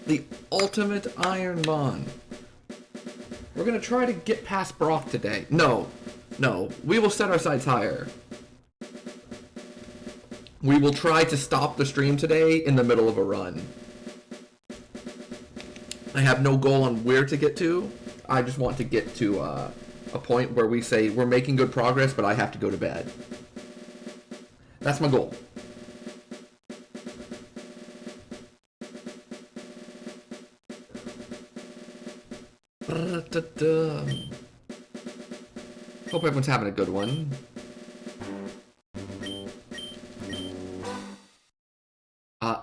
The ultimate Ironmon. We're gonna try to get past Brock today. No. We will set our sights higher. We will try to stop the stream today in the middle of a run. I have no goal on where to get to. I just want to get to a point where we say we're making good progress, but I have to go to bed. That's my goal. Hope everyone's having a good one.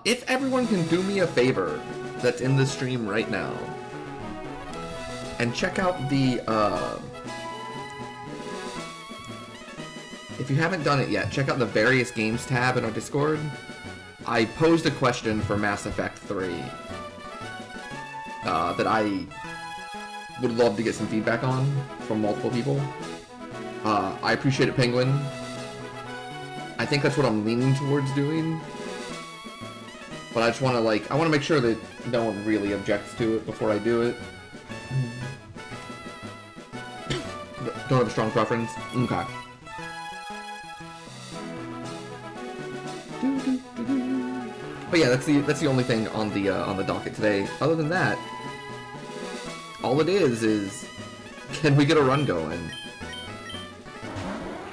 If everyone can do me a favor that's in the stream right now and check out the if you haven't done it yet, check out the various games tab in our Discord. I posed a question for Mass Effect 3 that I would love to get some feedback on from multiple people. I appreciate it, Penguin. I think that's what I'm leaning towards doing. But I just want to, like, I want to make sure that no one really objects to it before I do it. Don't have a strong preference? Okay. But yeah, that's the only thing on the docket today. Other than that, all it is can we get a run going?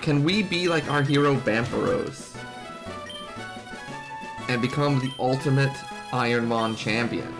Can we be like our hero Bampharos and become the ultimate Ironmon champion?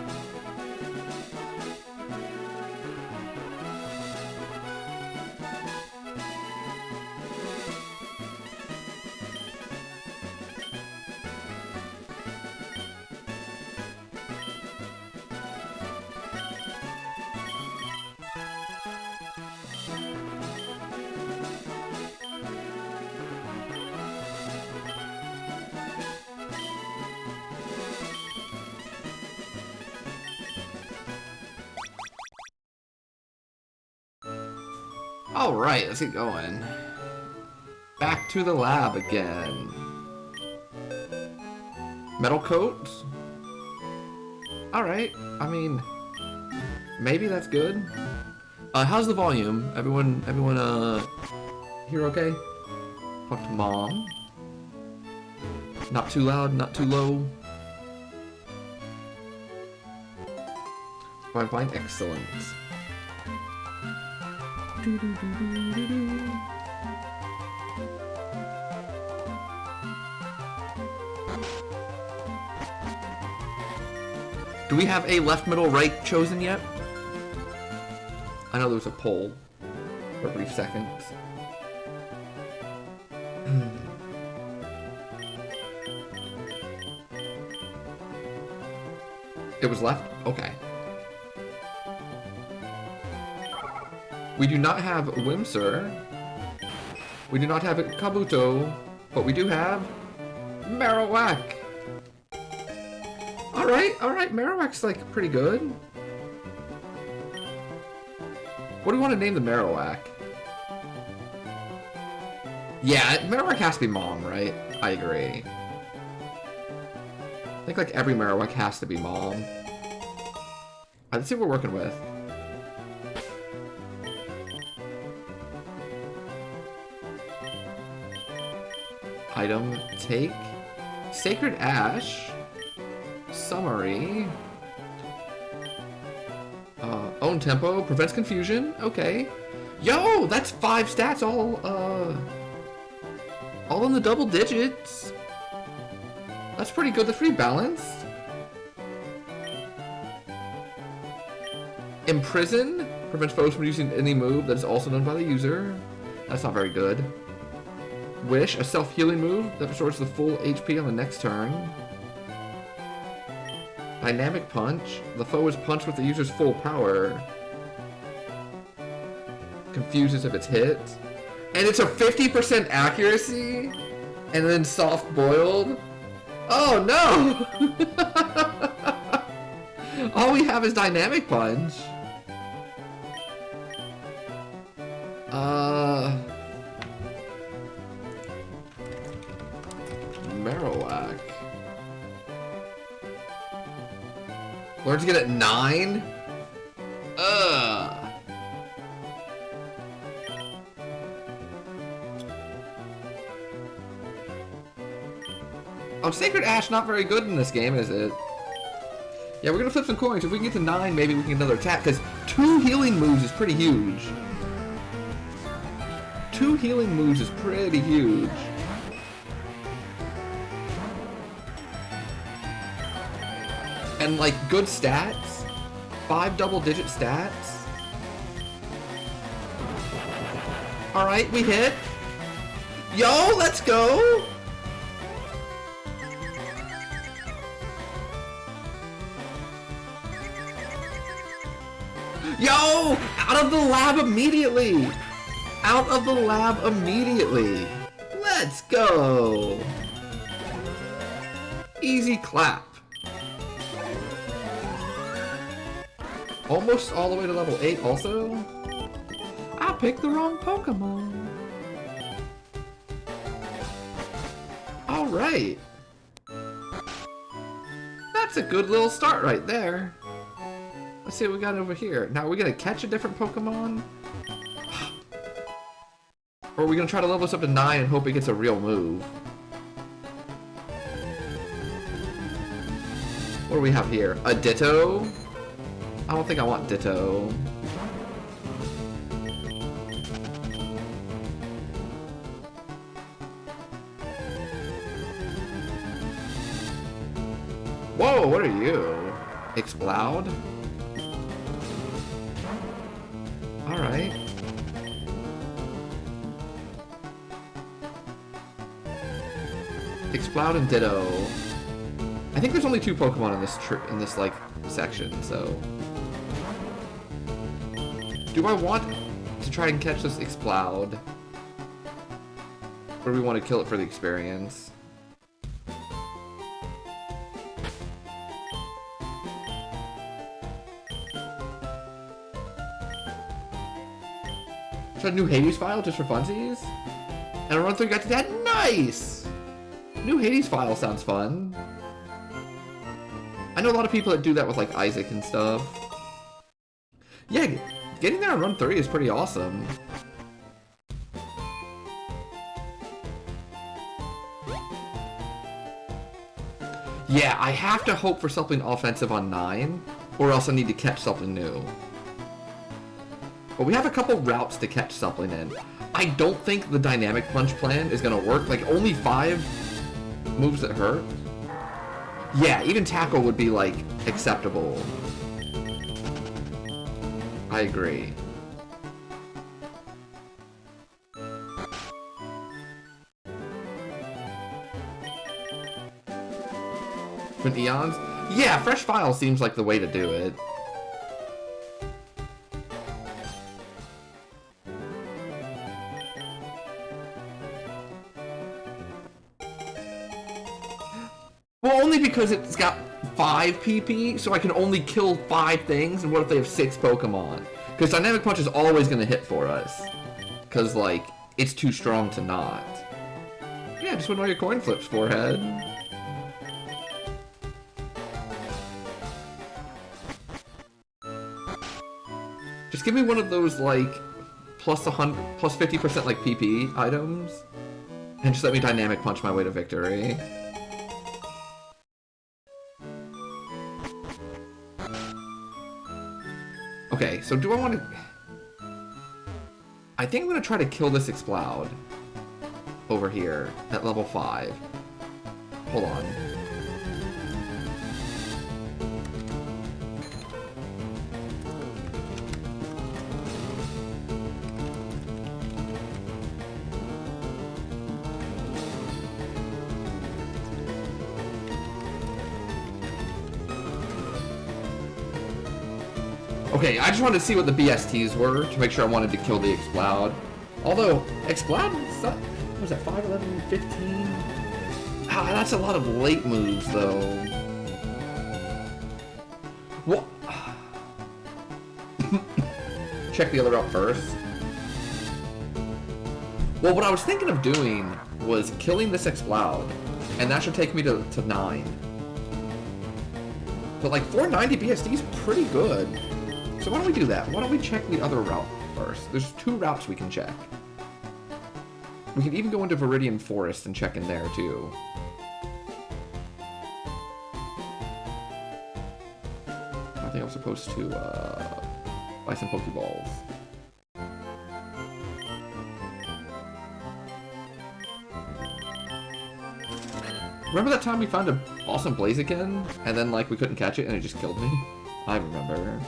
Alright, let's get going. Back to the lab again. Metal coat? Alright, I mean, maybe that's good. How's the volume? Everyone, here okay? Talk to Mom. Not too loud, not too low. Fine, excellent. Do we have a left, middle, right chosen yet? I know there was a poll for a brief second. It was left? Okay. We do not have Whimsir. We do not have Kabuto, but we do have Marowak. Alright, Marowak's like pretty good. What do we want to name the Marowak? Yeah, Marowak has to be Mom, right? I agree. I think like every Marowak has to be Mom. Let's see what we're working with. Item, take, Sacred Ash, Summary, own tempo, prevents confusion, okay. Yo, that's 5 stats all in the double digits. That's pretty good, that's pretty balanced. Imprison, prevents foes from using any move that is also done by the user. That's not very good. Wish, a self-healing move that restores the full HP on the next turn. Dynamic Punch, the foe is punched with the user's full power. Confuses if it's hit. And it's a 50% accuracy? And then soft-boiled? Oh no! All we have is Dynamic Punch. Marowak. Learn to get at 9? Oh, Sacred Ash not very good in this game, is it? Yeah, we're gonna flip some coins. If we can get to 9, maybe we can get another attack, because 2 healing moves is pretty huge. 2 healing moves is pretty huge. And, like, good stats. 5 double-digit stats. Alright, we hit. Yo, let's go! Yo! Out of the lab immediately! Out of the lab immediately! Let's go! Easy clap. Almost all the way to level 8 also? I picked the wrong Pokemon. Alright. That's a good little start right there. Let's see what we got over here. Now, are we gonna catch a different Pokemon? Or are we gonna try to level this up to 9 and hope it gets a real move? What do we have here? A Ditto? I don't think I want Ditto. Whoa, what are you? Explode? Alright. Explode and Ditto. I think there's only 2 Pokemon in this like section, so. Do I want to try and catch this Explode? Or do we want to kill it for the experience? Try a new Hades file just for funsies? And a run through got to that? Nice! New Hades file sounds fun. I know a lot of people that do that with like Isaac and stuff. Yeah, getting there on run 3 is pretty awesome. Yeah, I have to hope for something offensive on 9, or else I need to catch something new. But we have a couple routes to catch something in. I don't think the Dynamic Punch plan is gonna work. Like, only 5 moves that hurt. Yeah, even Tackle would be, like, acceptable. I agree. From Eons? Yeah, Fresh File seems like the way to do it. Well, only because it's got 5 PP, so I can only kill 5 things, and what if they have 6 Pokemon? Because Dynamic Punch is always going to hit for us. Because, like, it's too strong to not. Yeah, just win all your coin flips, forehead. Just give me one of those, like, plus 50% like PP items, and just let me Dynamic Punch my way to victory. Okay, so do I want to... I think I'm going to try to kill this Explode over here at level 5. Hold on. Okay, I just wanted to see what the BSTs were to make sure I wanted to kill the Explode. Although, Explode, what was that, 5, 11, 15? Ah, that's a lot of late moves, though. What? Check the other route first. Well, what I was thinking of doing was killing this Explode, and that should take me to 9. But like 490 BSD is pretty good. So why don't we do that? Why don't we check the other route first? There's 2 routes we can check. We can even go into Viridian Forest and check in there too. I think I'm supposed to buy some Pokeballs. Remember that time we found an awesome Blaziken, and then like we couldn't catch it and it just killed me? I remember.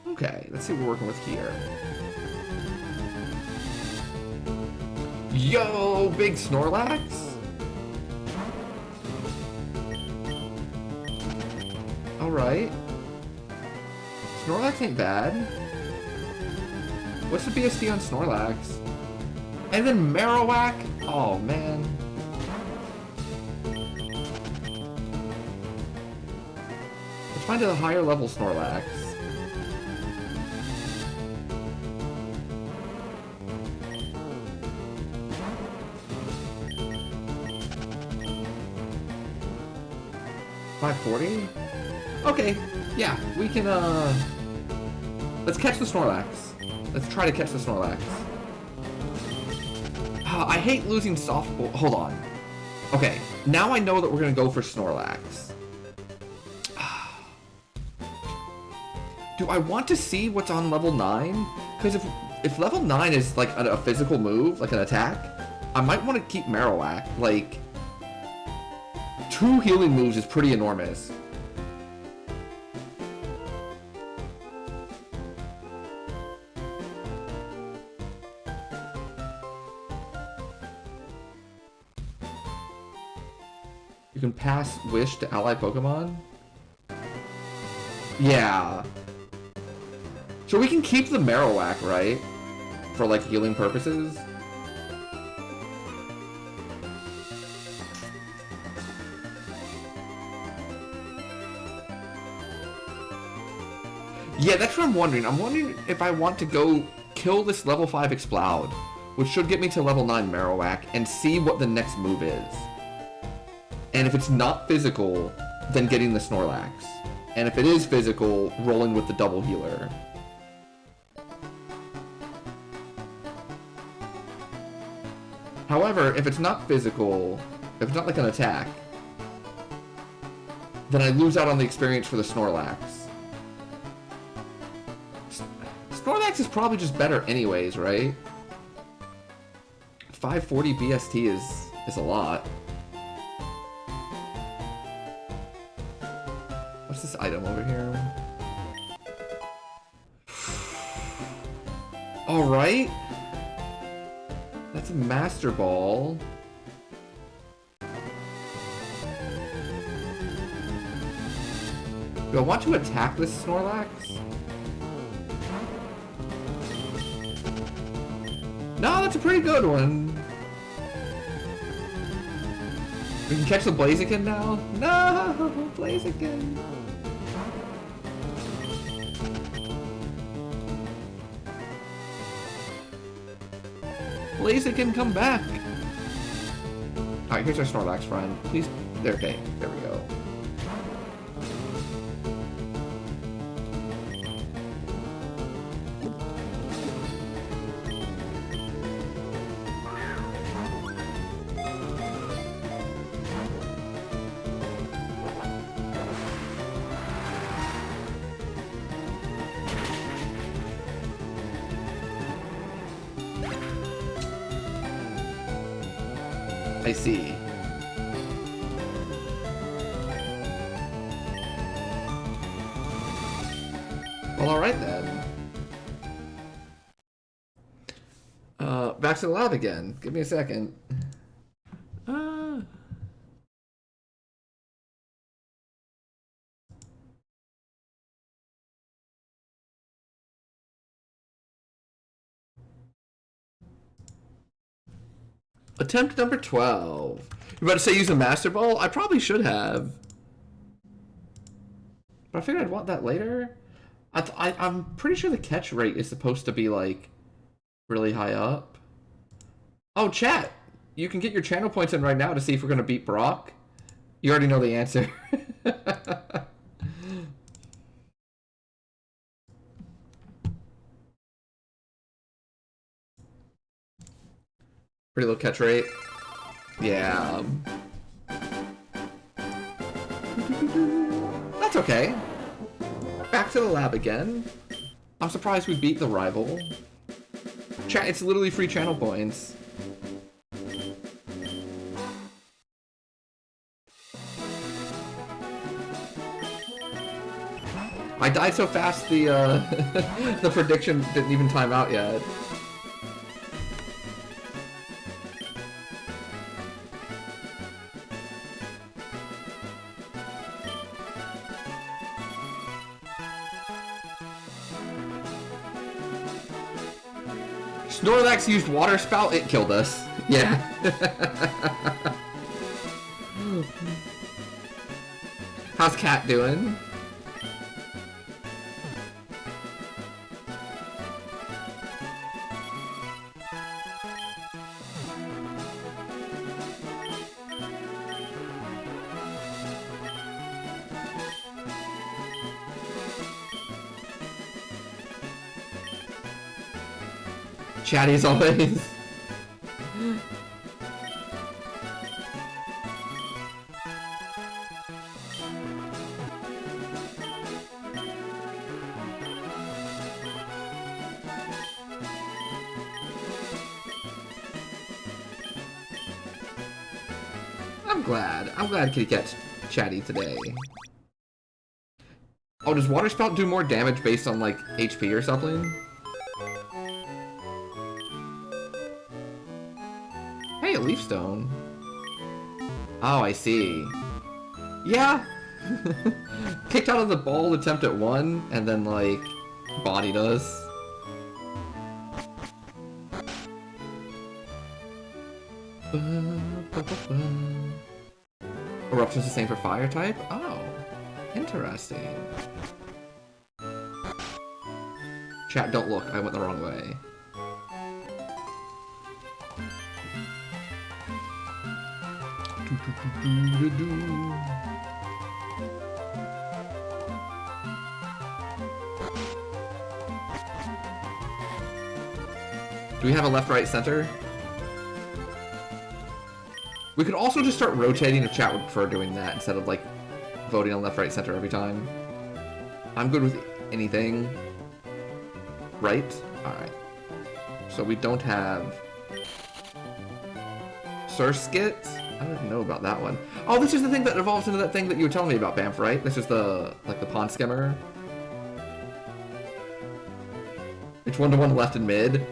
Okay, let's see what we're working with here. Yo, big Snorlax? Alright. Snorlax ain't bad. What's the BSD on Snorlax? And then Marowak? Oh, man. Let's find a higher level Snorlax. $540? Okay, yeah, we can, let's catch the Snorlax. Let's try to catch the Snorlax. I hate losing softball. Hold on. Okay, now I know that we're gonna go for Snorlax. Do I want to see what's on level 9? Because if level 9 is like a physical move, like an attack, I might want to keep Marowak. Like, 2 healing moves is pretty enormous. You can pass Wish to ally Pokemon? Yeah. So we can keep the Marowak, right? For like healing purposes? Yeah, that's what I'm wondering. I'm wondering if I want to go kill this level 5 Exploud, which should get me to level 9 Marowak, and see what the next move is. And if it's not physical, then getting the Snorlax. And if it is physical, rolling with the double healer. However, if it's not physical, if it's not like an attack, then I lose out on the experience for the Snorlax. Snorlax is probably just better anyways, right? 540 BST is a lot. What's this item over here? Alright. That's a Master Ball. Do I want to attack this Snorlax? No, that's a pretty good one. We can catch the Blaziken now? No, Blaziken. Blaziken, come back. Alright, here's our Snorlax friend. Please, there, okay, there we go. I see. Well, alright then. Back to the lab again. Give me a second. Attempt number 12. You're about to say use a Master Ball? I probably should have. But I figured I'd want that later. I'm pretty sure the catch rate is supposed to be, like, really high up. Oh, chat! You can get your channel points in right now to see if we're gonna beat Brock. You already know the answer. Pretty low catch rate. Yeah. That's okay. Back to the lab again. I'm surprised we beat the rival. It's literally free channel points. I died so fast the the prediction didn't even time out yet. Snorlax used Water Spout, it killed us. Yeah. How's Cat doing? Chatty as always. I'm glad Kitty Cat's chatty today. Oh, does Water Spout do more damage based on, like, HP or something? Hey, a Leaf Stone. Oh, I see. Yeah! Kicked out of the ball attempt at 1, and then, like, bodied us. Eruption's the same for fire type? Oh, interesting. Chat, don't look. I went the wrong way. Do we have a left, right, center? We could also just start rotating if chat would prefer doing that instead of, like, voting on left, right, center every time. I'm good with anything. Right? Alright. So we don't have... Surskit? I don't even know about that one. Oh, this is the thing that evolves into that thing that you were telling me about, Bamf, right? This is the, like, the pond skimmer. It's 1-to-1 left and mid.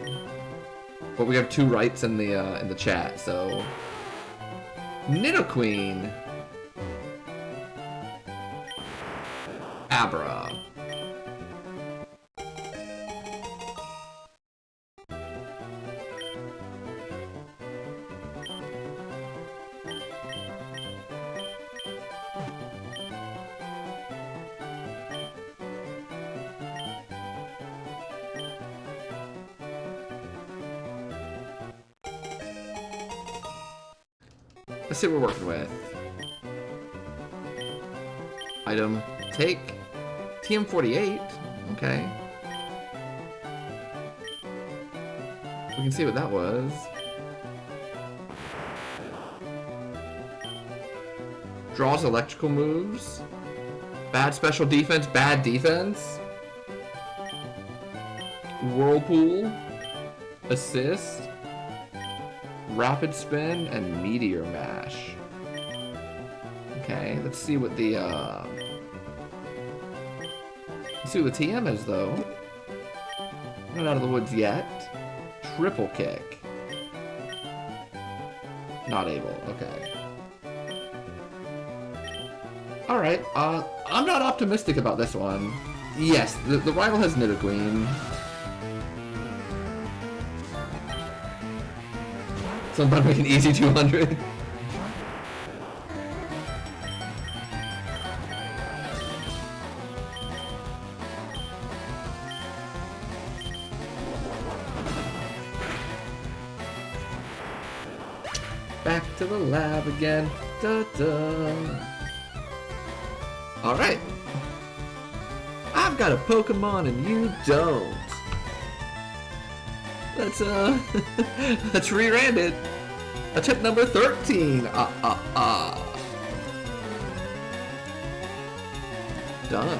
But we have 2 rights in the chat, so... Nidoqueen. Cadabra. Let's see what we're working with. Item, take. Tm28, okay. We can see what that was. Draws electrical moves. Bad special defense, bad defense. Whirlpool. Assist. Rapid Spin, and Meteor Mash. Okay, let's see what the, let's see what the TM is, though. Not out of the woods yet. Triple Kick. Not able, okay. Alright, I'm not optimistic about this one. Yes, the rival has Nidoqueen. So I'm about to make an easy 200. to the lab again. Da da. Alright. I've got a Pokemon and you don't. Let's let's re-rand it. Attempt number 13. Done.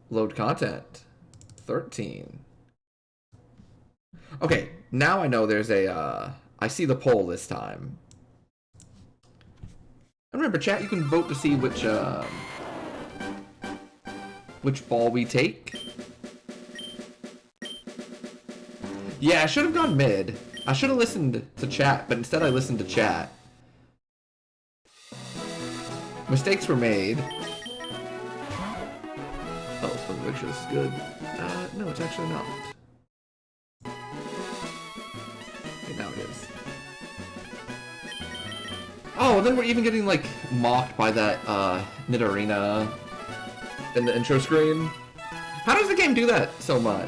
Load content. 13. Okay, now I know there's a, I see the poll this time. And remember, chat, you can vote to see which ball we take. Yeah, I should have gone mid. I should have listened to chat, but instead I listened to chat. Mistakes were made. Oh, let me make sure this is good. No, it's actually not. Okay, now it is. Oh, then we're even getting, like, mocked by that, Nidorino in the intro screen. How does the game do that so much?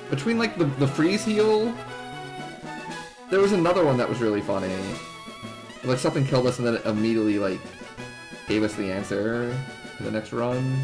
Between, like, the freeze heal, there was another one that was really funny. Like, something killed us and then it immediately, like, gave us the answer for the next run.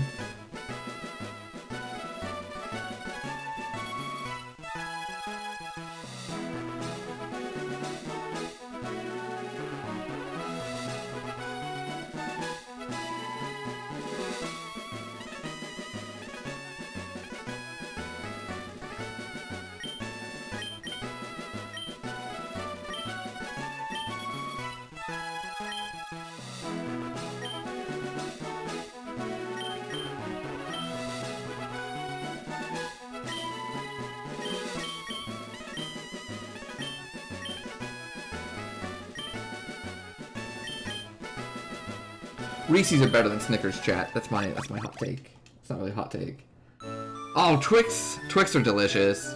Reese's are better than Snickers, chat. That's my hot take. It's not really a hot take. Oh, Twix! Twix are delicious.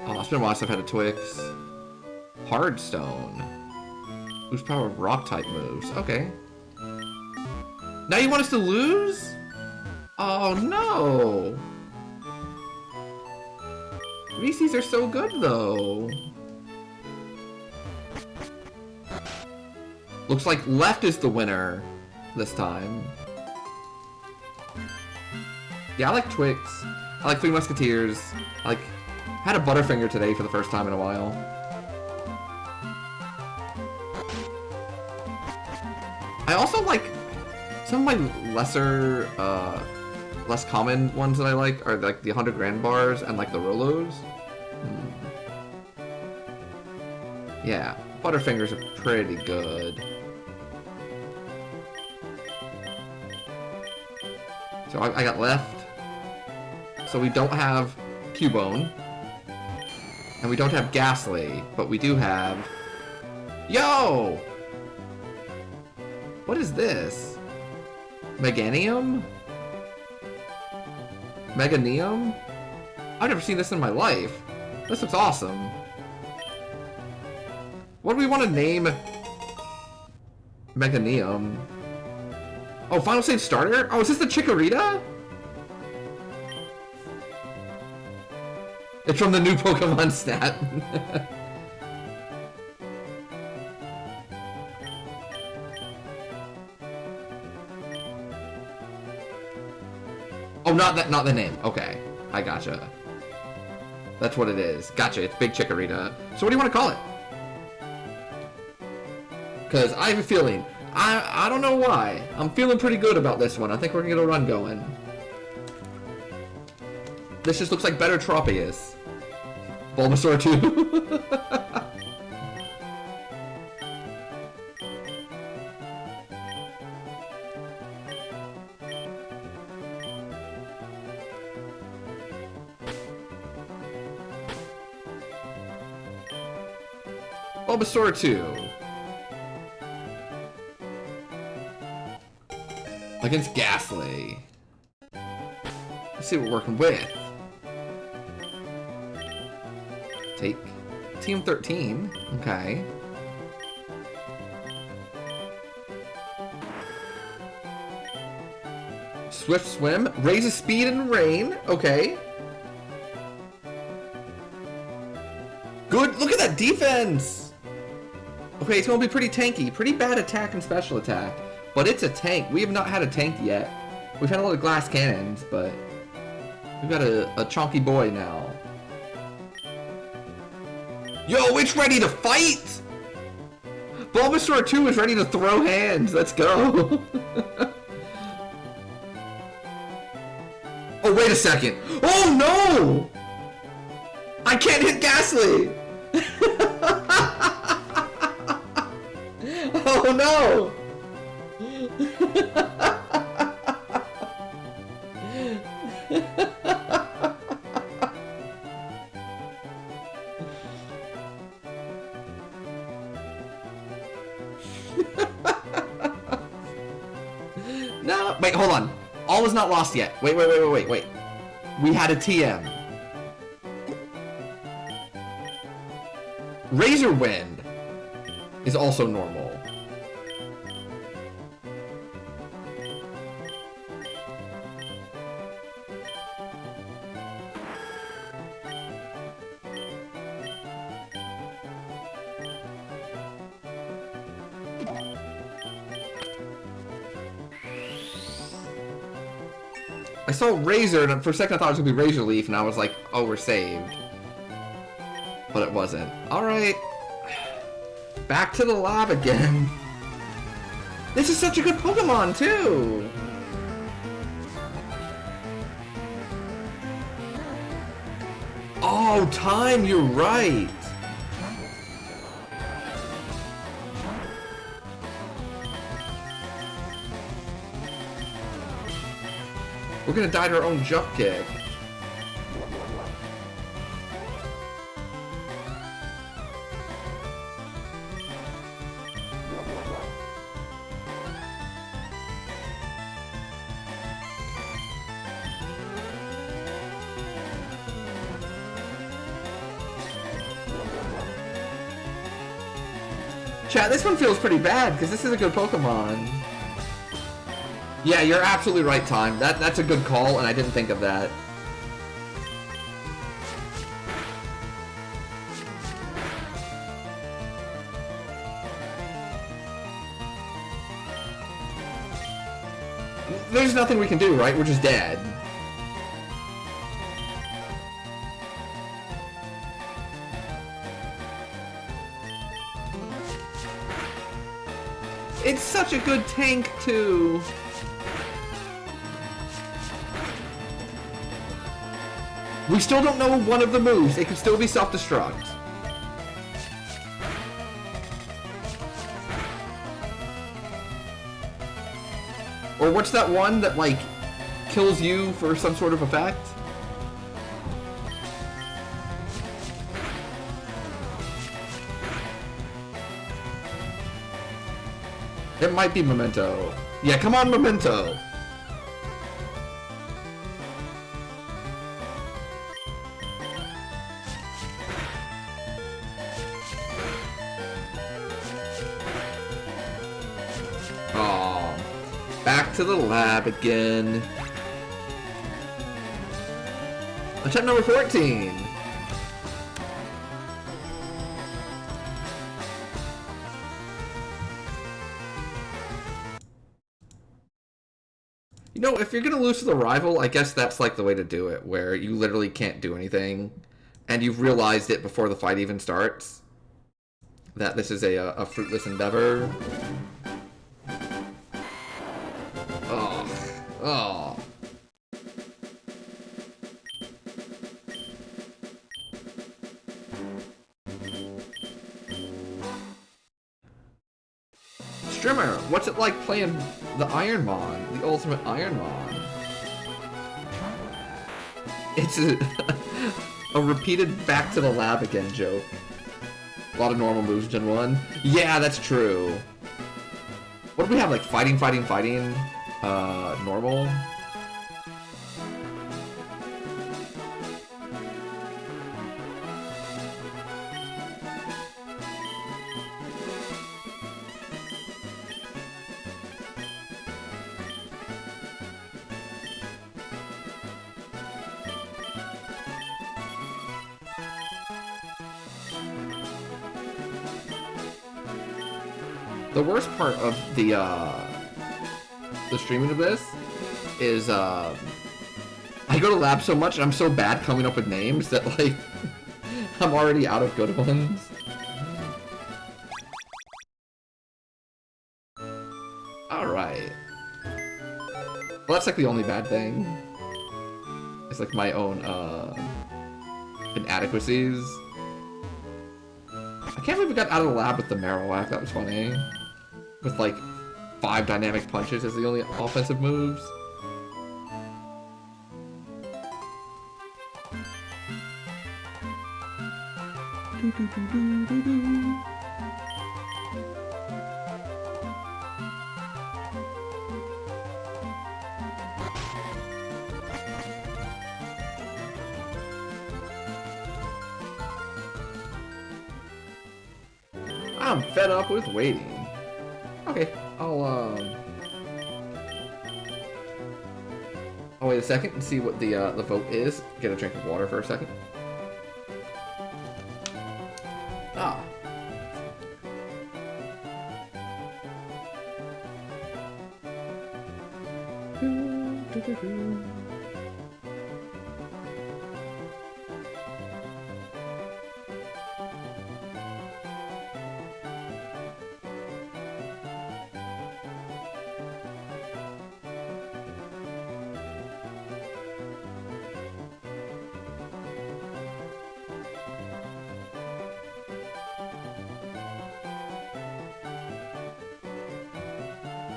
Oh, it's been a while since I've had a Twix. Hardstone. Lose power of rock type moves. Okay. Now you want us to lose? Oh no! Reese's are so good though. Looks like left is the winner this time. Yeah, I like Twix. I like Three Musketeers. I had a Butterfinger today for the first time in a while. I also like some of my lesser, less common ones that I like are like the 100 Grand bars and like the Rolos. Yeah, Butterfingers are pretty good. So I got left. So we don't have Cubone. And we don't have Ghastly, but we do have... Yo! What is this? Meganium? Meganium? I've never seen this in my life. This looks awesome. What do we want to name Meganium? Oh, Final Stage starter? Oh, is this the Chikorita? It's from the new Pokemon stat. Oh, not the name. Okay, I gotcha. That's what it is. Gotcha, it's Big Chikorita. So what do you want to call it? Because I have a feeling. I don't know why. I'm feeling pretty good about this one. I think we're gonna get a run going. This just looks like better Tropius. Bulbasaur 2. Bulbasaur 2. Against Ghastly. Let's see what we're working with. Take Tm29. Okay. Swift Swim. Raises speed in rain. Okay. Good, look at that defense! Okay, it's gonna be pretty tanky. Pretty bad attack and special attack. But it's a tank. We have not had a tank yet. We've had a lot of glass cannons, but we've got a chunky boy now. Yo, it's ready to fight! Bulbasaur 2 is ready to throw hands. Let's go. Oh, wait a second. Oh, no! I can't hit Ghastly! Oh, no! No, wait, hold on. All is not lost yet. Wait. We had a TM. Razor Wind is also normal. I saw Razor, and for a second I thought it was gonna be Razor Leaf, and I was like, oh, we're saved. But it wasn't. Alright. Back to the lab again. This is such a good Pokemon, too! Oh, time, you're right! We're gonna die to our own jump kick. Chat, this one feels pretty bad, because this is a good Pokemon. Yeah, you're absolutely right, Time. That's a good call, and I didn't think of that. There's nothing we can do, right? We're just dead. It's such a good tank, too. We still don't know one of the moves. It could still be self-destruct. Or what's that one that, like, kills you for some sort of effect? It might be Memento. Yeah, come on, Memento! Oh, back to the lab again. Attempt number 14. You know, if you're gonna lose to the rival, I guess that's like the way to do it, where you literally can't do anything, and you've realized it before the fight even starts, that this is a fruitless endeavor. Oh. Strimmer, what's it like playing the Ironmon, the ultimate Ironmon? It's a repeated back to the lab again joke. A lot of normal moves, Gen 1. Yeah, that's true. What do we have, like fighting? Normal? The worst part of the streaming of this is I go to lab so much and I'm so bad coming up with names that like I'm already out of good ones. Alright. Well, that's like the only bad thing. It's like my own inadequacies. I can't believe we got out of the lab with the Marowak, that was funny. With like 5 dynamic punches as the only offensive moves. I'm fed up with waiting. Okay, I'll wait a second and see what the vote is. Get a drink of water for a second. Ah.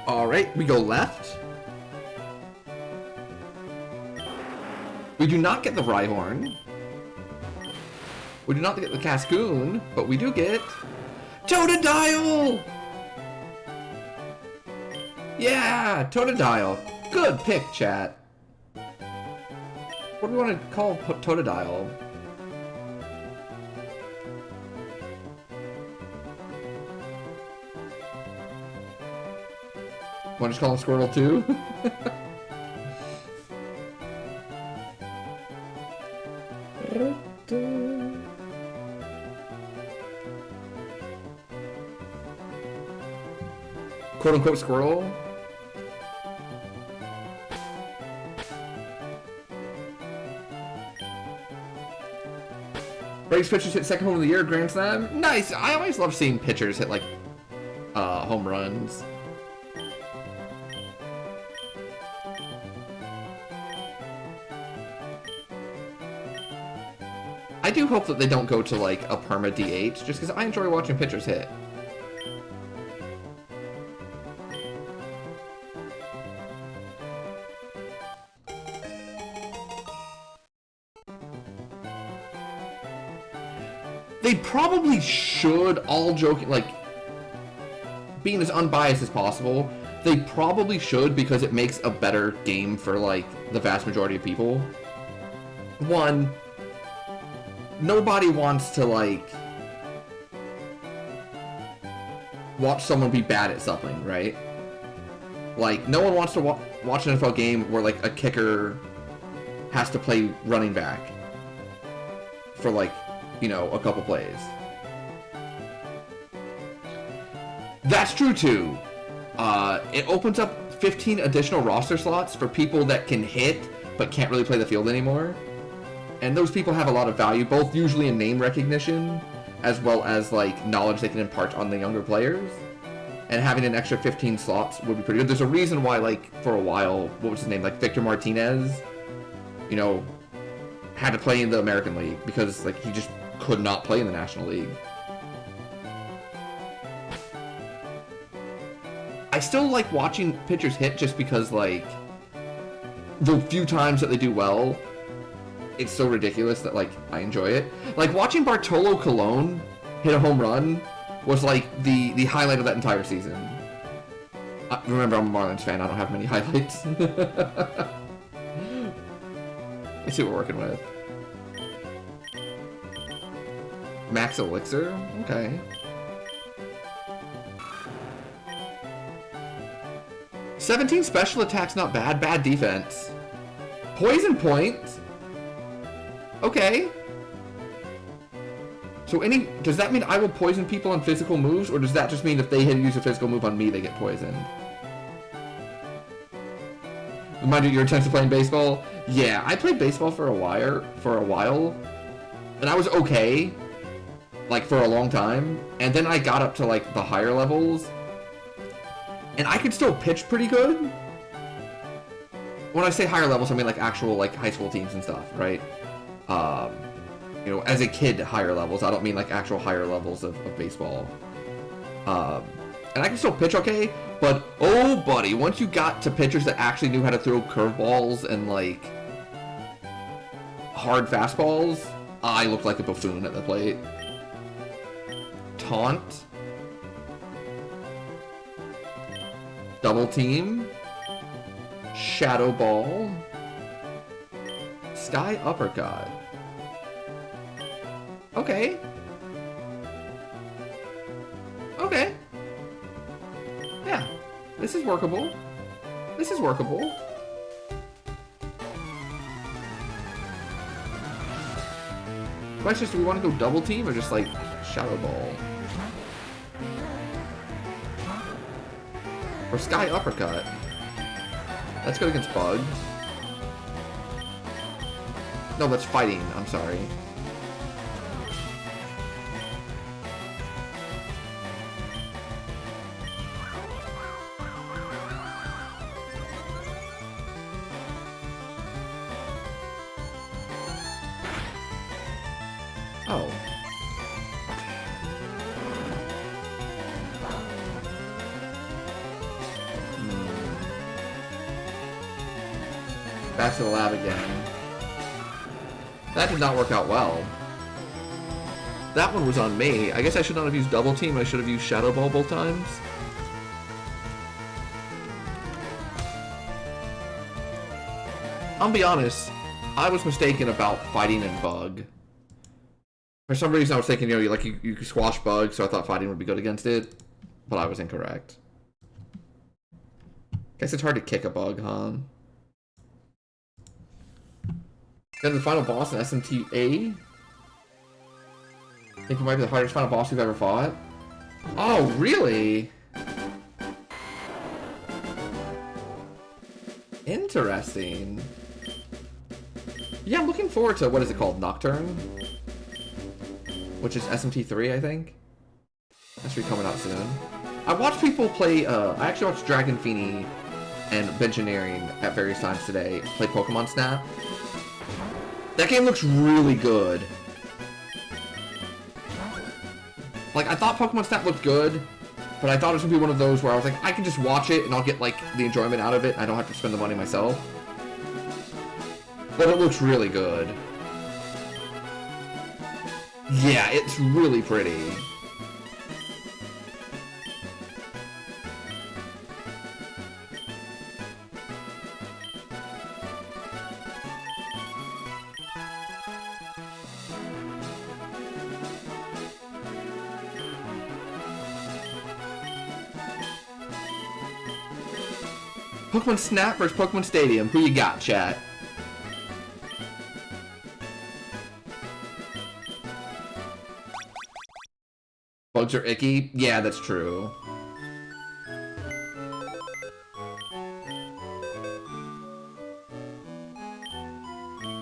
Alright, we go left. We do not get the Rhyhorn. We do not get the Cascoon, but we do get Totodile! Yeah, Totodile. Good pick, chat. What do we want to call Totodile? Want to just call him Squirtle too? Quote unquote Squirtle? Race pitchers hit second home of the year, Grand Slam. Nice! I always love seeing pitchers hit like home runs. I do hope that they don't go to like a perma DH, just because I enjoy watching pitchers hit. They probably should, all joking, like, being as unbiased as possible, they probably should because it makes a better game for, like, the vast majority of people. One, nobody wants to, like, watch someone be bad at something, right? Like, no one wants to watch an NFL game where, like, a kicker has to play running back for, like, you know, a couple plays. That's true, too. It opens up 15 additional roster slots for people that can hit but can't really play the field anymore. And those people have a lot of value, both usually in name recognition, as well as, like, knowledge they can impart on the younger players. And having an extra 15 slots would be pretty good. There's a reason why, like, for a while, what was his name? Like, Victor Martinez, you know, had to play in the American League because, like, he just could not play in the National League. I still like watching pitchers hit just because, like, the few times that they do well, it's so ridiculous that, like, I enjoy it. Like, watching Bartolo Colon hit a home run was, like, the highlight of that entire season. Remember, I'm a Marlins fan, I don't have many highlights. Let's see what we're working with. Max Elixir? Okay. 17 special attacks, not bad. Bad defense. Poison Point? Okay. So does that mean I will poison people on physical moves, or does that just mean if they use a physical move on me, they get poisoned? Remind you, you're intense to playing baseball? Yeah, I played baseball for a while, and I was okay, like, for a long time, and then I got up to, like, the higher levels, and I could still pitch pretty good. When I say higher levels, I mean, like, actual, like, high school teams and stuff, right? You know, as a kid, higher levels. I don't mean, like, actual higher levels of baseball. And I can still pitch okay, but, oh, buddy, once you got to pitchers that actually knew how to throw curveballs and, like, hard fastballs, I looked like a buffoon at the plate. Taunt. Double team. Shadow ball. Sky uppercut. Okay. Okay. Yeah. This is workable. This is workable. Question is, do we want to go double team or just like shadow ball? Or sky uppercut? Let's go against Bug. No, that's fighting. I'm sorry. Oh. Back to the lab again. That did not work out well. That one was on me. I guess I should not have used double team. I should have used shadow ball both times. I'll be honest. I was mistaken about fighting and Bug. For some reason, I was thinking, you know, you could squash Bug, so I thought fighting would be good against it, but I was incorrect. Guess it's hard to kick a Bug, huh? Then the final boss in SMTA. I think it might be the hardest final boss we've ever fought. Oh, really? Interesting. Yeah, I'm looking forward to, what is it called, Nocturne? Which is SMT3, I think. That should be coming out soon. I watched people play, I actually watched Dragon Feeny and Bengineering at various times today play Pokemon Snap. That game looks really good. Like, I thought Pokemon Snap looked good, but I thought it was gonna be one of those where I was like, I can just watch it and I'll get, like, the enjoyment out of it. I don't have to spend the money myself. But it looks really good. Yeah, it's really pretty. Pokemon Snap versus Pokemon Stadium. Who you got, chat? Bugs are icky? Yeah, that's true.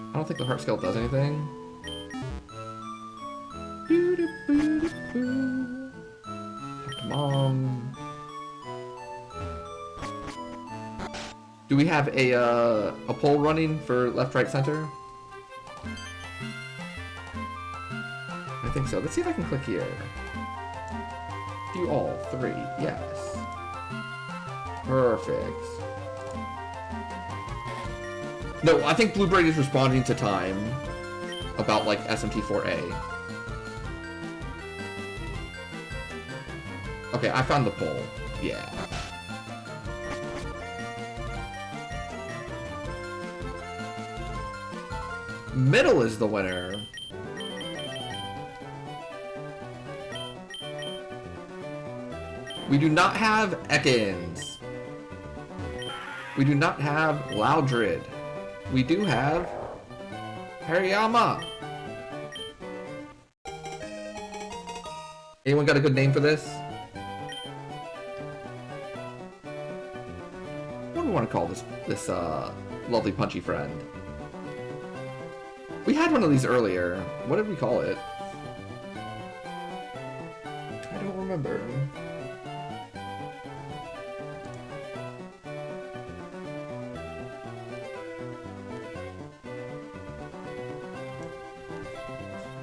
I don't think the heart scale does anything. Talk to Mom. Do we have a poll running for left, right, center? I think so. Let's see if I can click here. Do all three. Yes. Perfect. No, I think Blueberry is responding to time about, like, SMT4A. Okay, I found the poll. Yeah. Middle is the winner. We do not have Ekans. We do not have Loudred. We do have Hariyama. Anyone got a good name for this? What do we want to call this lovely punchy friend? We had one of these earlier. What did we call it? I don't remember.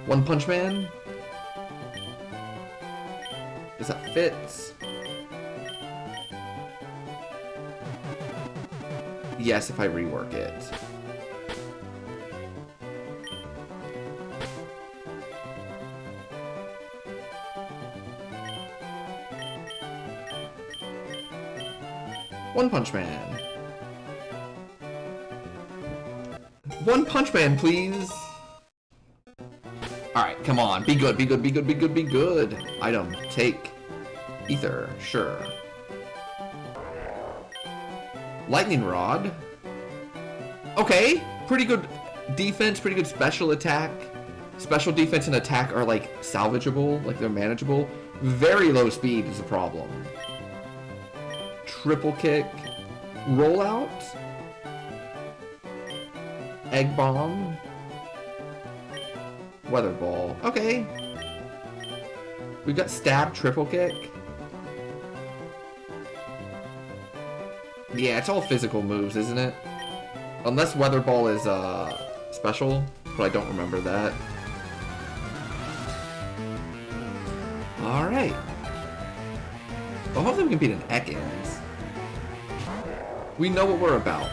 One Punch Man? Does that fit? Yes, if I rework it. One Punch Man. One Punch Man, please. Alright, come on. Be good, be good, be good, be good, be good. Item, take. Ether, sure. Lightning Rod. Okay, pretty good defense, pretty good special attack. Special defense and attack are like salvageable, like they're manageable. Very low speed is a problem. Triple kick. Rollout. Egg Bomb. Weather Ball. Okay. We've got Stab, Triple Kick. Yeah, it's all physical moves, isn't it? Unless Weather Ball is special, but I don't remember that. Alright. Well, hopefully we can beat an Ekans. We know what we're about.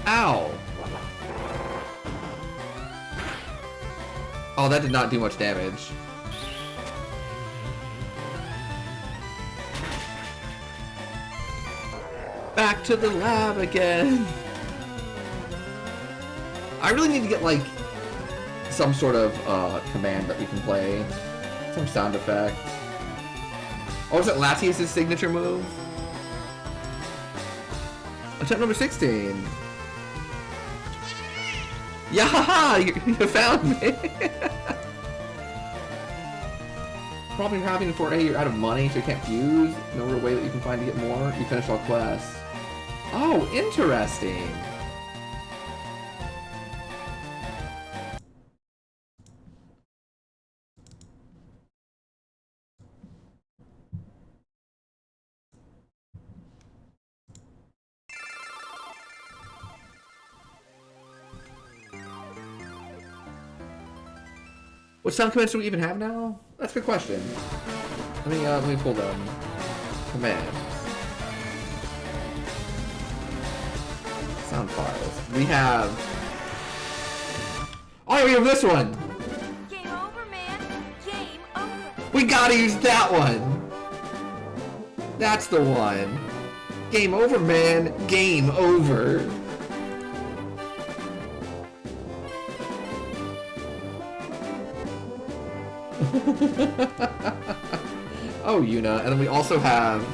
Ow! Oh, that did not do much damage. Back to the lab again! I really need to get, like, some sort of command that we can play. Some sound effect. Oh, is it Latias' signature move? Attempt number 16. Yeah, you found me. Problem you're having for A, you're out of money, so you can't fuse. No real way that you can find to get more. You finished all quests. Oh, interesting. What sound commands do we even have now? That's a good question. Let me pull them. Commands. Sound files. We have... Oh, we have this one! Game over, man. Game over. We gotta use that one! That's the one. Game over, man. Game over. Oh, Yuna. And then we also have...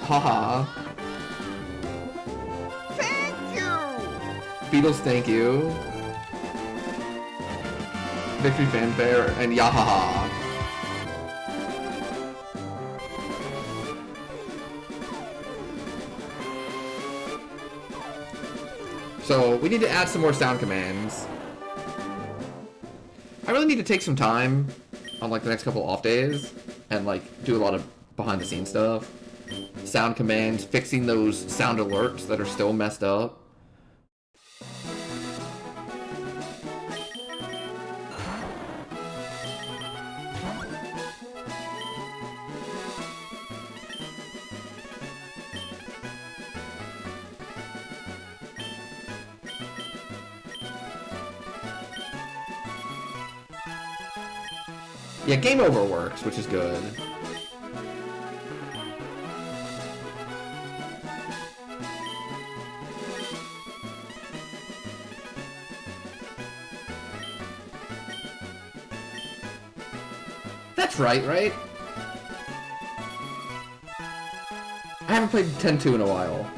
Haha. Thank you! Beatles, thank you. Victory Fanfare, and Yahaha. So, we need to add some more sound commands. I really need to take some time on, like, the next couple off days and, like, do a lot of behind-the-scenes stuff. Sound commands, fixing those sound alerts that are still messed up. Yeah, game over works, which is good. That's right? I haven't played 10-2 in a while.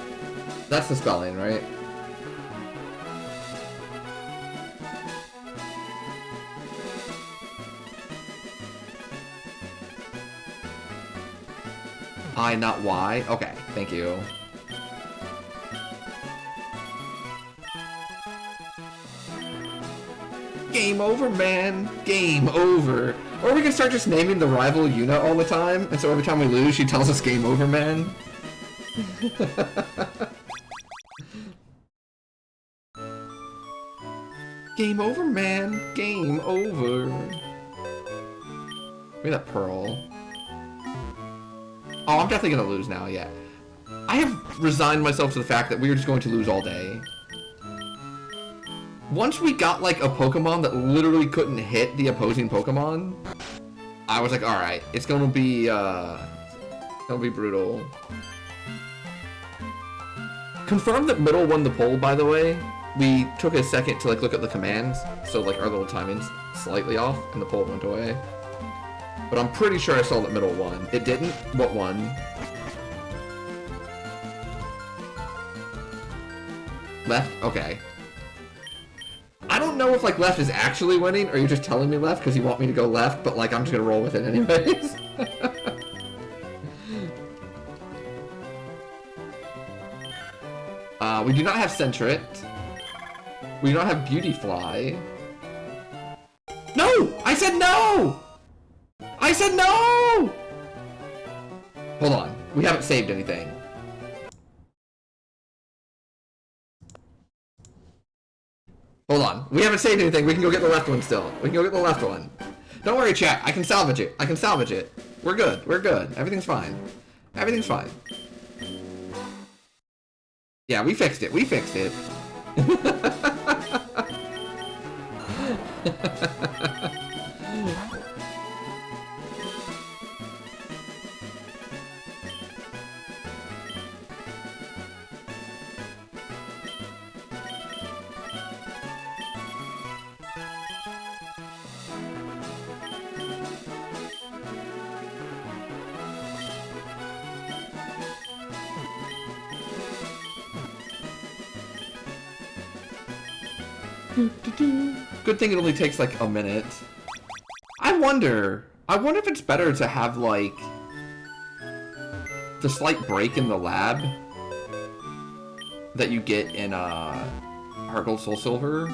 That's the spelling, right? I, not Y? Okay, thank you. Game over, man. Game over. Or we can start just naming the rival Yuna all the time, and so every time we lose, she tells us game over, man. Game over, man. Game over. Look at that Pearl. Oh, I'm definitely gonna lose now, yeah. I have resigned myself to the fact that we are just going to lose all day. Once we got, like, a Pokemon that literally couldn't hit the opposing Pokemon, I was like, alright, it's gonna be brutal. Confirmed that middle won the poll, by the way. We took a second to, like, look at the commands, so, like, our little timing's slightly off, and the poll went away. But I'm pretty sure I saw that middle won. It didn't? What won? Left? Okay. I don't know if, like, left is actually winning, or you're just telling me left because you want me to go left, but, like, I'm just gonna roll with it anyways. We do not have Sentret. We do not have Beautyfly. No! I said no! I said no! Hold on. We haven't saved anything. Hold on. We haven't saved anything. We can go get the left one still. We can go get the left one. Don't worry, chat. I can salvage it. I can salvage it. We're good. We're good. Everything's fine. Everything's fine. Yeah, we fixed it. We fixed it. Good thing it only takes like a minute. I wonder if it's better to have like the slight break in the lab that you get in Heart Gold Soul Silver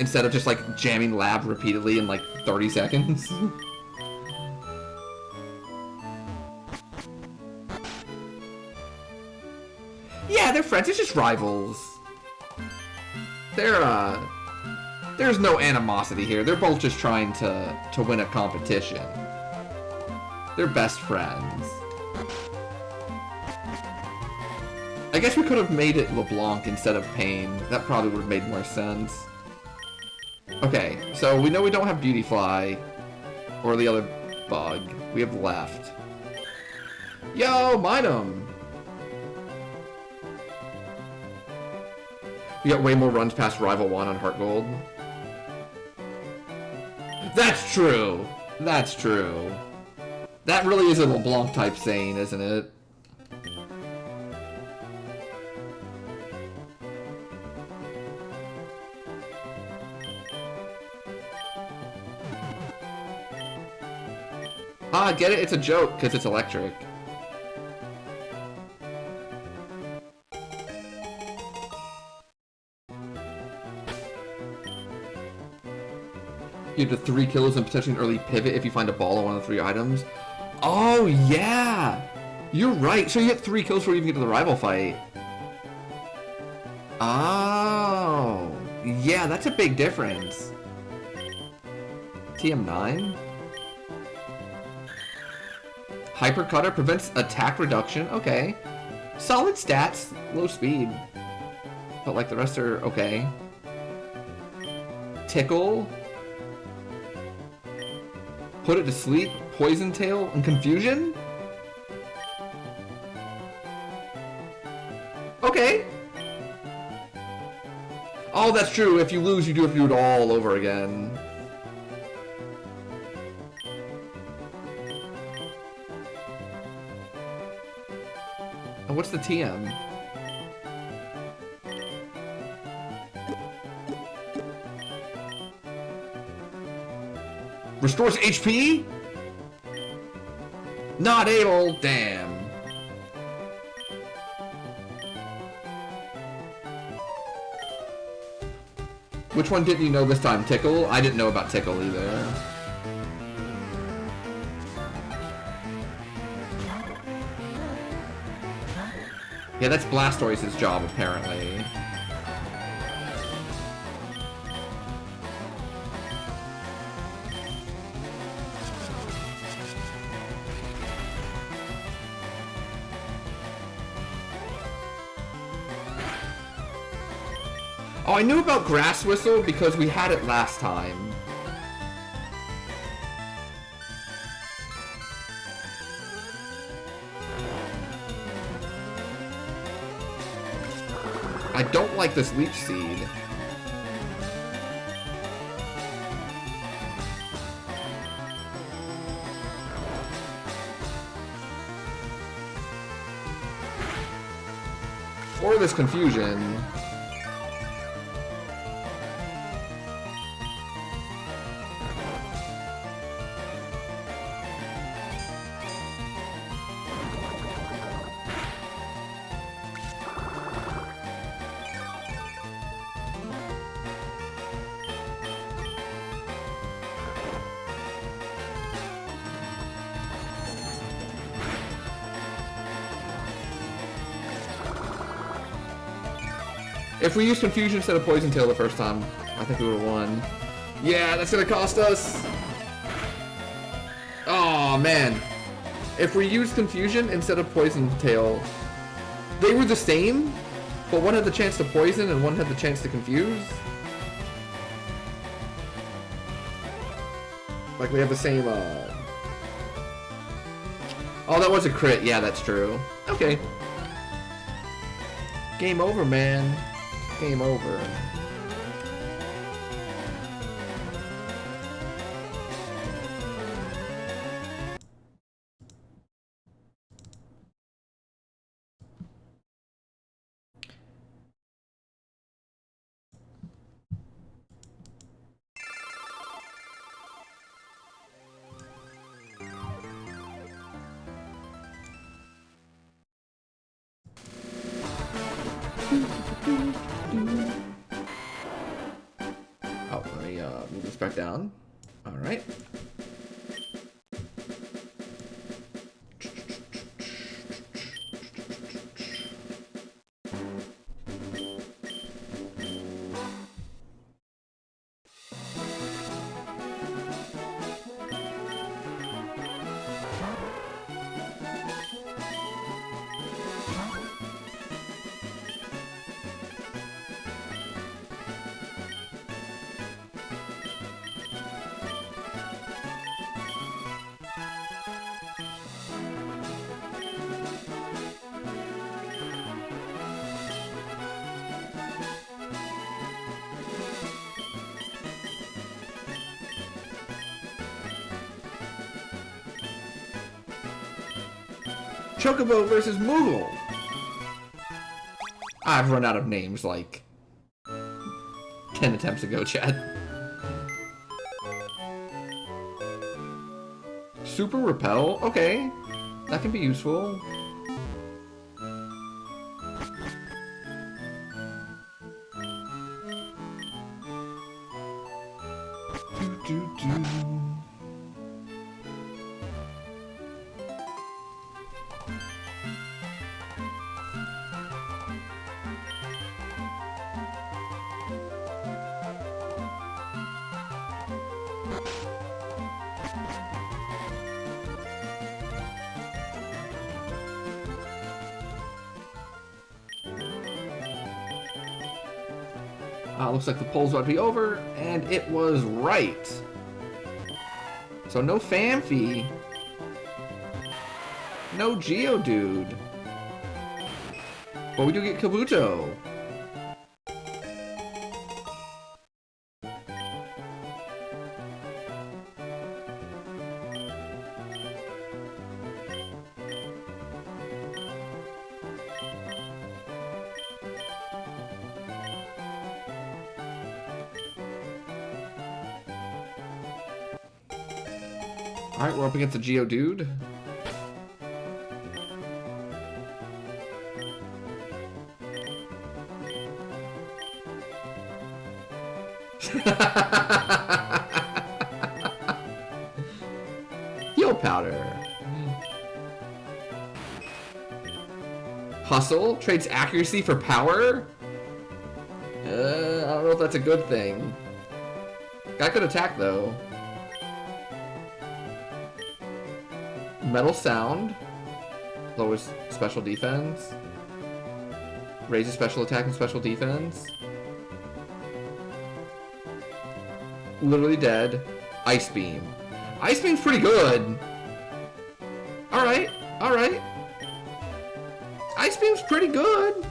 instead of just like jamming lab repeatedly in like 30 seconds. Yeah, they're friends. It's just rivals. There's no animosity here. They're both just trying to win a competition. They're best friends. I guess we could have made it LeBlanc instead of Pain. That probably would have made more sense. Okay, so we know we don't have Beautyfly or the other bug. We have left. Yo, mine 'em. You got way more runs past Rival 1 on Heart Gold. That's true! That's true. That really is a LeBlanc type saying, isn't it? Ah, get it? It's a joke, because it's electric. You have to 3 kills and potentially an early pivot if you find a ball on one of the 3 items. Oh, yeah! You're right. So you get 3 kills before you even get to the rival fight. Oh. Yeah, that's a big difference. TM9? Hyper Cutter prevents attack reduction. Okay. Solid stats. Low speed. But like the rest are okay. Tickle. Put it to sleep, Poison Tail, and Confusion? Okay. Oh, that's true. If you lose, you do have to do it all over again. And what's the TM? Restores HP? Not able? Damn. Which one didn't you know this time? Tickle? I didn't know about Tickle either. Yeah, that's Blastoise's job, apparently. Oh, I knew about Grass Whistle because we had it last time. I don't like this Leech Seed. Or this Confusion. If we used Confusion instead of Poison Tail the first time, I think we would have won. Yeah, that's gonna cost us! Oh man. If we used Confusion instead of Poison Tail, they were the same, but one had the chance to poison and one had the chance to confuse. Like we have the same, Oh, that was a crit. Yeah, that's true. Okay. Game over, man. Game over. Oh, let me move this back down. All right. Chocobo versus Moogle. I've run out of names like 10 attempts ago, Chad. Super Repel? Okay. That can be useful. Looks like the poll's about to be over, and it was right. So no Phanpy. No Geodude. But we do get Kabuto. Alright, we're up against a Geodude. Heal powder. Hustle trades accuracy for power? I don't know if that's a good thing. Guy could attack though. Metal Sound lowers special defense. Raises special attack and special defense. Literally dead. Ice Beam. Ice Beam's pretty good. Alright, alright. Ice Beam's pretty good.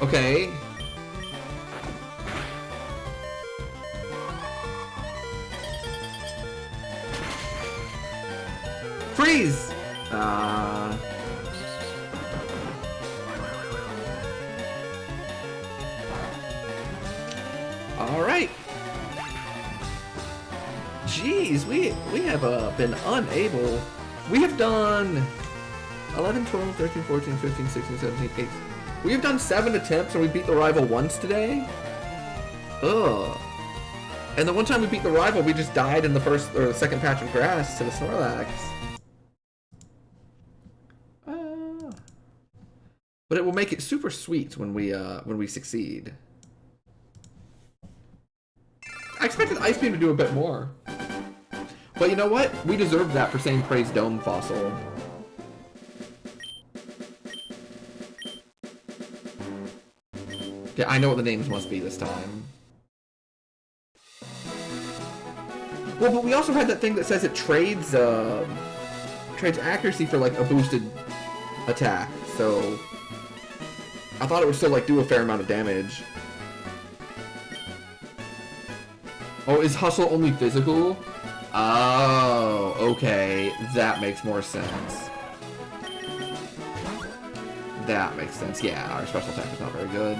Okay. Freeze! Alright. Jeez, we have been unable. We have done 11, 12, 13, 14, 15, 16, 17, 18. We have done 7 attempts and we beat the rival once today? Ugh. And the one time we beat the rival, we just died in the first or the second patch of grass to the Snorlax. But it will make it super sweet when we succeed. I expected Ice Beam to do a bit more. But you know what? We deserved that for saying praise Dome Fossil. Yeah, I know what the names must be this time. Well, but we also had that thing that says it trades accuracy for like a boosted attack, so I thought it would still like do a fair amount of damage. Oh, is Hustle only physical? Oh, okay, that makes more sense. That makes sense. Yeah, our special attack is not very good.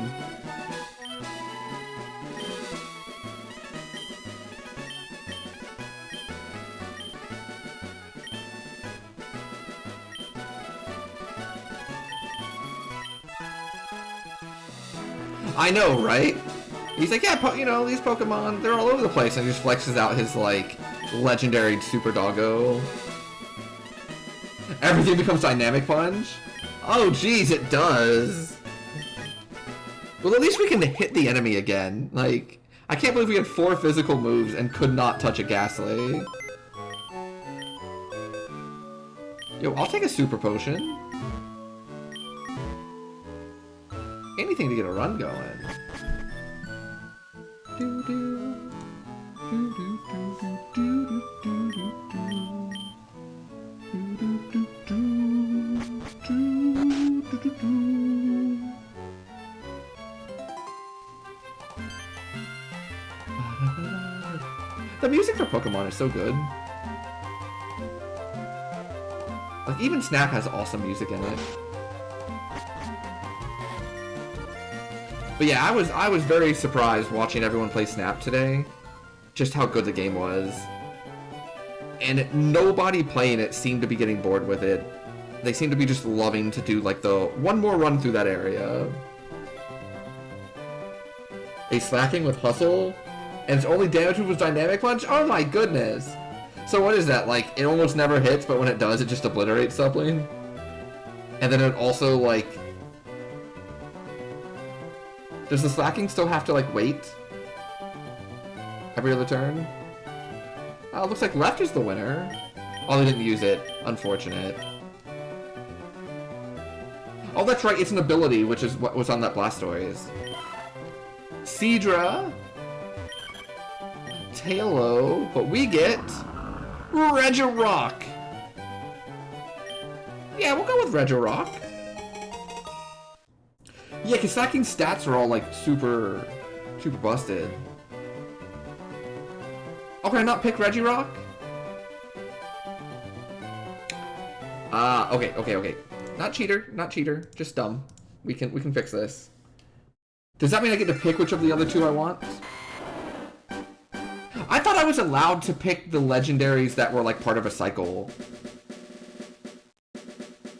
I know, right? He's like, yeah, you know, these Pokemon, they're all over the place, and he just flexes out his, like, legendary Super Doggo. Everything becomes Dynamic Punch? Oh, geez, it does. Well, at least we can hit the enemy again. Like, I can't believe we had 4 physical moves and could not touch a Ghastly. Yo, I'll take a Super Potion. Anything to get a run going. The music for Pokemon is so good. Like, even Snap has awesome music in it. But yeah, I was very surprised watching everyone play Snap today. Just how good the game was. And nobody playing it seemed to be getting bored with it. They seemed to be just loving to do like the one more run through that area. A slacking with Hustle, and its only damage move was Dynamic Punch? Oh my goodness! So what is that, like, it almost never hits, but when it does, it just obliterates something? And then it also, like... Does the slacking still have to, like, wait? Every other turn? Oh, looks like left is the winner. Oh, they didn't use it. Unfortunate. Oh, that's right, it's an ability, which is what was on that Blastoise. Seadra. Tailo. But we get... Regirock. Yeah, we'll go with Regirock. Yeah, because Slacking's stats are all like super busted. Oh, can I not pick Regirock? Okay. Not cheater, just dumb. We can fix this. Does that mean I get to pick which of the other two I want? I thought I was allowed to pick the legendaries that were like part of a cycle.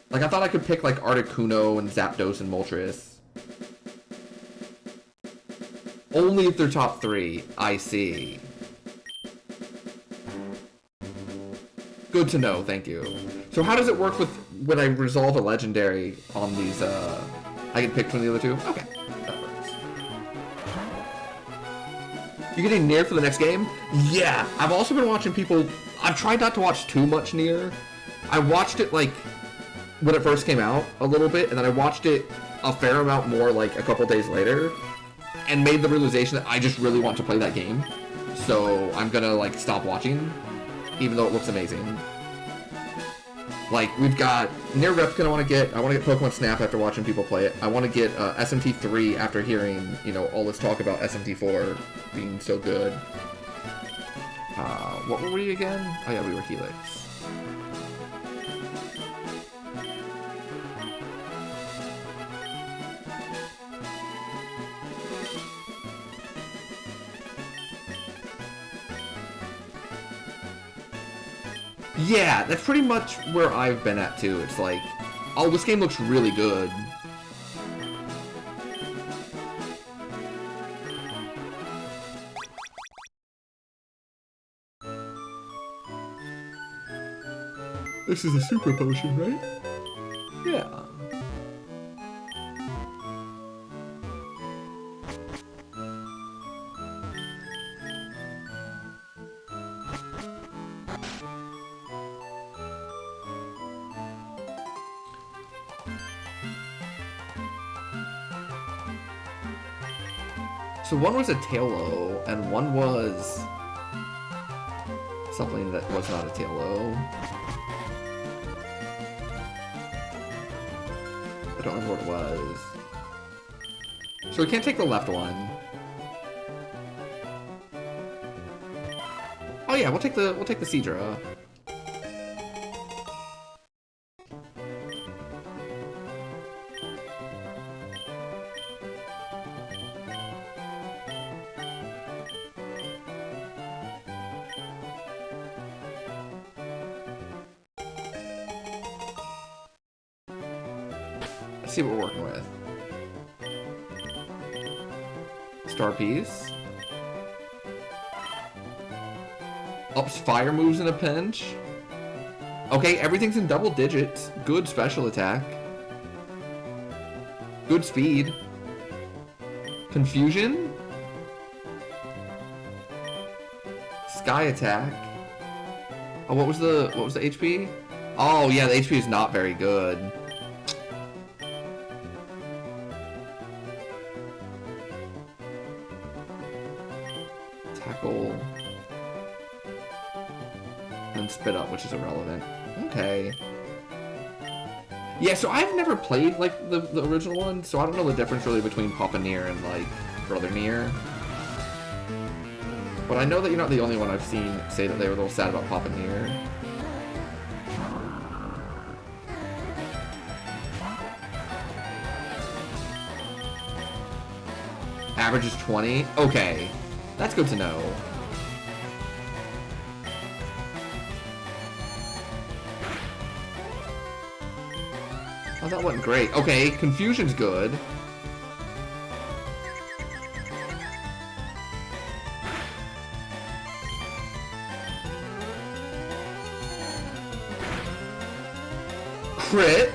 Like I thought I could pick like Articuno and Zapdos and Moltres. Only if they're top 3. I see. Good to know, thank you. So how does it work with when I resolve a legendary on these, I can pick between the other two? Okay, that works. You getting Nier for the next game? Yeah, I've also been watching people, I've tried not to watch too much Nier. I watched it, like, when it first came out a little bit, and then I watched it a fair amount more, like, a couple days later, and made the realization that I just really want to play that game. So I'm gonna, like, stop watching, even though it looks amazing. Like, we've got Nier Replicant I want to get Pokemon Snap after watching people play it. I want to get SMT3 after hearing, you know, all this talk about SMT4 being so good. What were we again? Oh yeah, we were Helix. Yeah, that's pretty much where I've been at too. It's like, oh, this game looks really good. This is a super potion, right? Yeah. So one was a Tailo, and one was something that was not a Tailo. I don't remember what it was. So we can't take the left one. Oh yeah, we'll take the Seadra. See what we're working with. Star Piece. Ups fire moves in a pinch. Okay, everything's in double digits. Good special attack. Good speed. Confusion. Sky attack. Oh, what was the HP? Oh yeah, the HP is not very good. Tackle. And spit up, which is irrelevant. Okay. Yeah, so I've never played, like, the original one, so I don't know the difference really between Papa Nier and, like, Brother Nier. But I know that you're not the only one I've seen say that they were a little sad about Papa Nier. Average is 20? Okay. That's good to know. Oh, that wasn't great. Okay, Confusion's good. Crit.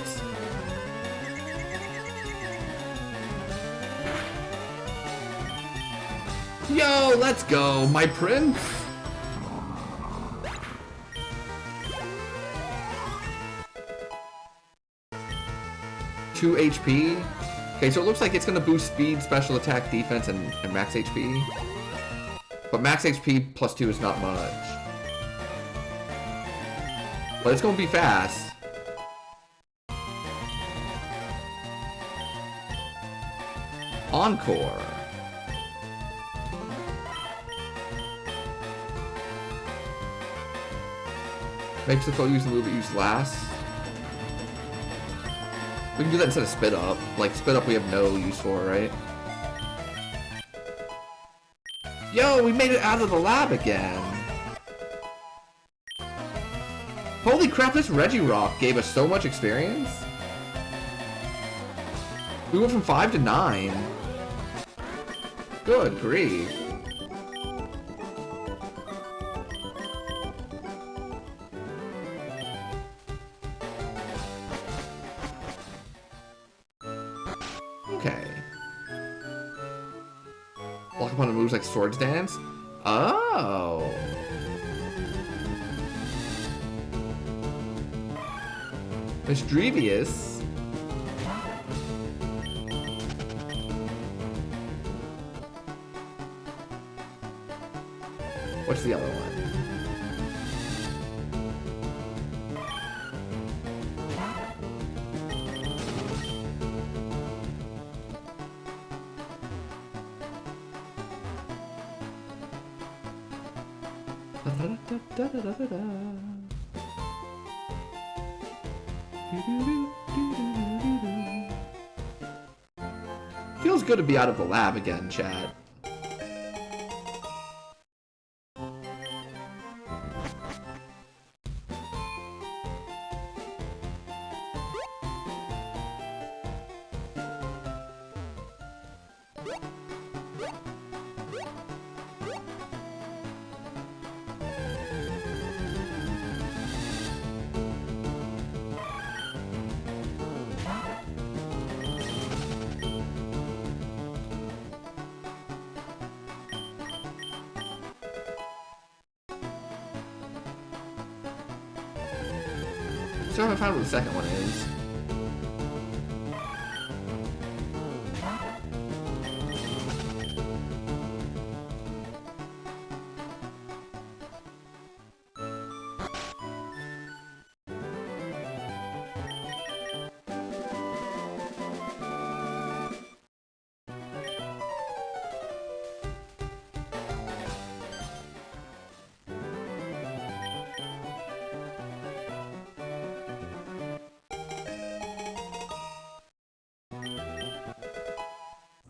Yo, let's go, my prince. Two HP. Okay, so it looks like it's gonna boost speed, special attack, defense, and max HP. But max HP plus 2 is not much. But it's gonna be fast. Encore. Makes the foe use the move it used last. We can do that instead of Spit Up. Like, Spit Up we have no use for, right? Yo, we made it out of the lab again! Holy crap, this Regirock gave us so much experience! We went from 5 to 9. Good grief. Okay. Block opponent moves like Swords Dance? Oh! Misdrevious? What's the other one? Feels good to be out of the lab again, chat. Still haven't found what the second one is.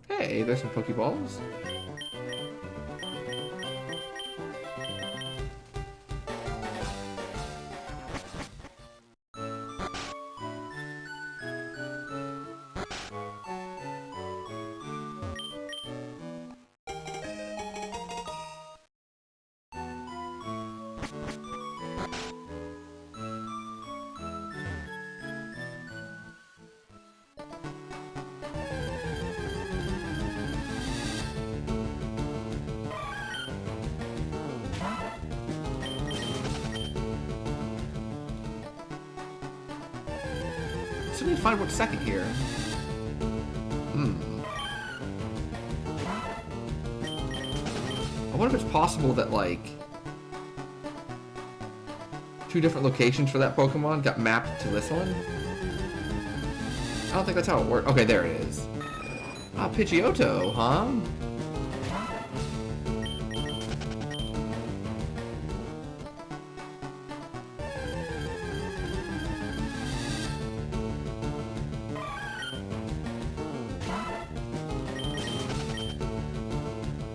Hey, there's some Pokeballs. So we need to find what's second here. I wonder if it's possible that, like, two different locations for that Pokemon got mapped to this one? I don't think that's how it works. Okay, there it is. Ah, Pidgeotto, huh?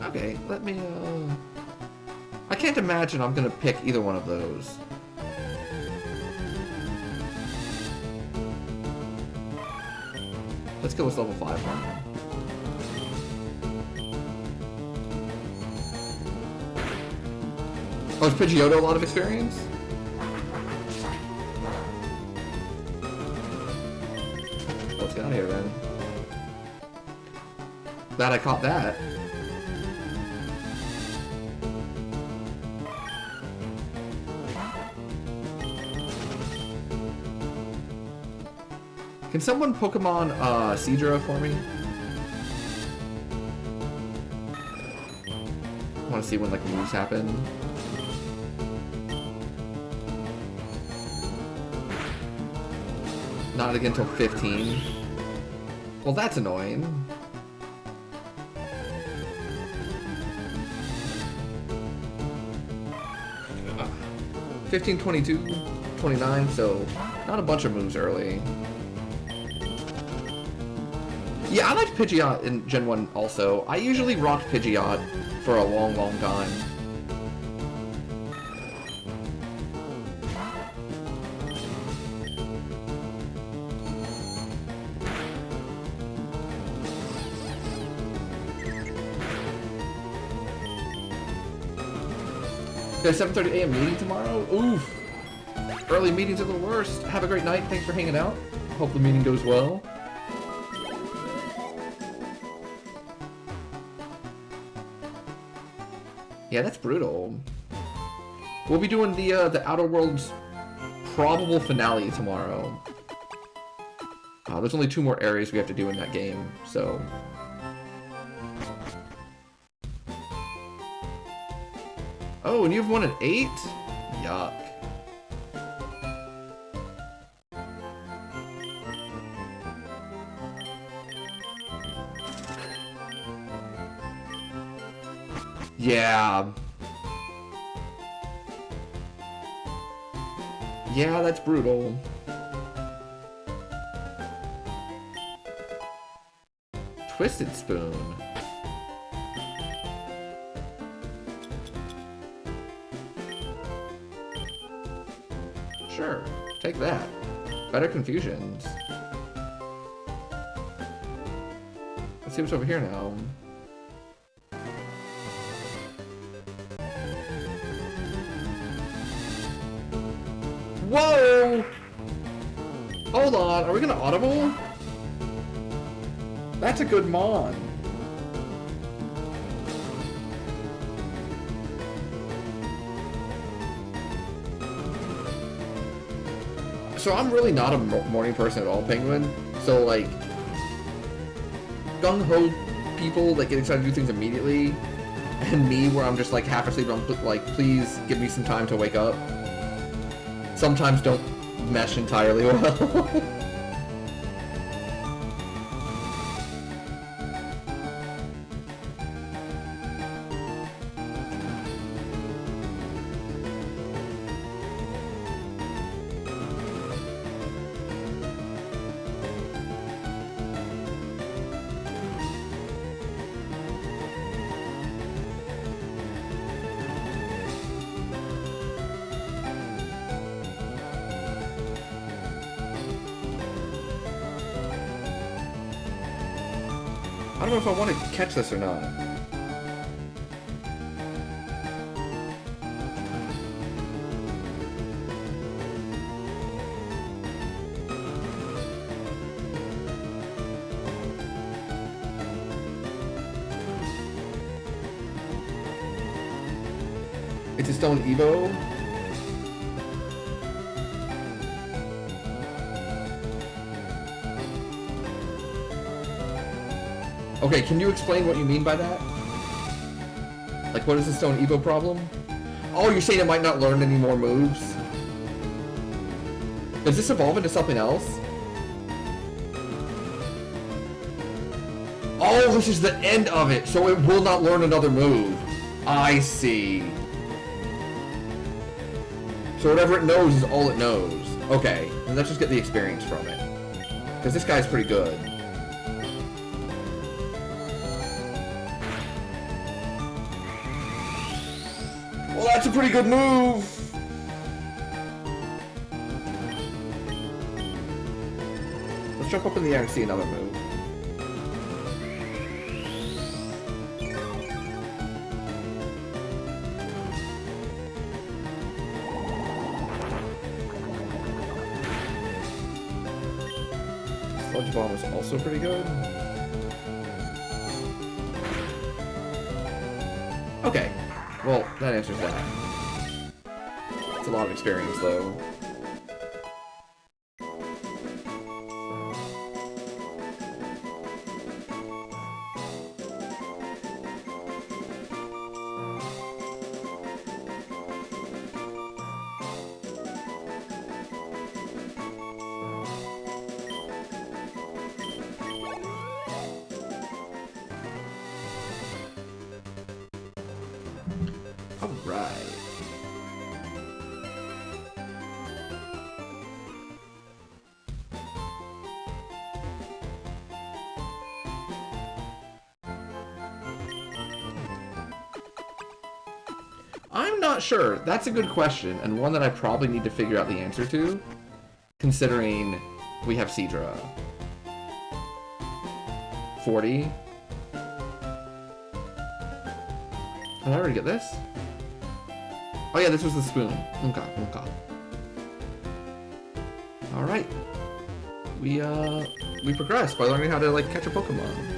Okay, let me, I can't imagine I'm gonna pick either one of those. Let's go with level 5 one. Oh, is Pidgeotto a lot of experience? Let's get out of here then. Glad I caught that. Can someone Pokemon Seadra for me? I want to see when like moves happen. Not again until 15. Well, that's annoying. 15, 22, 29, so not a bunch of moves early. Yeah, I liked Pidgeot in Gen 1 also. I usually rocked Pidgeot for a long, long time. Got a 7:30 a.m. meeting tomorrow? Oof! Early meetings are the worst. Have a great night. Thanks for hanging out. Hope the meeting goes well. Yeah, that's brutal. We'll be doing the Outer Worlds probable finale tomorrow. There's only 2 more areas we have to do in that game, so... Oh, and you've won an 8? Yuck. Yeah. Yeah, that's brutal. Twisted Spoon. Sure, take that. Better confusions. Let's see what's over here now. Whoa! Hold on, are we gonna audible? That's a good mon. So I'm really not a morning person at all, Penguin. So like, gung-ho people that get excited to do things immediately, and me where I'm just like half asleep, I'm like, please give me some time to wake up. Sometimes don't mesh entirely well. I don't know if I want to catch this or not. It's a stone Evo. Okay, can you explain what you mean by that? Like, what is the Stone Evo problem? Oh, you're saying it might not learn any more moves? Does this evolve into something else? Oh, this is the end of it, so it will not learn another move. I see. So whatever it knows is all it knows. Okay, then let's just get the experience from it. Because this guy's pretty good. Well, that's a pretty good move! Let's jump up in the air and see another move. Sludge Bomb is also pretty good. Okay. Well, that answers that. It's a lot of experience, though. I'm not sure. That's a good question, and one that I probably need to figure out the answer to, considering we have Seadra. 40. Did I already get this? Oh yeah, this was the spoon. Okay, okay. Alright. We progressed by learning how to, like, catch a Pokemon.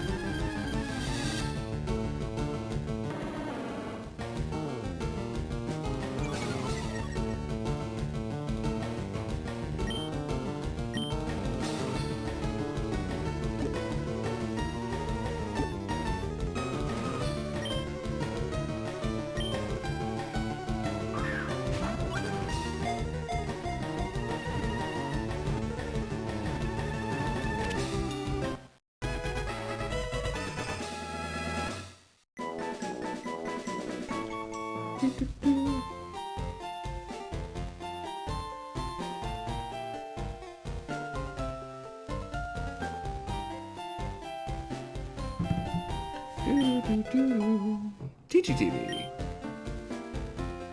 TGTV.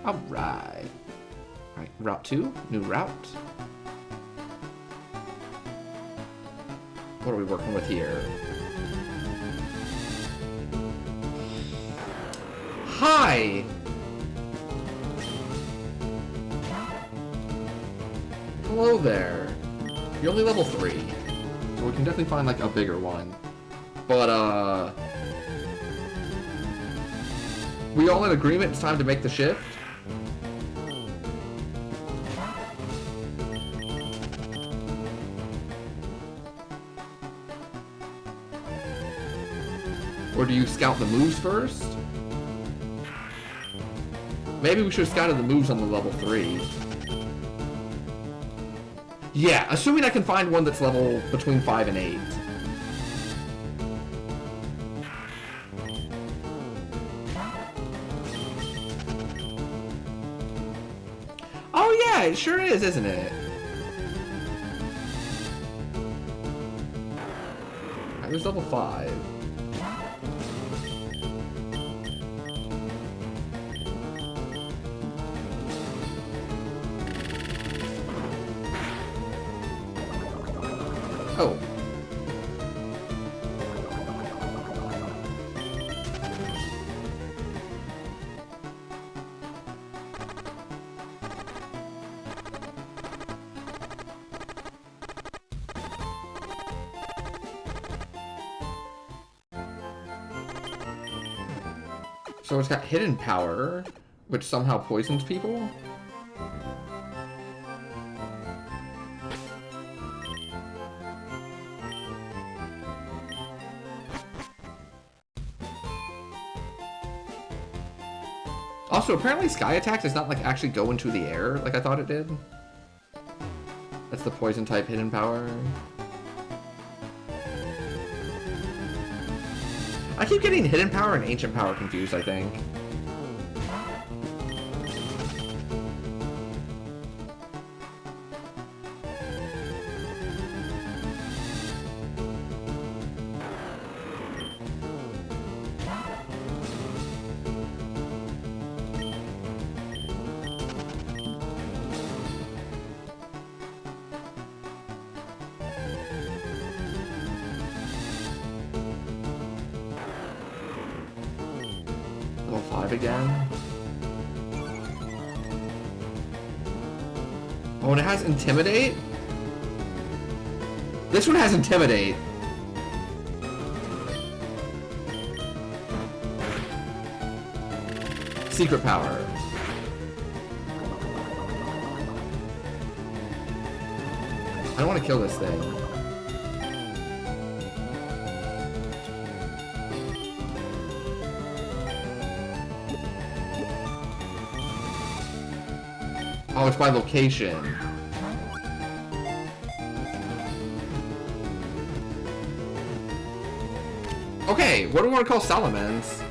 Alright. Alright, Route 2. New route. What are we working with here? Hi! Hello there. You're only level 3. So we can definitely find, like, a bigger one. But, we all in agreement it's time to make the shift? Or do you scout the moves first? Maybe we should have scouted the moves on the level 3. Yeah, assuming I can find one that's level between 5 and 8. Oh yeah, it sure is, isn't it? Alright, there's level 5. Oh. So it's got hidden power, which somehow poisons people? Also, apparently Sky Attack does not, like, actually go into the air like I thought it did. That's the poison type hidden power. I keep getting hidden power and ancient power confused, I think. Again. Oh, and it has Intimidate? This one has Intimidate. Secret power. I don't want to kill this thing. Oh, it's by location. Okay, what do we want to call Salamence?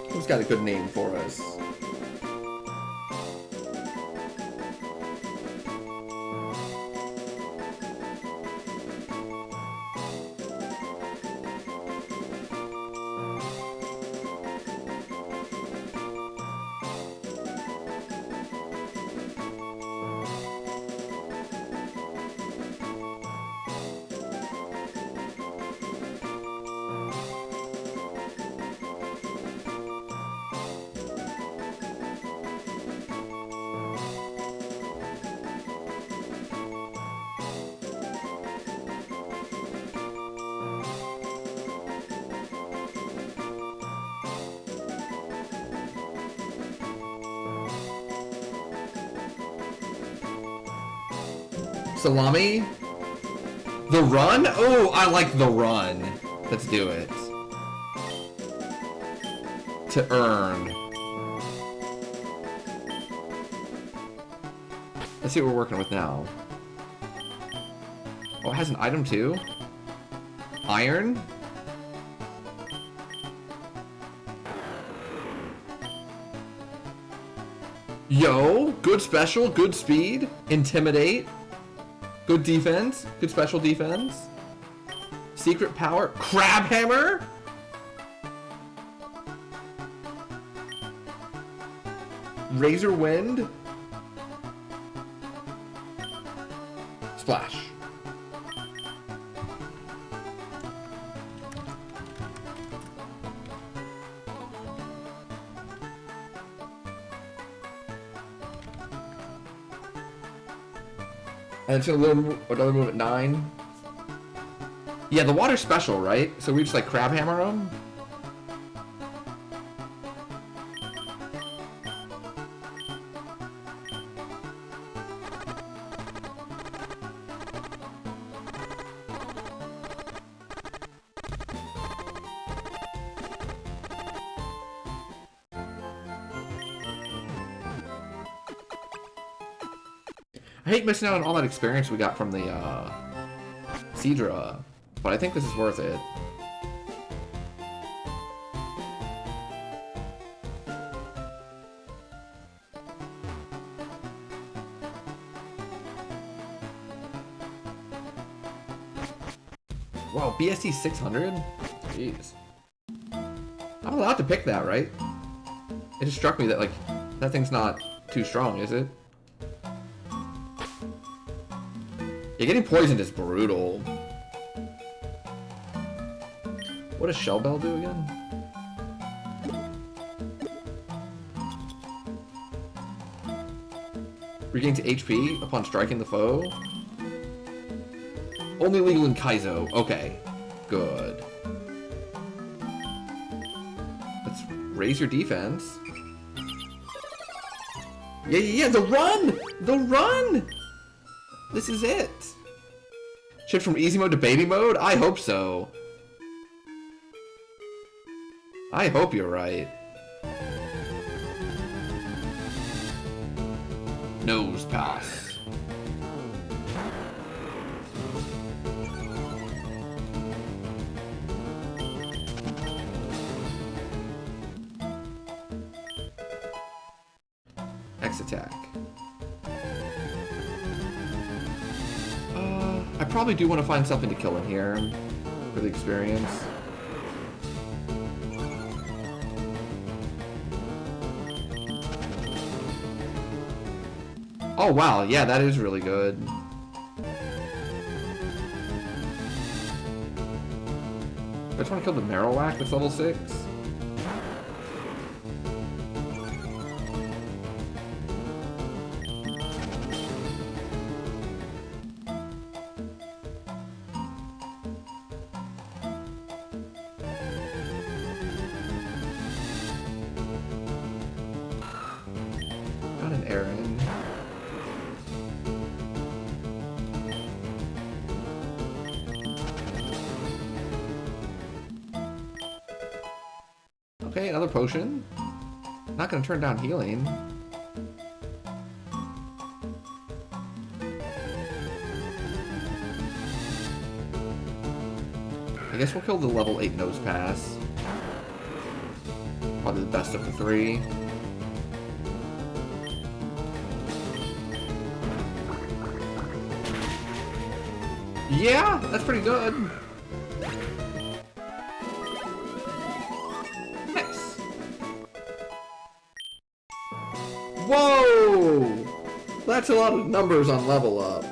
Who's got a good name for us? Salami. The run? Oh, I like the run. Let's do it. To earn. Let's see what we're working with now. Oh, it has an item too? Iron? Yo, good special, good speed, intimidate, good defense, good special defense, secret power, crab hammer, razor wind, splash. And it's another move at 9. Yeah, the water's special, right? So we just like crab hammer them. I hate missing out on all that experience we got from the Seadra, but I think this is worth it. Wow, BST 600? Jeez. I'm allowed to pick that, right? It just struck me that, like, that thing's not too strong, is it? Yeah, getting poisoned is brutal. What does Shell Bell do again? Regains HP upon striking the foe. Only legal in Kaizo. Okay, good. Let's raise your defense. Yeah, the run! The run! This is it! Shift from easy mode to baby mode? I hope so. I hope you're right. Nose pass. X attack. I probably do want to find something to kill in here for the experience. Oh wow, yeah, that is really good. I just want to kill the Marowak that's level 6. Okay, another potion. Not gonna turn down healing. I guess we'll kill the level 8 Nose Pass. Probably the best of the 3. Yeah, that's pretty good. Whoa! That's a lot of numbers on level up.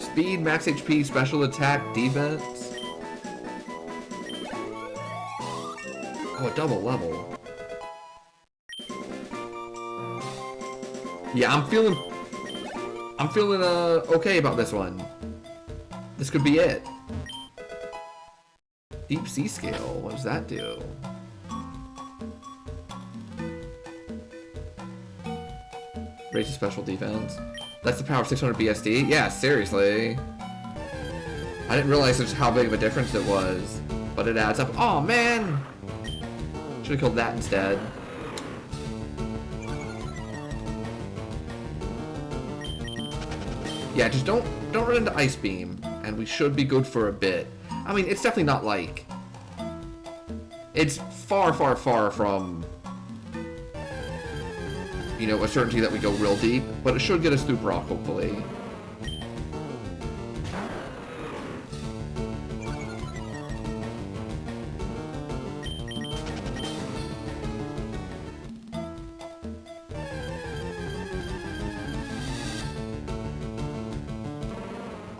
Speed, max HP, special attack, defense. Oh, a double level. Yeah, I'm feeling okay about this one. This could be it. Deep Sea Scale, what does that do? Raises special defense. That's the power of 600 BSD? Yeah, seriously. I didn't realize just how big of a difference it was, but it adds up. Oh man! Should have killed that instead. Yeah, just don't run into Ice Beam, and we should be good for a bit. I mean, it's definitely not like... It's far, far, far from, you know, a certainty that we go real deep, but it should get us through Brock, hopefully.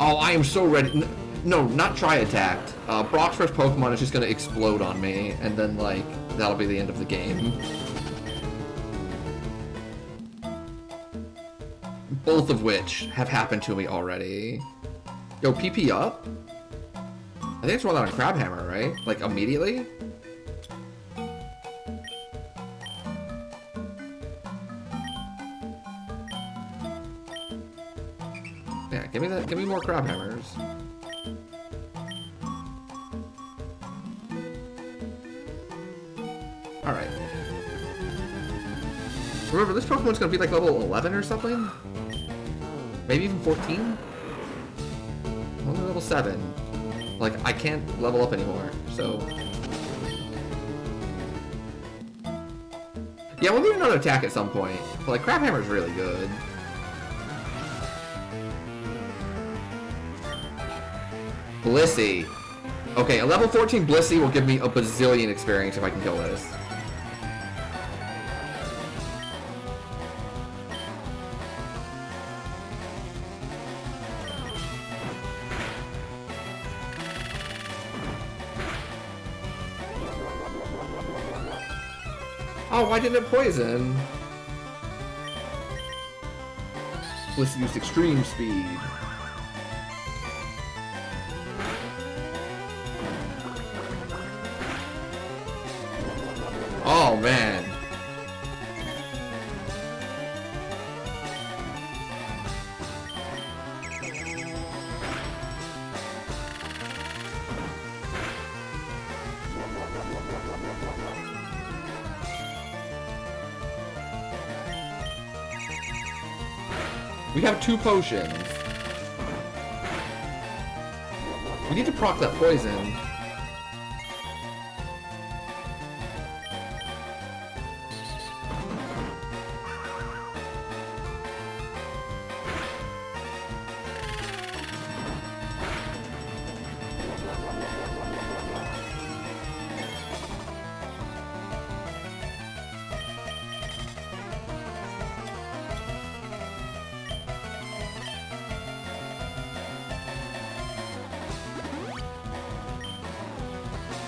Oh, I am so ready. No, not try attacked. Brock's first Pokemon is just gonna explode on me, and then, like, that'll be the end of the game. Both of which have happened to me already. Yo, PP up? I think it's rolling on a Crabhammer, right? Like, immediately? Yeah, give me more Crabhammers. Alright. Remember, this Pokemon's gonna be like level 11 or something? Maybe even 14? I'm only level 7. Like, I can't level up anymore, so... Yeah, we'll need another attack at some point. But, like, Crabhammer's really good. Blissey. Okay, a level 14 Blissey will give me a bazillion experience if I can kill this. Oh, why didn't it poison? Blissey used extreme speed. Oh, man. We have 2 potions. We need to proc that poison.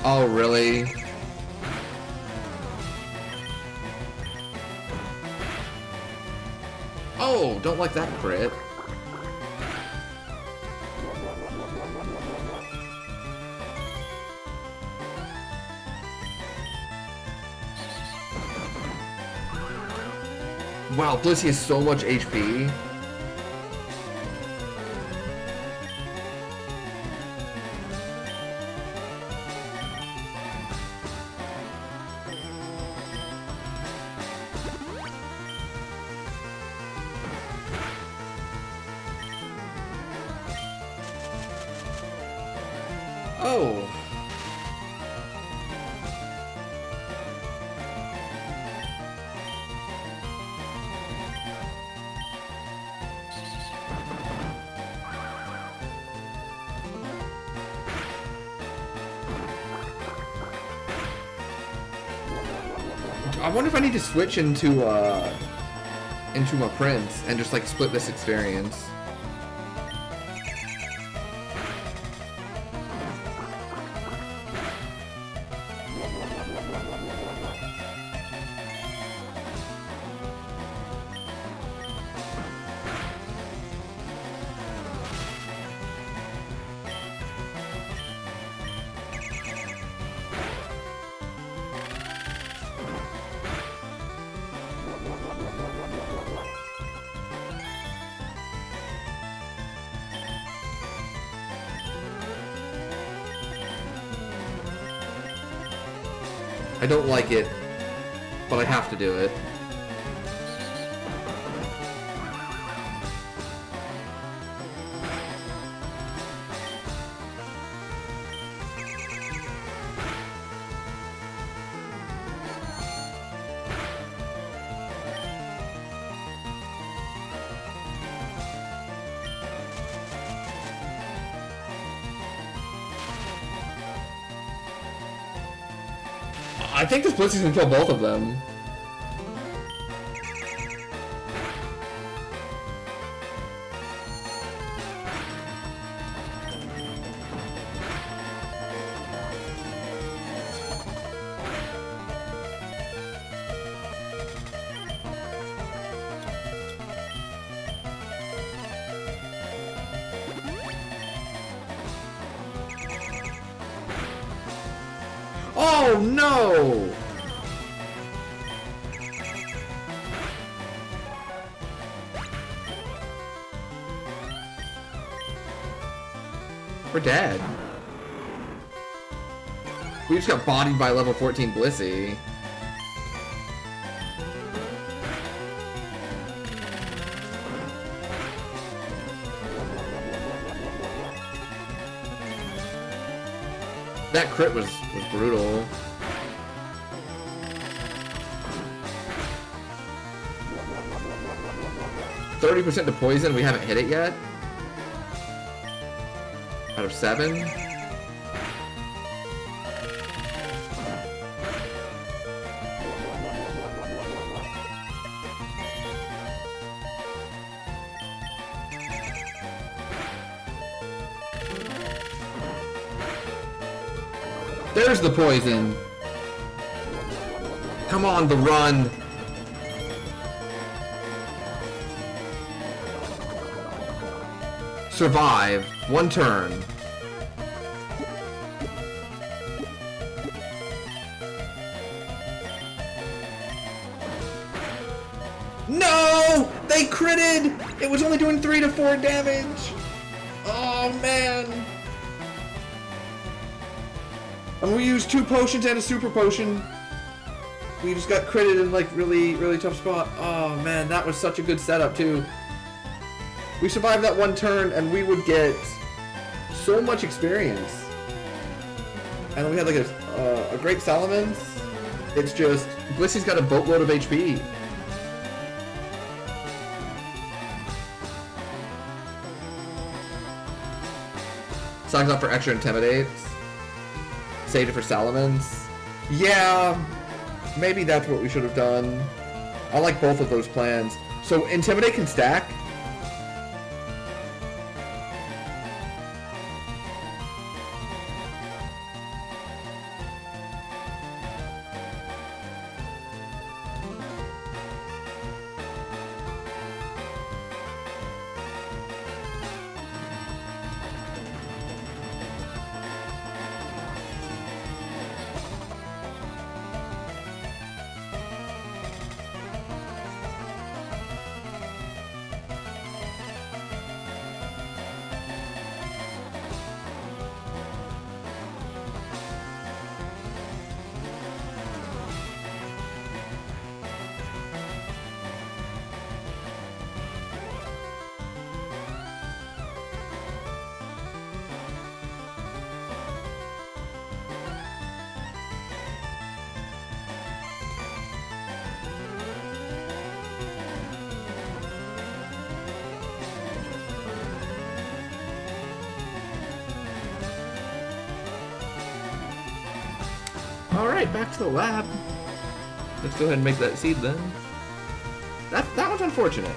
Oh, really? Oh, don't like that crit. Wow, Blissey has so much HP. Oh. I wonder if I need to switch into my Prince and just like split this experience. I don't like it, but I have to do it. I think this Blissey's gonna kill both of them. Oh no! We're dead. We just got bodied by level 14 Blissey. That crit was brutal. %30 to poison, we haven't hit it yet. Out of 7. There's the poison. Come on, the run. Survive. 1 turn. No! They critted! It was only doing 3 to 4 damage! Oh, man! And we used 2 potions and a super potion. We just got critted in like really tough spot. Oh man, that was such a good setup too. We survived that 1 turn and we would get so much experience. And then we had like a great Salamence. It's just, Blissey's got a boatload of HP. Signs up for extra Intimidate. Saved it for Salamence. Yeah, maybe that's what we should have done. I like both of those plans. So Intimidate can stack. Alright, back to the lab. Let's go ahead and make that seed then. That one's unfortunate.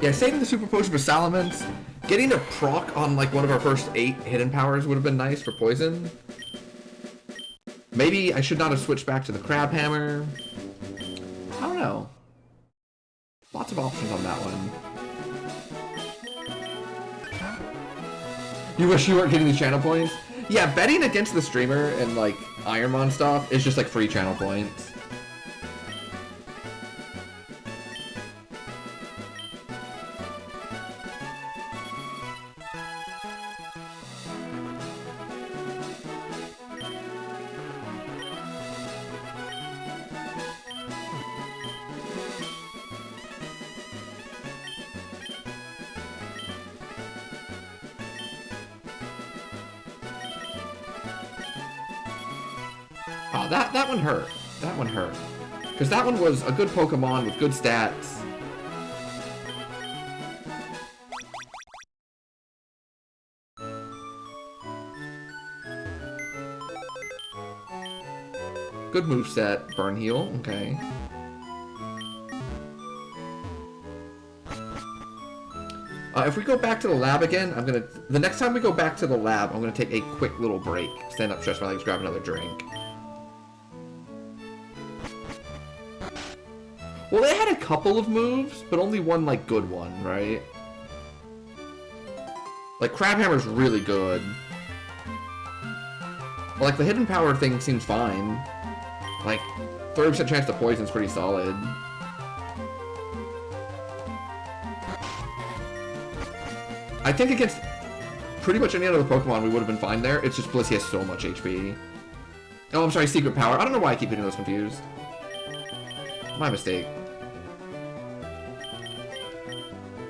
Yeah, saving the super potion for Salamence, getting a proc on like one of our first 8 hidden powers would have been nice for poison. Maybe I should not have switched back to the Crab Hammer. I don't know. Lots of options on that one. You wish you weren't getting these channel points? Yeah, betting against the streamer and like Ironmon stuff is just like free channel points. Oh, that one hurt. That one hurt. Because that one was a good Pokemon with good stats. Good moveset, Burn Heal, okay. If we go back to the lab again, the next time we go back to the lab, I'm gonna take a quick little break. Stand up, stretch my legs, grab another drink. Well, they had a couple of moves, but only one, like, good one, right? Like, Crabhammer's really good. Like, the hidden power thing seems fine. Like, 30% chance to poison's pretty solid. I think against pretty much any other Pokemon we would have been fine there. It's just Blissey has so much HP. Oh, I'm sorry, Secret Power. I don't know why I keep getting those confused. My mistake.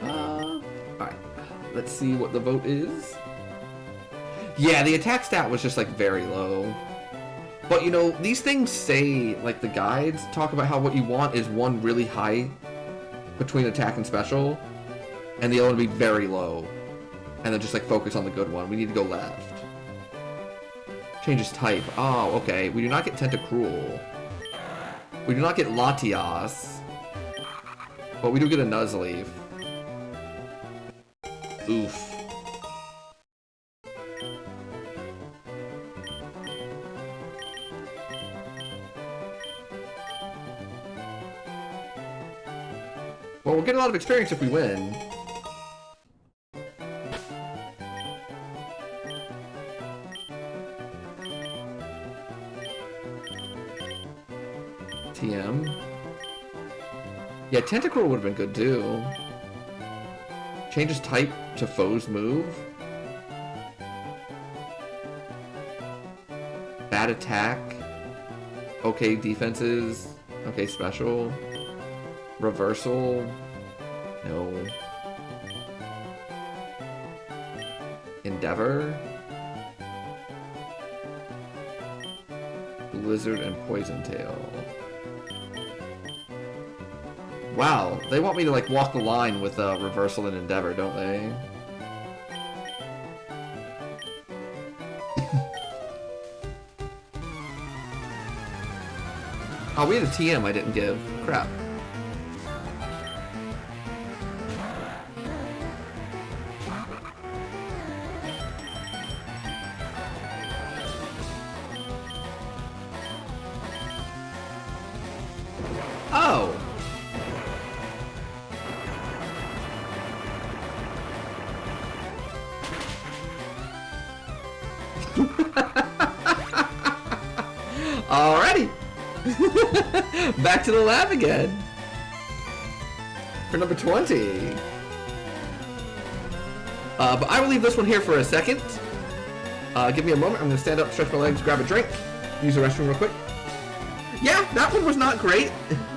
Alright. Let's see what the vote is. Yeah, the attack stat was just, like, very low. But, you know, these things say, like, the guides talk about how what you want is one really high between attack and special, and the other one to be very low. And then just, like, focus on the good one. We need to go left. Changes type. Oh, okay. We do not get Tentacruel. We do not get Latias. But we do get a Nuzleaf. Oof. Well, we'll get a lot of experience if we win. TM. Yeah, Tentacruel would have been good too. Changes type to foe's move. Bad attack. Okay defenses. Okay special. Reversal. No. Endeavor. Blizzard and Poison Tail. Wow, they want me to, like, walk the line with Reversal and Endeavor, don't they? Oh, we had a TM I didn't give. Crap. Oh! Alrighty! Back to the lab again! For number 20. But I will leave this one here for a second. Give me a moment. I'm going to stand up, stretch my legs, grab a drink, use the restroom real quick. Yeah, that one was not great,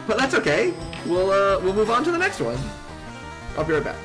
but that's okay. We'll move on to the next one. I'll be right back.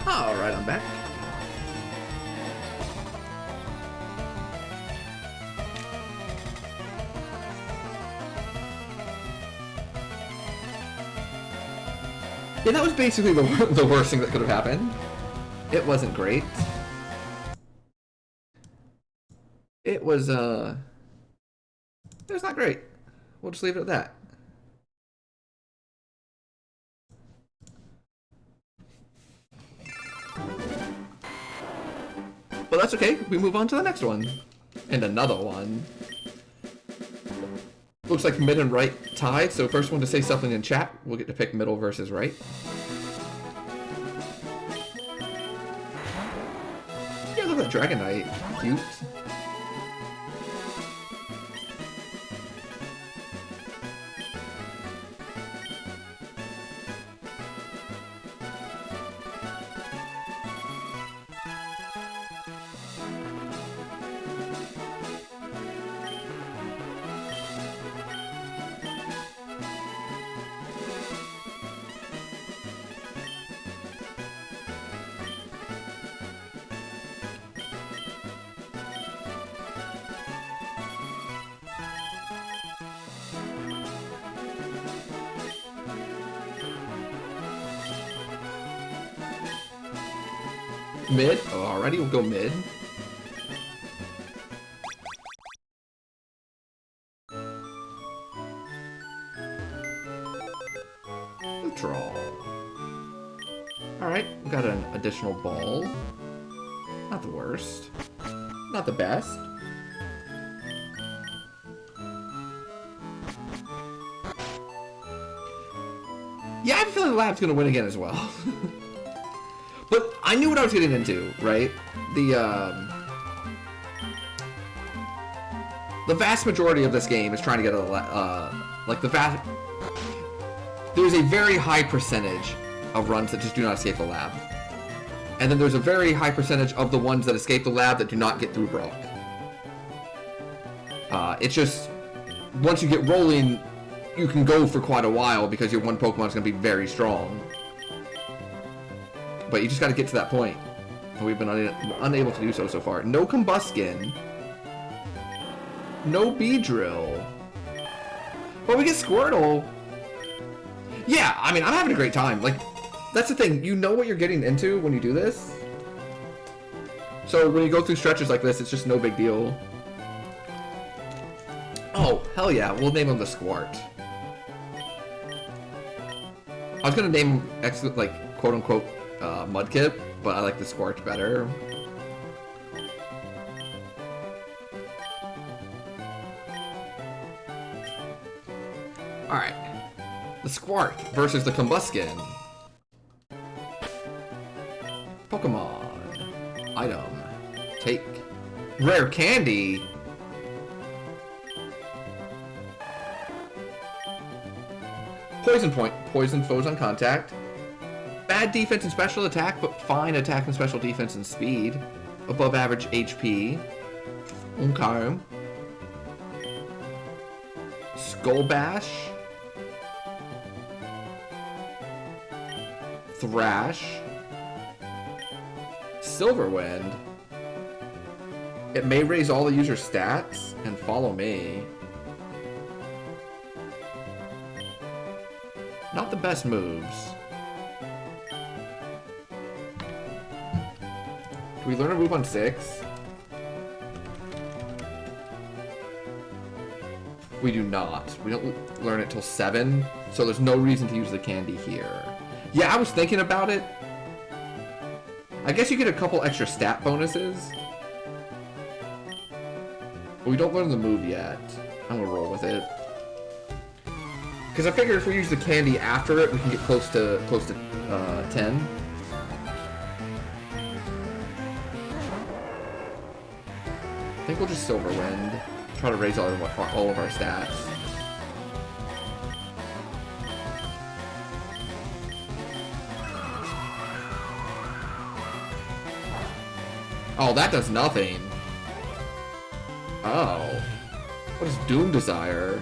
Alright, I'm back. Yeah, that was basically the worst thing that could have happened. It wasn't great. It was not great. We'll just leave it at that. But that's okay, we move on to the next one. And another one. Looks like mid and right tied, so first one to say something in chat, we'll get to pick middle versus right. Yeah, look at that Dragonite. Cute. Mid? Oh, alrighty, we'll go mid. Draw. Alright, we got an additional ball. Not the worst. Not the best. Yeah, I have a feeling the lab's gonna win again as well. But I knew what I was getting into, right? The vast majority of this game is trying to get a there's a very high percentage of runs that just do not escape the lab. And then there's a very high percentage of the ones that escape the lab that do not get through Brock. It's just, once you get rolling, you can go for quite a while because your one Pokemon is going to be very strong. But you just got to get to that point. And we've been unable to do so far. No Kangaskhan. No Beedrill. But we get Squirtle. Yeah, I mean, I'm having a great time. Like, that's the thing. You know what you're getting into when you do this. So when you go through stretches like this, it's just no big deal. Oh, hell yeah. We'll name him the Squart. I was going to name him, like, quote-unquote, Mudkip, but I like the Squart better. Alright. The Squart versus the Kangaskhan. Pokemon. Item. Take. Rare candy. Poison point. Poison foes on contact. Bad defense and special attack, but fine attack and special defense and speed. Above average HP. Okay. Skull Bash. Thrash. Silverwind. It may raise all the user's stats and follow me. Not the best moves. Do we learn a move on 6? We do not. We don't learn it till 7, so there's no reason to use the candy here. Yeah, I was thinking about it. I guess you get a couple extra stat bonuses. But we don't learn the move yet. I'm gonna roll with it. Because I figure if we use the candy after it, we can get close to 10. I think we'll just Silverwind. Try to raise all of our stats. Oh, that does nothing. Oh. What is Doom Desire?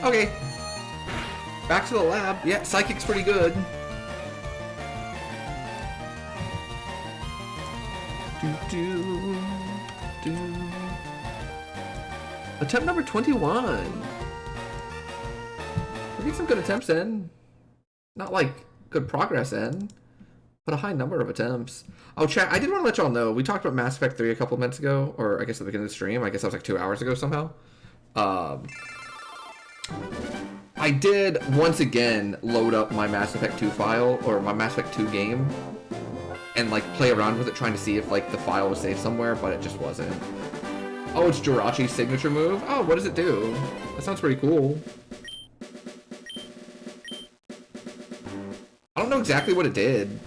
Okay. Back to the lab. Yeah, Psychic's pretty good. Attempt number 21. We're getting some good attempts in. Not like good progress in, but a high number of attempts. Oh, chat, I did want to let y'all know, we talked about Mass Effect 3 a couple minutes ago, or I guess at the beginning of the stream. I guess that was like 2 hours ago somehow. I did, once again, load up my Mass Effect 2 file, or my Mass Effect 2 game, and like play around with it, trying to see if like the file was saved somewhere, but it just wasn't. Oh, it's Jirachi's signature move? Oh, what does it do? That sounds pretty cool. I don't know exactly what it did.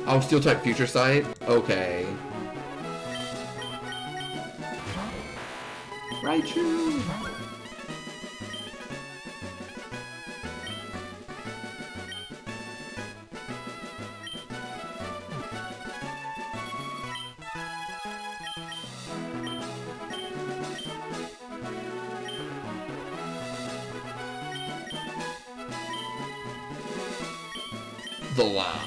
Oh, Steel-type Future Sight? Okay. Raichu! The lab.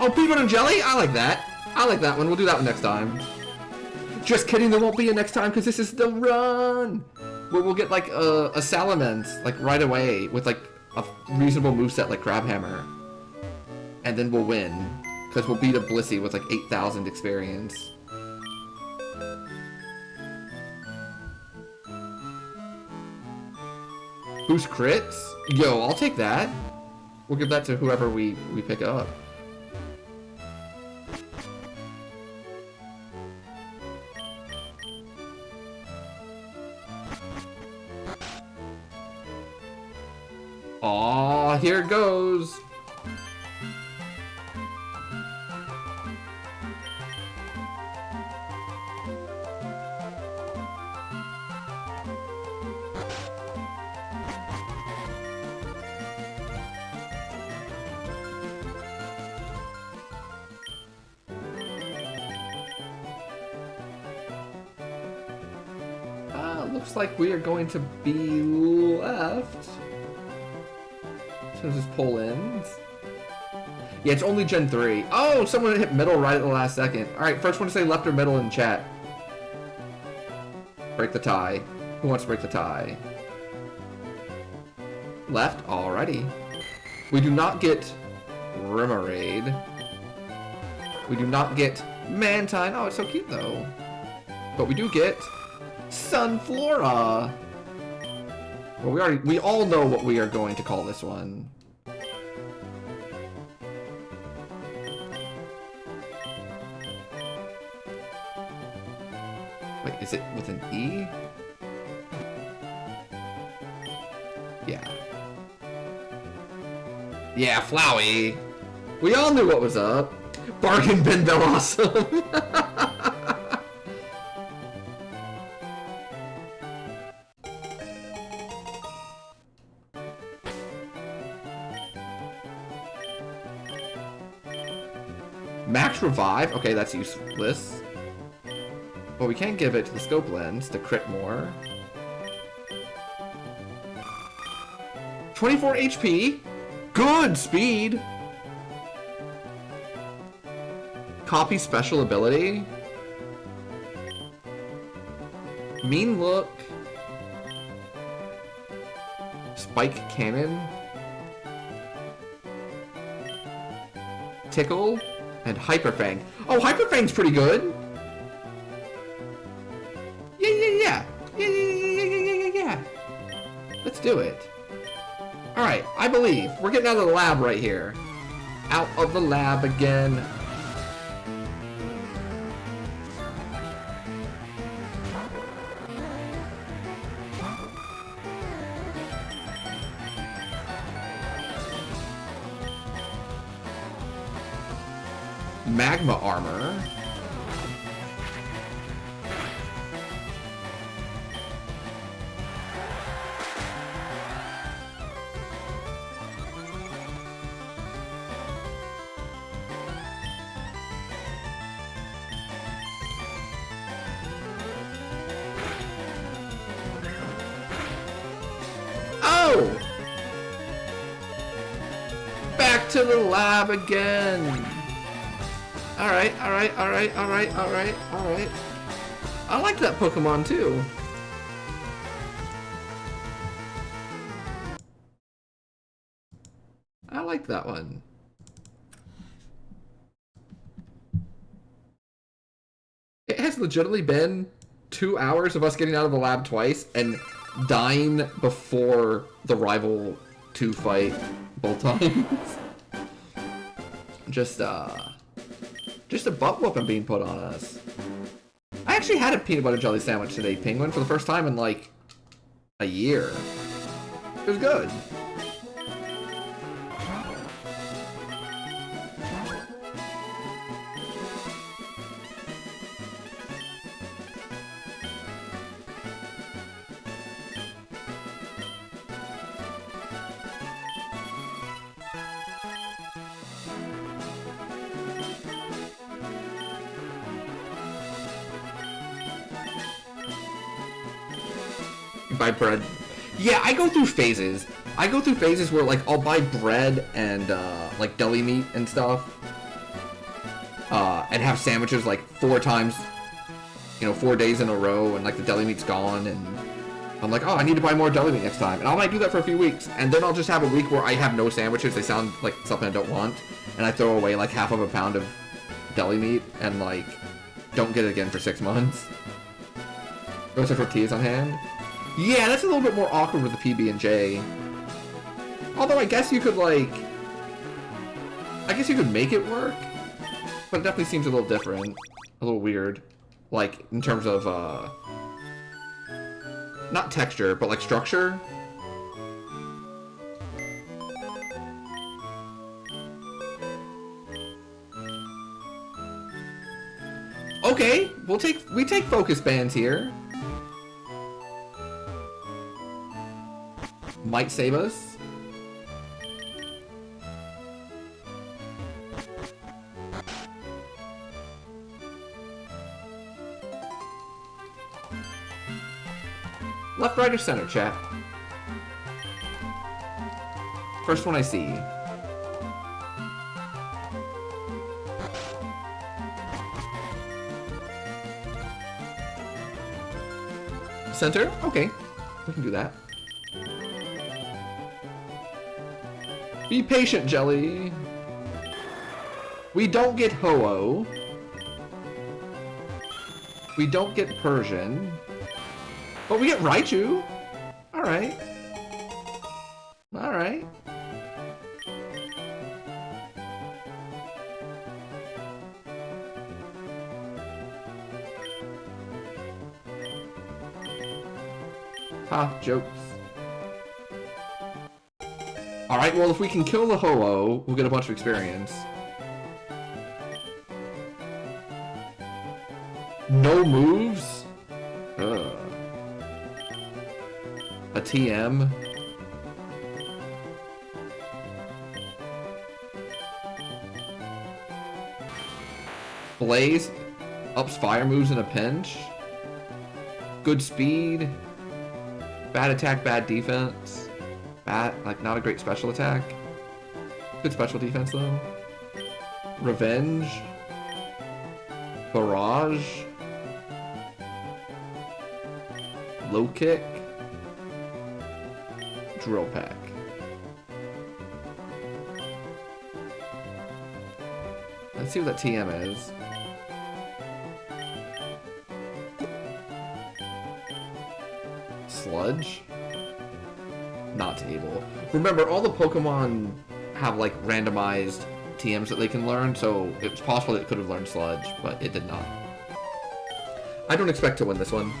Oh, peanut and jelly? I like that. I like that one. We'll do that one next time. Just kidding, there won't be a next time because this is the run. Where we'll get like a Salamence like right away with like a reasonable moveset like Crabhammer. And then we'll win. Because we'll beat a Blissey with like 8,000 experience. Boost crits? Yo, I'll take that. We'll give that to whoever we pick up. Aw, here it goes. Looks like we are going to be left. So this poll ends. Yeah, it's only Gen 3. Oh, someone hit middle right at the last second. Alright, first one to say left or middle in chat. Break the tie. Who wants to break the tie? Left? Alrighty. We do not get Remoraid. We do not get Mantine. Oh, it's so cute though. But we do get Sunflora. Well, we all know what we are going to call this one. Wait, is it with an E? Yeah. Yeah, Flowey. We all knew what was up. Bargain bin Bell awesome. Max Revive? Okay, that's useless. But we can give it to the Scope Lens to crit more. 24 HP. Good speed. Copy special ability. Mean look. Spike cannon. Tickle. And Hyper Fang. Oh, Hyper Fang's pretty good. Yeah. Let's do it. Alright, I believe. We're getting out of the lab right here. Out of the lab again. Magma armor. back to the lab again. Alright. I like that Pokemon too. I like that one. It has legitimately been 2 hours of us getting out of the lab twice and dying before the rival 2 fight both times. Just a butt whooping being put on us. I actually had a peanut butter jelly sandwich today, Penguin, for the first time in like a year. It was good. Buy bread. Yeah, I go through phases. I go through phases where like I'll buy bread and like deli meat and stuff, and have sandwiches like 4 times, 4 days in a row, and like the deli meat's gone, and I'm like, oh, I need to buy more deli meat next time, and I might do that for a few weeks, and then I'll just have a week where I have no sandwiches. They sound like something I don't want, and I throw away like half of a pound of deli meat and like don't get it again for 6 months. Those are tortillas on hand. Yeah, that's a little bit more awkward with the PB&J. Although I guess you could make it work, but it definitely seems a little different, a little weird, like in terms of not texture, but like structure. Okay, we take focus bands here. Might save us. Left, right, or center, chat? First one I see. Center? Okay, we can do that. Be patient, Jelly. We don't get Ho-Oh. We don't get Persian. But we get Raichu. Alright. Alright. Ha, jokes. Alright, well, if we can kill the Ho-Oh, we'll get a bunch of experience. No moves? Ugh. A TM? Blaze ups fire moves in a pinch. Good speed. Bad attack, bad defense. Like, not a great special attack. Good special defense, though. Revenge. Barrage. Low kick. Drill pack. Let's see what that TM is. Sludge? Not able. Remember, all the Pokemon have like randomized TMs that they can learn, so it's possible it could have learned Sludge, but it did not. I don't expect to win this one.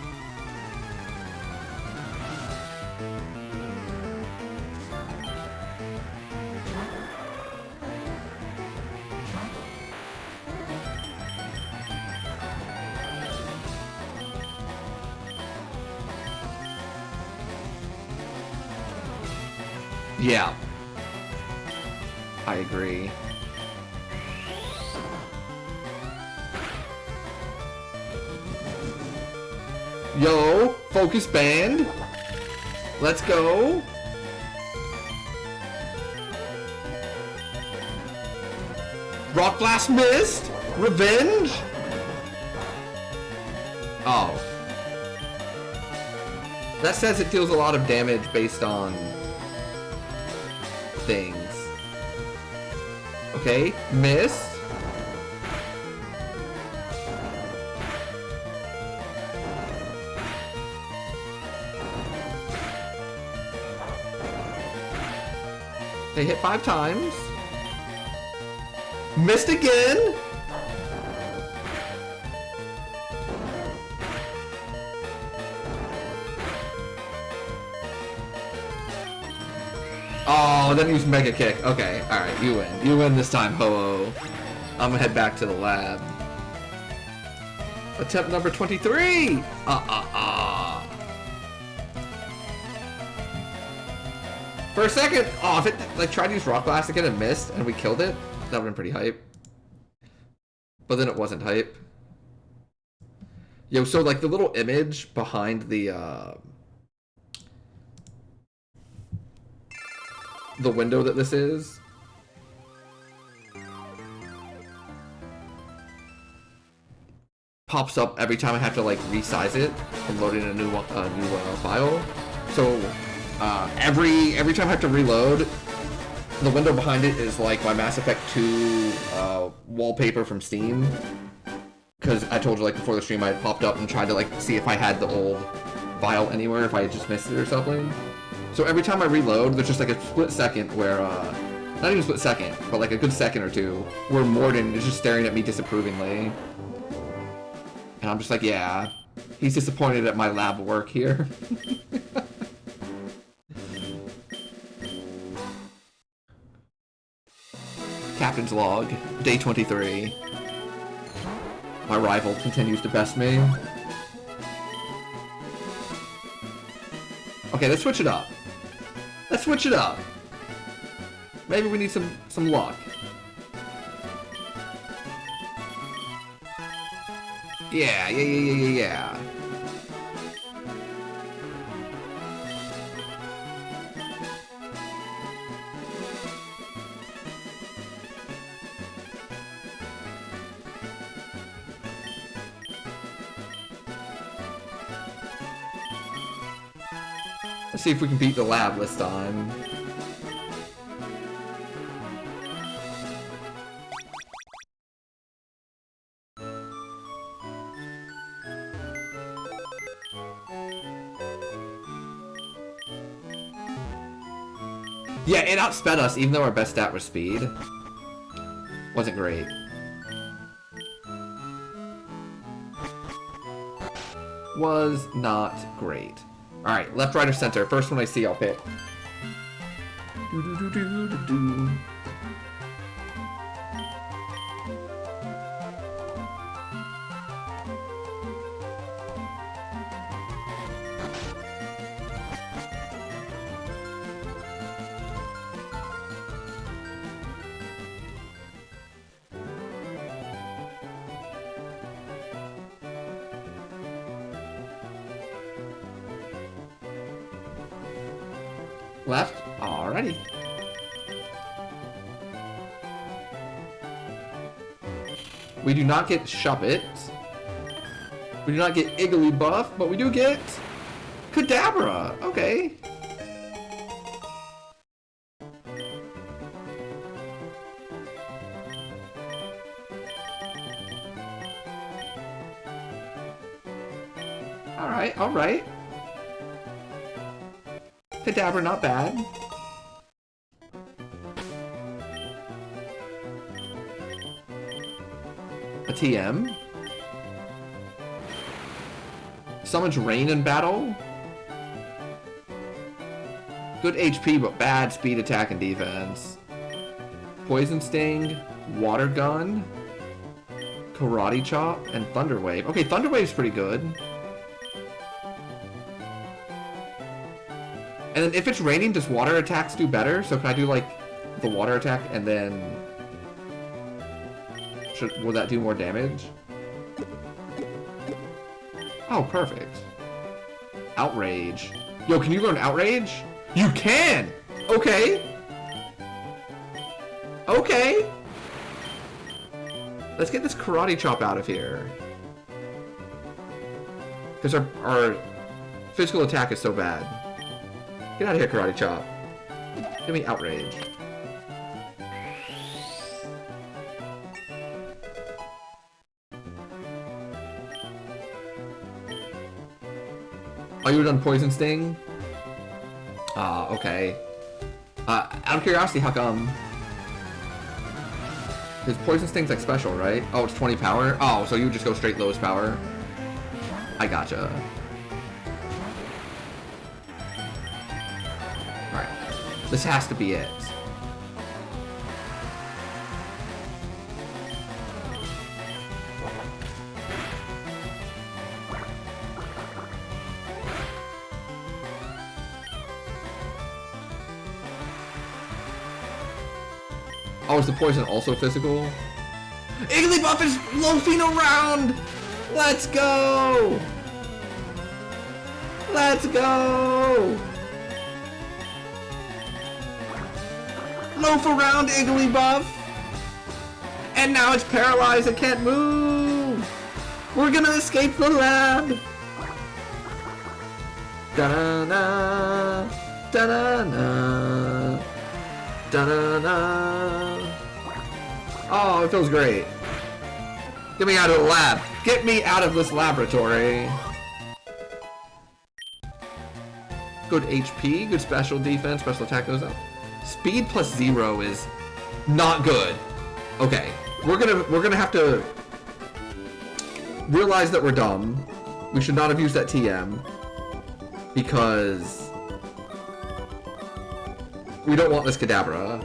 Yeah. I agree. Yo, focus band. Let's go. Rock Blast missed! Revenge? Oh. That says it deals a lot of damage based on things. Okay, missed. They hit 5 times. Missed again. Oh, then use Mega Kick. Okay, alright, you win. You win this time, Ho-Oh. I'm gonna head back to the lab. Attempt number 23! For a second, oh, if it like tried to use Rock Blast again and missed, and we killed it, that would've been pretty hype. But then it wasn't hype. Yo, so like the little image behind the window that this is. Pops up every time I have to like resize it from loading a new file. So every time I have to reload, the window behind it is like my Mass Effect 2 wallpaper from Steam. Because I told you like before the stream I had popped up and tried to like see if I had the old file anywhere, if I had just missed it or something. So every time I reload, there's just like a split second where, not even a split second, but like a good second or two, where Morden is just staring at me disapprovingly. And I'm just like, yeah, he's disappointed at my lab work here. Captain's log, day 23. My rival continues to best me. Okay, let's switch it up. Let's switch it up. Maybe we need some luck. Yeah. Let's see if we can beat the lab this time. Yeah, it outsped us, even though our best stat was speed. Wasn't great. Was not great. Alright, left, right, or center. First one I see, I'll pick. Left? Alrighty. We do not get Shuppet. We do not get Igglybuff, but we do get Cadabra. Okay. Alright. Cadabra, not bad. A TM. Summons Rain in battle. Good HP, but bad speed, attack, and defense. Poison Sting, Water Gun, Karate Chop, and Thunder Wave. Okay, Thunder Wave's pretty good. And then if it's raining, does water attacks do better? So can I do like the water attack and then will that do more damage? Oh, perfect. Outrage. Yo, can you learn Outrage? You can! Okay. Okay. Let's get this Karate Chop out of here. Because our physical attack is so bad. Get out of here, Karate Chop. Give me Outrage. Oh, you were done Poison Sting? Ah, okay. Out of curiosity, how come? Because Poison Sting's like special, right? Oh, it's 20 power? Oh, so you would just go straight lowest power? I gotcha. Alright. This has to be it. Oh, is the poison also physical? Igglybuff is loafing around! Let's go! Let's go! Loaf around, Igglybuff! And now it's paralyzed, it can't move! We're gonna escape the lab! Da-na-na, da-na-na, da-na-na. Oh, it feels great. Get me out of the lab! Get me out of this laboratory! Good HP, good special defense, special attack goes up. Speed plus 0 is not good. Okay, we're gonna have to realize that we're dumb. We should not have used that TM because we don't want this Cadabra.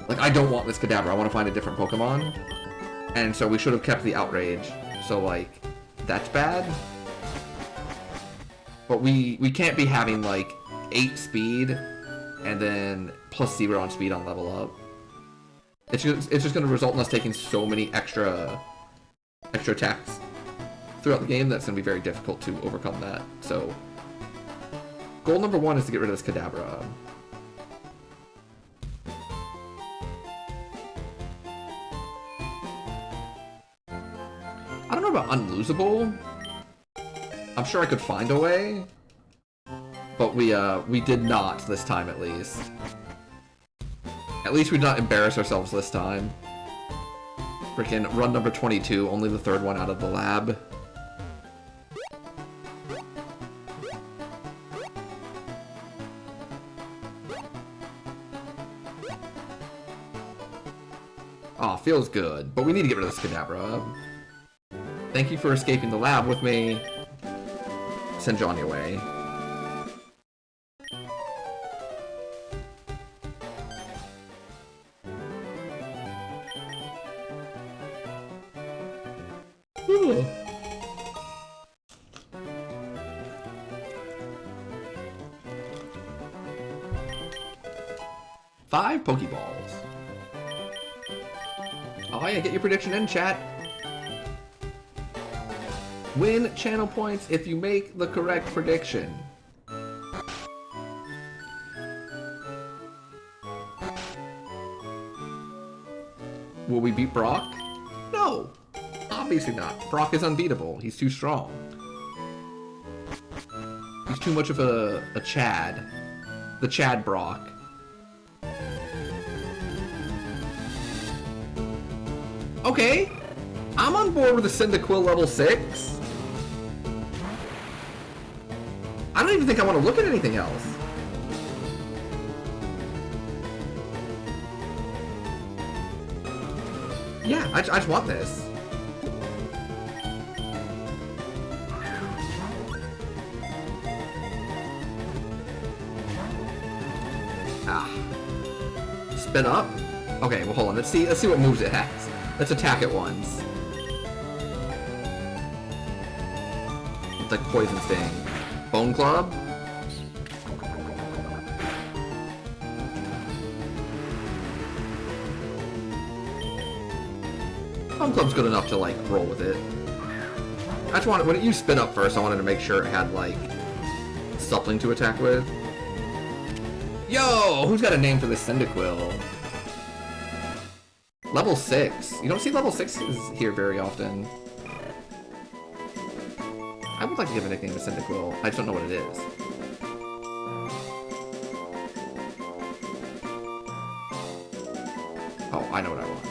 Like, I don't want this Cadabra. I want to find a different Pokemon. And so we should have kept the Outrage. So, like, that's bad. But we can't be having, like, 8 speed and then plus 0 on speed on level up. It's just going to result in us taking so many extra attacks throughout the game that's going to be very difficult to overcome that. So, goal number 1 is to get rid of this Cadabra. I don't know about unlosable. I'm sure I could find a way, but we did not this time at least. At least we did not embarrass ourselves this time. Freaking run number 22, only the 3rd one out of the lab. Aw, feels good, but we need to get rid of this Cadabra. Thank you for escaping the lab with me. Send Johnny away. Ooh. 5 Pokeballs. Oh yeah, get your prediction in, chat. Win channel points if you make the correct prediction. Will we beat Brock? No! Obviously not. Brock is unbeatable. He's too strong. He's too much of a Chad. The Chad Brock. Okay. I'm on board with a Cyndaquil level 6. I don't even think I want to look at anything else. Yeah, I just want this. Ah. Spin up? Okay, well hold on, let's see what moves it has. Let's attack it once. It's like Poison Sting. Bone Club? Bone Club's good enough to, like, roll with it. I just wanted, when it used Spin Up first, I wanted to make sure it had, like, something to attack with. Yo! Who's got a name for this Cyndaquil? Level 6. You don't see level 6s here very often. I would like to give a nickname to Cyndaquil. I just don't know what it is. Oh, I know what I want.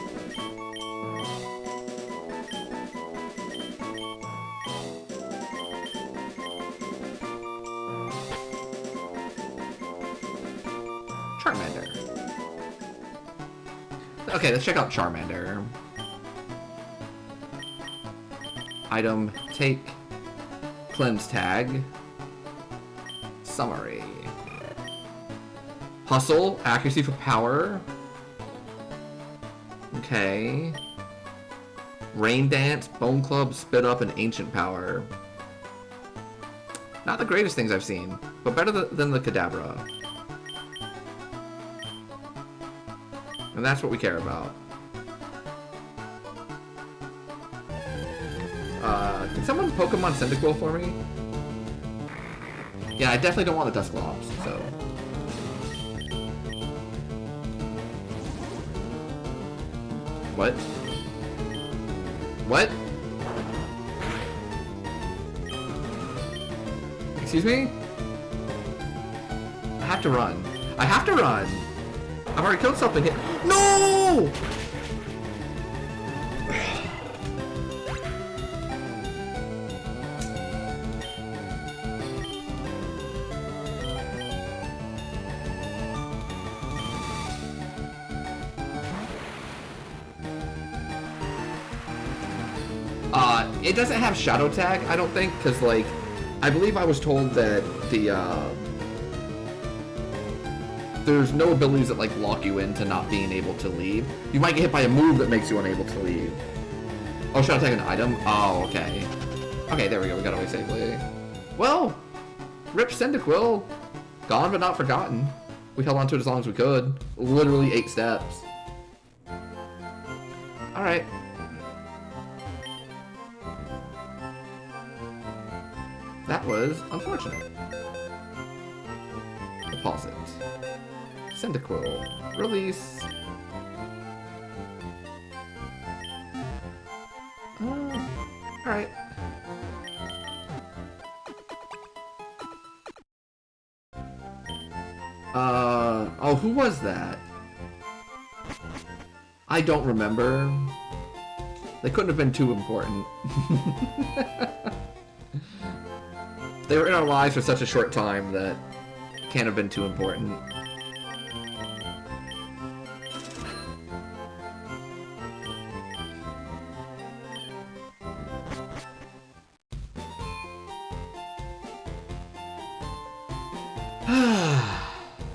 Charmander. Okay, let's check out Charmander. Item, take, cleanse tag, summary. Hustle, accuracy for power. Okay. Rain Dance, Bone Club, Spit Up, and Ancient Power. Not the greatest things I've seen, but better than the Cadabra. And that's what we care about. Can someone Pokemon Cyndaquil for me? Yeah, I definitely don't want the Dusclops, so... What? What? Excuse me? I have to run. I have to run! I've already killed something here. No! It doesn't have Shadow Tag, I don't think, because, like, I believe I was told that the, there's no abilities that, like, lock you into not being able to leave. You might get hit by a move that makes you unable to leave. Oh, Shadow Tag an item? Oh, okay. Okay, there we go, we got away safely. Well, rip Cyndaquil. Gone but not forgotten. We held on to it as long as we could. Literally 8 steps. Alright. That was unfortunate. Deposit. Cyndaquil. Release. Alright. Oh, who was that? I don't remember. They couldn't have been too important. They were in our lives for such a short time that can't have been too important.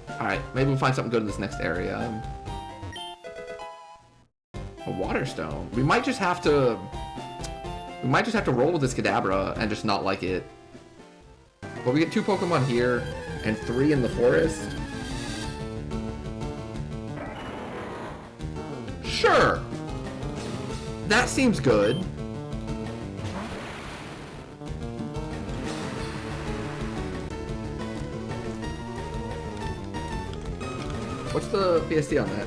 Alright, maybe we'll find something good in this next area. A water stone. We might just have to roll with this Cadabra and just not like it. Well, we get 2 Pokemon here, and 3 in the forest. Sure! That seems good. What's the PST on that?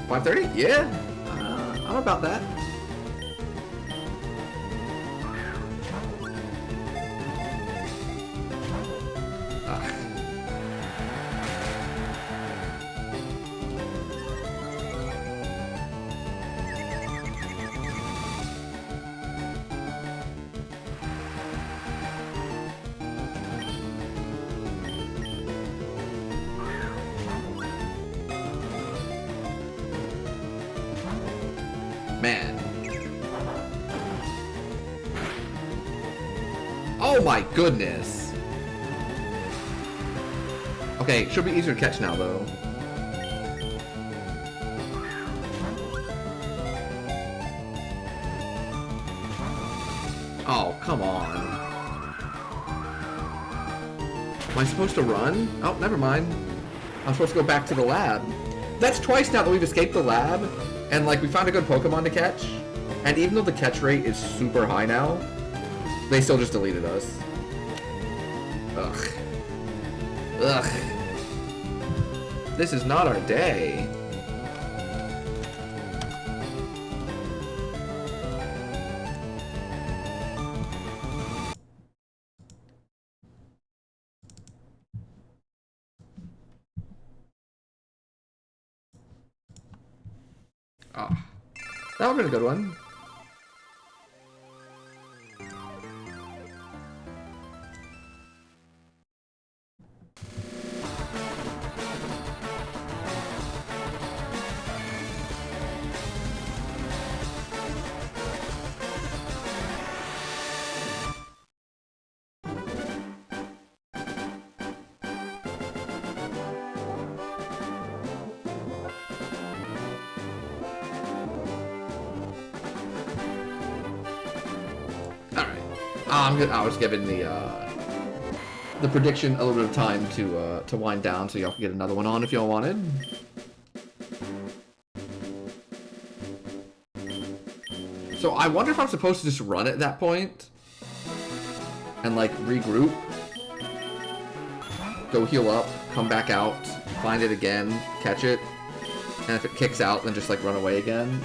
530? Yeah! I'm about that. Man. Oh my goodness. Okay, should be easier to catch now though. Oh, come on. Am I supposed to run? Oh, never mind. I'm supposed to go back to the lab. That's twice now that we've escaped the lab. And, like, we found a good Pokemon to catch, and even though the catch rate is super high now, they still just deleted us. Ugh. Ugh. This is not our day. Ah, that would've been a good one. I was giving the prediction a little bit of time to wind down, so y'all can get another one on if y'all wanted. So I wonder if I'm supposed to just run at that point and like regroup, go heal up, come back out, find it again, catch it, and if it kicks out, then just like run away again.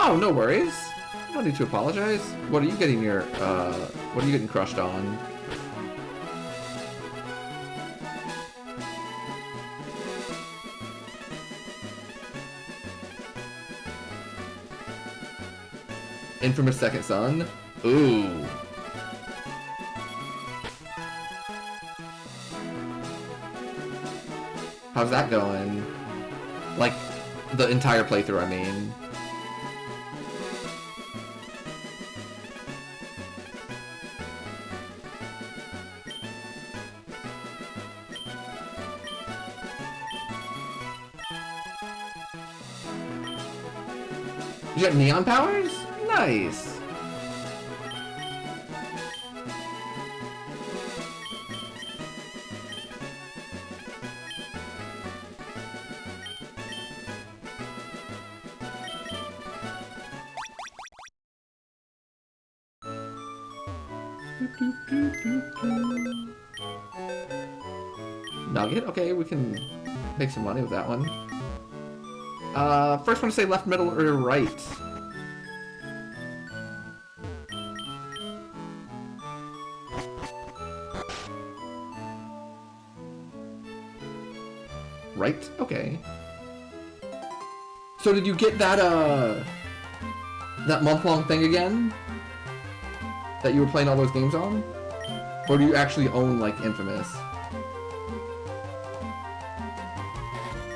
Oh, no worries. No need to apologize. What are you getting what are you getting crushed on? Infamous Second Son? Ooh. How's that going? Like, the entire playthrough, I mean. You got neon powers? Nice. Nugget? Okay, we can make some money with that one. First one to say left, middle, or right. Right? Okay. So did you get that, that month-long thing again? That you were playing all those games on? Or do you actually own, like, Infamous?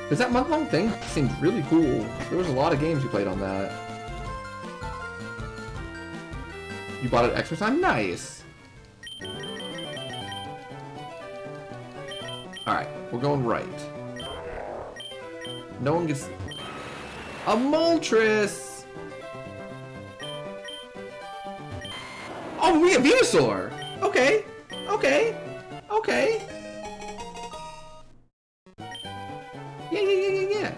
Because that month-long thing seemed really cool. There was a lot of games you played on that. You bought it extra time? Nice! Alright, we're going right. No one gets... A Moltres! Oh, we get Venusaur! Okay, okay, okay. Yeah.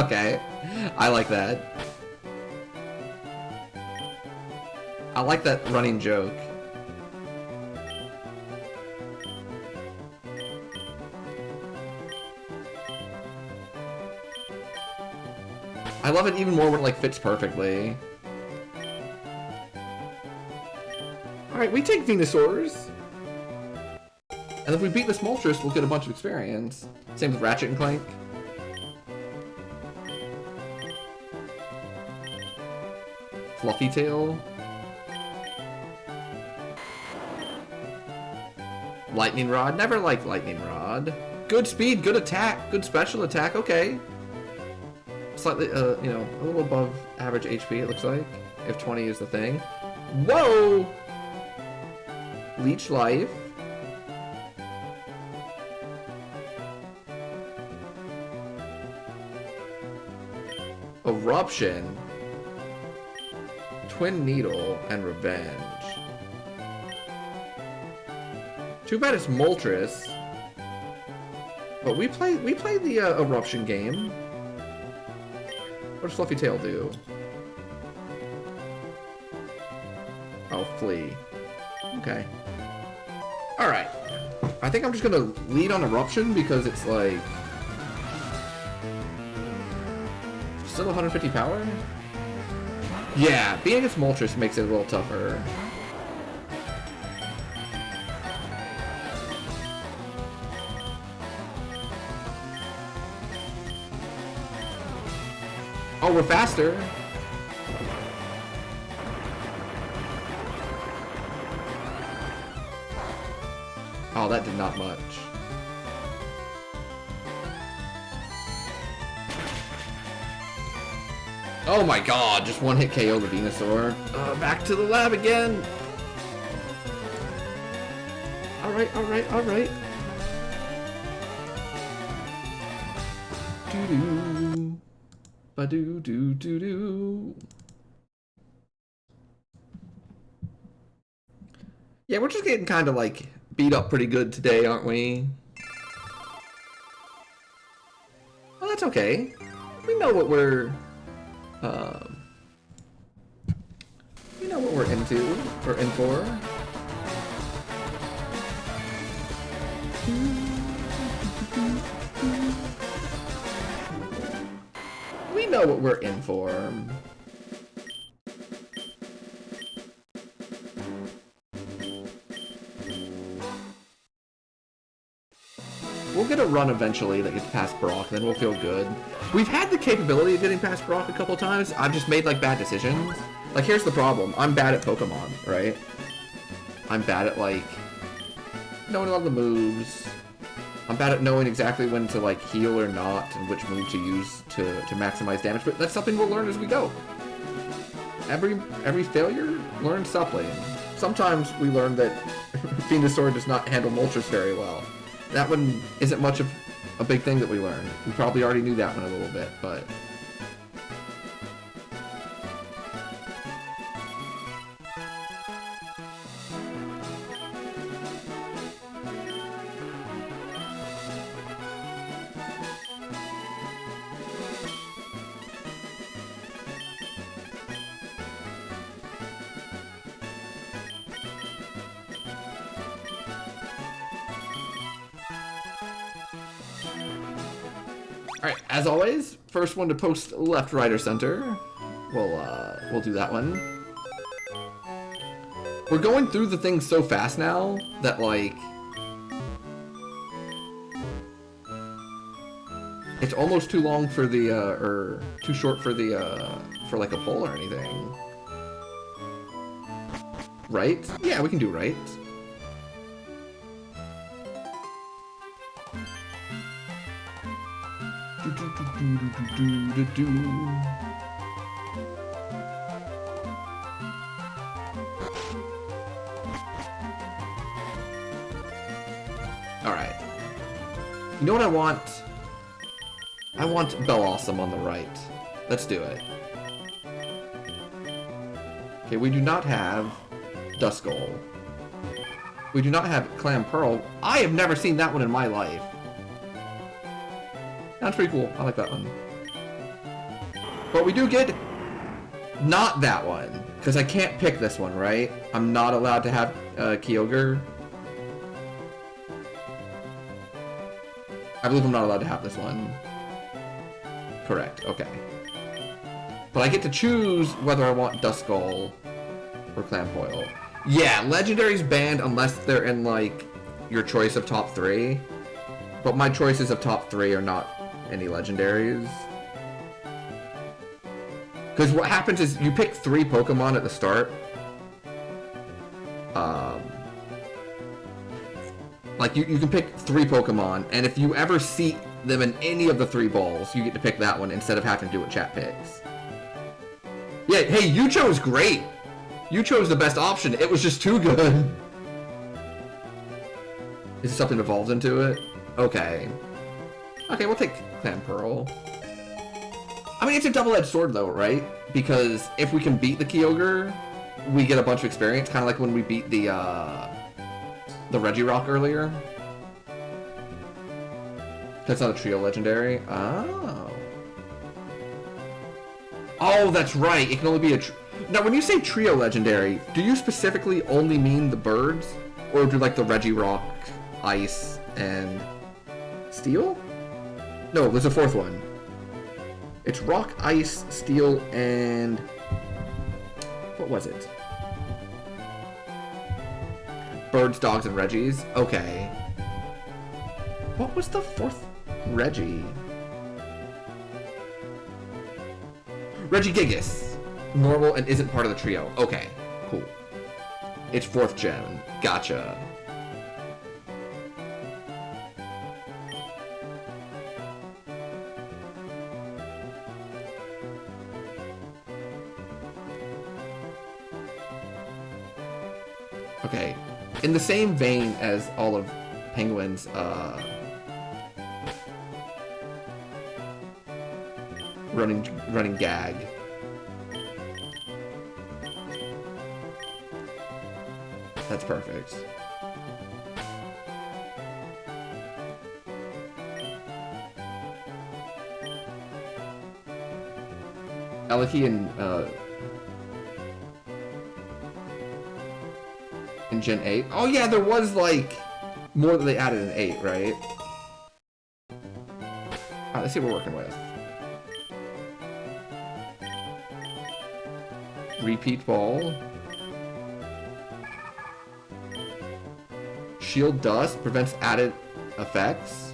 Okay, I like that. I like that running joke. I love it even more when it like fits perfectly. Alright, we take Venusaurs. And if we beat this Moltres, we'll get a bunch of experience. Same with Ratchet and Clank. Fluffy Tail. Lightning Rod. Never liked Lightning Rod. Good speed, good attack, good special attack. Okay. Slightly, you know, a little above average HP, it looks like. If 20 is the thing. Whoa! Leech Life. Eruption. Twin Needle and Revenge. Too bad it's Moltres. But we played the Eruption game. What does Fluffy Tail do? Oh, Flee. Okay. Alright. I think I'm just gonna lead on Eruption because it's like... Still 150 power? Yeah, being against Moltres makes it a little tougher. Oh, we're faster. Oh, that did not much. Oh my god, just one hit KO the Venusaur. Back to the lab again. Alright, alright, alright. Doo-doo. Ba-doo-doo-doo-doo. Yeah, we're just getting kind of like beat up pretty good today, aren't we? Well, that's okay. We know what we're we know what we're into, or in for. We know what we're in for. We'll get a run eventually that gets past Brock, then we'll feel good. We've had the capability of getting past Brock a couple times. I've just made like bad decisions. Like, here's the problem. I'm bad at Pokemon, right? I'm bad at like knowing all the moves. I'm bad at knowing exactly when to like heal or not and which move to use to maximize damage, but that's something we'll learn as we go. Every failure learns something. Sometimes we learn that Venusaur does not handle Moltres very well. That one isn't much of a big thing that we learned. We probably already knew that one a little bit, but... Alright, as always, first one to post left, right, or center. We'll do that one. We're going through the things so fast now that, like... it's almost too long for the, or too short for the, for like a poll or anything. Right? Yeah, we can do right. Alright. You know what I want? I want Bellawesome on the right. Let's do it. Okay, we do not have Duskull. We do not have Clamperl. I have never seen that one in my life. That's pretty cool. I like that one. But we do get not that one, because I can't pick this one, right? I'm not allowed to have Kyogre. I believe I'm not allowed to have this one. Correct, okay. But I get to choose whether I want Duskull or Clamperl. Yeah, Legendary's banned unless they're in, like, your choice of top 3. But my choices of top 3 are not any Legendaries. Because what happens is you pick 3 Pokemon at the start. Like, you can pick 3 Pokemon, and if you ever see them in any of the 3 balls, you get to pick that one instead of having to do what chat picks. Yeah, hey, you chose great! You chose the best option, it was just too good! Is something evolved into it? Okay. Okay, we'll take Clamperl. I mean, it's a double-edged sword, though, right? Because if we can beat the Kyogre, we get a bunch of experience, kind of like when we beat the Regirock earlier. That's not a trio legendary. Oh. Oh, that's right. It can only be a... Now, when you say trio legendary, do you specifically only mean the birds? Or do, like, the Regirock, Ice, and Steel? No, there's a 4th one. It's rock, ice, steel, and... what was it? Birds, dogs, and Reggies. Okay. What was the fourth Reggie? Regigigas. Normal and isn't part of the trio. Okay, cool. It's 4th gen. Gotcha. Okay. In the same vein as all of Penguin's, running gag. That's perfect. Eliki in Gen 8. Oh yeah, there was like more that they added in 8, right? Alright, let's see what we're working with. Repeat ball. Shield dust prevents added effects.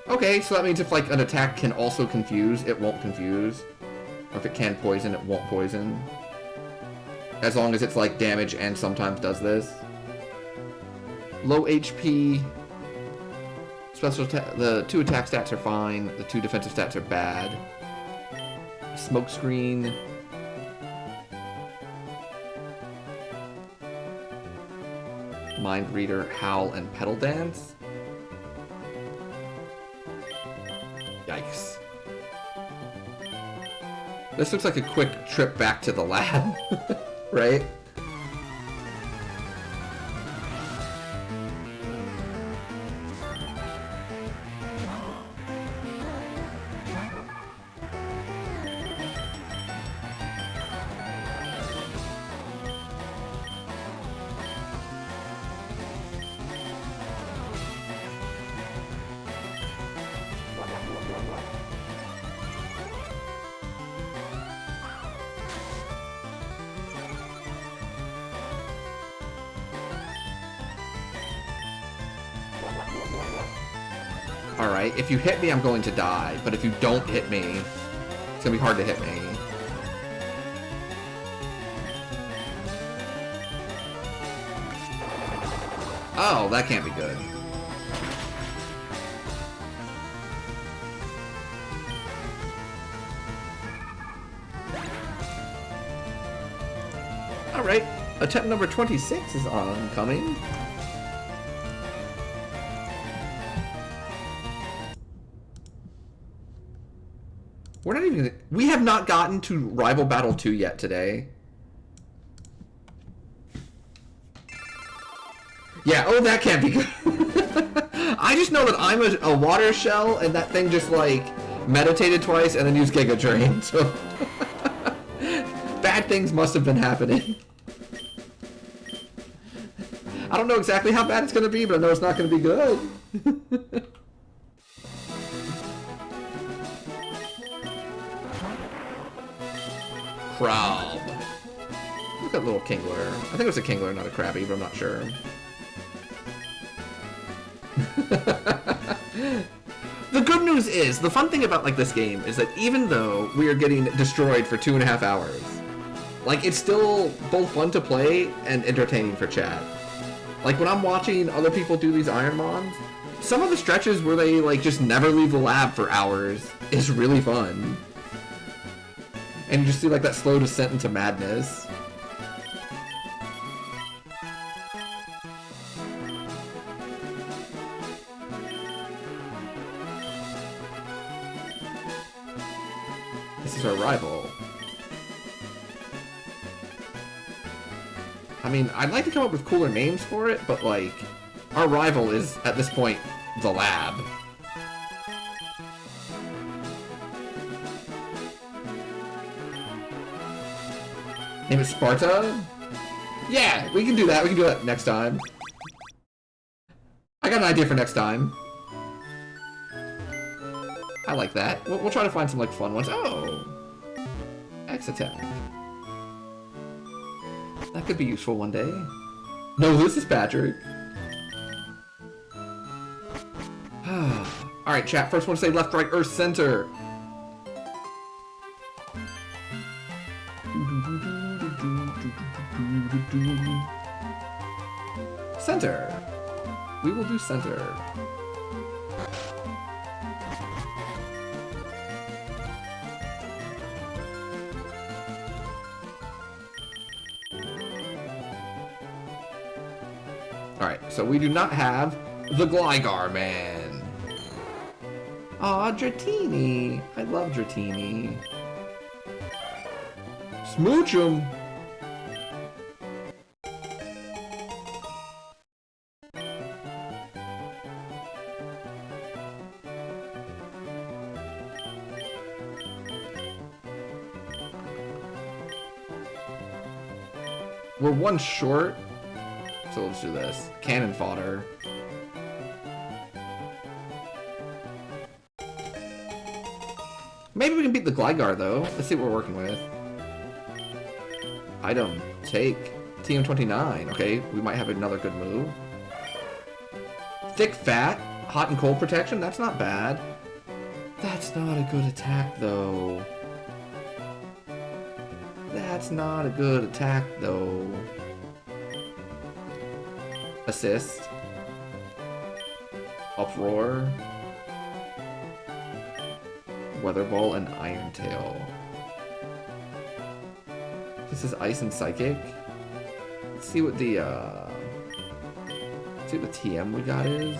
Okay, so that means if like an attack can also confuse, it won't confuse. Or if it can poison, it won't poison. As long as it's like damage and sometimes does this. Low HP. Special the 2 attack stats are fine. The 2 defensive stats are bad. Smoke screen. Mind Reader, Howl, and Petal Dance? Yikes. This looks like a quick trip back to the lab, right? Alright, if you hit me, I'm going to die. But if you don't hit me, it's gonna be hard to hit me. Oh, that can't be good. Alright, attempt number 26 is oncoming. We're not even... We have not gotten to Rival Battle 2 yet today. Yeah, oh, that can't be good. I just know that I'm a water shell, and that thing just, like, meditated twice and then used Giga Drain, so... Bad things must have been happening. I don't know exactly how bad it's going to be, but I know it's not going to be good. Crab. Look at little Kingler. I think it was a Kingler, not a Krabby, but I'm not sure. The good news is, the fun thing about like this game is that even though we are getting destroyed for 2.5 hours, like it's still both fun to play and entertaining for chat. Like when I'm watching other people do these Ironmons, some of the stretches where they like just never leave the lab for hours is really fun. And you just see like that slow descent into madness. This is our rival. I mean, I'd like to come up with cooler names for it, but like, our rival is, at this point, the lab. Name is Sparta? Yeah, we can do that. We can do that next time. I got an idea for next time. I like that. We'll try to find some like fun ones. Oh, X attack. That could be useful one day. No, this is Patrick. All right, chat. First one to say left, right, earth, center. Center. We will do center. Alright, so we do not have the Gligar Man. Aw, Dratini. I love Dratini. Smooch him. We're one short, so let's do this. Cannon fodder. Maybe we can beat the Gligar though. Let's see what we're working with. Item, take, Tm29. Okay, we might have another good move. Thick Fat, hot and cold protection, that's not bad. That's not a good attack though. That's not a good attack, though. Assist. Uproar. Weather Ball and Iron Tail. This is Ice and Psychic. Let's see what the TM we got is.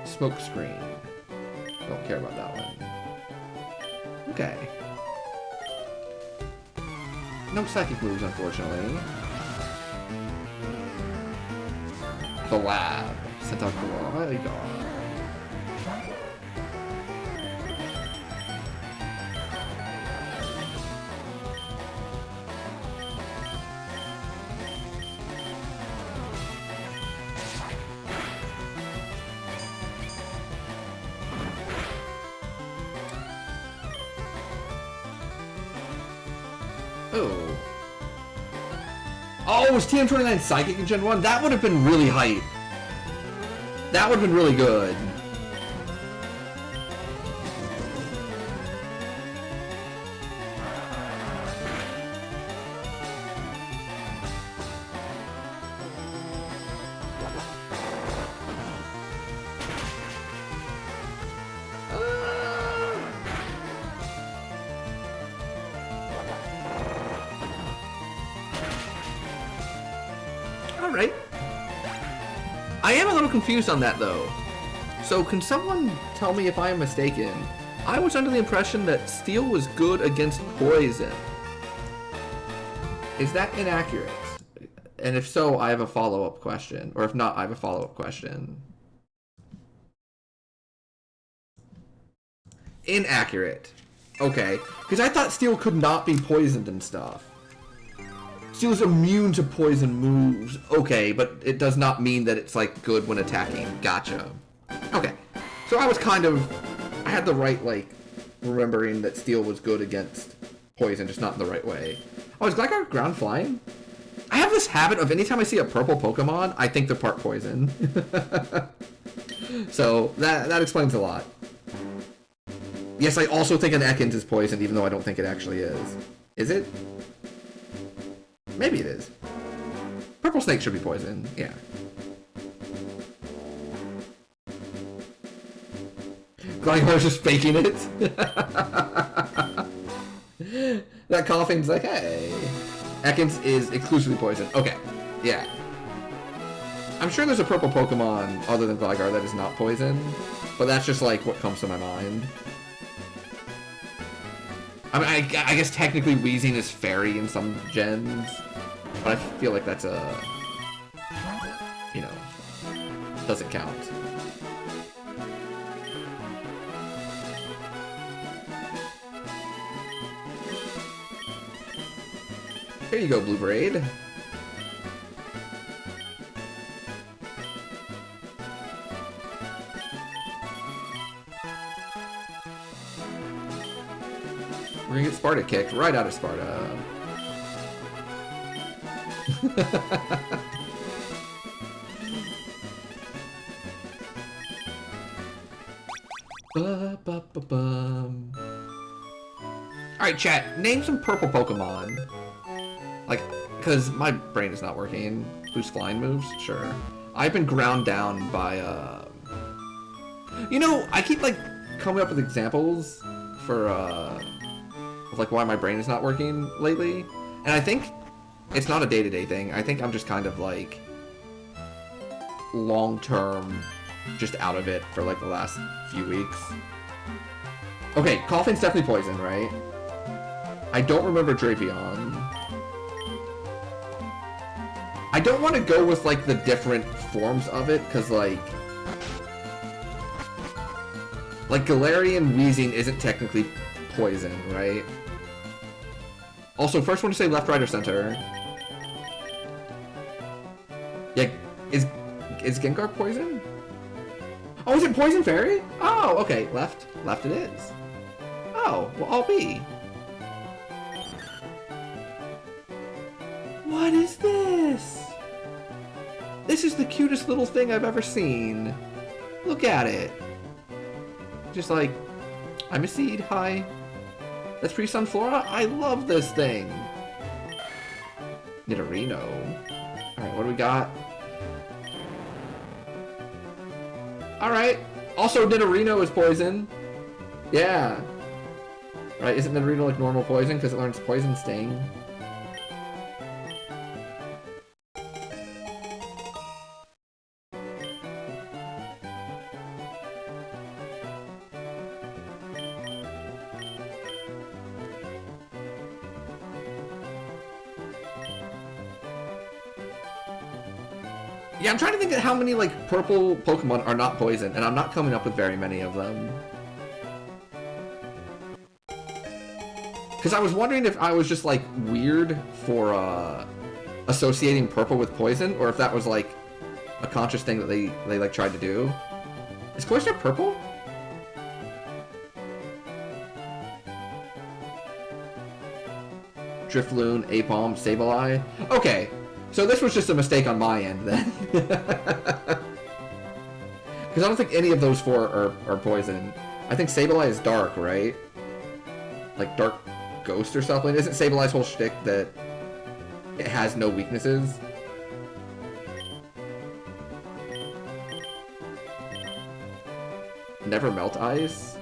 Smoke Screen. Don't care about that one. Okay. No psychic moves, unfortunately. The lab. Cyndaquil. There you go. Oh, it was Tm29 Psychic in Gen 1? That would have been really hype. That would have been really good. Alright. I am a little confused on that, though. So, can someone tell me if I am mistaken? I was under the impression that Steel was good against poison. Is that inaccurate? And if so, I have a follow-up question. Or if not, I have a follow-up question. Inaccurate. Okay. Because I thought Steel could not be poisoned and stuff. Steel's immune to poison moves. Okay, but it does not mean that it's, like, good when attacking. Gotcha. Okay. So I was kind of... I had the right, like, remembering that Steel was good against poison, just not in the right way. Oh, is Gligar ground flying? I have this habit of anytime I see a purple Pokemon, I think they're part poison. So, that explains a lot. Yes, I also think an Ekans is poisoned, even though I don't think it actually is. Is it? Maybe it is. Purple Snake should be poison, yeah. Gligar's just faking it. That coughing's like, hey. Ekans is exclusively poison. Okay, yeah. I'm sure there's a purple Pokemon other than Gligar that is not poison, but that's just like what comes to my mind. I mean, I guess technically Weezing is fairy in some gens, but I feel like that's a, you know, doesn't count. Here you go, Blue Braid. We're gonna get Sparta kicked right out of Sparta. Alright, chat, name some purple Pokemon. Like, because my brain is not working. Boost flying moves? Sure. I've been ground down by, You know, I keep, like, coming up with examples for, of, like, why my brain is not working lately. And I think it's not a day-to-day thing. I think I'm just kind of, like, long-term just out of it for, like, the last few weeks. Okay, coughing's definitely poison, right? I don't remember Drapion. I don't want to go with, like, the different forms of it, because, like, Galarian Wheezing isn't technically poison, right? Also, first one to say left, right, or center. Yeah, is Gengar poison? Oh, is it Poison Fairy? Oh, okay, left. Left it is. Oh, well, I'll be. What is this? This is the cutest little thing I've ever seen. Look at it. Just like, I'm a seed, hi. That's pretty Sunflora? I love this thing. Nidorino. Alright, what do we got? Alright. Also, Nidorino is poison. Yeah. Right, isn't Nidorino like normal poison because it learns Poison Sting? Yeah, I'm trying to think of how many, like, purple Pokemon are not poison, and I'm not coming up with very many of them. Because I was wondering if I was just, like, weird for, associating purple with poison, or if that was, like, a conscious thing that they like, tried to do. Is Cloyster purple? Drifloon, Apom, Sableye. Okay. So this was just a mistake on my end, then. Because I don't think any of those four are poison. I think Sableye is dark, right? Like Dark Ghost or something? Isn't Sableye's whole shtick that it has no weaknesses? Never Melt Ice?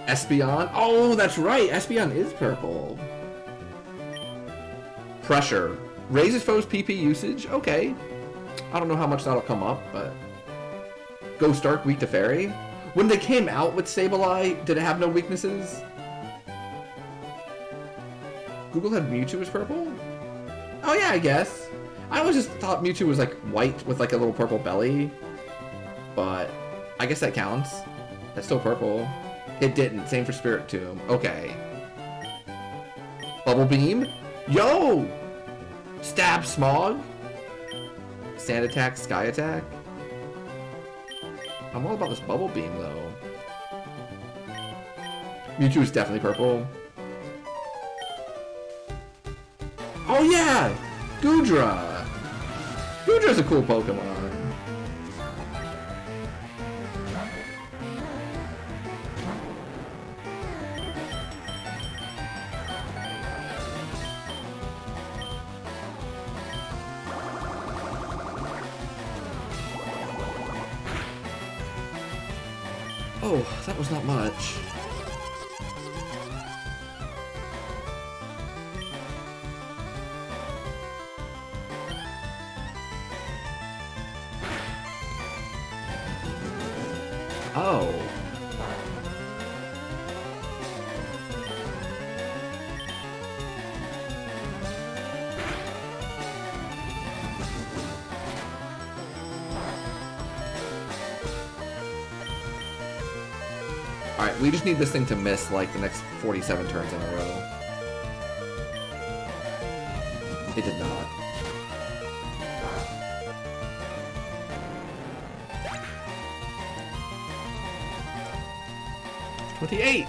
Espeon? Oh, that's right! Espeon is purple. Pressure. Raises foes' PP usage? Okay. I don't know how much that'll come up, but... Ghost Dark, weak to Fairy? When they came out with Sableye, did it have no weaknesses? Google had Mewtwo as purple? Oh yeah, I guess. I always just thought Mewtwo was like white with like a little purple belly. But I guess that counts. That's still purple. It didn't. Same for Spirit Tomb. Okay. Bubble Beam? Yo! Stab Smog? Sand Attack, Sky Attack? I'm all about this Bubble Beam, though. Mewtwo is definitely purple. Oh yeah! Goodra! Goodra's a cool Pokemon. Oh, that was not much. Oh. Alright, we just need this thing to miss, like, the next 47 turns in a row. It did not. 28.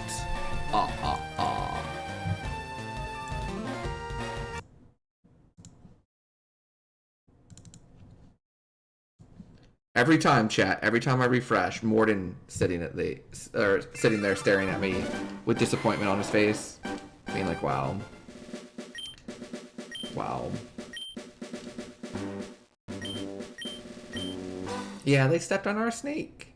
Every time, chat, every time I refresh, Morden sitting there staring at me with disappointment on his face, being like, wow. Wow. Yeah, they stepped on our snake.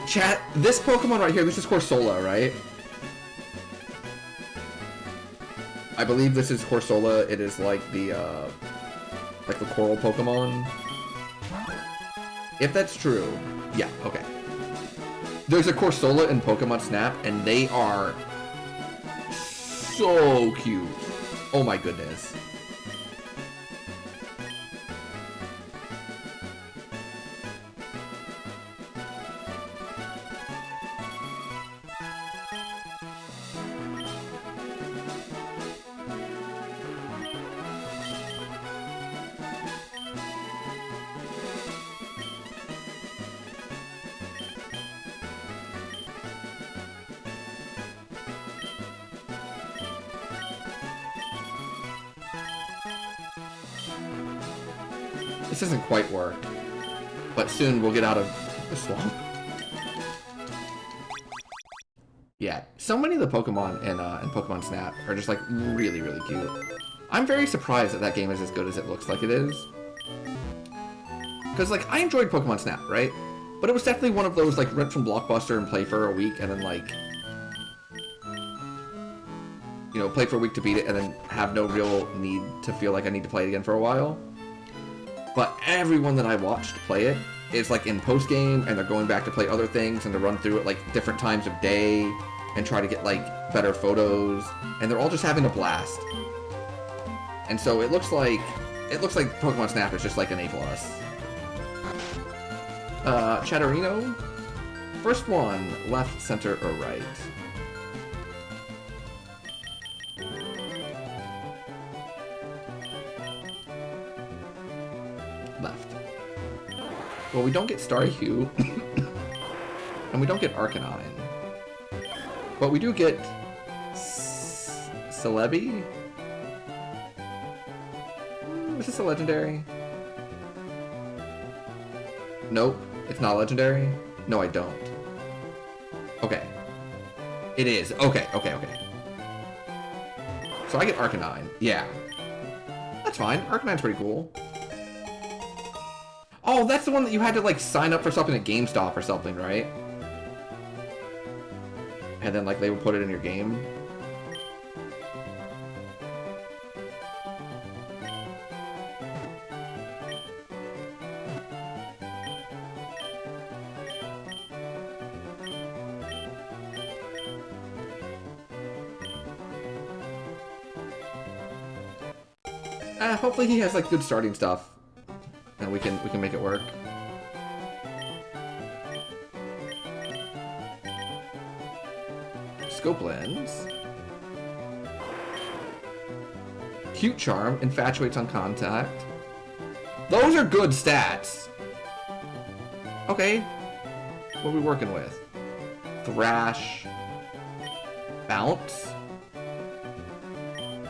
Chat, this Pokemon right here, this is Corsola, right? I believe this is Corsola. It is like the coral Pokemon. If that's true, yeah, okay. There's a Corsola in Pokemon Snap, and they are so cute. Oh my goodness. This doesn't quite work, but soon we'll get out of the swamp. Yeah, so many of the Pokemon in Pokemon Snap are just like really, really cute. I'm very surprised that that game is as good as it looks like it is. Because like I enjoyed Pokemon Snap, right? But it was definitely one of those like rent from Blockbuster and play for a week and then like, you know, play for a week to beat it and then have no real need to feel like I need to play it again for a while. But everyone that I watched play it is like in post-game, and they're going back to play other things, and to run through it like different times of day, and try to get like better photos, and they're all just having a blast. And so it looks like Pokemon Snap is just like an A+. Chatterino, first one, left, center, or right? Left. Well, we don't get Staryu, and we don't get Arcanine, but we do get Celebi. Is this a legendary? Nope, it's not legendary. No, I don't. Okay, it is. Okay. So I get Arcanine. Yeah, that's fine. Arcanine's pretty cool. Oh, that's the one that you had to, like, sign up for something at GameStop or something, right? And then, like, they would put it in your game. Hopefully he has, like, good starting stuff. And we can make it work. Scope Lens. Cute Charm, infatuates on contact. Those are good stats. Okay. What are we working with? Thrash. Bounce.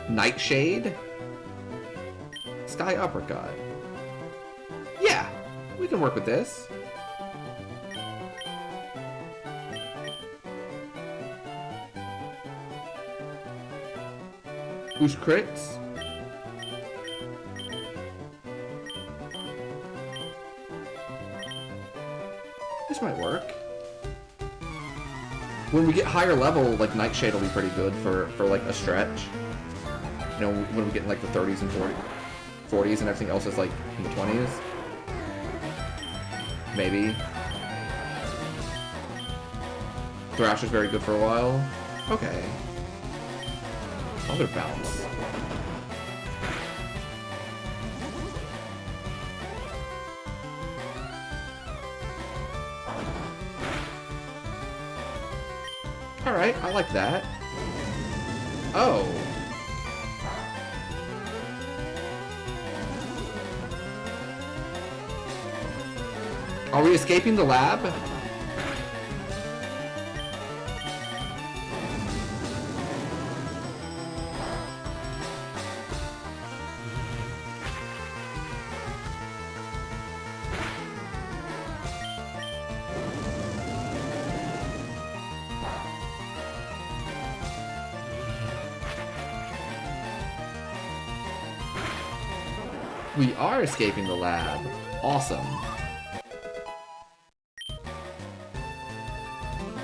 Nightshade. Sky Uppercut. Yeah, we can work with this. Boost crits. This might work. When we get higher level, like Nightshade will be pretty good for like a stretch. You know, when we get in like the 30s and 40s and everything else is like in the 20s. Maybe. Thrash is very good for a while. Okay. I'll go to Bounce. Alright, I like that. Oh. Are we escaping the lab? We are escaping the lab. Awesome.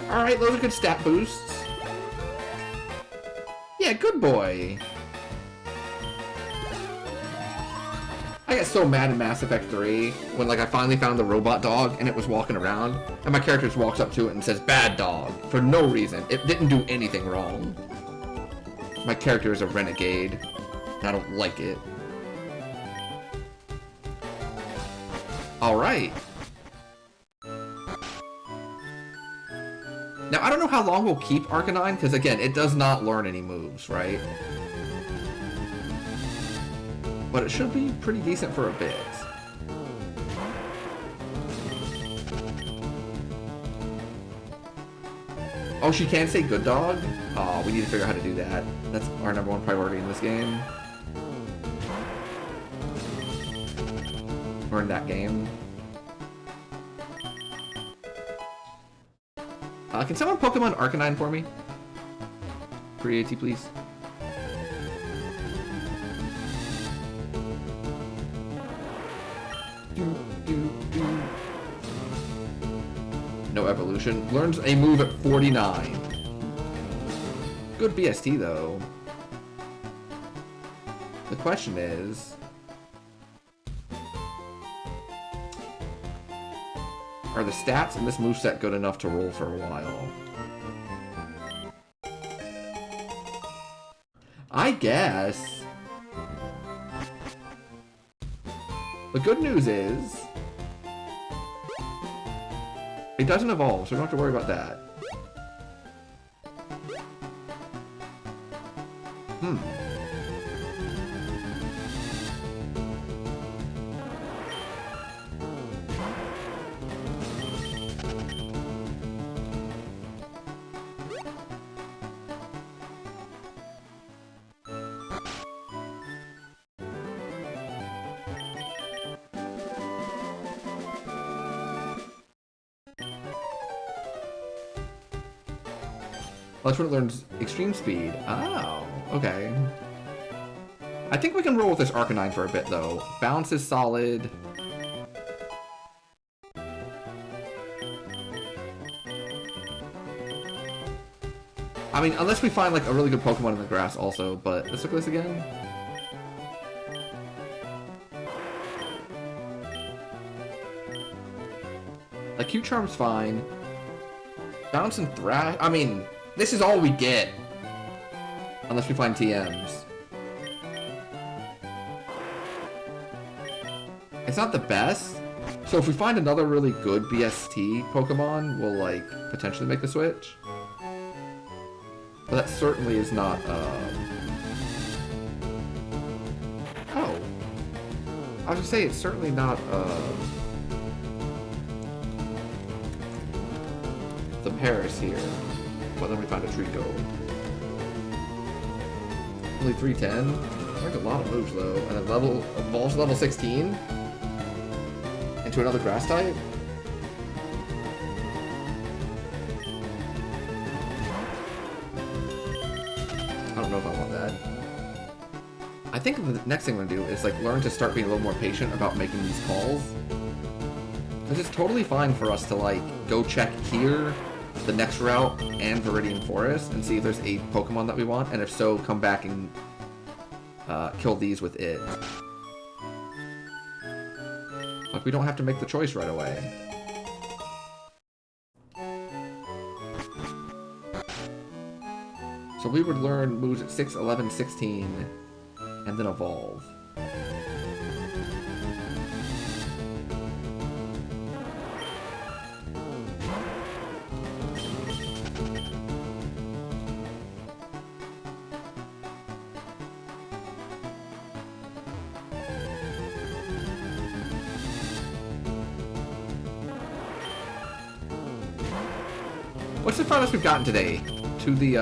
Alright, those are good stat boosts. Yeah, good boy. I got so mad in Mass Effect 3 when like I finally found the robot dog and it was walking around and my character just walks up to it and says bad dog for no reason. It didn't do anything wrong. My character is a renegade. I don't like it. Alright. Now, I don't know how long we'll keep Arcanine, because again, it does not learn any moves, right? But it should be pretty decent for a bit. Oh, she can say good dog? Oh, we need to figure out how to do that. That's our #1 priority in this game. Or in that game. Can someone Pokemon Arcanine for me? Pre-AT, please. No evolution. Learns a move at 49. Good BST, though. The question is... are the stats in this moveset good enough to roll for a while? I guess. The good news is... it doesn't evolve, so we don't have to worry about that. That's when it learns extreme speed. Oh, okay. I think we can roll with this Arcanine for a bit, though. Bounce is solid. I mean, unless we find, like, a really good Pokemon in the grass also, but let's look at this again. Like, Q-Charm's fine. Bounce and Thrash... I mean... this is all we get. Unless we find TMs. It's not the best. So if we find another really good BST Pokemon, we'll, like, potentially make the switch. But that certainly is not, oh. I was gonna say, it's certainly not, the Paris here. But then we find a Trico. Only 310? Like a lot of moves though. And then evolves level 16? Into another grass type? I don't know if I want that. I think the next thing I'm gonna do is like learn to start being a little more patient about making these calls. Because it's totally fine for us to like go check here, the next route, and Viridian Forest, and see if there's a Pokemon that we want, and if so, come back and kill these with it. Like, we don't have to make the choice right away. So we would learn moves at 6, 11, 16, and then evolve. What's the farthest we've gotten today? To the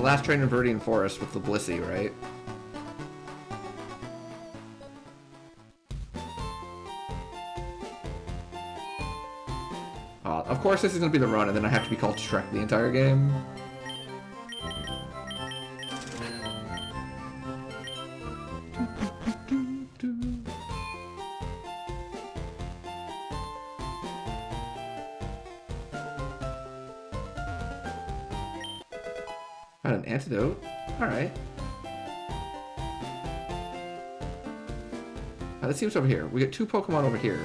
last train in Viridian Forest with the Blissey, right? Of course this is gonna be the run, and then I have to be called Shrek the entire game. Got an antidote. Alright. Let's see what's over here. We get 2 Pokemon over here.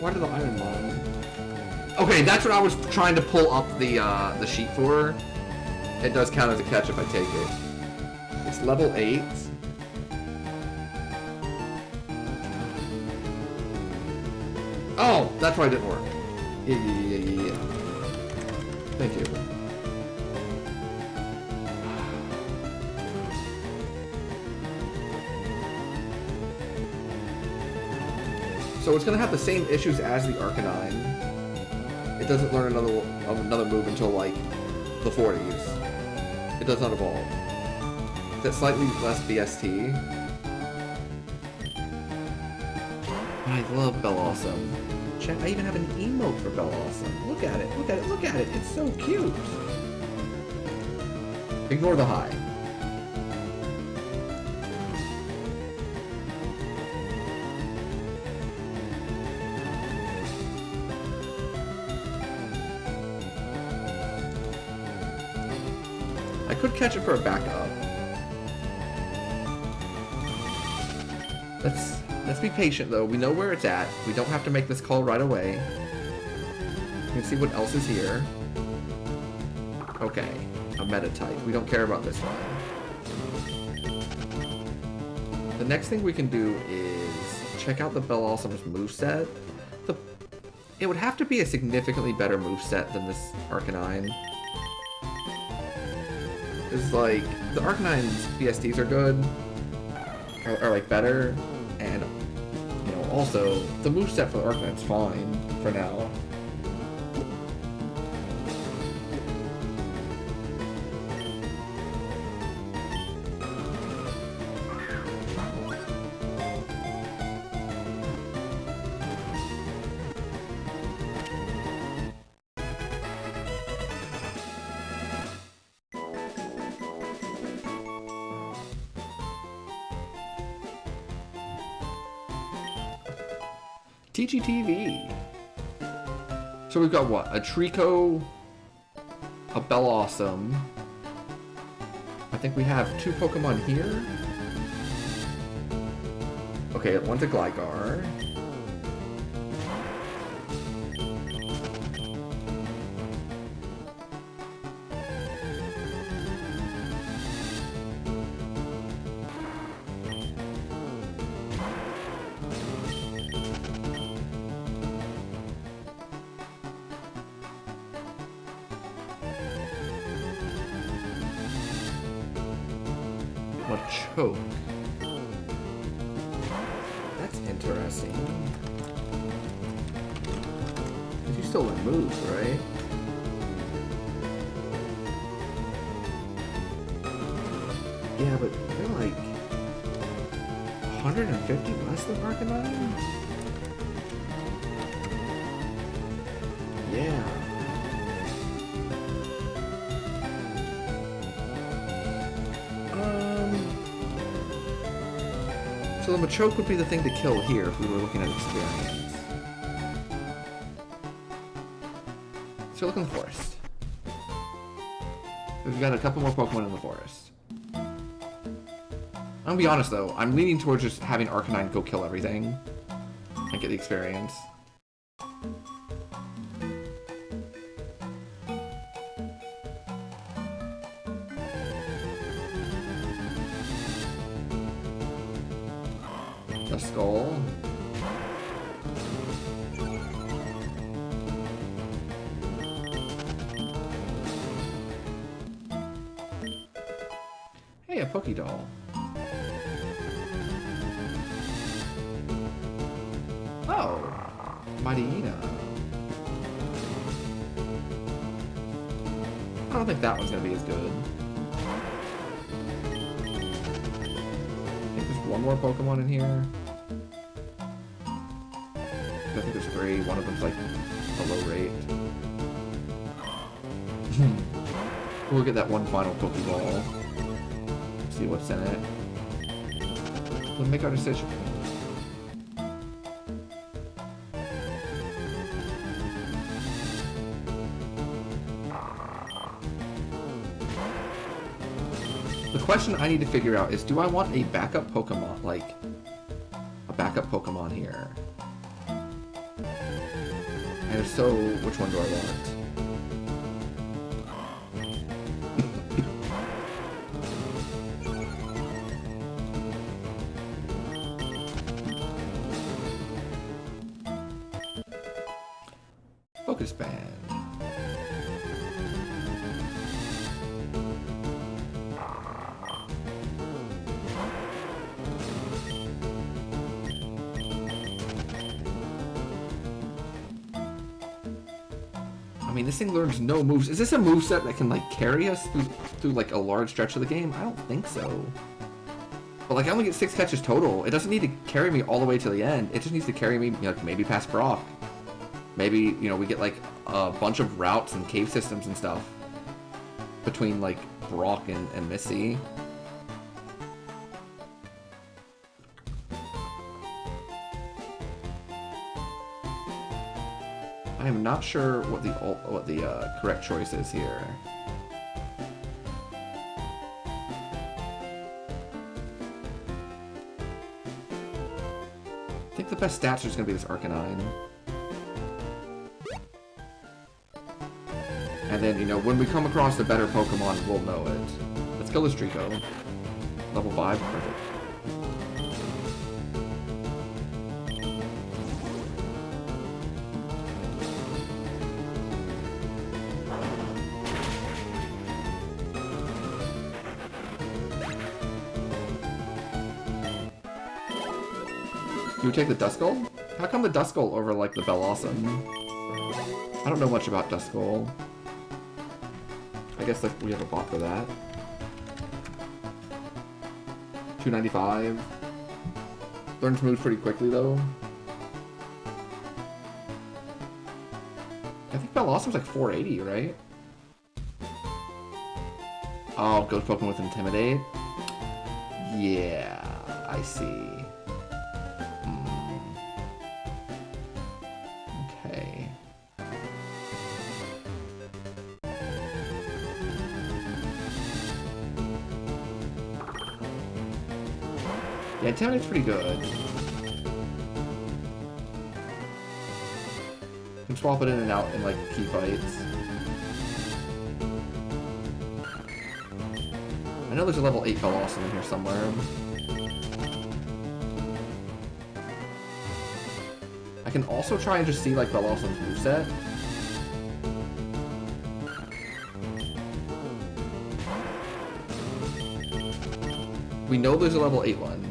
Why did the Ironmon? Okay, that's what I was trying to pull up the sheet for. It does count as a catch if I take it. It's level 8. Oh, that's why it didn't work. Yeah. Thank you. So it's gonna have the same issues as the Arcanine. It doesn't learn another move until like the 40s. It does not evolve. That's slightly less BST. I love Bellawesome. Chat, I even have an emote for Bellawesome. Look at it, look at it, look at it. It's so cute. Ignore the high. I could catch it for a backup. Let's be patient though. We know where it's at. We don't have to make this call right away. You can see what else is here. Okay, a meta type. We don't care about this one. The next thing we can do is check out the Bellawesome's moveset. It would have to be a significantly better moveset than this Arcanine. It's like, the Arcanine's BSTs are good, or like better, and, you know, also, the moveset for the Arcanine's fine, for now. TGTV. So we've got what? A Trico, a Bellawesome. I think we have 2 Pokemon here. Okay, one's a Gligar. Choke. That's interesting. But you still learn moves, right? Yeah, but they're like 150 less than Arcanine? Yeah. So the Machoke would be the thing to kill here if we were looking at experience. So look in the forest. We've got a couple more Pokemon in the forest. I'm gonna be honest though, I'm leaning towards just having Arcanine go kill everything and get the experience. A skull. Hey, a Pokédoll. Oh, Mightyena. I don't think that one's gonna be as good. I think there's one more Pokemon in here. I think there's 3. One of them's like a low rate. We'll get that one final Pokeball. See what's in it. We'll make our decision. The question I need to figure out is, do I want a backup Pokemon, like, a backup Pokemon here? And if so, which one do I want? Focus Band. I mean, this thing learns no moves. Is this a moveset that can, like, carry us through like, a large stretch of the game? I don't think so. But, like, I only get 6 catches total. It doesn't need to carry me all the way to the end. It just needs to carry me, you know, maybe past Brock. Maybe, you know, we get, like, a bunch of routes and cave systems and stuff between, like, Brock and Missy. I am not sure what the correct choice is here. I think the best stats are just gonna be this Arcanine. And then, you know, when we come across a better Pokemon, we'll know it. Let's kill this Draco. Level 5, perfect. You would take the Duskull? How come the Duskull over, like, the Bellossom? I don't know much about Duskull. I guess, like, we have a bot for that. 295. Learns moves pretty quickly, though. I think Bellossom's like 480, right? Oh, Ghost Pokemon with Intimidate? Yeah, I see. Okay. Yeah, Intimidate's pretty good. You can swap it in and out in, like, key fights. I know there's a level 8 Bellossom in here somewhere. I can also try and just see, like, Bellossom's moveset. We know there's a level 8 one.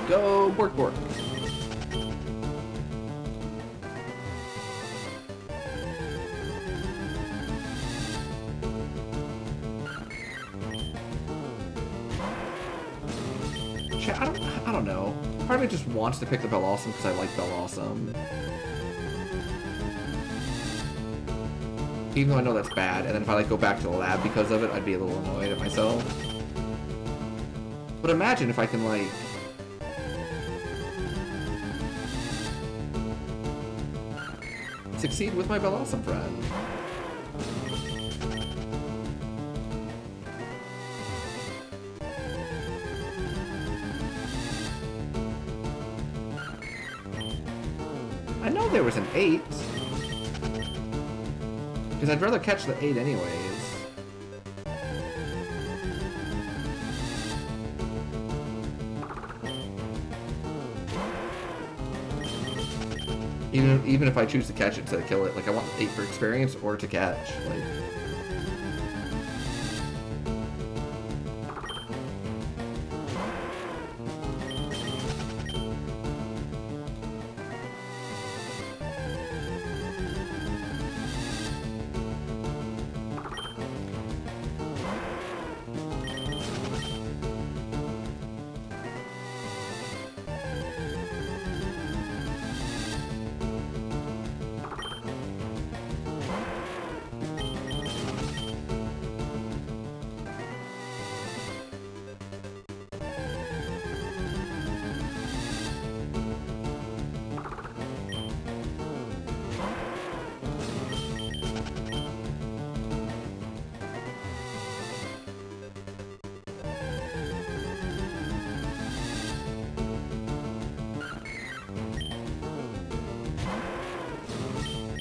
Go, Bork Bork! I don't know. Part of me just wants to pick the Bellossom because I like Bellossom. Even though I know that's bad, and then if I like go back to the lab because of it, I'd be a little annoyed at myself. But imagine if I can, like... succeed with my Bellossom friend. I know there was an 8. Because I'd rather catch the 8 anyways. Even if I choose to catch it to kill it, like I want 8 for experience or to catch, like.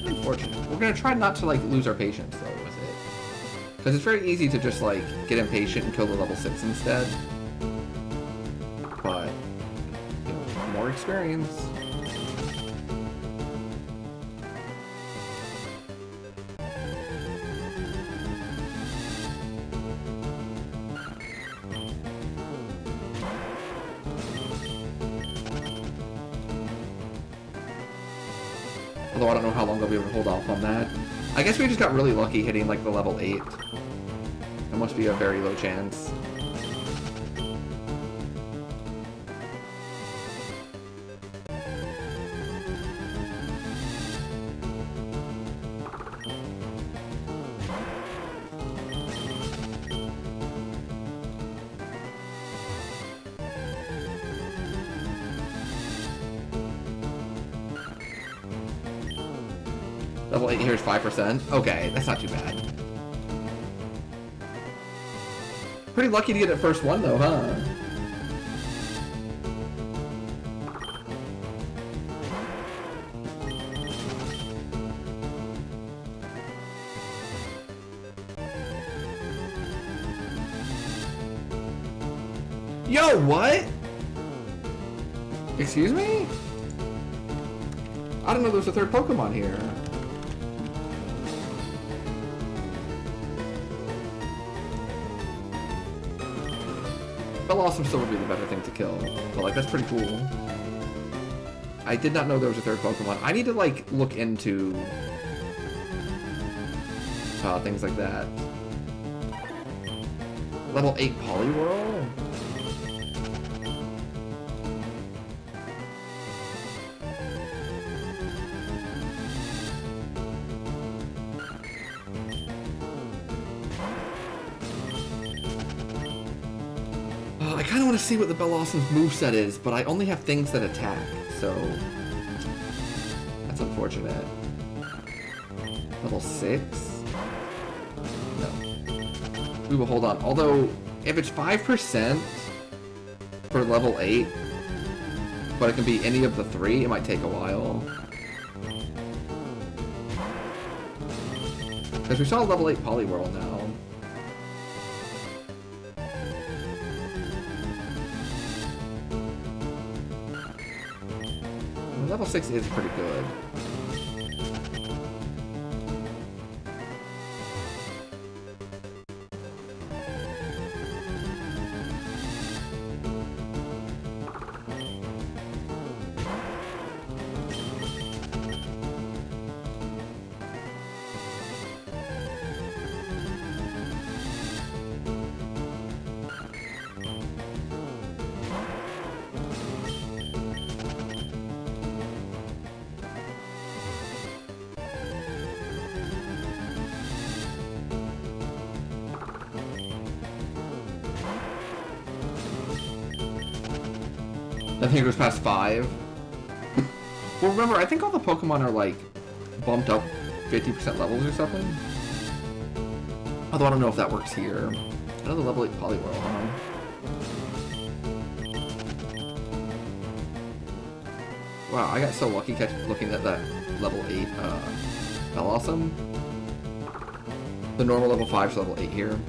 Unfortunate. We're gonna try not to like lose our patience though with it, because it's very easy to just like get impatient and kill the level 6 instead. But you know, more experience. Although I don't know how long I'll be able to hold off on that. I guess we just got really lucky hitting like the level 8. It must be a very low chance. Level 8 here is 5%. Okay, that's not too bad. Pretty lucky to get it first one though, huh? Yo, what? Excuse me? I didn't know there was a third Pokemon here. Bellossom still would be the better thing to kill, but like that's pretty cool. I did not know there was a third Pokemon. I need to like look into things like that. Level 8 Poliwhirl? I kind of want to see what the Bellossom's moveset is, but I only have things that attack, so that's unfortunate. Level 6? No. We will hold on. Although, if it's 5% for level 8, but it can be any of the 3, it might take a while. Because we saw level 8 Poliwhirl now. Level 6 is pretty good. I think it goes past 5. Well, remember, I think all the Pokemon are, like, bumped up 50% levels or something. Although I don't know if that works here. Another level 8 Poliwhirl, huh? Wow, I got so lucky looking at that level 8 Bellossom. The normal level 5 is level 8 here.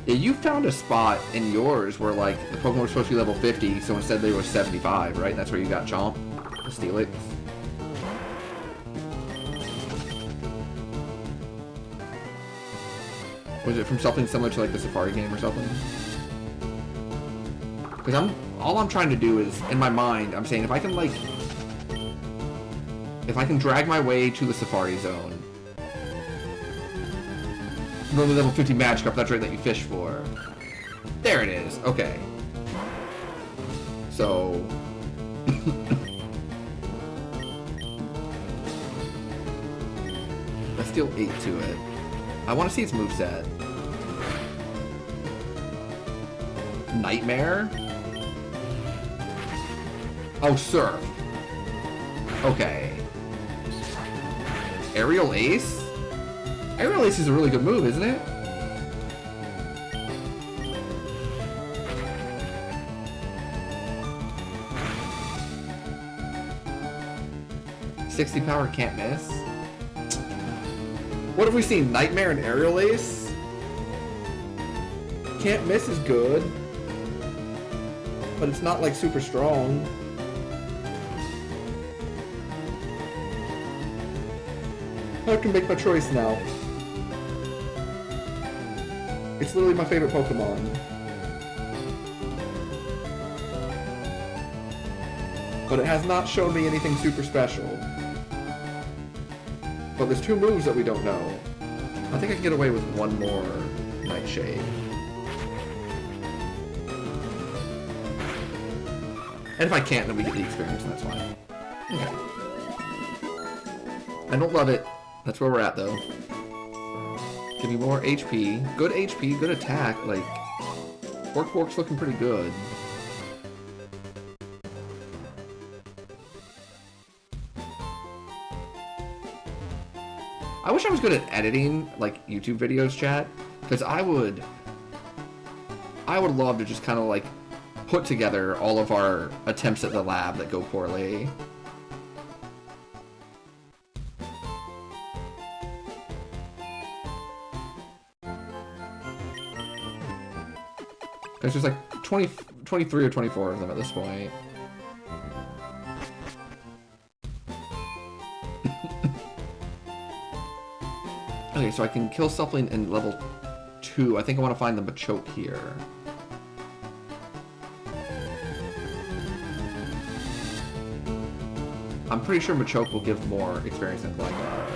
Yeah, you found a spot in yours where, like, the Pokemon was supposed to be level 50, so instead they were 75, right? That's where you got Chomp, the Steelix. Was it from something similar to, like, the Safari game or something? Because all I'm trying to do is, in my mind, I'm saying if I can, like, if I can drag my way to the Safari Zone, normally level 50 Magikarp, that's right, that you fish for. There it is, okay. So... let's deal 8 to it. I want to see its moveset. Nightmare? Oh, Surf. Okay. Aerial Ace? Aerial Ace is a really good move, isn't it? .60 power can't miss. What have we seen? Nightmare and Aerial Ace? Can't miss is good. But it's not like super strong. I can make my choice now. It's literally my favorite Pokemon. But it has not shown me anything super special. But there's 2 moves that we don't know. I think I can get away with 1 more Nightshade. And if I can't, then we get the experience, and that's fine. Okay. I don't love it. That's where we're at, though. Give me more HP. Good HP, good attack. Like, Bork's looking pretty good. I wish I was good at editing, like, YouTube videos, chat. Because I would love to just kind of, like, put together all of our attempts at the lab that go poorly. Because there's like 23 or 24 of them at this point. Okay, so I can kill something in level 2. I think I want to find the Machoke here. I'm pretty sure Machoke will give more experience than Gligar.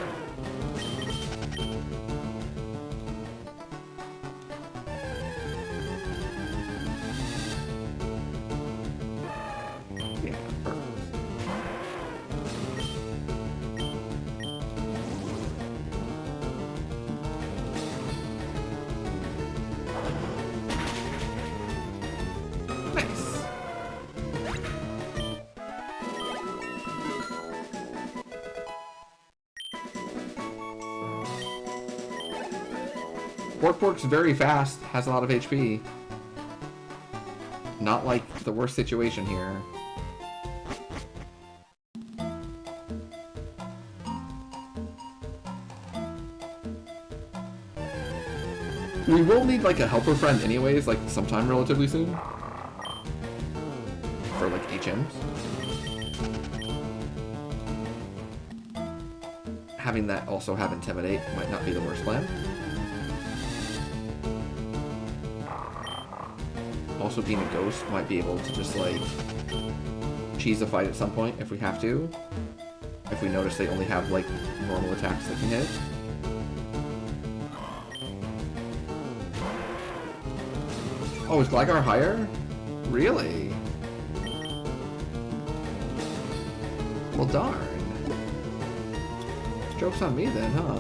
Yeah, perfect. Nice. Bork's very fast, has a lot of HP. Not like the worst situation here. We will need like a helper friend anyways, like sometime relatively soon. For like HMs. Having that also have Intimidate might not be the worst plan. Also being a ghost might be able to just like cheese a fight at some point if we have to. If we notice they only have like normal attacks that can hit. Oh, is Gligar higher? Really? Well, darn. Joke's on me then, huh?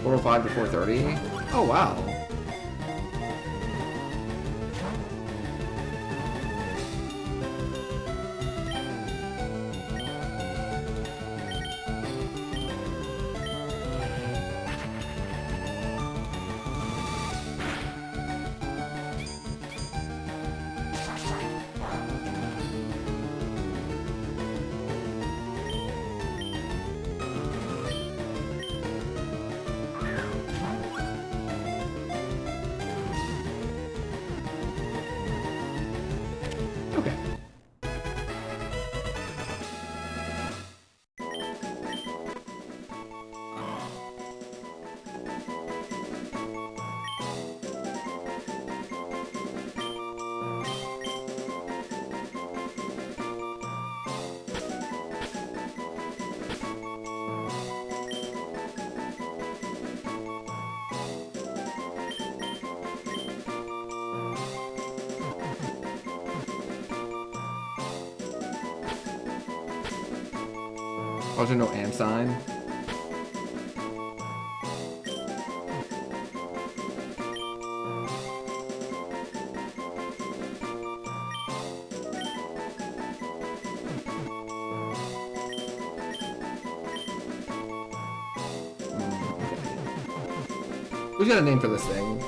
405 to 430? Oh, wow. Oh, there's no amp sign. We got a name for this thing.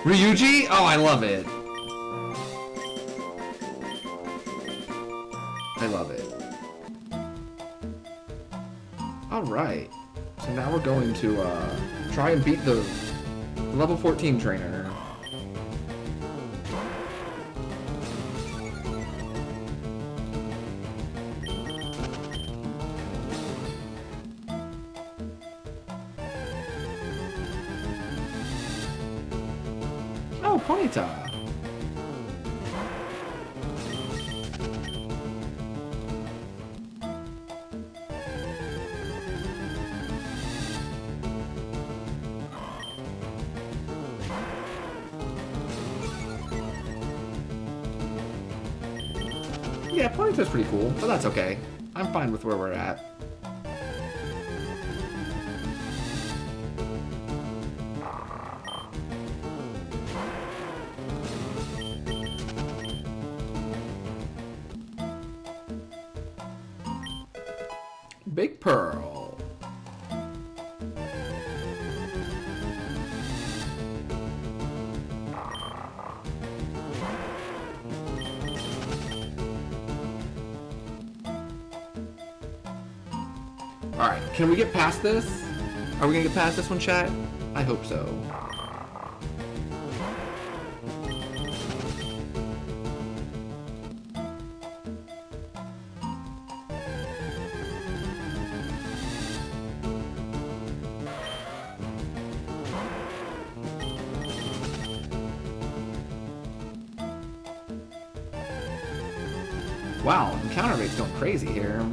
Ryuji? Oh, I love it. I love it. Alright. So now we're going to try and beat the level 14 trainer. Oh, Ponyta. Yeah, Ponyta's pretty cool, but that's okay. I'm fine with where we're at. Big Pearl. Alright, can we get past this? Are we gonna get past this one, chat? I hope so. Wow, encounter rate's going crazy here.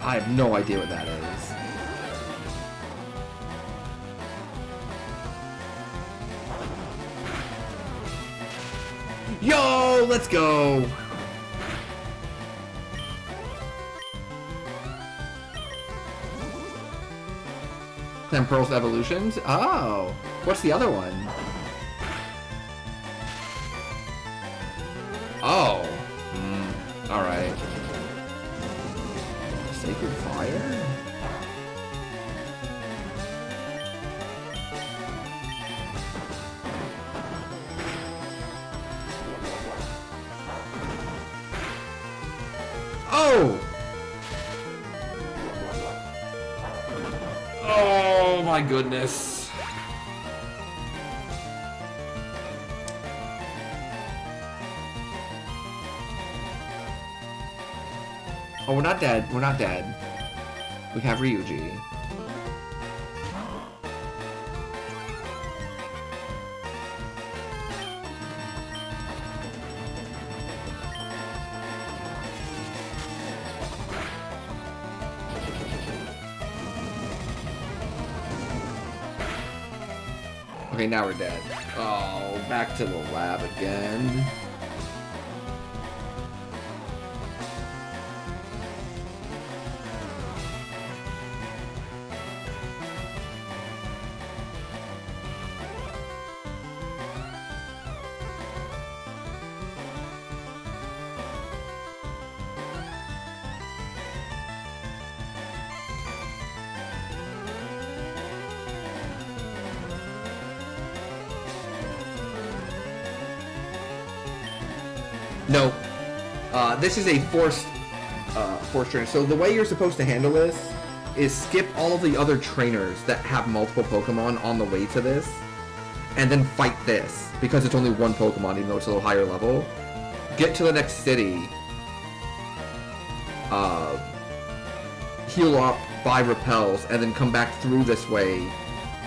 I have no idea what that is. Yo, let's go! Clampearl's evolutions? Oh! What's the other one? Oh! Alright. Sacred Fire? Oh! Oh my goodness. Oh, we're not dead. We're not dead. We have Ryuji. Okay, now we're dead. Oh, back to the lab again. No. This is a forced trainer. So the way you're supposed to handle this is skip all of the other trainers that have multiple Pokemon on the way to this, and then fight this, because it's only one Pokemon, even though it's a little higher level. Get to the next city, heal up, buy repels, and then come back through this way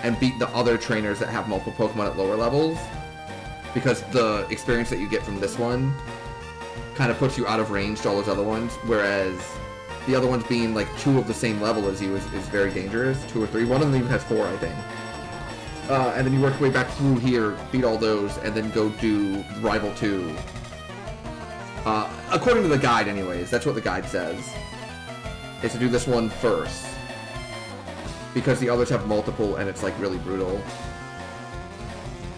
and beat the other trainers that have multiple Pokemon at lower levels, because the experience that you get from this one kind of puts you out of range to all those other ones, whereas the other ones being like 2 of the same level as you is very dangerous. 2 or 3. One of them even has 4, I think. And then you work your way back through here, beat all those, and then go do Rival 2. According to the guide, anyways. That's what the guide says. Is to do this one first. Because the others have multiple, and it's like really brutal.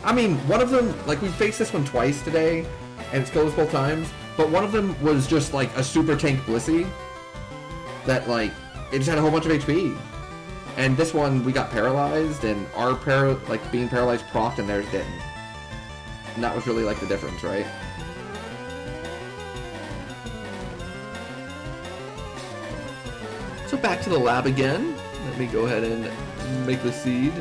I mean, one of them, like, we faced this one twice today, and it's killed us both times. But one of them was just like a super tank Blissey that like it just had a whole bunch of HP. And this one we got paralyzed, and our being paralyzed procced and theirs didn't. And that was really like the difference, right? So back to the lab again. Let me go ahead and make the seed.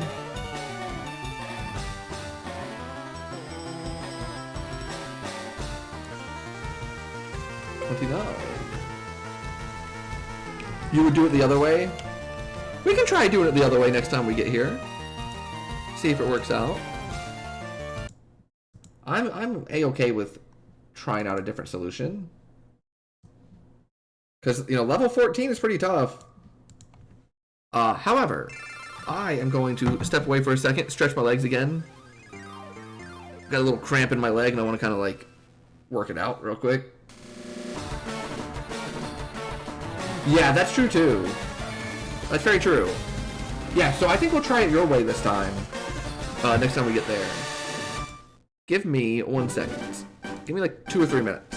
You would do it the other way? We can try doing it the other way next time we get here. See if it works out. I'm A-okay with trying out a different solution. Because, you know, level 14 is pretty tough. However, I am going to step away for a second, stretch my legs again. Got a little cramp in my leg and I want to kind of like work it out real quick. Yeah, that's true too. That's very true. Yeah, so I think we'll try it your way this time. Next time we get there. Give me 1 second. Give me like 2 or 3 minutes.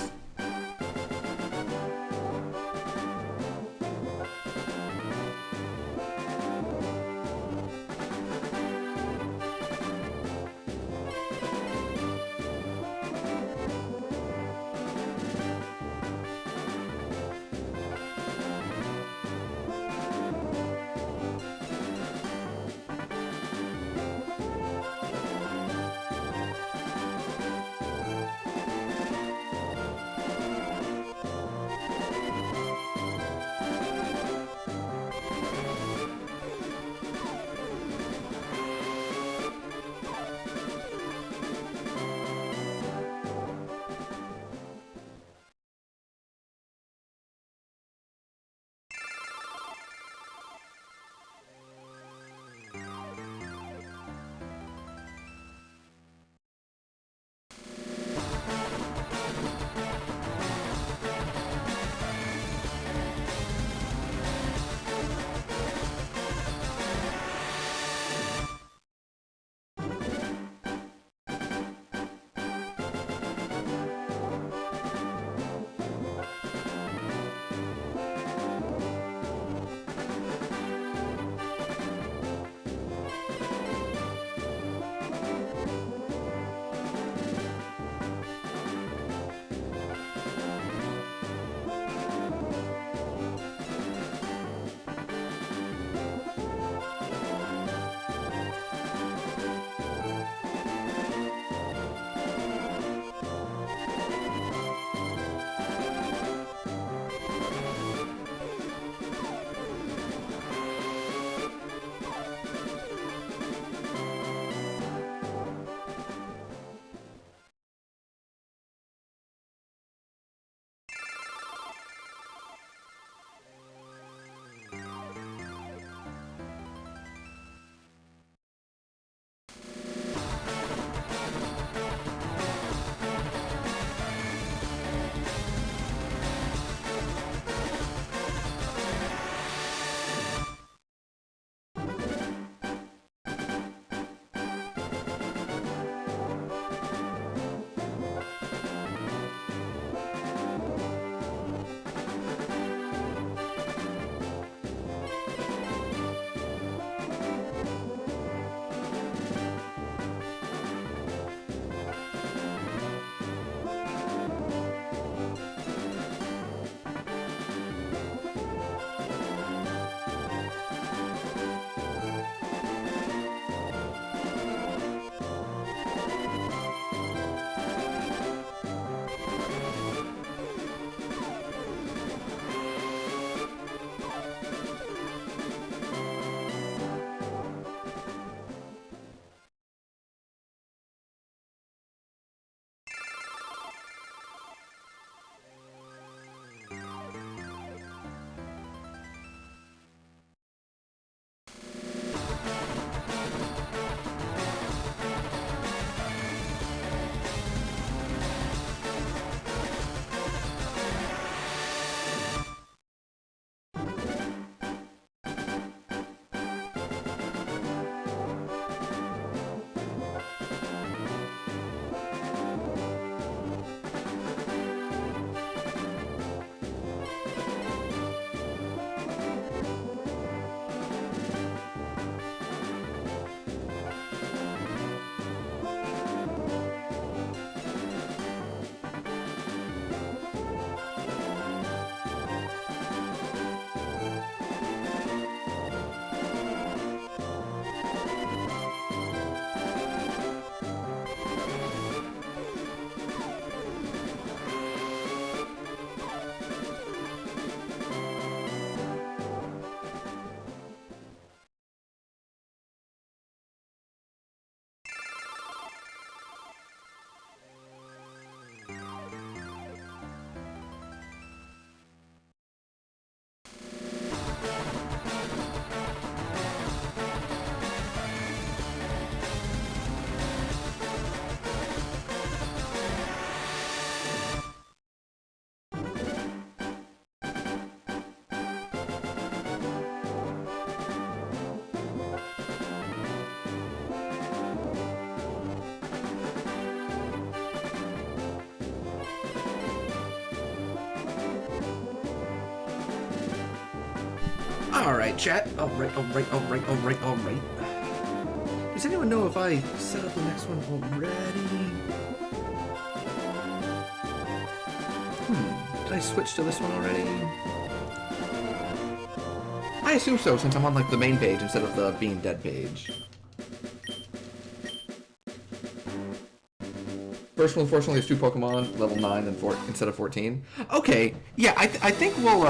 Alright, chat. Alright. Does anyone know if I set up the next one already? Did I switch to this one already? I assume so, since I'm on like the main page instead of the Being Dead page. First one, unfortunately, is 2 Pokemon, level 9 and 4 instead of 14. Okay, yeah, I think we'll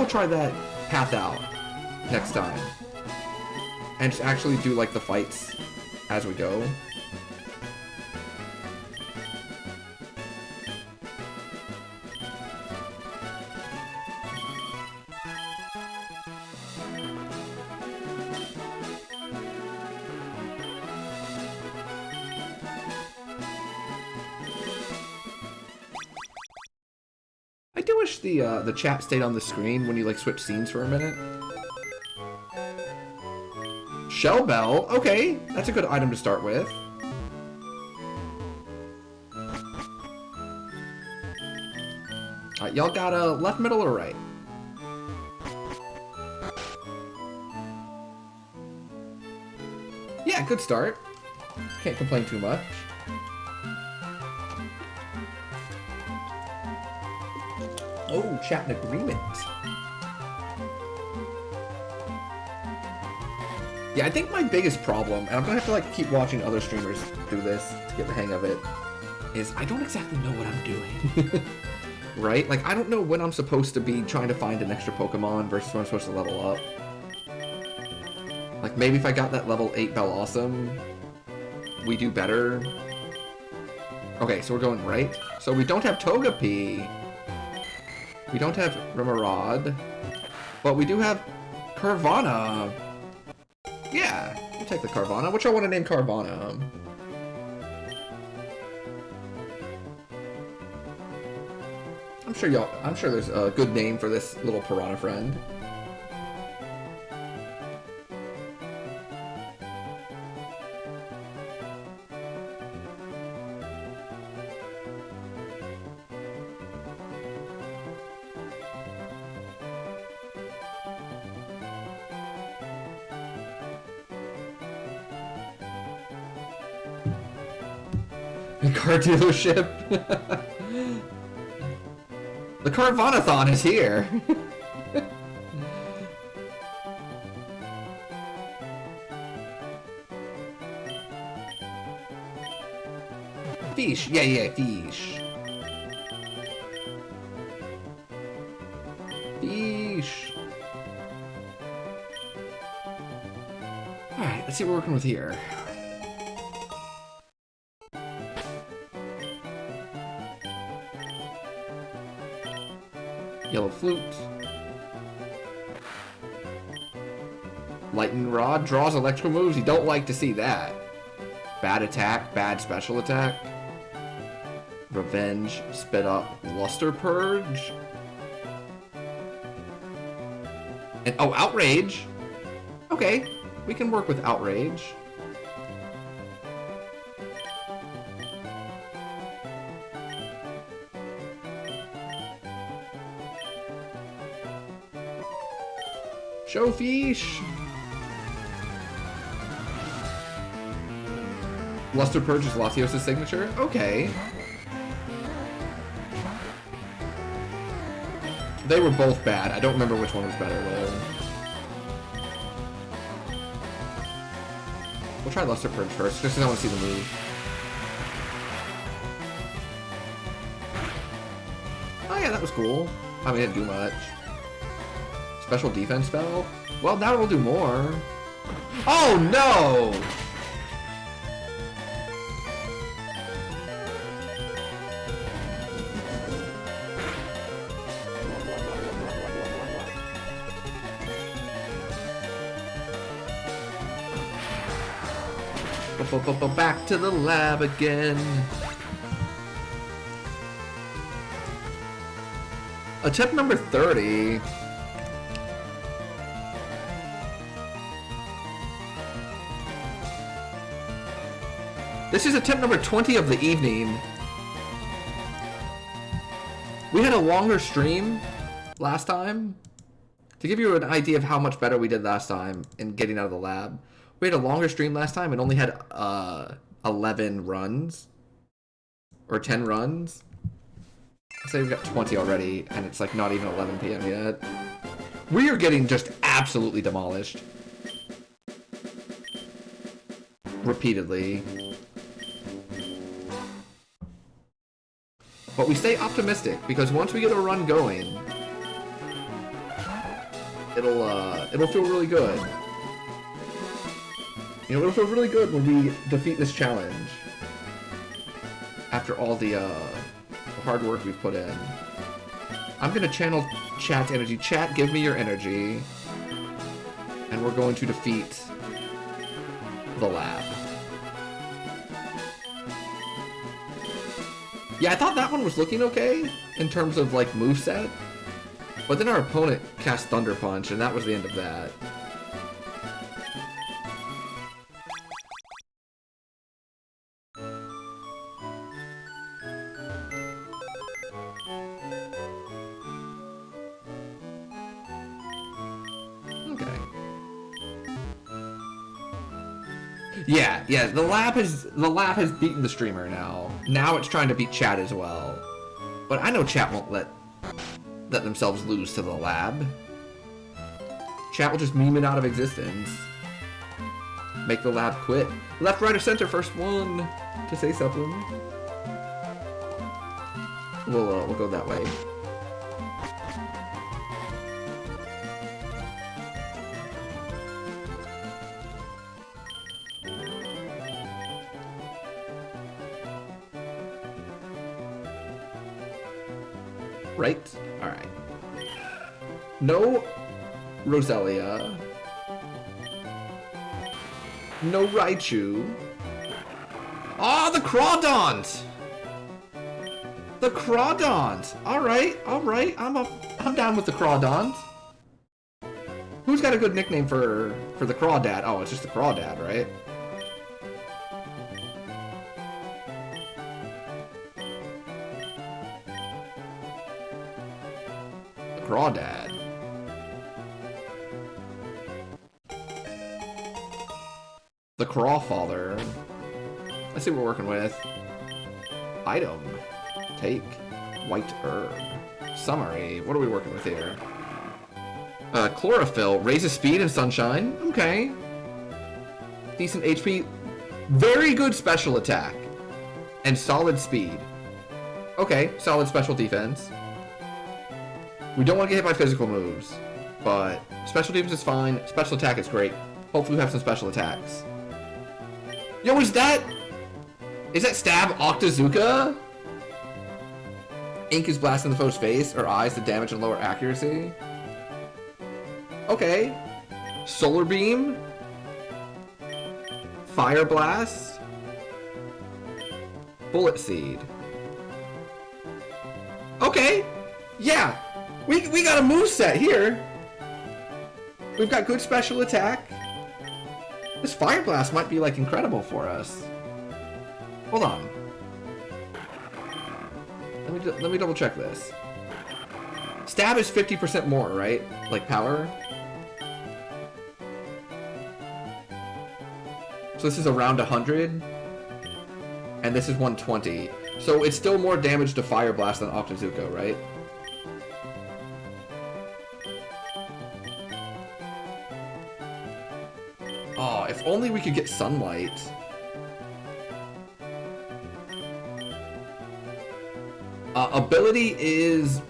try that path out next time, and just actually do like the fights as we go. I do wish the chat stayed on the screen when you like switch scenes for a minute. Shell Bell, okay, that's a good item to start with. Alright, y'all got a left, middle, or right? Yeah, good start. Can't complain too much. Oh, chat in agreement. Yeah, I think my biggest problem, and I'm gonna have to like keep watching other streamers do this to get the hang of it, is I don't exactly know what I'm doing. Right? Like, I don't know when I'm supposed to be trying to find an extra Pokemon versus when I'm supposed to level up. Like, maybe if I got that level 8 Bellawesome, we do better. Okay, so we're going right. So we don't have Togepi. We don't have Remoraid. But we do have Carvana. Yeah, we'll take the Carvana. What y'all want to name Carvana? I'm sure there's a good name for this little piranha friend. Car dealership. The Carvanathon is here. Fish, yeah, fish. Fish. Alright, let's see what we're working with here. Yellow Flute. Lightning Rod draws electrical moves. You don't like to see that. Bad attack, bad special attack. Revenge, spit up, Luster Purge. And oh, Outrage. Okay, we can work with Outrage. Showfish! Luster Purge is Latios' signature? Okay. They were both bad. I don't remember which one was better, though. We'll try Luster Purge first, just because I want to see the move. Oh yeah, that was cool. I mean, it didn't do much. Special defense spell? Well, that will do more. Oh no! Back to the lab again. Attempt number 30. This is attempt number 20 of the evening. We had a longer stream last time. To give you an idea of how much better we did last time in getting out of the lab, we had a longer stream last time and only had 11 runs. Or 10 runs. I'd say we've got 20 already, and it's like not even 11 p.m. yet. We are getting just absolutely demolished. Repeatedly. But we stay optimistic, because once we get a run going, it'll feel really good. You know, it'll feel really good when we defeat this challenge. After all the hard work we've put in. I'm gonna channel chat's energy. Chat, give me your energy. And we're going to defeat the lab. Yeah, I thought that one was looking okay in terms of like moveset. But then our opponent cast Thunder Punch, and that was the end of that. Okay. Yeah, the lab has beaten the streamer now. Now it's trying to beat chat as well. But I know chat won't let themselves lose to the lab. Chat will just meme it out of existence. Make the lab quit. Left, right, or center, first one to say something. We'll go that way. Right? Alright. No Roselia. No Raichu. Ah, the Crawdont! The Crawdont! Alright, I'm down with the Crawdont. Who's got a good nickname for the Crawdad? Oh, it's just the Crawdad, right? Crawdad. The Crawfather. Let's see what we're working with. Item. Take. White herb. Summary. What are we working with here? Chlorophyll. Raises speed and sunshine. Okay. Decent HP. Very good special attack. And solid speed. Okay, solid special defense. We don't want to get hit by physical moves, but special defense is fine. Special attack is great. Hopefully we have some special attacks. Yo, is that Stab Octazooka? Ink is blasting the foe's face or eyes to damage and lower accuracy. Okay. Solar Beam. Fire Blast. Bullet Seed. Okay. Yeah. We got a moveset here. We've got good special attack. This Fire Blast might be like incredible for us. Hold on. Let me double check this. Stab is 50% more, right? Like power. So this is around 100, and this is 120. So it's still more damage to Fire Blast than Octazooka, right? Oh, if only we could get Sunlight. Ability is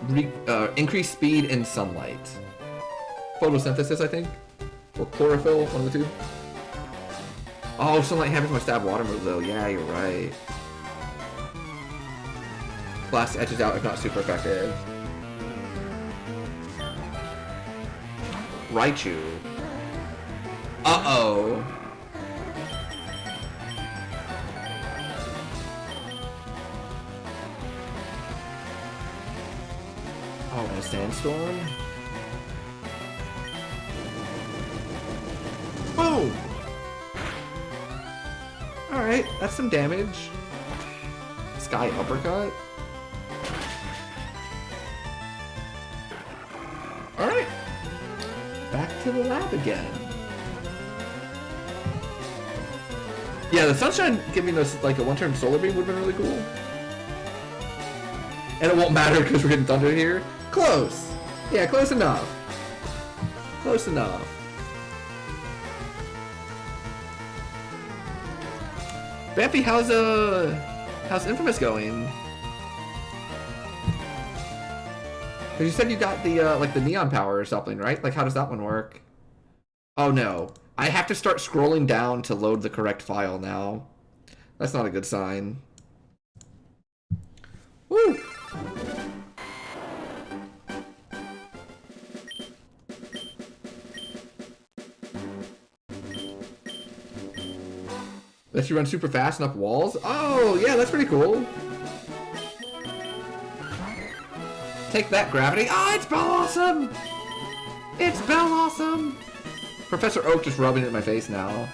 increased speed and Sunlight. Photosynthesis, I think? Or Chlorophyll, one of the two. Oh, Sunlight hammers my stab water move though. Yeah, you're right. Blast edges out if not super effective. Raichu. Uh-oh. Oh, and a sandstorm? Boom! Alright, that's some damage. Sky Uppercut? Alright. Back to the lab again. Yeah, the sunshine giving us like a one-turn solar beam would have been really cool. And it won't matter because we're getting thunder here. Close. Yeah, close enough. Close enough. Bampy, how's Infamous going? Cause you said you got the like the neon power or something, right? Like how does that one work? Oh no. I have to start scrolling down to load the correct file now. That's not a good sign. Woo! Lets you run super fast and up walls? Oh, yeah, that's pretty cool. Take that, gravity. Oh, it's Bellossom! It's Bellossom! Professor Oak just rubbing it in my face now.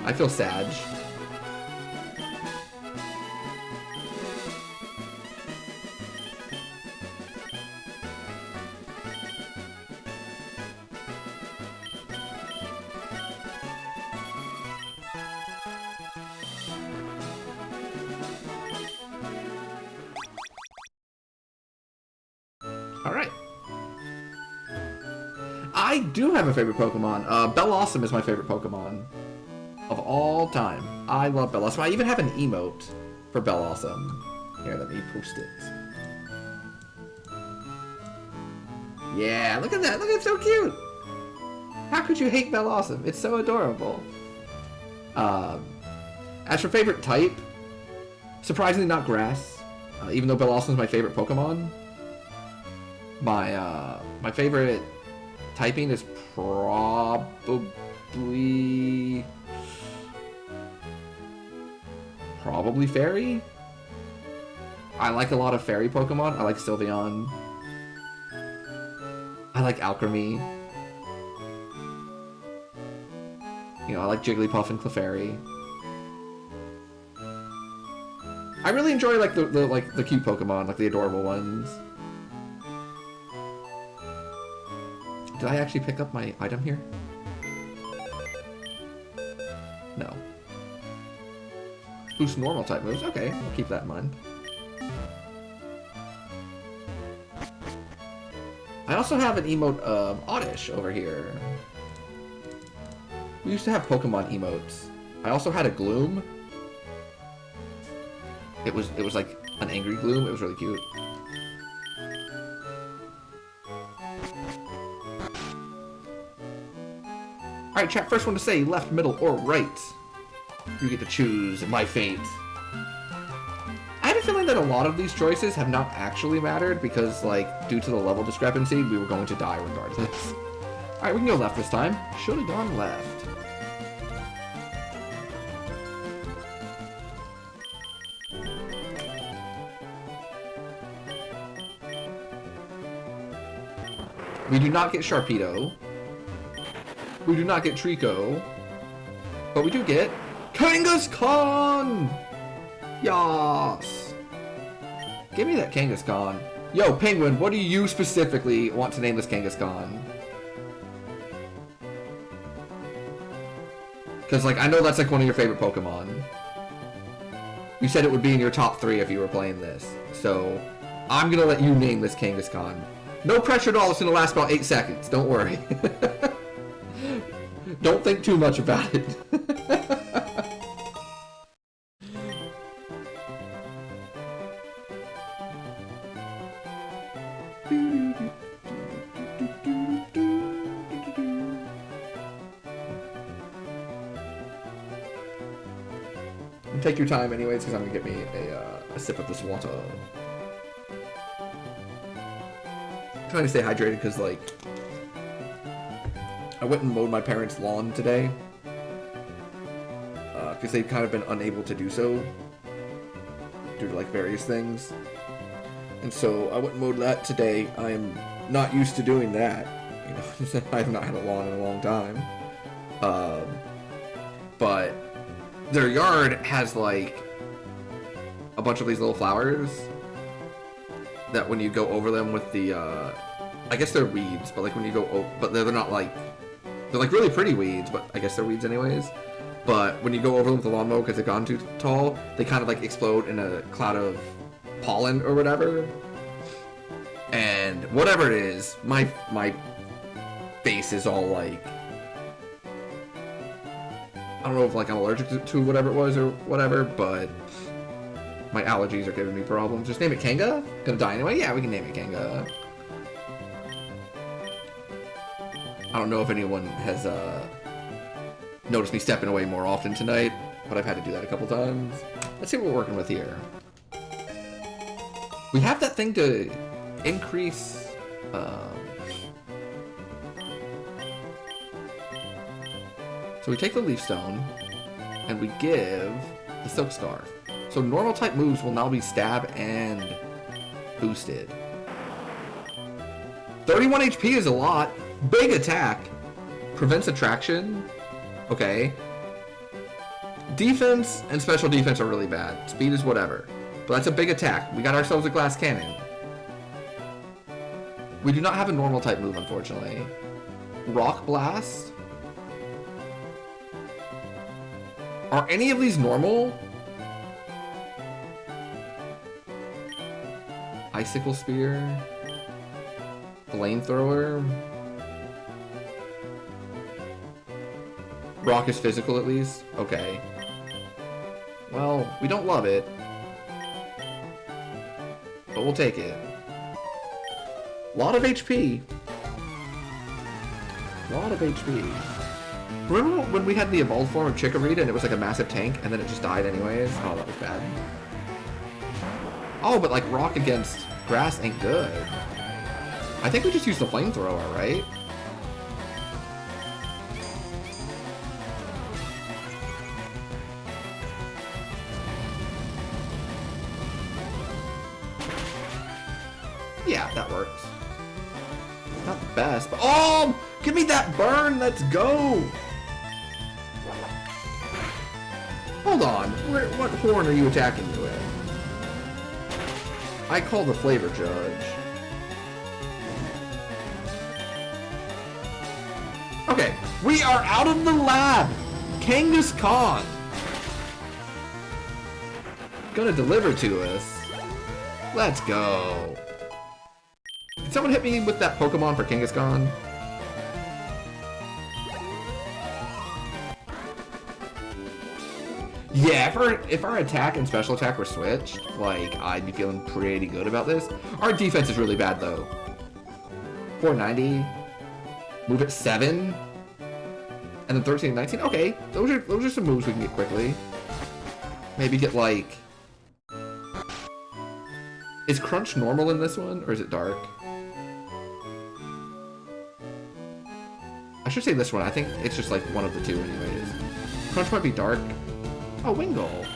I feel sad. Alright. I do have a favorite Pokemon. Bellossom is my favorite Pokemon of all time. I love Bellossom. I even have an emote for Bellossom. Here, let me post it. Yeah, look at that. Look, it's so cute. How could you hate Bellossom? It's so adorable. As for favorite type, surprisingly not grass. Even though Bellossom is my favorite Pokemon. My favorite typing is probably Fairy. I like a lot of Fairy Pokemon. I like Sylveon. I like Alchemy. You know, I like Jigglypuff and Clefairy. I really enjoy like the cute Pokemon, like the adorable ones. Did I actually pick up my item here? No. Boost normal type moves. Okay, I'll keep that in mind. I also have an emote of Oddish over here. We used to have Pokemon emotes. I also had a Gloom. It was like an angry Gloom. It was really cute. Alright, chat, first one to say left, middle, or right. You get to choose my fate. I have a feeling that a lot of these choices have not actually mattered because, like, due to the level discrepancy, we were going to die regardless. Alright, we can go left this time. Should have gone left. We do not get Sharpedo. We do not get Trico, but we do get Kangaskhan! Yas! Give me that Kangaskhan. Yo, Penguin, what do you specifically want to name this Kangaskhan? Because, like, I know that's, like, one of your favorite Pokemon. You said it would be in your top 3 if you were playing this. So, I'm gonna let you name this Kangaskhan. No pressure at all, it's gonna last about 8 seconds, don't worry. Don't think too much about it. Take your time anyways, because I'm gonna get me a sip of this water. I'm trying to stay hydrated because, like, I went and mowed my parents' lawn today because they've kind of been unable to do so due to, like, various things. And so I went and mowed that today. I am not used to doing that. You know, I have not had a lawn in a long time. But their yard has like a bunch of these little flowers that when you go over them with the I guess they're weeds, but like when you go but they're not like, they're like really pretty weeds, but I guess they're weeds anyways. But when you go over them with the lawnmower because they've gone too tall, they kind of like explode in a cloud of pollen or whatever. And whatever it is, my face is all like, I don't know if like I'm allergic to whatever it was or whatever, but my allergies are giving me problems. Just name it Kanga? Gonna die anyway? Yeah, we can name it Kanga. I don't know if anyone has noticed me stepping away more often tonight, but I've had to do that a couple times. Let's see what we're working with here. We have that thing to increase so we take the leaf stone and we give the silk scarf. So normal type moves will now be stab and boosted. 31 HP is a lot. Big attack. Prevents attraction. Okay. Defense and special defense are really bad. Speed is whatever. But that's a big attack. We got ourselves a glass cannon. We do not have a normal type move, unfortunately. Rock Blast? Are any of these normal? Icicle Spear? Flamethrower? Rock is physical at least? Okay. Well, we don't love it. But we'll take it. Lot of HP. Lot of HP. Remember when we had the evolved form of Chikorita and it was like a massive tank and then it just died anyways? Oh, that was bad. Oh, but like rock against grass ain't good. I think we just used the flamethrower, right? Yeah, that works. Not the best, but oh! Give me that burn! Let's go! Hold on. What horn are you attacking me with? I call the flavor judge. Okay, we are out of the lab! Kangaskhan! Gonna deliver to us. Let's go. Did someone hit me with that Pokemon for Kangaskhan? Yeah, if our attack and special attack were switched, like, I'd be feeling pretty good about this. Our defense is really bad, though. 490. Move at 7. And then 13 and 19. Okay, those are some moves we can get quickly. Maybe get, like... Is Crunch normal in this one, or is it Dark? I should say this one. I think it's just, like, one of the two anyways. Crunch might be Dark. Oh, Wingull.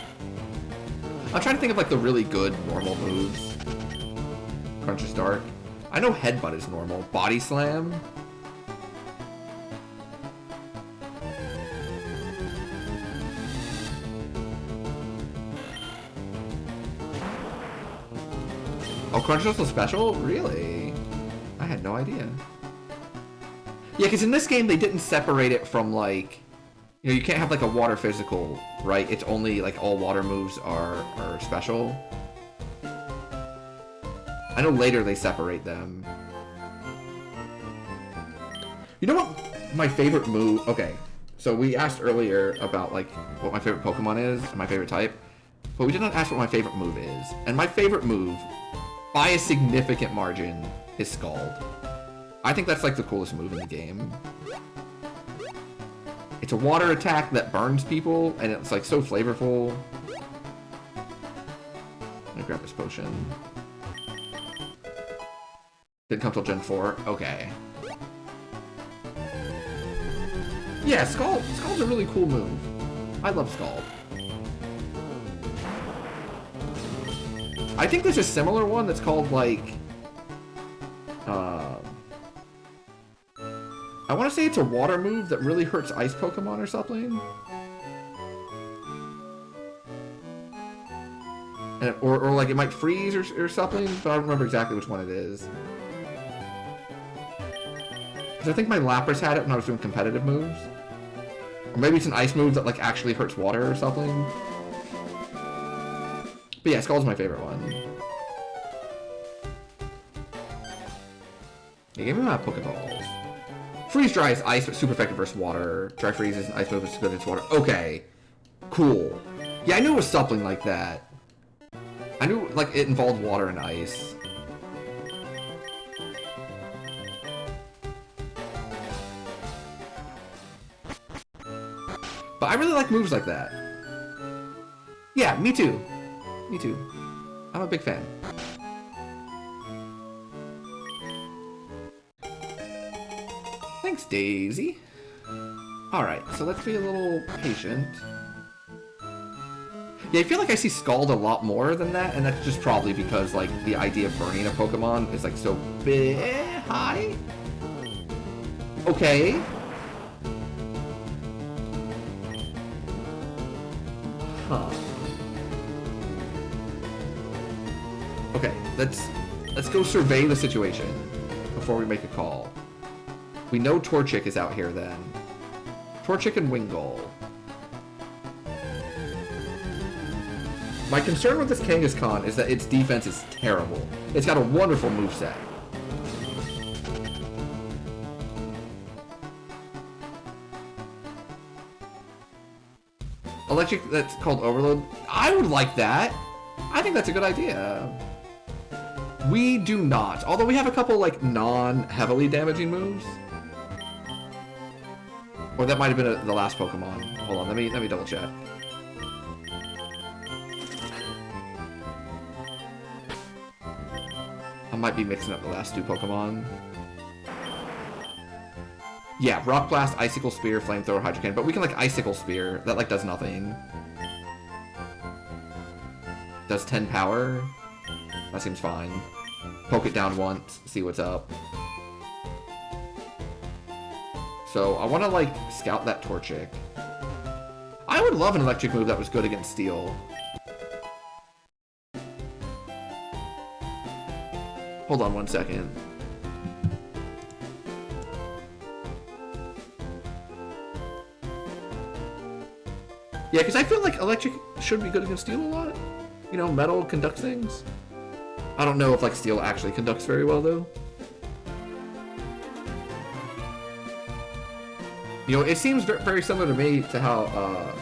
I'm trying to think of like the really good normal moves. Crunch is Dark. I know Headbutt is normal. Body Slam. Oh, Crunch is also special? Really? I had no idea. Yeah, because in this game they didn't separate it from like... You know, you can't have like a water physical, right? It's only like all water moves are special. I know later they separate them. You know what my favorite move... Okay, so we asked earlier about like what my favorite Pokemon is, and my favorite type. But we did not ask what my favorite move is. And my favorite move, by a significant margin, is Scald. I think that's like the coolest move in the game. It's a water attack that burns people, and it's like so flavorful. I'm gonna grab this potion. Didn't come till Gen 4? Okay. Yeah, Scald's a really cool move. I love Scald. I think there's a similar one that's called like... I want to say it's a water move that really hurts ice Pokemon or something. And or like it might freeze or something, but I don't remember exactly which one it is. Because I think my Lapras had it when I was doing competitive moves. Or maybe it's an ice move that like actually hurts water or something. But yeah, Skull's my favorite one. Yeah, give me my Pokeballs. Freeze Dry is ice, but super effective versus water. Dry Freeze is an ice move, but super good against water. Okay. Cool. Yeah, I knew it was something like that. I knew, like, it involved water and ice. But I really like moves like that. Yeah, me too. Me too. I'm a big fan. Thanks, Daisy. Alright, so let's be a little patient. Yeah, I feel like I see Scald a lot more than that, and that's just probably because, like, the idea of burning a Pokemon is, like, so high. Okay. Huh. Okay, let's go survey the situation before we make a call. We know Torchic is out here then. Torchic and Wingull. My concern with this Kangaskhan is that its defense is terrible. It's got a wonderful moveset. Electric that's called Overload. I would like that. I think that's a good idea. We do not. Although we have a couple like non-heavily damaging moves. Or that might have been the last Pokemon. Hold on, let me double check. I might be mixing up the last two Pokemon. Yeah, Rock Blast, Icicle Spear, Flamethrower, Hydro Cannon, but we can like Icicle Spear. That like does nothing. Does 10 power. That seems fine. Poke it down once, see what's up. So I want to like scout that Torchic. I would love an electric move that was good against Steel. Hold on one second. Yeah, because I feel like electric should be good against Steel a lot. You know, metal conducts things. I don't know if like Steel actually conducts very well though. You know, it seems very similar to me to how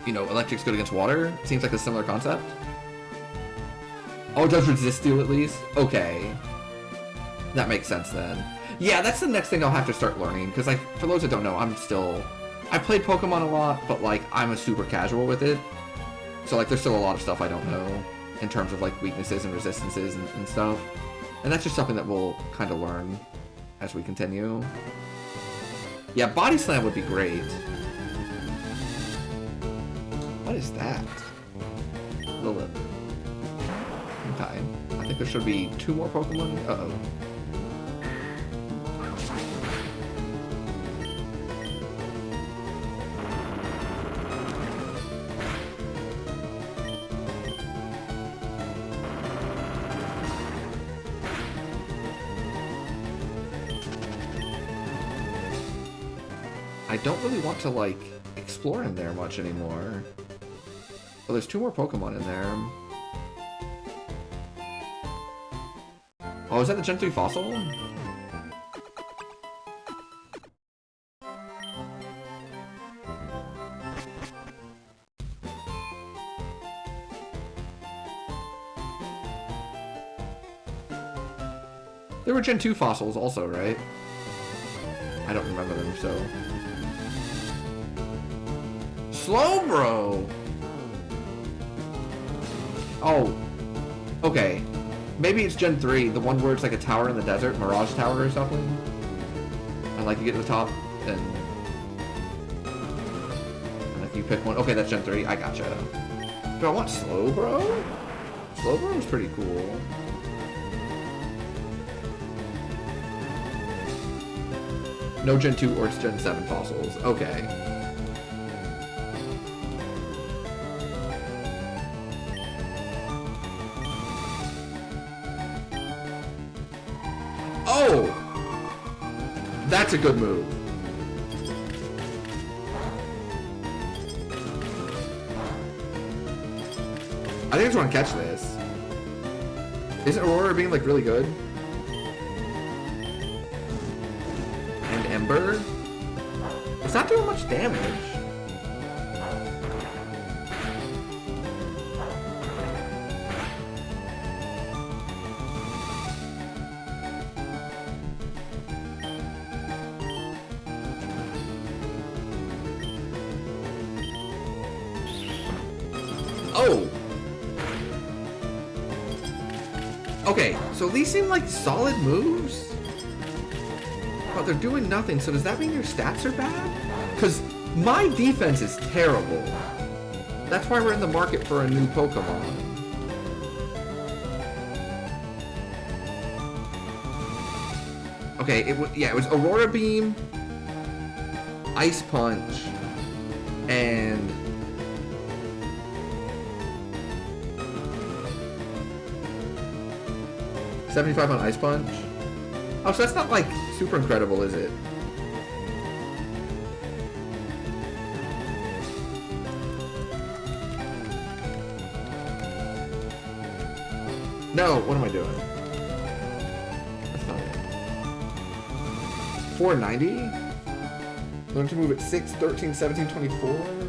you know, electric's good against water. It seems like a similar concept. Oh, it does resist Steel at least? Okay. That makes sense then. Yeah, that's the next thing I'll have to start learning, because like, for those that don't know, I played Pokemon a lot, but like, I'm a super casual with it. So like, there's still a lot of stuff I don't know, in terms of like, weaknesses and resistances and stuff. And that's just something that we'll kind of learn as we continue. Yeah, Body Slam would be great. What is that? Lilith. Okay. I think there should be 2 more Pokemon. Uh-oh. I don't really want to, like, explore in there much anymore. Oh, there's 2 more Pokemon in there. Oh, is that the Gen 3 fossil? There were Gen 2 fossils also, right? I don't remember them, so... Slowbro! Oh. Okay. Maybe it's Gen 3, the one where it's like a tower in the desert, Mirage Tower or something. And like you get to the top, and like you pick one. Okay, that's Gen 3, I gotcha. Do I want Slowbro? Slowbro is pretty cool. No Gen 2 or Gen 7 fossils. Okay. Oh! That's a good move. I think I just want to catch this. Isn't Aurora being like really good? And Ember? It's not doing much damage. Oh! Okay, so these seem like solid moves, but they're doing nothing, so does that mean your stats are bad? Because my defense is terrible. That's why we're in the market for a new Pokemon. Okay, it was Aurora Beam, Ice Punch, and... $75 on Ice Punch? Oh, so that's not, like, super incredible, is it? No, what am I doing? That's not it. 490? Learn to move at 6, 13, 17, 24?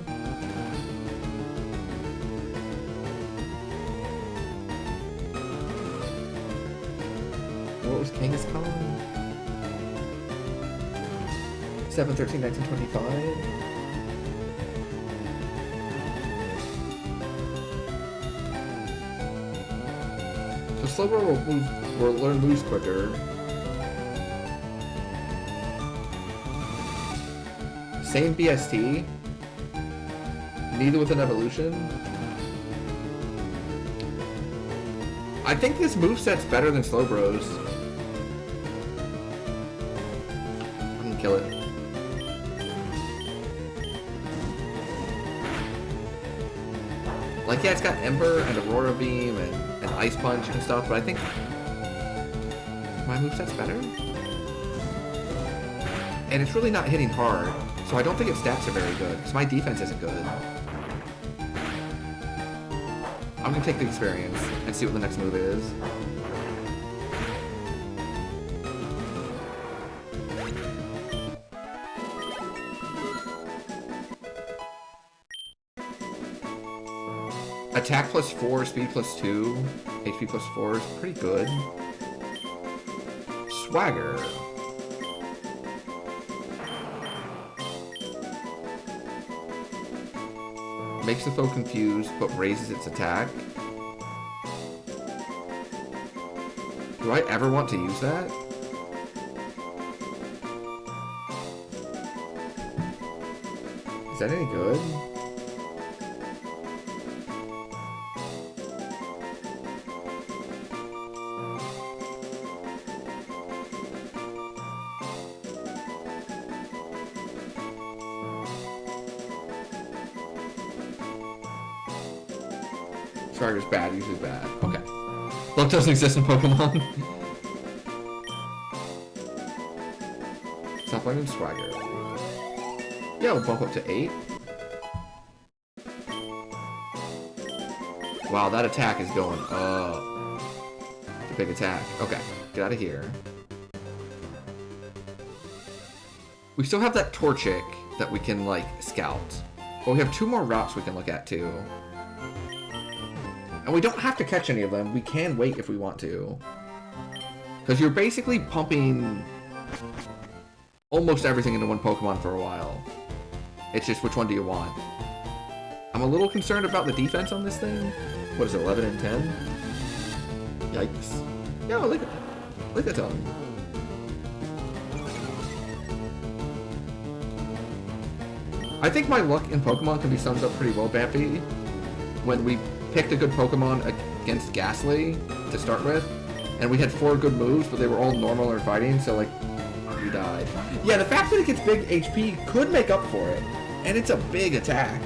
Kangaskhan? 7, 13, 19, 25. So Slowbro will learn moves quicker. Same BST. Neither with an evolution. I think this moveset's better than Slowbro's. Kill it. Like, yeah, it's got Ember and Aurora Beam and Ice Punch and stuff, but I think my moveset's better. And it's really not hitting hard, so I don't think its stats are very good, because my defense isn't good. I'm gonna take the experience and see what the next move is. Attack plus 4, speed plus 2, HP plus 4 is pretty good. Swagger. Makes the foe confused, but raises its attack. Do I ever want to use that? Is that any good? Swagger's bad, usually bad. Okay. Luck doesn't exist in Pokemon. Stop learning Swagger. Yeah, we'll bump up to 8. Wow, that attack is going up. It's a big attack. Okay, get out of here. We still have that Torchic that we can, like, scout. But we have 2 more routes we can look at, too. And we don't have to catch any of them. We can wait if we want to. Because you're basically pumping almost everything into one Pokemon for a while. It's just which one do you want. I'm a little concerned about the defense on this thing. What is it, 11 and 10? Yikes. Yeah, look at them. I think my luck in Pokemon can be summed up pretty well, Bampy. When we picked a good Pokemon against Ghastly to start with, and we had 4 good moves, but they were all normal or fighting, so like you died. Yeah, the fact that it gets big HP could make up for it. And it's a big attack.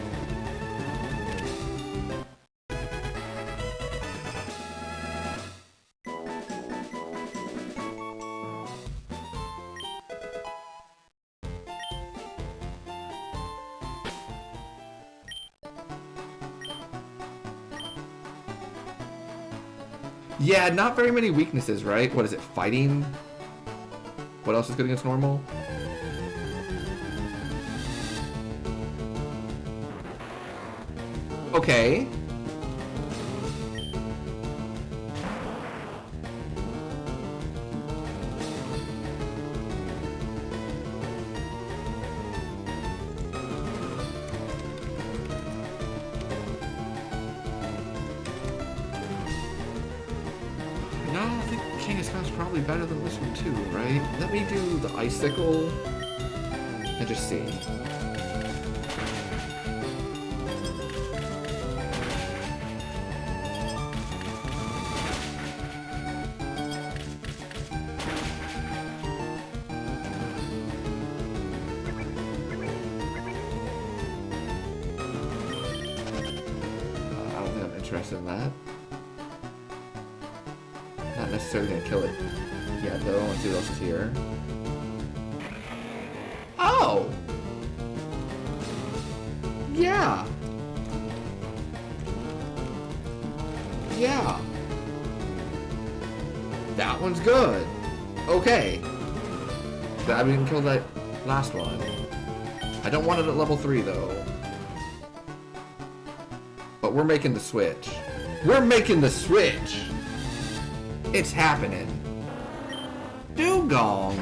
Yeah, not very many weaknesses, right? What is it, fighting? What else is good against normal? Okay. No, I think Kangaskhan's probably better than this one too, right? Let me do the Icicle and just see. I don't think I'm interested in that. Not necessarily gonna kill it yet, though. I want to see what else is here. Oh! Yeah! Yeah! That one's good! Okay. Glad we didn't kill that last one. I don't want it at level 3, though. But we're making the switch. We're making the switch! It's happening. Dugong.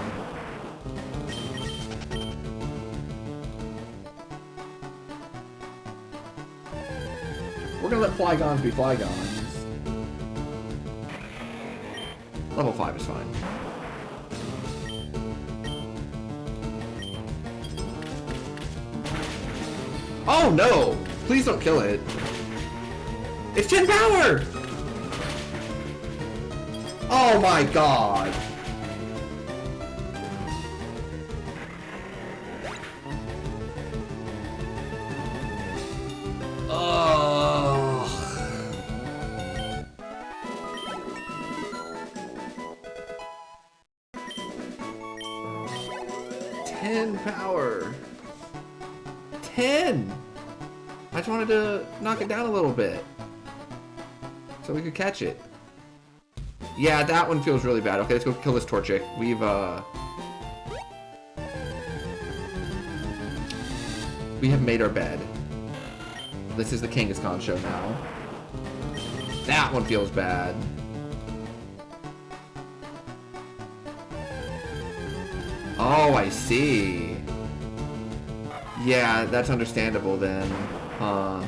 We're gonna let Flygons be Flygons. Level 5 is fine. Oh no! Please don't kill it. It's 10 power! Oh my god! Oh. 10 power. 10! I just wanted to knock it down a little bit so we could catch it. Yeah, that one feels really bad. Okay, let's go kill this Torchic. We have made our bed. This is the Kangaskhan show now. That one feels bad. Oh, I see. Yeah, that's understandable then. Huh.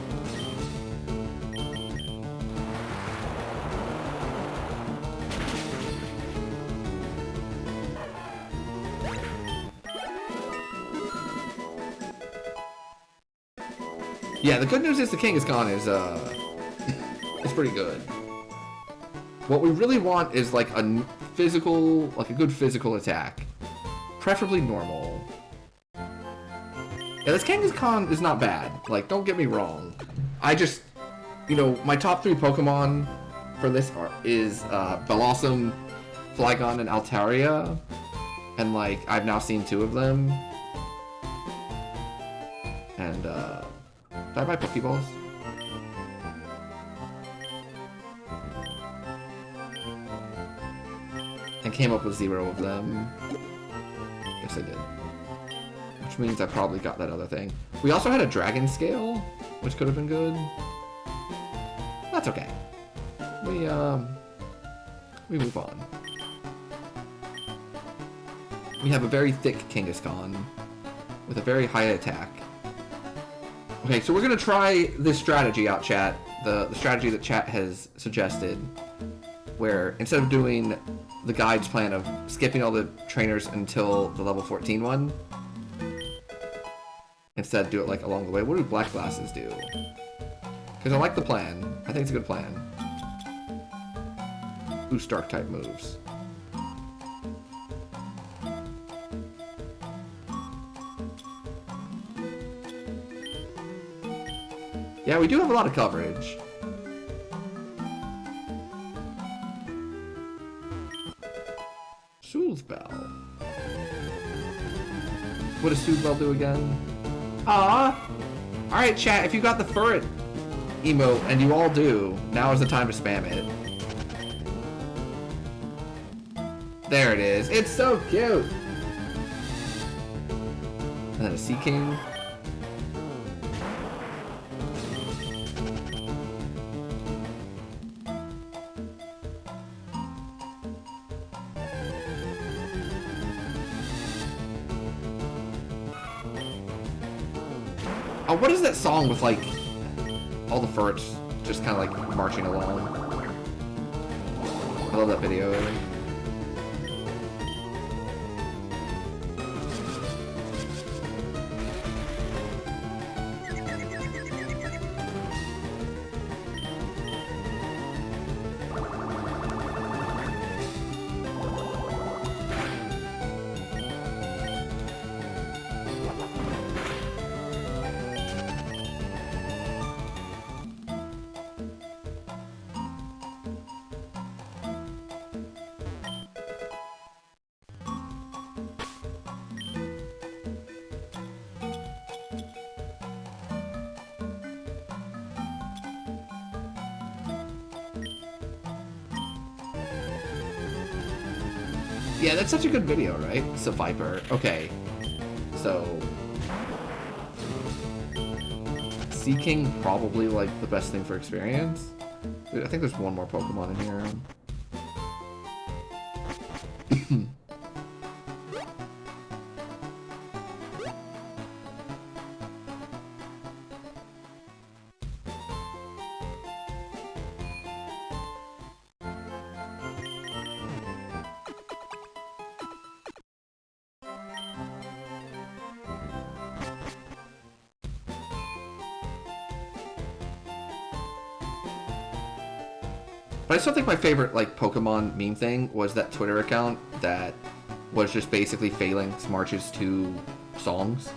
Yeah, the good news is the Kangaskhan is, it's pretty good. What we really want is, like, a good physical attack. Preferably normal. Yeah, this Kangaskhan is not bad. Like, don't get me wrong. I just, you know, my top 3 Pokemon for this is, Bellossom, Flygon, and Altaria. And, like, I've now seen 2 of them. And, did I buy Pokeballs? And came up with 0 of them. Yes, I did. Which means I probably got that other thing. We also had a Dragon Scale, which could have been good. That's okay. We move on. We have a very thick Kangaskhan with a very high attack. Okay, so we're gonna try this strategy out, chat. The strategy that chat has suggested, where instead of doing the guide's plan of skipping all the trainers until the level 14 one, instead do it like along the way. What do Black Glasses do? Because I like the plan. I think it's a good plan. Boost Dark type moves. Yeah, we do have a lot of coverage. Soulsbell. What does Soulsbell do again? Ah. Alright, chat, if you got the Furret emote, and you all do, now is the time to spam it. There it is. It's so cute! And then a Sea King. Oh, what is that song with, like, all the Furrets just kind of, like, marching along? I love that video. Yeah, that's such a good video, right? It's a Viper. Okay. So... Sea King probably, like, the best thing for experience. I think there's one more Pokemon in here. But I still think my favorite, like, Pokemon meme thing was that Twitter account that was just basically Phalanx marches to songs.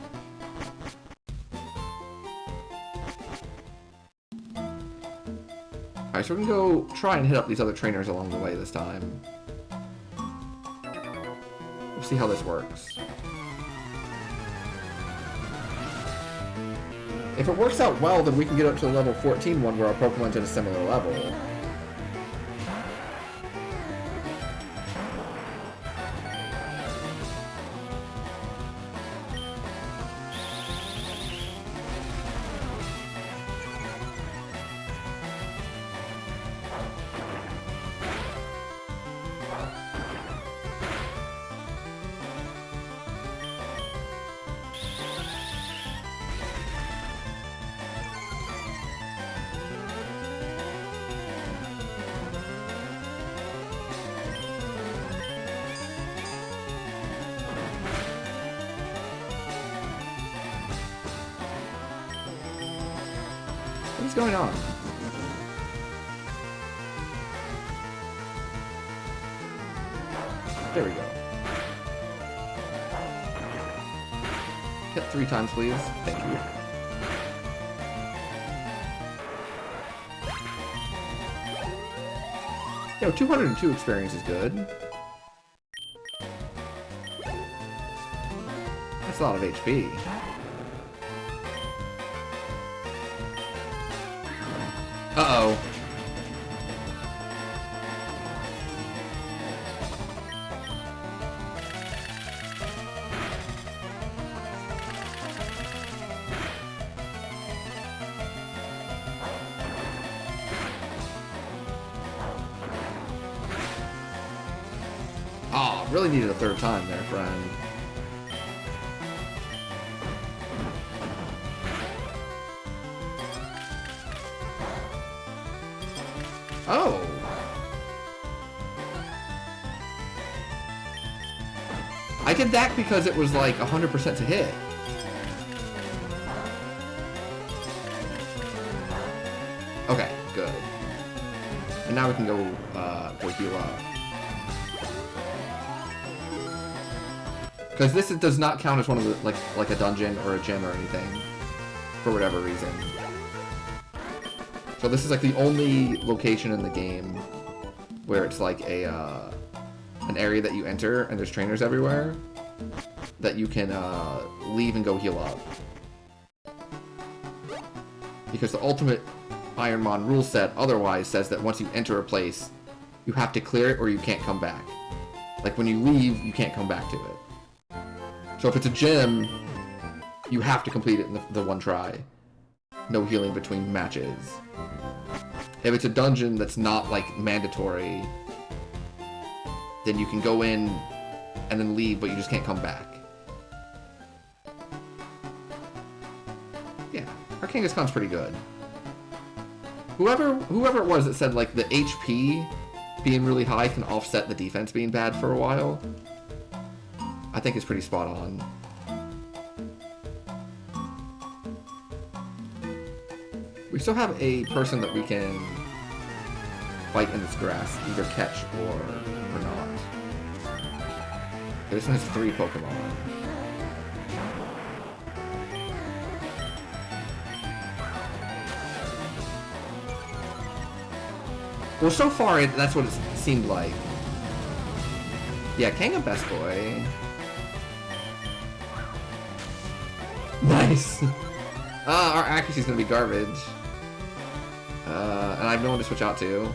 Alright, so we can go try and hit up these other trainers along the way this time. We'll see how this works. If it works out well, then we can get up to the level 14 one where our Pokemon's at a similar level. What's going on? There we go. Hit 3 times, please. Thank you. Yo, 202 experience is good. That's a lot of HP. Uh-oh. Oh, really needed a 3rd time there, friend. Oh! I did that because it was like 100% to hit. Okay, good. And now we can go heal up. Because this does not count as one of the like a dungeon or a gym or anything, for whatever reason. So this is like the only location in the game where it's like a an area that you enter and there's trainers everywhere that you can leave and go heal up. Because the ultimate Ironmon rule set otherwise says that once you enter a place, you have to clear it or you can't come back. Like when you leave, you can't come back to it. So if it's a gym, you have to complete it in the one try. No healing between matches. If it's a dungeon that's not like mandatory, then you can go in and then leave, but you just can't come back. Yeah, our Kangaskhan's pretty good. Whoever it was that said like the HP being really high can offset the defense being bad for a while, I think is pretty spot on. We still have a person that we can fight in this grass, either catch or not. This one has 3 Pokemon. Well, so far, that's what it seemed like. Yeah, Kanga best boy. Nice! Our accuracy's gonna be garbage. And I have no one to switch out to.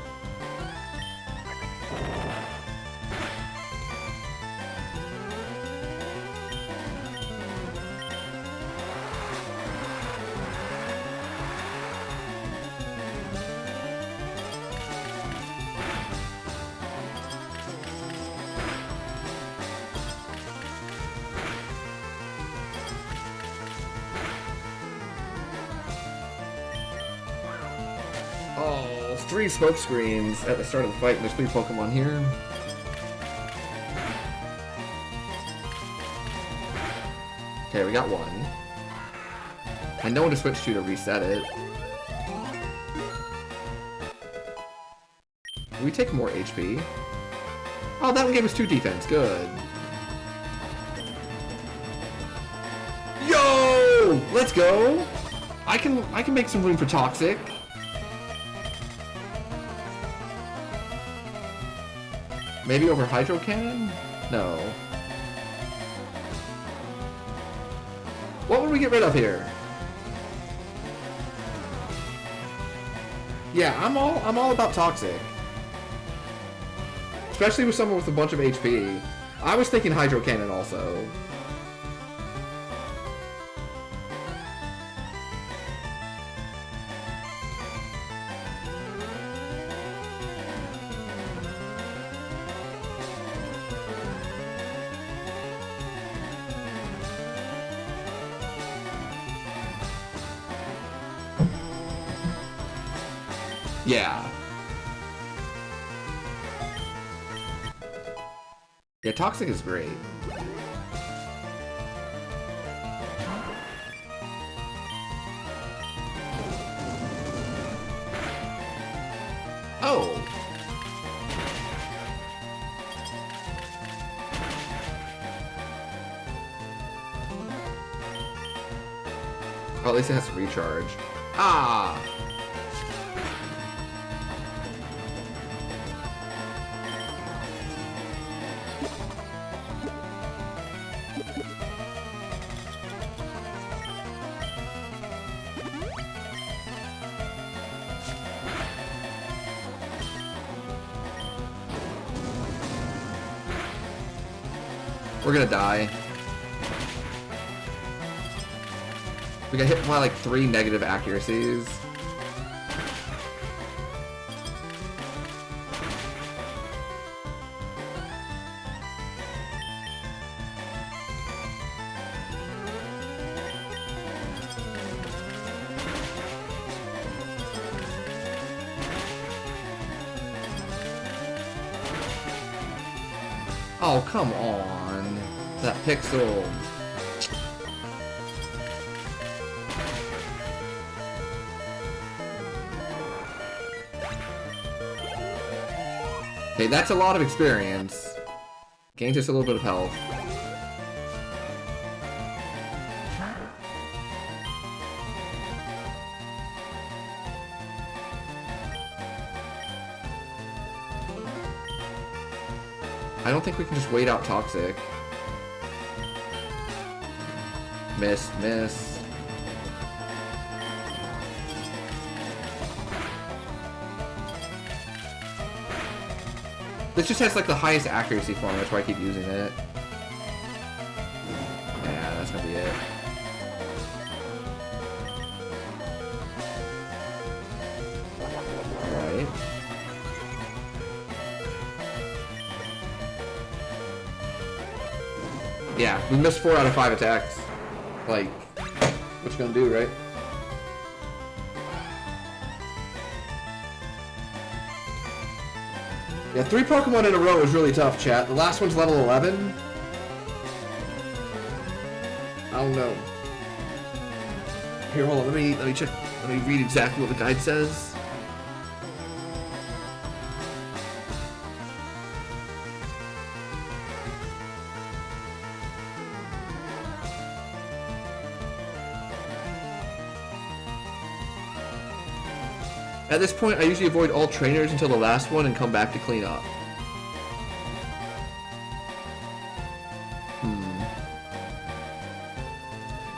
Oh, 3 smoke screens at the start of the fight, and there's 3 Pokemon here. Okay, we got 1. I know when to switch to reset it. We take more HP. Oh, that one gave us 2 defense. Good. Yo! Let's go! I can make some room for Toxic. Maybe over Hydro Cannon? No. What would we get rid of here? Yeah, I'm all about Toxic. Especially with someone with a bunch of HP. I was thinking Hydro Cannon also. Yeah. Yeah, Toxic is great. Oh! Oh, at least it has to recharge. Ah! We're gonna die. We got hit by like 3 negative accuracies. Oh, come on. That pixel. Okay, that's a lot of experience. Gains just a little bit of health. I don't think we can just wait out Toxic. Miss, miss. This just has like the highest accuracy for me, that's why I keep using it. Yeah, that's gonna be it. Alright. Yeah, we missed 4 out of 5 attacks. Like, what you gonna do, right? Yeah, 3 Pokemon in a row is really tough, chat. The last one's level 11. I don't know. Here, hold on. Let me check. Let me read exactly what the guide says. At this point, I usually avoid all trainers until the last one and come back to clean up.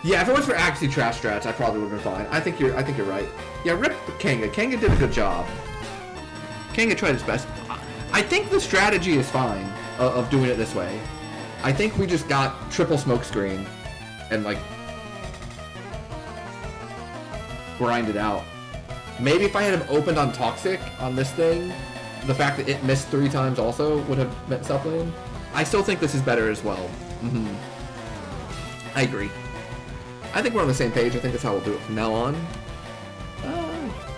Yeah, if it was for accuracy trash strats, I probably would have been fine. I think you're right. Yeah, rip Kanga. Kanga did a good job. Kanga tried his best. I think the strategy is fine of doing it this way. I think we just got triple smokescreen and like grind it out. Maybe if I had him opened on Toxic on this thing, the fact that it missed 3 times also would have meant something. I still think this is better as well. I agree. I think we're on the same page. I think that's how we'll do it from now on.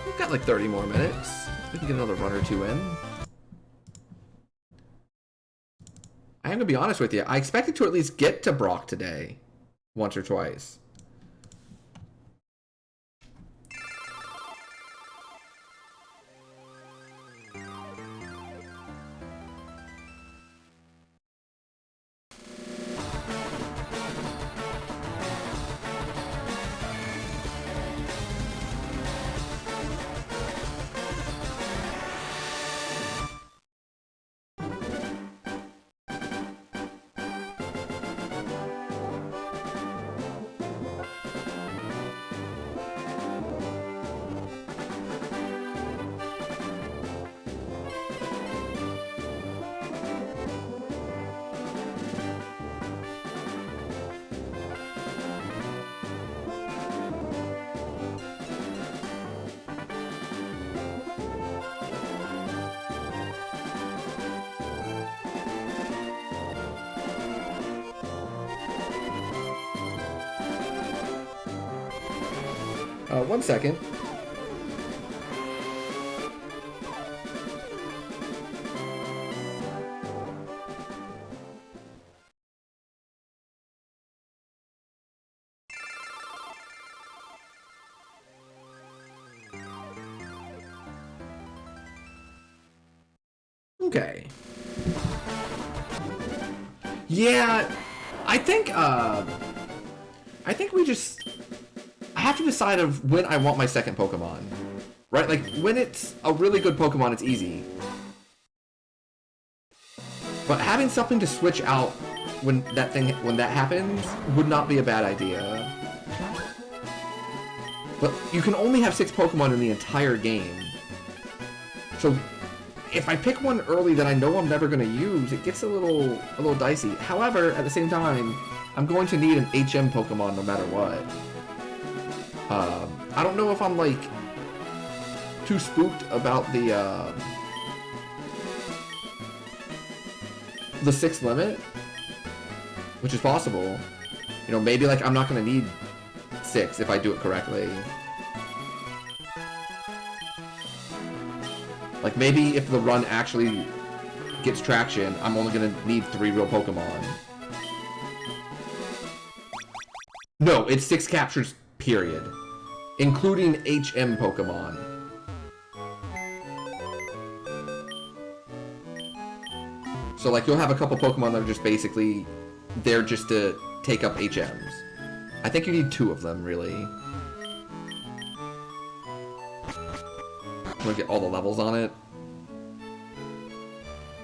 We've got like 30 more minutes. We can get another run or 2 in. I am going to be honest with you. I expected to at least get to Brock today. Once or twice. One second. Okay. Yeah, I think we just... I have to decide of when I want my second Pokemon. Right? Like, when it's a really good Pokemon, it's easy. But having something to switch out when that happens would not be a bad idea. But you can only have 6 Pokemon in the entire game. So if I pick one early that I know I'm never going to use, it gets a little dicey. However, at the same time, I'm going to need an HM Pokemon no matter what. I don't know if I'm like too spooked about the 6 limit, which is possible. You know, maybe like I'm not gonna need 6 if I do it correctly. Like maybe if the run actually gets traction, I'm only gonna need 3 real Pokemon. No, it's 6 captures, period. Including HM Pokemon. So like you'll have a couple Pokemon that are just basically there just to take up HMs. I think you need 2 of them, really. I'm gonna get all the levels on it.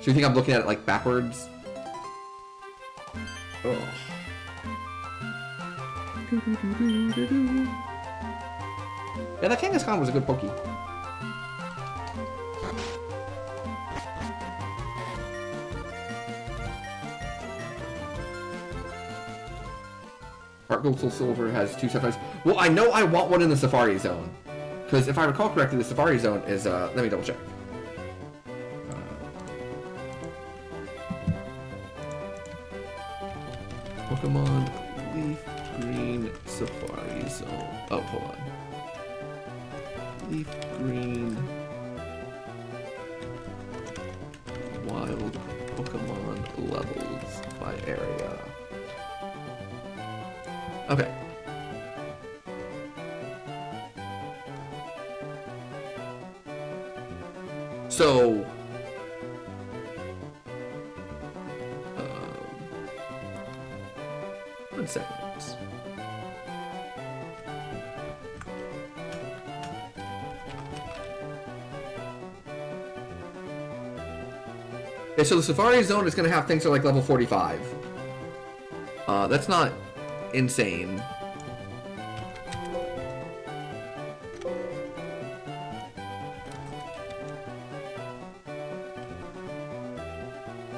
So you think I'm looking at it like backwards? Ugh. Yeah, that Kangaskhan was a good Pokey. Heart Gold Soul Silver has 2 safaris. Well, I know I want one in the Safari Zone. Because if I recall correctly, the Safari Zone is, let me double check. Pokemon Leaf Green Safari Zone. Oh, hold on. Leaf Green Wild Pokemon levels by area. Okay. So, 1 second. Okay, so the Safari Zone is going to have things that are like level 45. That's not insane.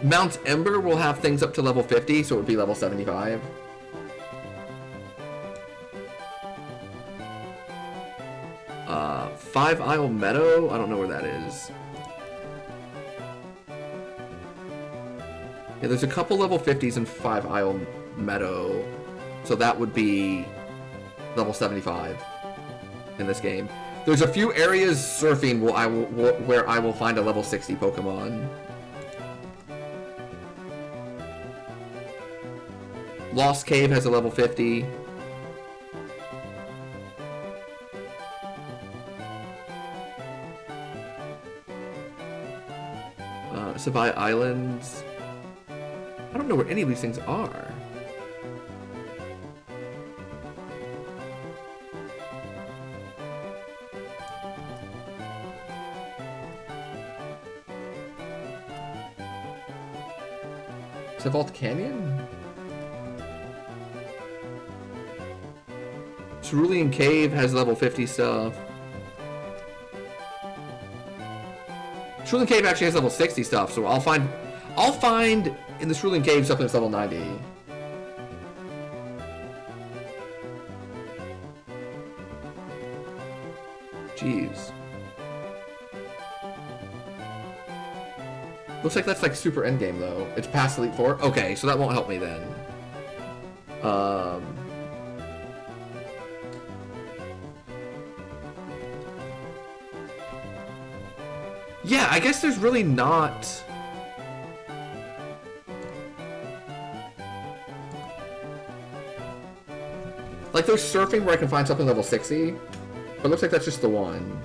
Mount Ember will have things up to level 50, so it would be level 75. Five Isle Meadow? I don't know where that is. Yeah, there's a couple level 50s in Five Isle Meadow, so that would be level 75 in this game. There's a few areas surfing where I will find a level 60 Pokemon. Lost Cave has a level 50. Savai Islands. I don't know where any of these things are. Is it Vault Canyon? Cerulean Cave has level 50 stuff. Cerulean Cave actually has level 60 stuff, so I'll find in the Cerulean Cave something that's level 90. Jeez. Looks like that's like super endgame though. It's past Elite Four? Okay, so that won't help me then. Yeah, I guess there's really not... Like, there's surfing where I can find something level 60, but it looks like that's just the one.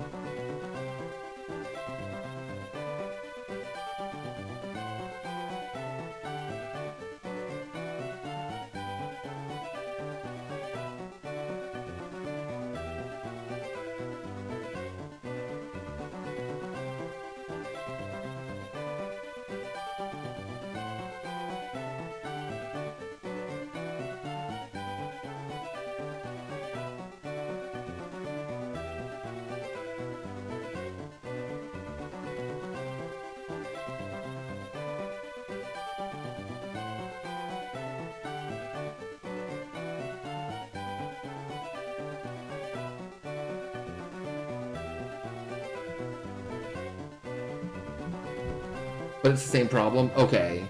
But it's the same problem? Okay.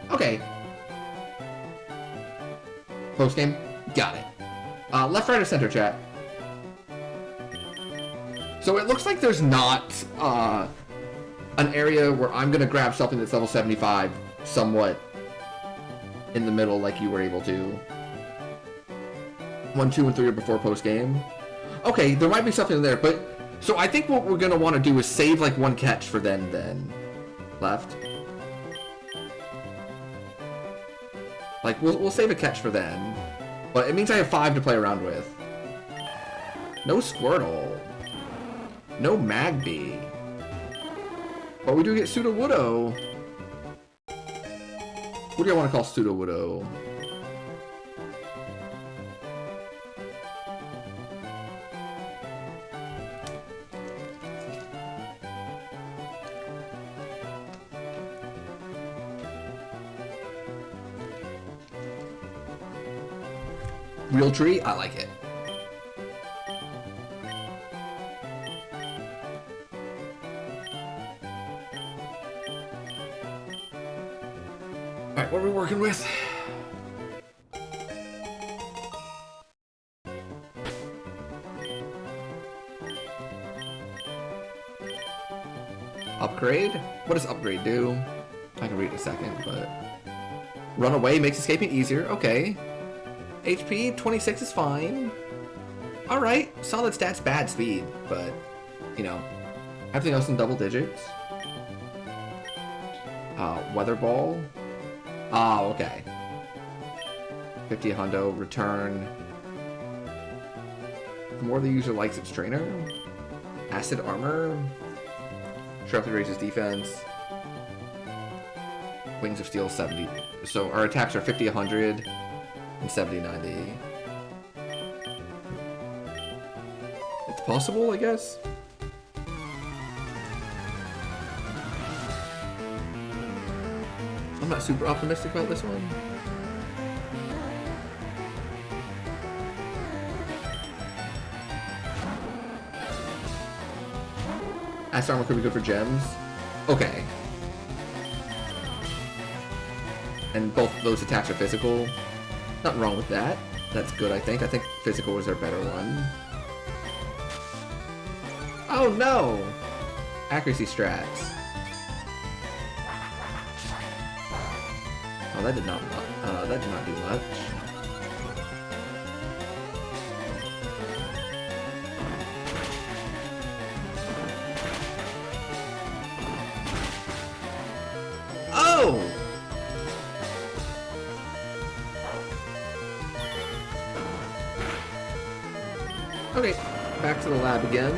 Okay. Post game? Got it. Left, right, or center, chat? So it looks like there's not an area where I'm gonna grab something that's level 75 somewhat in the middle like you were able to. 1, 2, and 3 are before post game. Okay, there might be something there, but so I think what we're gonna want to do is save like one catch for then. Left. Like we'll save a catch for then. But it means I have 5 to play around with. No Squirtle. No Magby. But we do get Sudowoodo. Who do I want to call Sudowoodo? Real tree? I like it. Alright, what are we working with? Upgrade? What does upgrade do? I can read in a second, but... Run away makes escaping easier. Okay. HP 26 is fine. Alright, solid stats, bad speed, but, you know, everything else in double digits. Weather Ball. Oh, okay. 50 hundo, return. The more the user likes its trainer. Acid Armor. Sharply raises defense. Wings of Steel 70. So our attacks are 50, 100, and 70, 90. It's possible, I guess. I'm not super optimistic about this one. Acid Armor could be good for gems. Okay. And both those attacks are physical. Nothing wrong with that. That's good, I think. I think physical was their better one. Oh no! Accuracy strats. Oh, that did not do much. Oh! Okay, back to the lab again.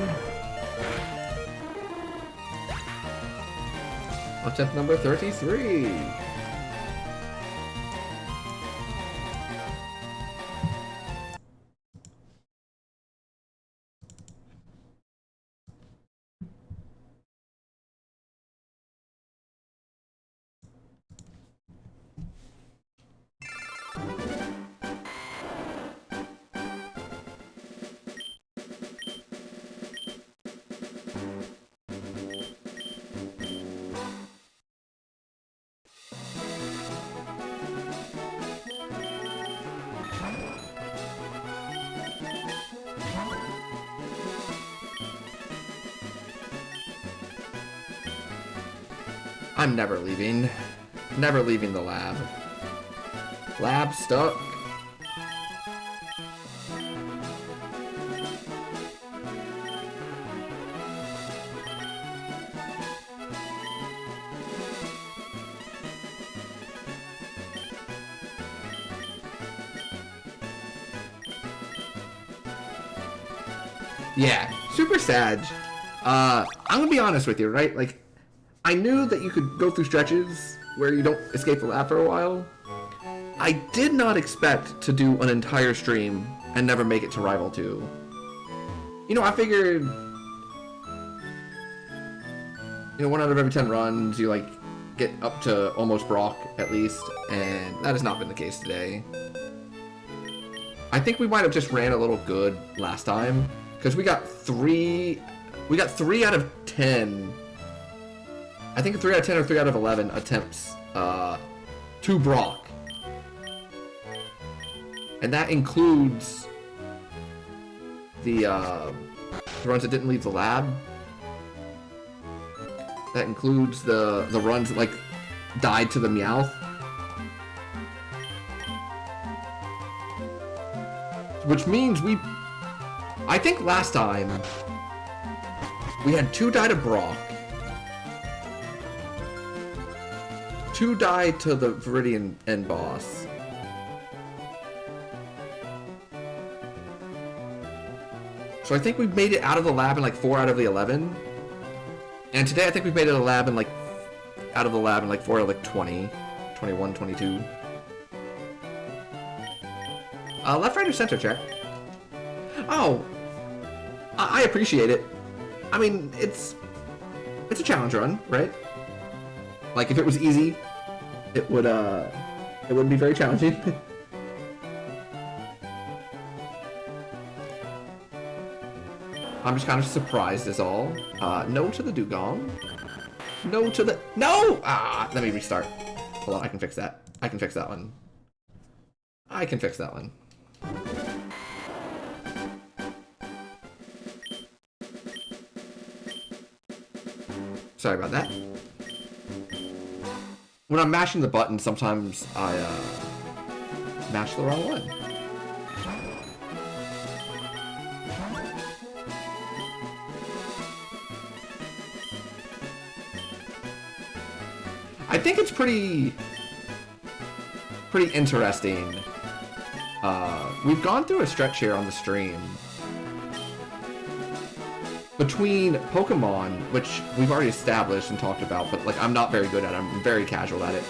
Attempt number 33. I'm never leaving. Never leaving the lab. Lab stuck. Yeah, super sad. I'm gonna be honest with you, right? Like, I knew that you could go through stretches where you don't escape the lab for a while. I did not expect to do an entire stream and never make it to Rival 2. You know, I figured, you know, 1 out of every 10 runs, you, like, get up to almost Brock, at least, and that has not been the case today. I think we might have just ran a little good last time, because we got 3 out of 10. I think 3 out of 10 or 3 out of 11 attempts to Brock. And that includes the runs that didn't leave the lab. That includes the runs that, like, died to the Meowth. Which means I think last time we had 2 die to Brock. 2 die to the Viridian end boss. So I think we've made it out of the lab in like 4 out of the 11. And today I think we've made it out of the lab in like 4 out of like 20 21, 22. Left, right, or center check. Oh, I appreciate it. I mean, it's a challenge run, right? Like, if it was easy, it wouldn't be very challenging. I'm just kind of surprised is all. No to the dugong. No to the... No! Ah, let me restart. Hold on, I can fix that. I can fix that one. I can fix that one. Sorry about that. When I'm mashing the button, sometimes I mash the wrong one. I think it's pretty interesting. We've gone through a stretch here on the stream between Pokemon, which we've already established and talked about, but like I'm not very good at it. I'm very casual at it.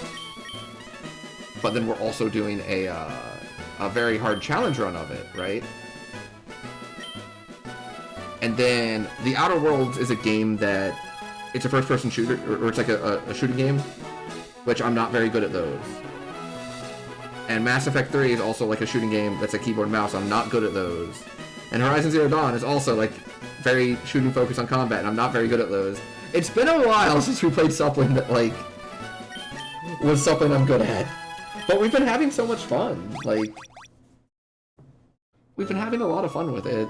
But then we're also doing a very hard challenge run of it, right? And then the Outer Worlds is a game that it's a first-person shooter, or it's like a shooting game, which I'm not very good at those. And Mass Effect 3 is also like a shooting game that's a keyboard and mouse. I'm not good at those. And Horizon Zero Dawn is also like very shooting focused on combat, and I'm not very good at those. It's been a while since we played something that like was something I'm good at. But we've been having so much fun. Like, we've been having a lot of fun with it.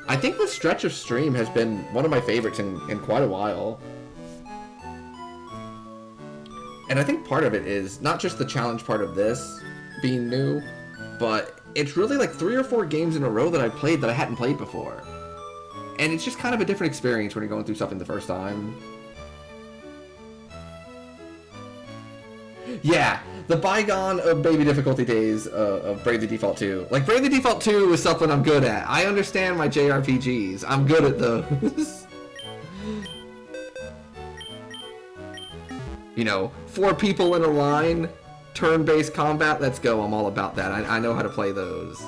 I think this stretch of stream has been one of my favorites in quite a while. And I think part of it is not just the challenge part of this being new, but it's really like 3 or 4 games in a row that I played that I hadn't played before. And it's just kind of a different experience when you're going through something the first time. Yeah, the bygone of baby difficulty days of Bravely Default 2. Like, Bravely Default 2 is something I'm good at. I understand my JRPGs. I'm good at those. You know, 4 people in a line, turn-based combat, let's go, I'm all about that. I know how to play those.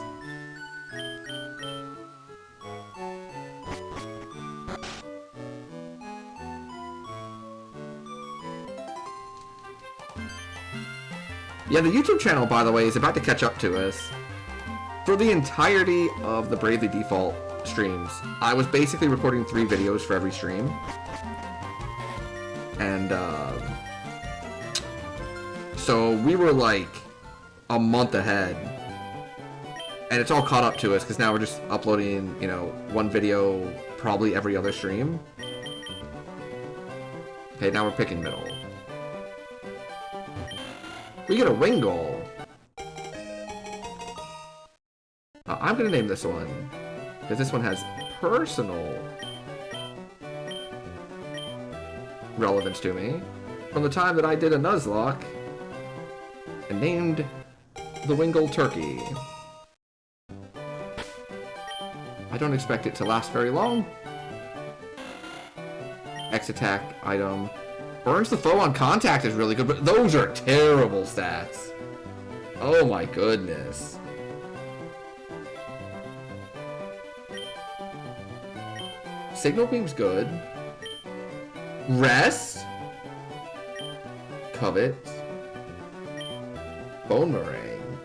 Yeah, the YouTube channel, by the way, is about to catch up to us. For the entirety of the Bravely Default streams, I was basically recording 3 videos for every stream. And, so we were like a month ahead, and it's all caught up to us because now we're just uploading, you know, 1 video probably every other stream. Okay, now we're picking middle. We get a Wingull. I'm gonna name this one because this one has personal relevance to me from the time that I did a Nuzlocke and named the Wingull Turkey. I don't expect it to last very long. X attack item. Burns the foe on contact is really good, but those are terrible stats. Oh my goodness. Signal Beam's good. Rest. Covet. Bone Meringue.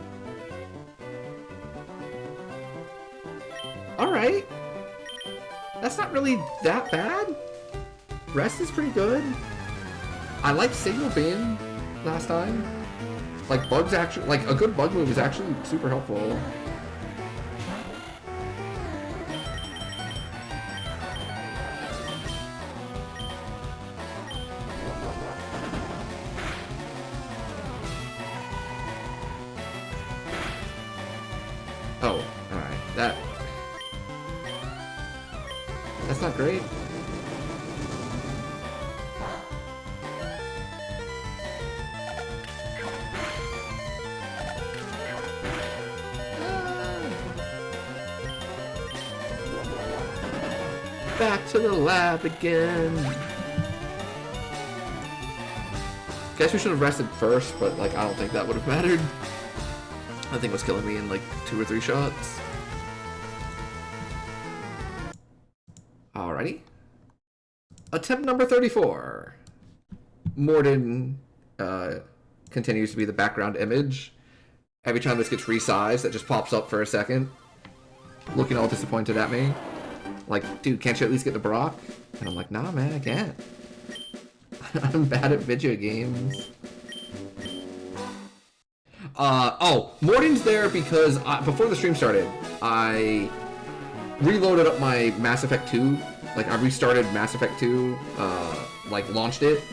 Alright. That's not really that bad. Rest is pretty good. I liked Signal Beam last time. Like, bugs actually, like, a good bug move is actually super helpful. Oh, alright. That's not great. Back to the lab again. Guess we should have rested first, but like I don't think that would have mattered. I think it was killing me in like 2 or 3 shots. Alrighty. Attempt number 34. Morden continues to be the background image. Every time this gets resized, it just pops up for a second, looking all disappointed at me. Like, dude, can't you at least get to Brock? And I'm like, nah, man, I can't. I'm bad at video games. Oh, Morden's there because before the stream started, I reloaded up my Mass Effect 2. Like, I restarted Mass Effect 2, like, launched it,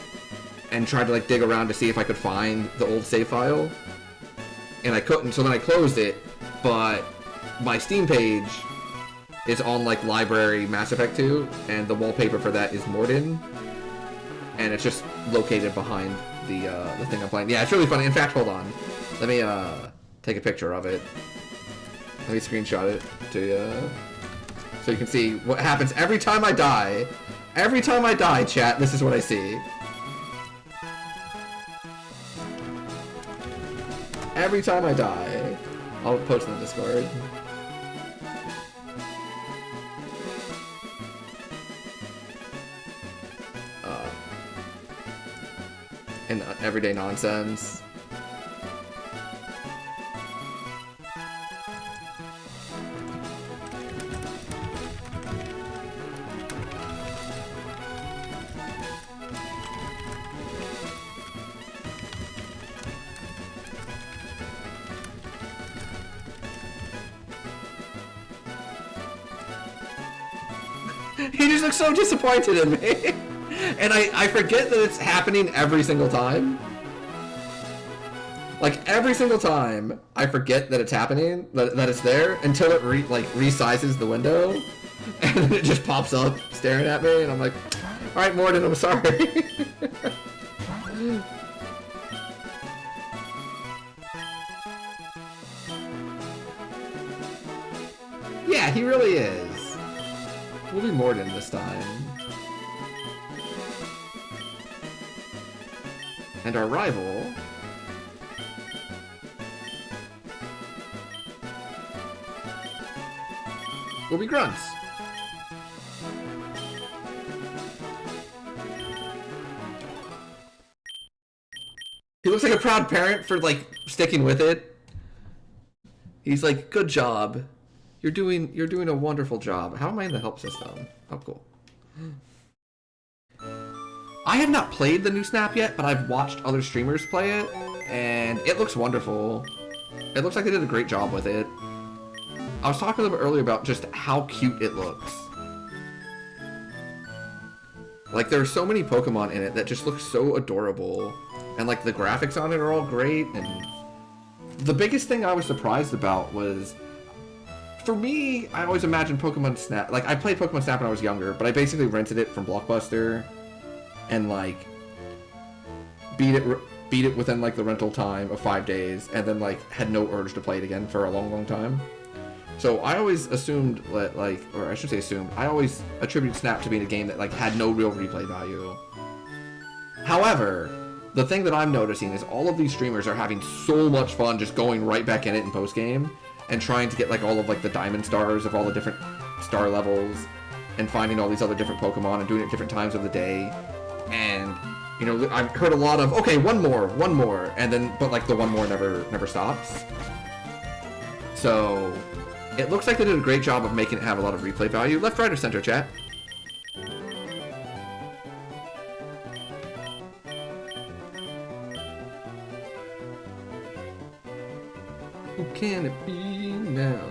and tried to, like, dig around to see if I could find the old save file. And I couldn't, so then I closed it, but my Steam page is on, like, Library Mass Effect 2, and the wallpaper for that is Morden. And it's just located behind the thing I'm playing. Yeah, it's really funny. In fact, hold on. Let me take a picture of it. Let me screenshot it to you. So you can see what happens every time I die. Every time I die, chat, this is what I see. Every time I die. I'll post in the Discord. In everyday nonsense. He just looks so disappointed in me. And I forget that it's happening every single time. Like, every single time, I forget that it's happening, that it's there, until it resizes the window, and then it just pops up staring at me, and I'm like, alright, Morden, I'm sorry. Yeah, he really is. We'll be Morden this time. And our rival will be Grunts. He looks like a proud parent for like sticking with it. He's like, good job. You're doing a wonderful job. How am I in the help system? Oh, cool. I have not played the new Snap yet, but I've watched other streamers play it, and it looks wonderful. It looks like they did a great job with it. I was talking a little bit earlier about just how cute it looks. Like, there are so many Pokemon in it that just look so adorable, and like the graphics on it are all great, and the biggest thing I was surprised about was, for me, I always imagined Pokemon Snap, like I played Pokemon Snap when I was younger, but I basically rented it from Blockbuster, and like beat it within like the rental time of 5 days, and then like had no urge to play it again for a long time. So I always assumed that, like, or I should say assumed, I always attributed Snap to being a game that like had no real replay value. However, the thing that I'm noticing is all of these streamers are having so much fun just going right back in it in post game and trying to get like all of like the diamond stars of all the different star levels and finding all these other different Pokemon and doing it at different times of the day. And, you know, I've heard a lot of, okay, one more, and then, but like the one more never stops. So, it looks like they did a great job of making it have a lot of replay value. Left, right, or center, chat? Who can it be now?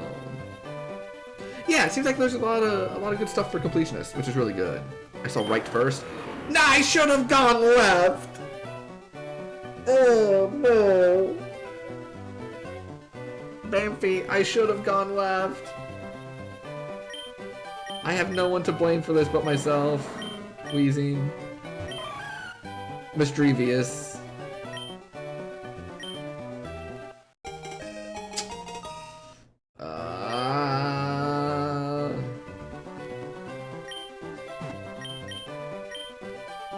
Yeah, it seems like there's a lot of good stuff for completionists, which is really good. I saw right first. Nah, I should have gone left! Oh, no. Bamfy, I should have gone left. I have no one to blame for this but myself. Wheezing. Mischievous.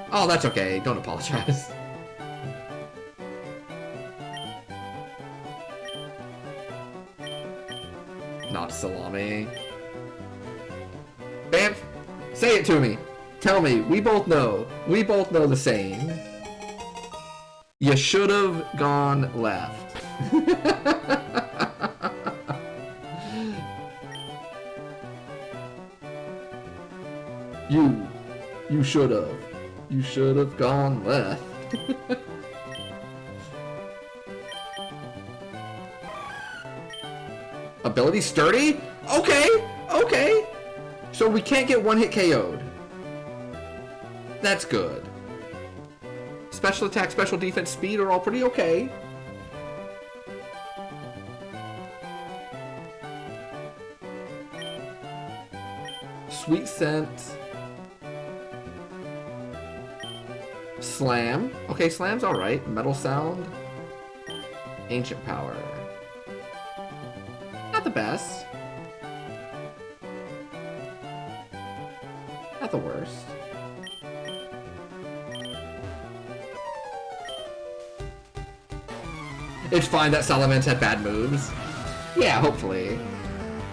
Oh, that's okay. Don't apologize. Not salami. Bamf, say it to me. Tell me. We both know. We both know the saying. You should have gone left. You should have. You should have gone left. Ability sturdy? Okay, okay. So we can't get one hit KO'd. That's good. Special attack, special defense, speed are all pretty okay. Sweet scent. Slam. Okay, slam's alright. Metal sound. Ancient power. Not the best. Not the worst. It's fine that Salamence had bad moves. Yeah, hopefully.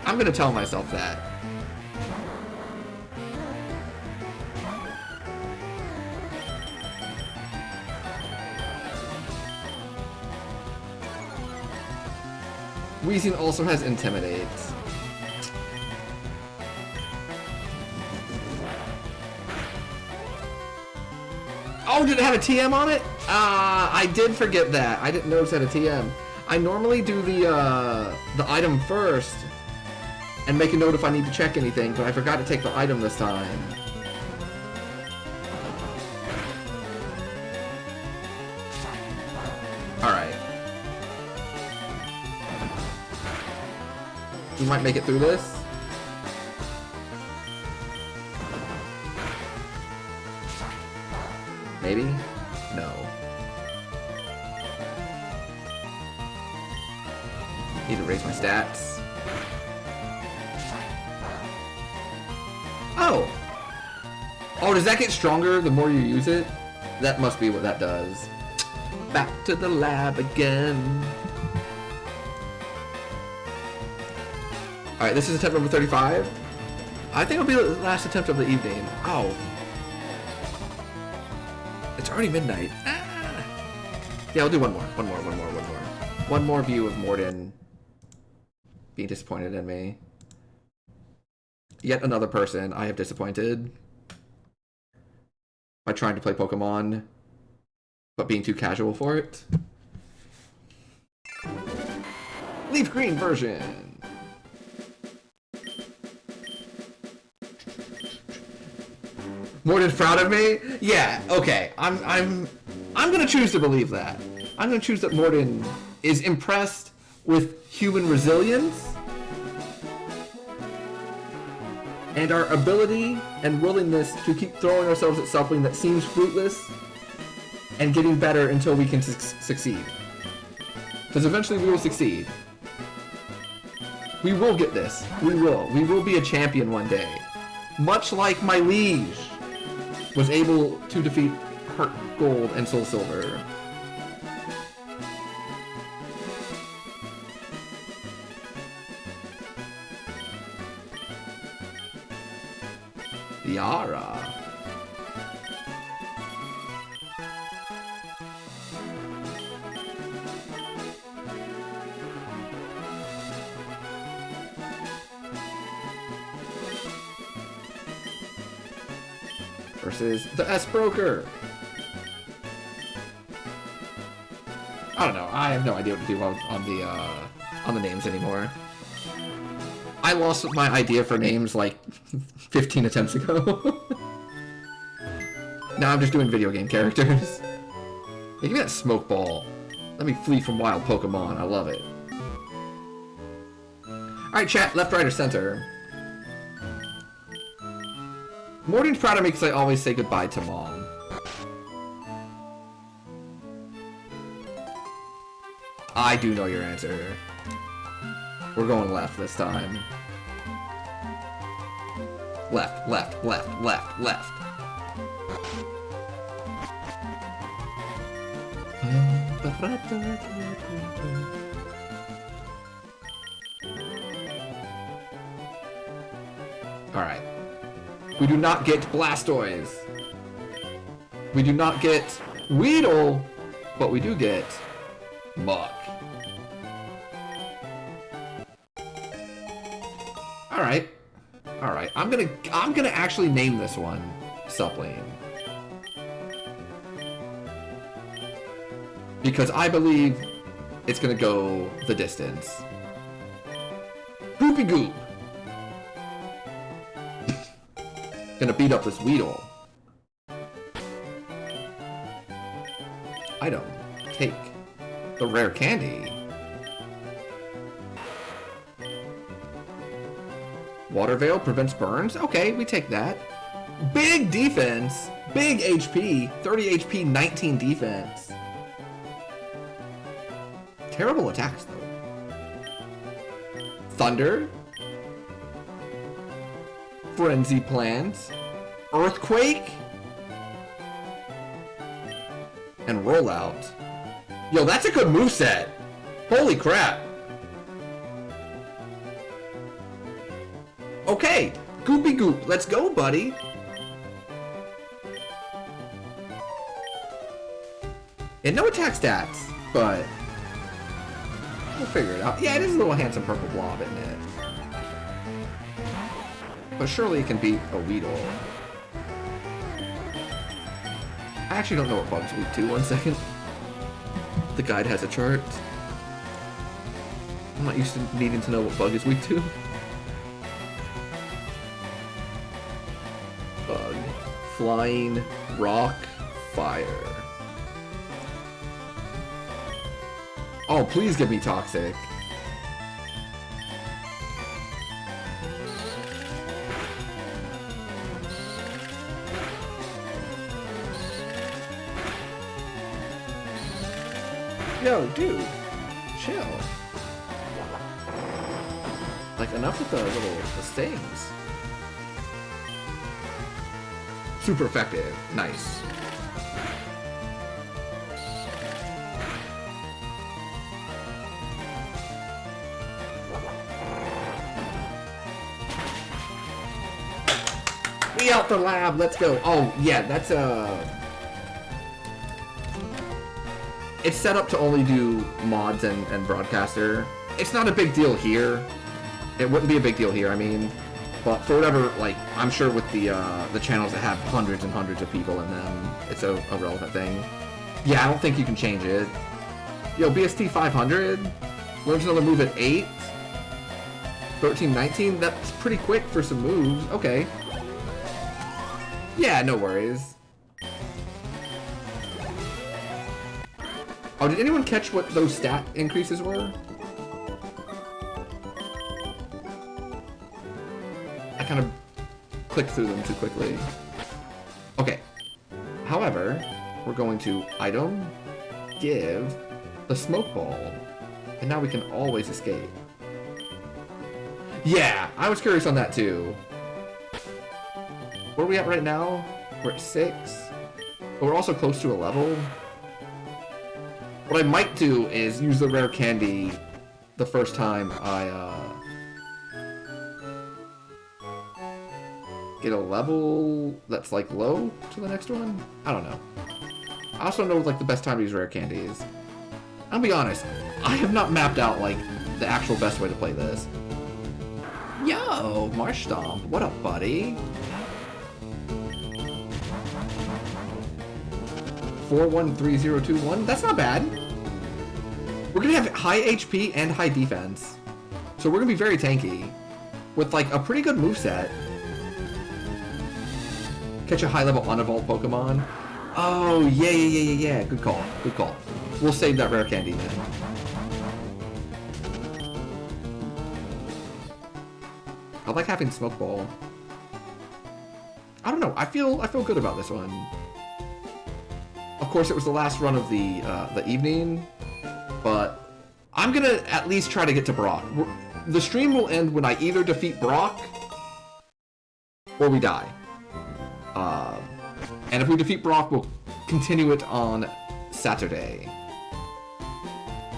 I'm gonna tell myself that. Weezing also has Intimidate. Oh, did it have a TM on it? I did forget that. I didn't notice it had a TM. I normally do the item first and make a note if I need to check anything, but I forgot to take the item this time. Alright. We might make it through this. Maybe? No. Need to raise my stats. Oh! Oh, does that get stronger the more you use it? That must be what that does. Back to the lab again. Alright, this is attempt number 35. I think it'll be the last attempt of the evening. Oh. It's already midnight. Ah. Yeah, I'll do one more. One more view of Morden being disappointed in me. Yet another person I have disappointed by trying to play Pokemon, but being too casual for it. Leaf green version. Morden's proud of me? Yeah, okay. I'm gonna choose to believe that. I'm gonna choose that Morden is impressed with human resilience and our ability and willingness to keep throwing ourselves at something that seems fruitless and getting better until we can succeed. Because eventually we will succeed. We will get this. We will. We will be a champion one day. Much like my liege was able to defeat Heart Gold and Soul Silver. Yara. Versus the S-Broker. I don't know. I have no idea what to do on the names anymore. I lost my idea for names like 15 attempts ago. Now I'm just doing video game characters. Hey, give me that smoke ball. Let me flee from wild Pokemon. I love it. Alright, chat. Left, right, or center? Morden's proud of me because I always say goodbye to Mom. I do know your answer. We're going left this time. Left, left, left, left, left. Alright. We do not get Blastoise. We do not get Weedle, but we do get Muck. Alright. Alright. I'm gonna actually name this one Suppling. Because I believe it's gonna go the distance. Goopy Goop! Gonna beat up this Weedle. Item. Take. The rare candy. Water Veil prevents burns? Okay, we take that. Big defense! Big HP! 30 HP, 19 defense. Terrible attacks, though. Thunder. Frenzy Plant. Earthquake. And Rollout. Yo, that's a good moveset. Holy crap. Okay, Goopy Goop, let's go, buddy. And no attack stats, but we'll figure it out. Yeah, it is a little handsome purple blob, isn't it? But surely it can beat a Weedle. I actually don't know what bug's weak to. 1 second. The guide has a chart. I'm not used to needing to know what bug is weak to. Bug. Flying. Rock. Fire. Oh, please give me Toxic. Yo, dude, chill. Like, enough with the stings. Super effective. Nice. We out the lab. Let's go. Oh, yeah, that's it's set up to only do mods and broadcaster. It's not a big deal here. It wouldn't be a big deal here, I mean. But for whatever, like, I'm sure with the channels that have hundreds and hundreds of people in them, it's a relevant thing. Yeah, I don't think you can change it. Yo, BST 500? Learns another move at 8? 1319? That's pretty quick for some moves. Okay. Yeah, no worries. Oh, did anyone catch what those stat increases were? I kind of clicked through them too quickly. Okay. However, we're going to item, give, the smoke ball, and now we can always escape. Yeah, I was curious on that too. Where are we at right now? We're at 6. But we're also close to a level. What I might do is use the rare candy the first time I get a level that's like low to the next one. I don't know. I also don't know like the best time to use rare candy is. I'll be honest, I have not mapped out like the actual best way to play this. Yo, Marsh Stomp, what up, buddy? 413021. That's not bad. We're gonna have high HP and high defense, so we're gonna be very tanky with like a pretty good moveset. Catch a high level unevolved Pokemon. Oh yeah. Good call. Good call. We'll save that rare candy then. I like having Smoke Ball. I don't know. I feel good about this one. Of course, it was the last run of the evening, but I'm gonna at least try to get to Brock. The stream will end when I either defeat Brock or we die. And if we defeat Brock, we'll continue it on Saturday.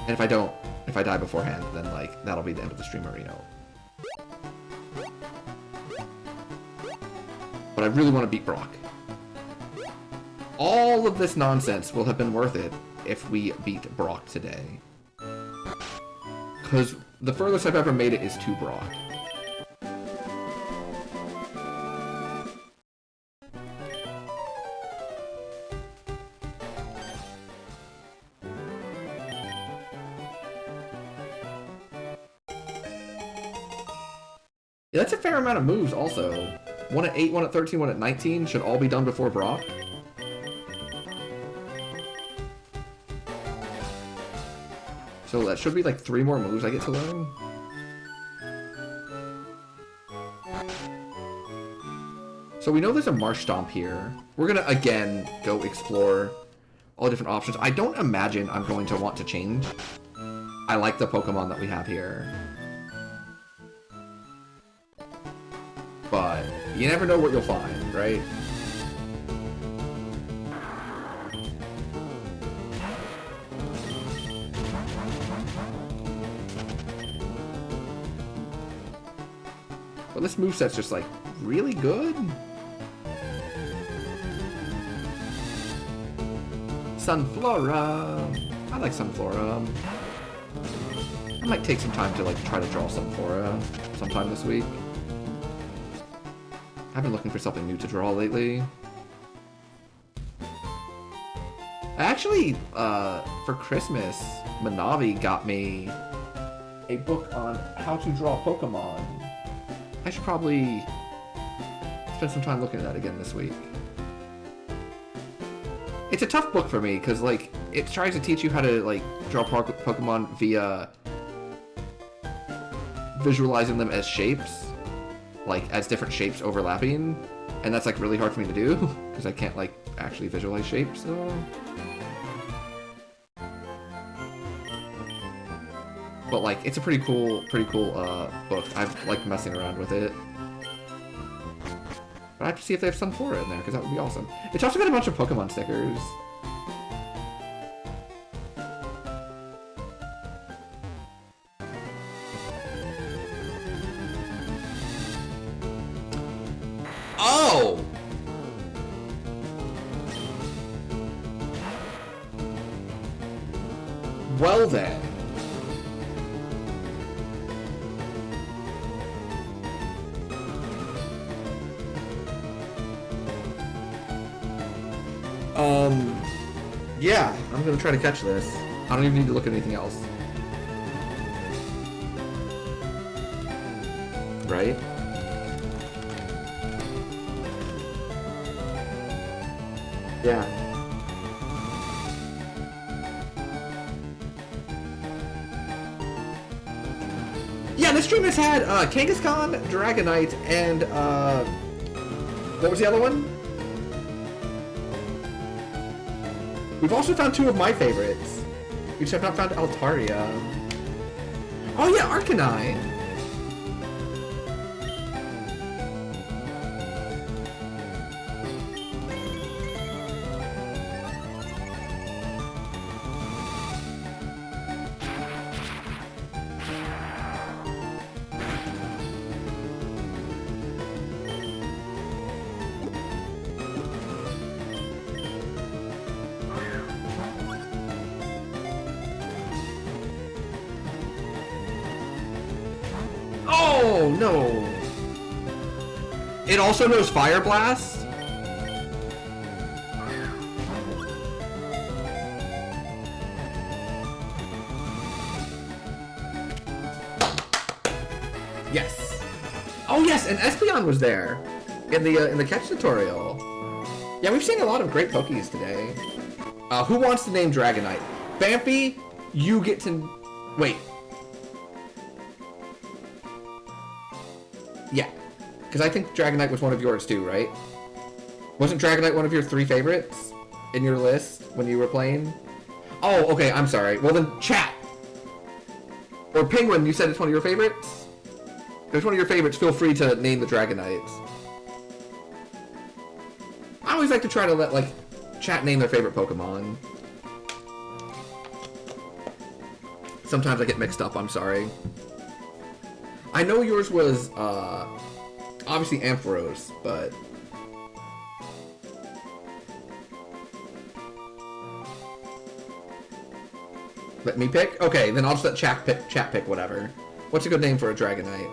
And if I die beforehand, then like that'll be the end of the stream, or you know. but I really want to beat Brock. All of this nonsense will have been worth it if we beat Brock today. Because the furthest I've ever made it is to Brock. Yeah, that's a fair amount of moves also. One at 8, one at 13, one at 19 should all be done before Brock. So that should be like 3 more moves I get to learn. So we know there's a Marsh Stomp here. We're gonna, again, go explore all different options. I don't imagine I'm going to want to change. I like the Pokemon that we have here. But you never know what you'll find, right? But this moveset's just like really good. Sunflora. I like Sunflora. I might take some time to like try to draw Sunflora sometime this week. I've been looking for something new to draw lately. Actually, for Christmas, Manavi got me a book on how to draw Pokemon. I should probably spend some time looking at that again this week. It's a tough book for me, because, like, it tries to teach you how to, like, draw Pokemon via visualizing them as shapes. Like, as different shapes overlapping, and that's, like, really hard for me to do, because I can't, like, actually visualize shapes, so... But, like, it's a pretty cool, book. I've liked messing around with it. But I have to see if they have Sunflora in there, because that would be awesome. It's also got a bunch of Pokemon stickers. Oh! Well then. Yeah, I'm gonna try to catch this. I don't even need to look at anything else. Right? Yeah. Yeah, this stream has had Kangaskhan, Dragonite, and what was the other one? We've also found 2 of my favorites. We just have not found Altaria. Oh yeah, Arcanine! Oh, no. It also knows Fire Blast? Yes. Oh yes, and Espeon was there in the catch tutorial. Yeah, we've seen a lot of great Pokies today. Who wants to name Dragonite? Bamfy, you get to... Wait. Yeah, because I think Dragonite was one of yours too, right? Wasn't Dragonite one of your 3 favorites in your list when you were playing? Oh, okay, I'm sorry. Well then, chat! Or Penguin, you said it's one of your favorites? If it's one of your favorites, feel free to name the Dragonites. I always like to try to let, like, chat name their favorite Pokemon. Sometimes I get mixed up, I'm sorry. I know yours was, obviously Ampharos, but Let me pick? Okay, then I'll just let chat pick whatever. What's a good name for a Dragonite?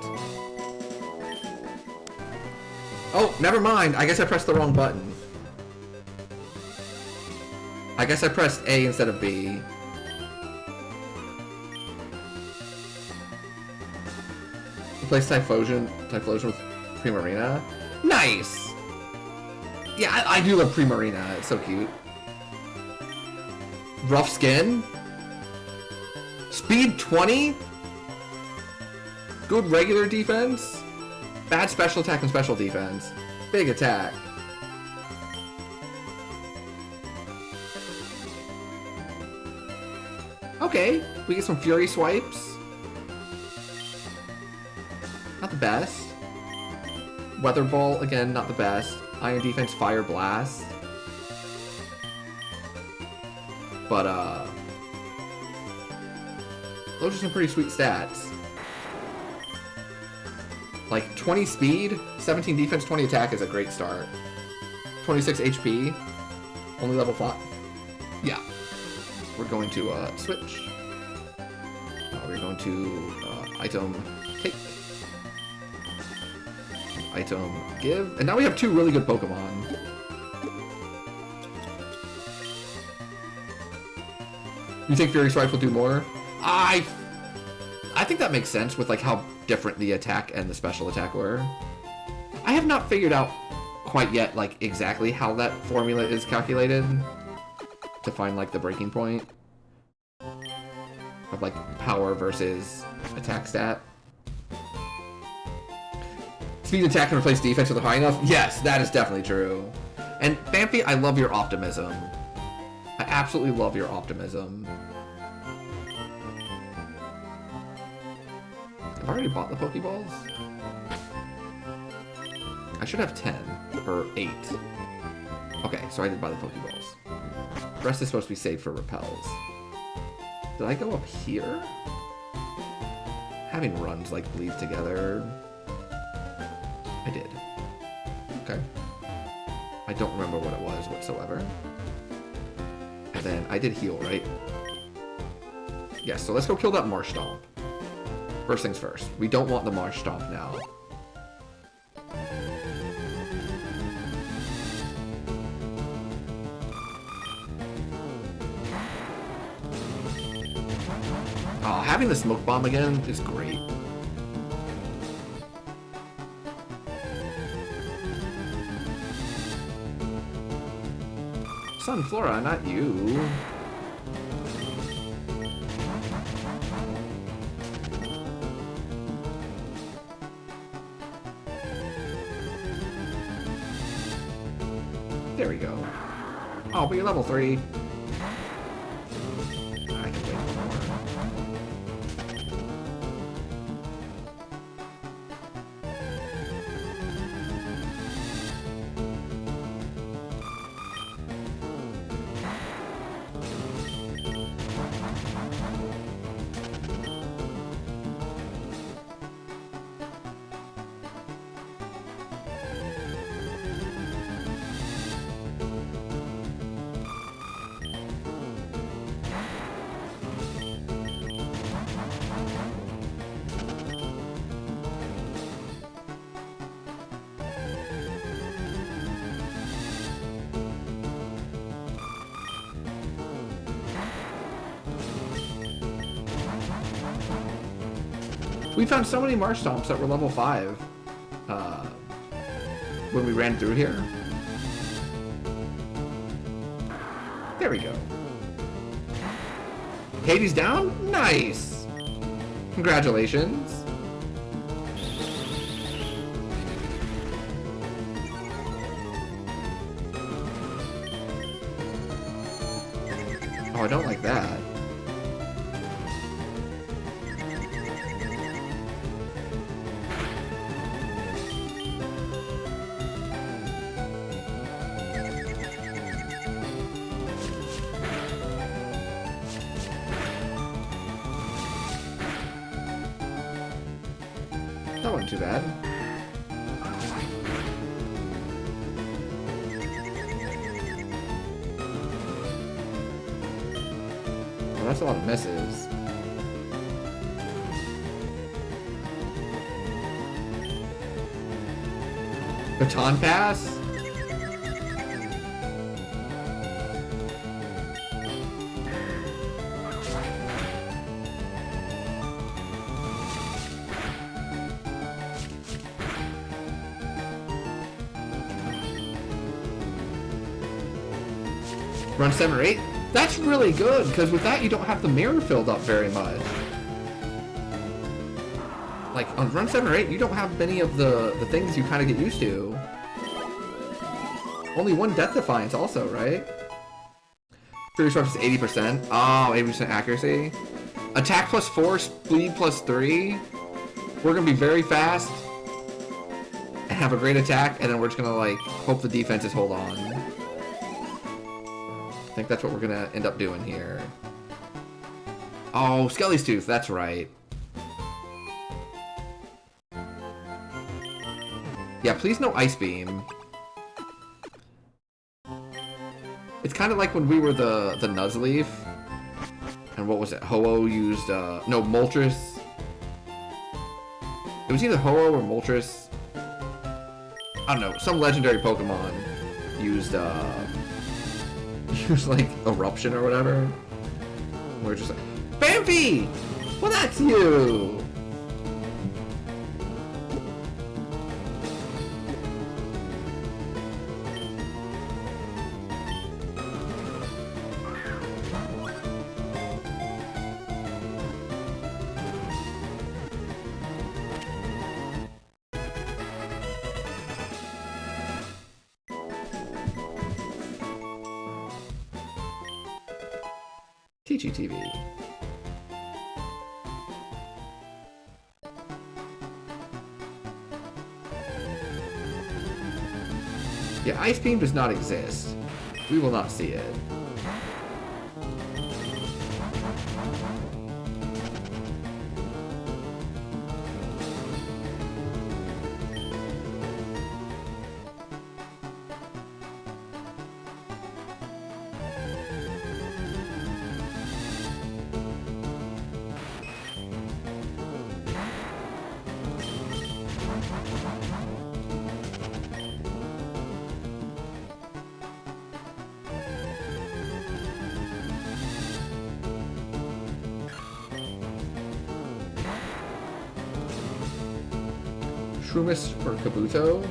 Oh, never mind. I guess I pressed the wrong button. I guess I pressed A instead of B. Replace Typhlosion with Primarina. Nice! Yeah, I do love Primarina. It's so cute. Rough skin? Speed 20? Good regular defense? Bad special attack and special defense. Big attack. Okay, we get some Fury Swipes. Not the best. Weather Ball, again, not the best. Iron Defense, Fire Blast. But, those are some pretty sweet stats. Like, 20 speed, 17 defense, 20 attack is a great start. 26 HP, only level 5. Yeah. We're going to, switch. We're going to, item take. Item give. And now we have 2 really good Pokemon. You think Fury Swipes will do more? I think that makes sense with like how different the attack and the special attack were. I have not figured out quite yet like exactly how that formula is calculated to find like the breaking point of like power versus attack stat. Speed attack can replace defense with a high enough? Yes, that is definitely true. And Bamfi, I love your optimism. I absolutely love your optimism. I've already bought the Pokeballs. I should have 10, or 8. Okay, so I did buy the Pokeballs. The rest is supposed to be saved for repels. Did I go up here? Having runs like bleed together. I did. Okay. I don't remember what it was whatsoever. And then I did heal, right? Yes, so let's go kill that Marshtomp. First things first. We don't want the Marshtomp now. Oh, having the Smoke Bomb again is great. Sunflora, not you. There we go. Oh, but you're level 3. I can wait more. We found so many Marshtomps that were level 5 when we ran through here. There we go. Hades down? Nice! Congratulations. Oh, I don't like that. That wasn't too bad. Well, that's a lot of misses. Baton pass? Run 7 or 8? That's really good, because with that you don't have the mirror filled up very much. Like, on run 7 or 8, you don't have many of the things you kind of get used to. Only one Death Defiance also, right? Fury Swipe is 80%. Oh, 80% accuracy. Attack plus 4, speed plus 3. We're going to be very fast. And have a great attack, and then we're just going to, like, hope the defenses hold on. I think that's what we're gonna end up doing here. Oh, Skelly's Tooth, that's right. Yeah, please no Ice Beam. It's kind of like when we were the Nuzleaf. And what was it? Ho-Oh used, no, Moltres. It was either Ho-Oh or Moltres. I don't know, some legendary Pokemon used, like Eruption or whatever. We're just like, Bambi! Well, that's you! TGTV. Yeah, Ice Beam does not exist. We will not see it. Shroomish or Kabuto?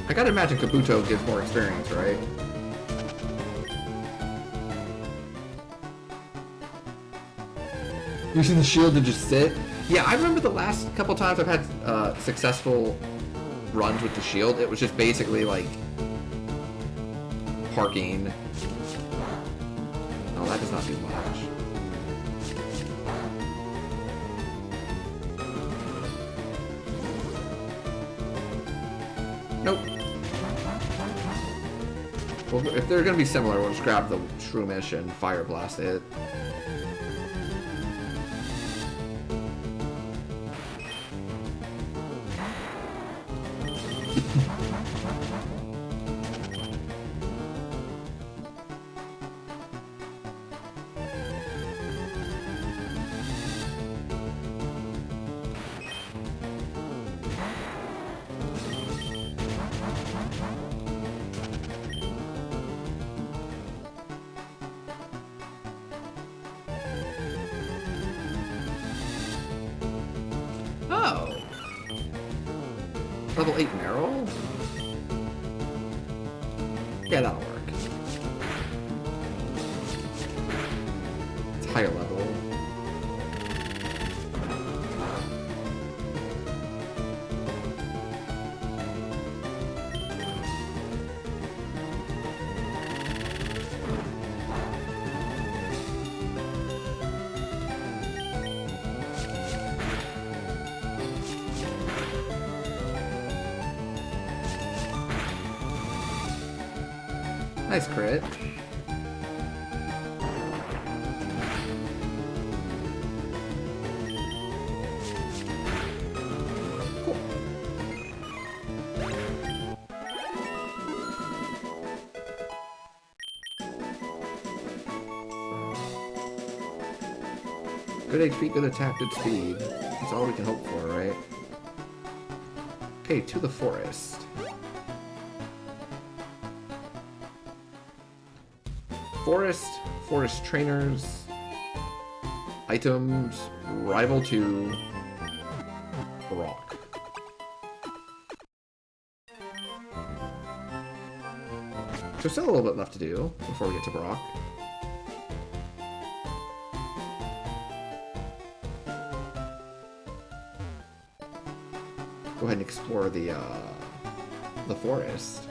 I gotta imagine Kabuto gives more experience, right? Using the shield to just sit? Yeah, I remember the last couple times I've had successful runs with the shield. It was just basically like parking. Oh, that does not do much. Nope. Well, if they're gonna be similar, we'll just grab the Shroomish and Fire Blast it. Level 8 Meryl? Yeah, that'll work. It's higher level. Nice crit. Cool. Good HP, good attack, good speed. That's all we can hope for, right? Okay, to the forest. Forest trainers, items, rival to Brock. So still a little bit left to do before we get to Brock. Go ahead and explore the forest.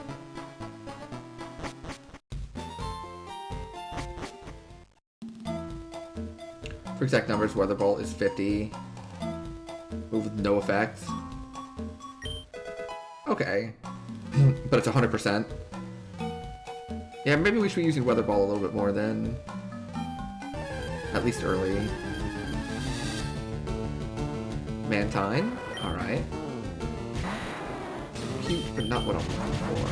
For exact numbers, Weather Bolt is 50. Move with no effect. Okay. But it's 100%. Yeah, maybe we should be using Weather Ball a little bit more then. At least early. Mantine? Alright. Cute, but not what I'm looking for.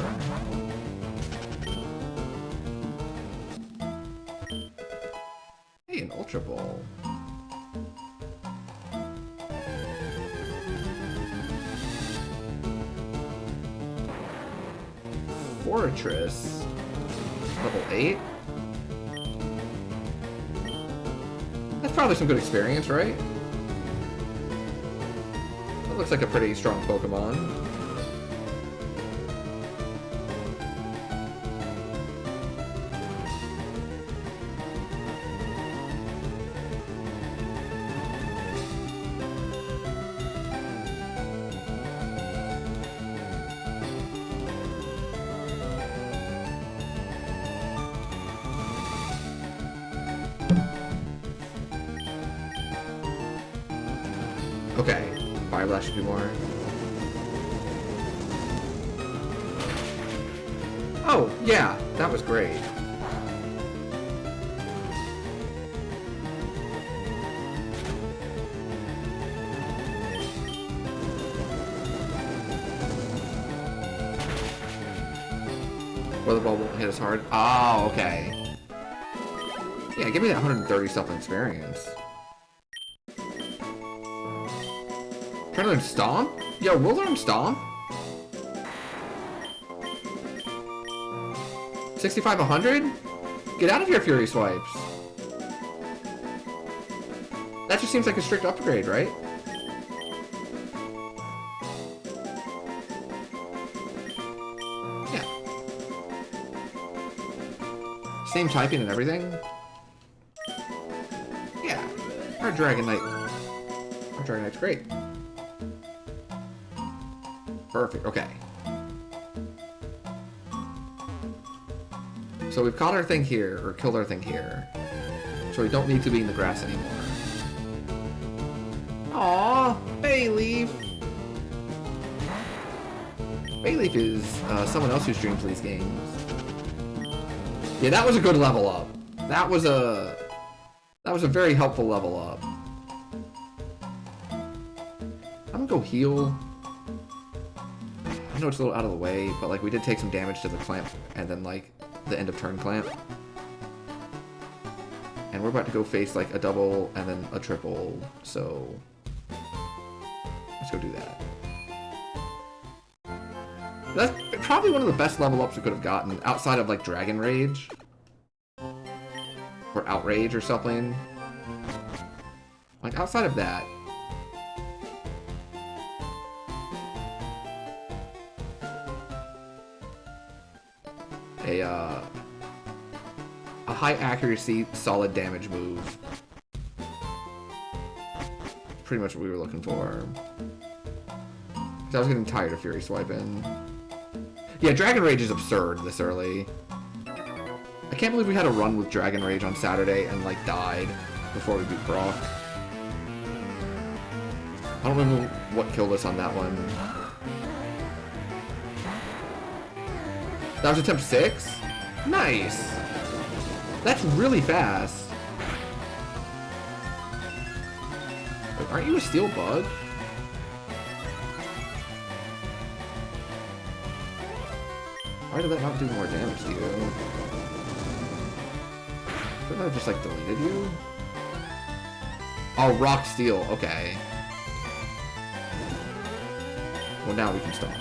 Hey, an Ultra Ball. Fortress. Level 8? That's probably some good experience, right? That looks like a pretty strong Pokemon. Okay, Fire Blast should do more. Oh, yeah, that was great. Weather Ball won't hit us hard. Oh, okay. Yeah, give me that 130 something experience. Trying to learn Stomp? Yo, we'll learn Stomp. 65, 100? Get out of here, Fury Swipes. That just seems like a strict upgrade, right? Yeah. Same typing and everything? Yeah. Our Dragonite. Our Dragonite's great. Perfect, okay. So we've caught our thing here, or killed our thing here. So we don't need to be in the grass anymore. Aww, Bayleaf! Bayleaf is someone else who streams these games. Yeah, that was a good level up. That was a very helpful level up. I'm gonna go heal. I know it's a little out of the way, but like we did take some damage to the clamp and then like the end of turn clamp. And we're about to go face like a double and then a triple, so let's go do that. That's probably one of the best level ups we could have gotten outside of like Dragon Rage or Outrage or something. Like outside of that. A high accuracy, solid damage move. Pretty much what we were looking for. 'Cause I was getting tired of Fury Swiping. Yeah, Dragon Rage is absurd this early. I can't believe we had a run with Dragon Rage on Saturday and like died before we beat Brock. I don't remember what killed us on that one. That was attempt 6? Nice! That's really fast. Wait, aren't you a steel bug? Why did that not do more damage to you? Couldn't I have just like deleted you? Oh, Rock Steel, okay. Well, now we can stop.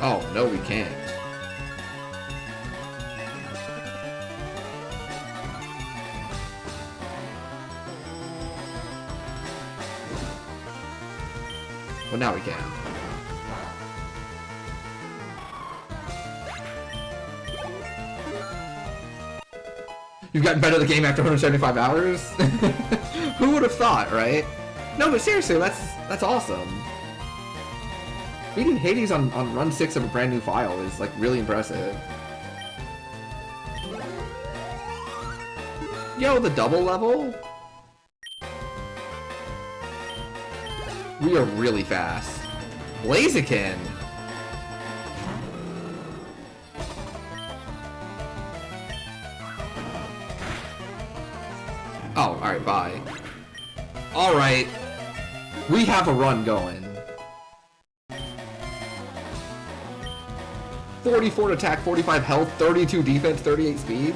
Oh, no, we can't. Well, now we can. You've gotten better at the game after 175 hours? Who would have thought, right? No, but seriously, that's awesome. Beating Hades on run 6 of a brand new file is, like, really impressive. Yo, the double level? We are really fast. Blaziken! Oh, alright, bye. Alright. We have a run going. 44 attack, 45 health, 32 defense, 38 speed.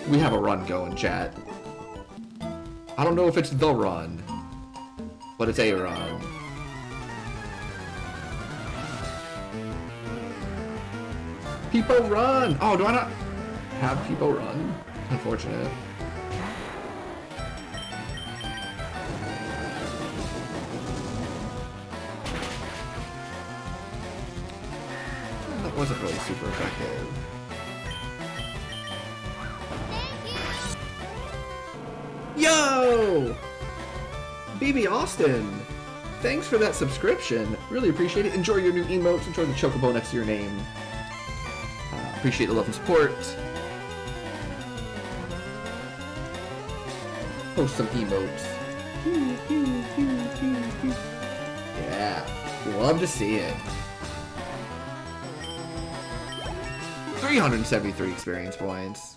We have a run going, chat. I don't know if it's the run, but it's a run. People run! Oh, do I not have people run? Unfortunate. That wasn't really super effective. Yo! BB Austin! Thanks for that subscription. Really appreciate it. Enjoy your new emotes. Enjoy the chocobo next to your name. Appreciate the love and support. Post some emotes. Yeah. Love to see it. 373 experience points.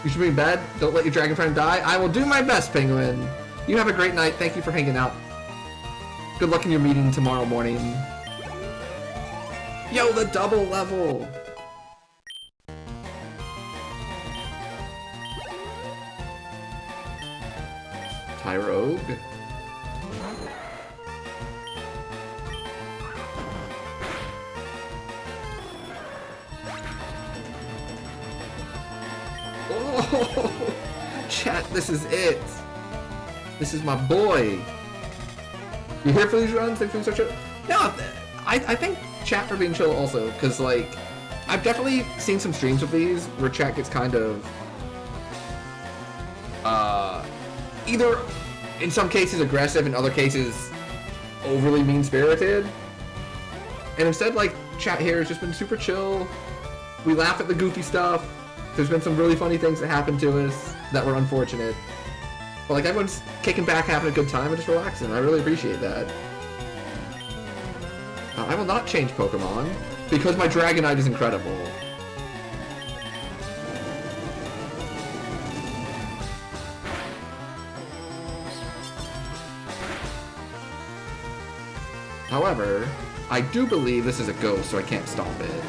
You should be in bed. Don't let your dragon friend die. I will do my best, Penguin. You have a great night. Thank you for hanging out. Good luck in your meeting tomorrow morning. Yo, the double level! Tyrogue. Oh, chat, this is it. This is my boy. You here for these runs? They've been so chill. No, I think chat for being chill also, because like I've definitely seen some streams of these where chat gets kind of either in some cases aggressive, in other cases overly mean-spirited. And instead, like, chat here has just been super chill. We laugh at the goofy stuff. There's been some really funny things that happened to us that were unfortunate. But like everyone's kicking back, having a good time, and just relaxing. I really appreciate that. I will not change Pokemon, because my Dragonite is incredible. However, I do believe this is a ghost, so I can't stop it.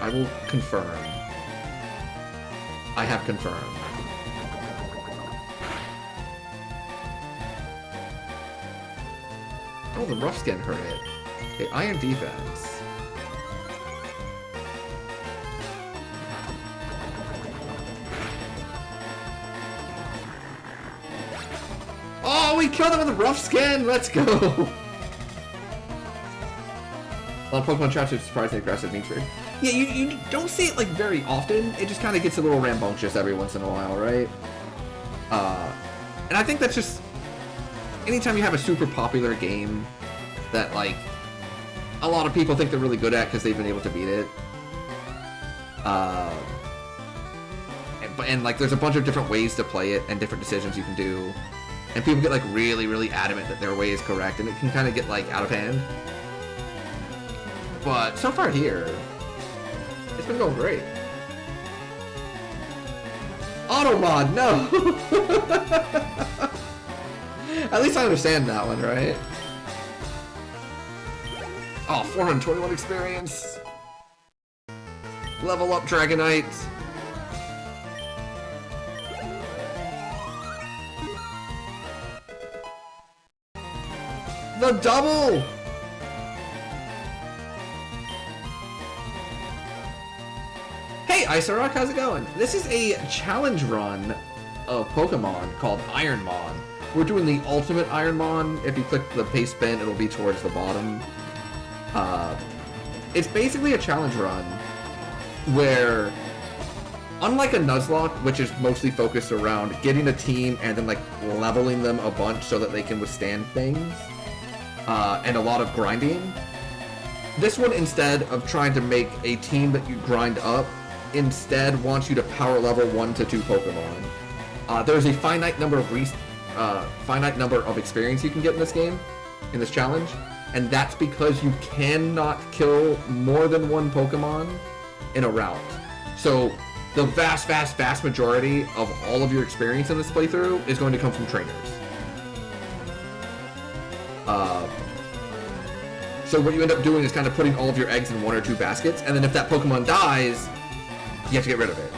I will confirm. I have confirmed. Oh, the rough skin hurt it. Okay, Iron Defense. Oh, we killed it with a rough skin! Let's go! Well, Pokemon Chapter is surprisingly aggressive means weird. Yeah, you don't see it like very often. It just kind of gets a little rambunctious every once in a while, right? And I think that's just anytime you have a super popular game that like a lot of people think they're really good at because they've been able to beat it. And like there's a bunch of different ways to play it and different decisions you can do. And people get like really, really adamant that their way is correct, and it can kind of get like out of hand. But so far here, it's been going great. Automod, no! At least I understand that one, right? Oh, 421 experience. Level up Dragonite. The double! Hey, Isorok, how's it going? This is a challenge run of Pokemon called Ironmon. We're doing the ultimate Ironmon. If you click the paste bin, it'll be towards the bottom. It's basically a challenge run where, unlike a Nuzlocke, which is mostly focused around getting a team and then like leveling them a bunch so that they can withstand things, and a lot of grinding, this one, instead of trying to make a team that you grind up, instead wants you to power level 1 to 2 Pokemon. There's a finite number of experience you can get in this game, in this challenge, and that's because you cannot kill more than one Pokemon in a route. So the vast majority of all of your experience in this playthrough is going to come from trainers. So what you end up doing is kind of putting all of your eggs in 1 or 2 baskets, and then if that Pokemon dies, you have to get rid of it.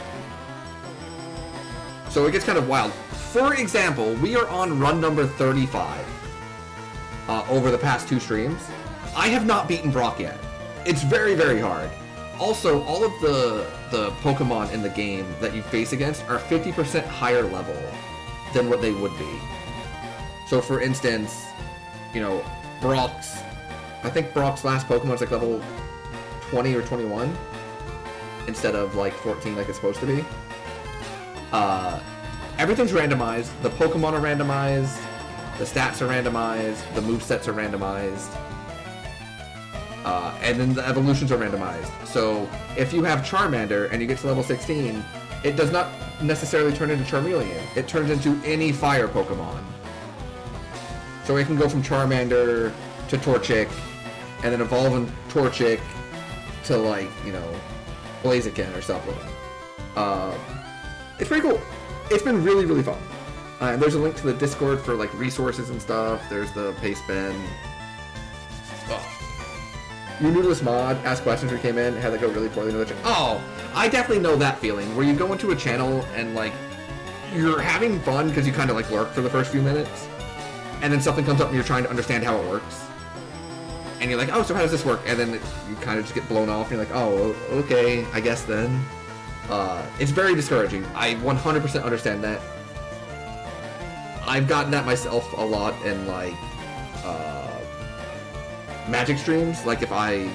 So it gets kind of wild. For example, we are on run number 35 over the past 2 streams. I have not beaten Brock yet. It's very, very hard. Also, all of the Pokemon in the game that you face against are 50% higher level than what they would be. So for instance, you know, I think Brock's last Pokemon's like level 20 or 21 instead of like 14 like it's supposed to be. Everything's randomized. The Pokemon are randomized. The stats are randomized. The movesets are randomized. And then the evolutions are randomized. So if you have Charmander and you get to level 16, it does not necessarily turn into Charmeleon. It turns into any fire Pokemon. So it can go from Charmander to Torchic, and then evolve in Torchic to, like, you know, Blaziken or something. It's pretty cool. It's been really, really fun. And there's a link to the Discord for, like, resources and stuff. There's the paste bin. Oh. You're new to this mod, ask questions when you came in, had that go really poorly in the chat. Oh, I definitely know that feeling, where you go into a channel and, like, you're having fun because you kind of, like, lurk for the first few minutes, and then something comes up and you're trying to understand how it works. And you're like, oh, so how does this work? And then you kind of just get blown off, and you're like, oh, okay, I guess then. It's very discouraging. I 100% understand that. I've gotten that myself a lot in, like, Magic streams. Like, if I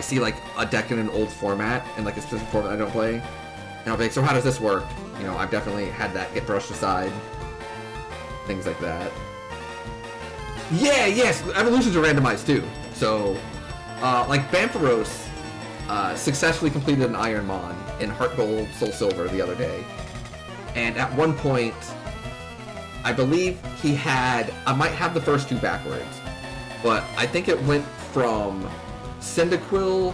see, like, a deck in an old format, and, like, a specific format I don't play, and I'll be like, so how does this work? You know, I've definitely had that get brushed aside. Things like that. Yeah, yes, evolutions are randomized too. So, like Bampharos successfully completed an Ironmon in Heart Gold, Soul Silver the other day. And at one point, I believe he had, I might have the first 2 backwards, but I think it went from Cyndaquil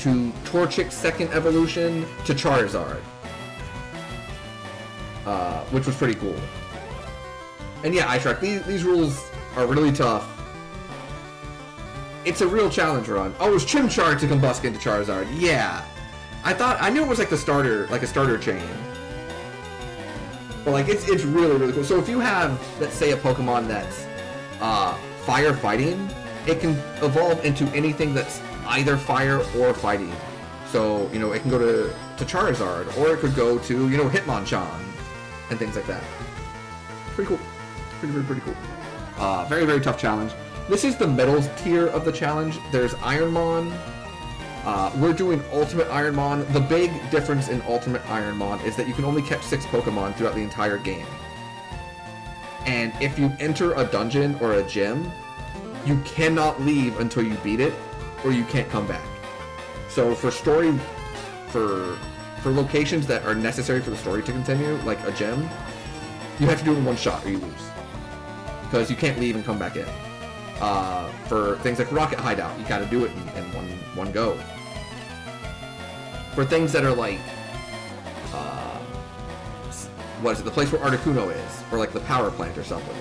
to Torchic's second evolution to Charizard. Which was pretty cool. And yeah, iTrack, these rules are really tough. It's a real challenge run. Oh, it was Chimchar to combust into Charizard. Yeah. I knew it was like the starter, like a starter chain. But like, it's really, really cool. So if you have, let's say, a Pokemon that's fire fighting, it can evolve into anything that's either fire or fighting. So, you know, it can go to Charizard, or it could go to, you know, Hitmonchan, and things like that. Pretty cool. Pretty cool. Very, very tough challenge. This is the middle tier of the challenge. There's Ironmon. We're doing Ultimate Ironmon. The big difference in Ultimate Ironmon is that you can only catch 6 Pokemon throughout the entire game. And if you enter a dungeon or a gym, you cannot leave until you beat it, or you can't come back. So for story, for locations that are necessary for the story to continue, like a gym, you have to do it in one shot or you lose. Because you can't leave and come back in. For things like Rocket Hideout, you gotta do it in one go. For things that are like what is it, the place where Articuno is, or like the power plant or something.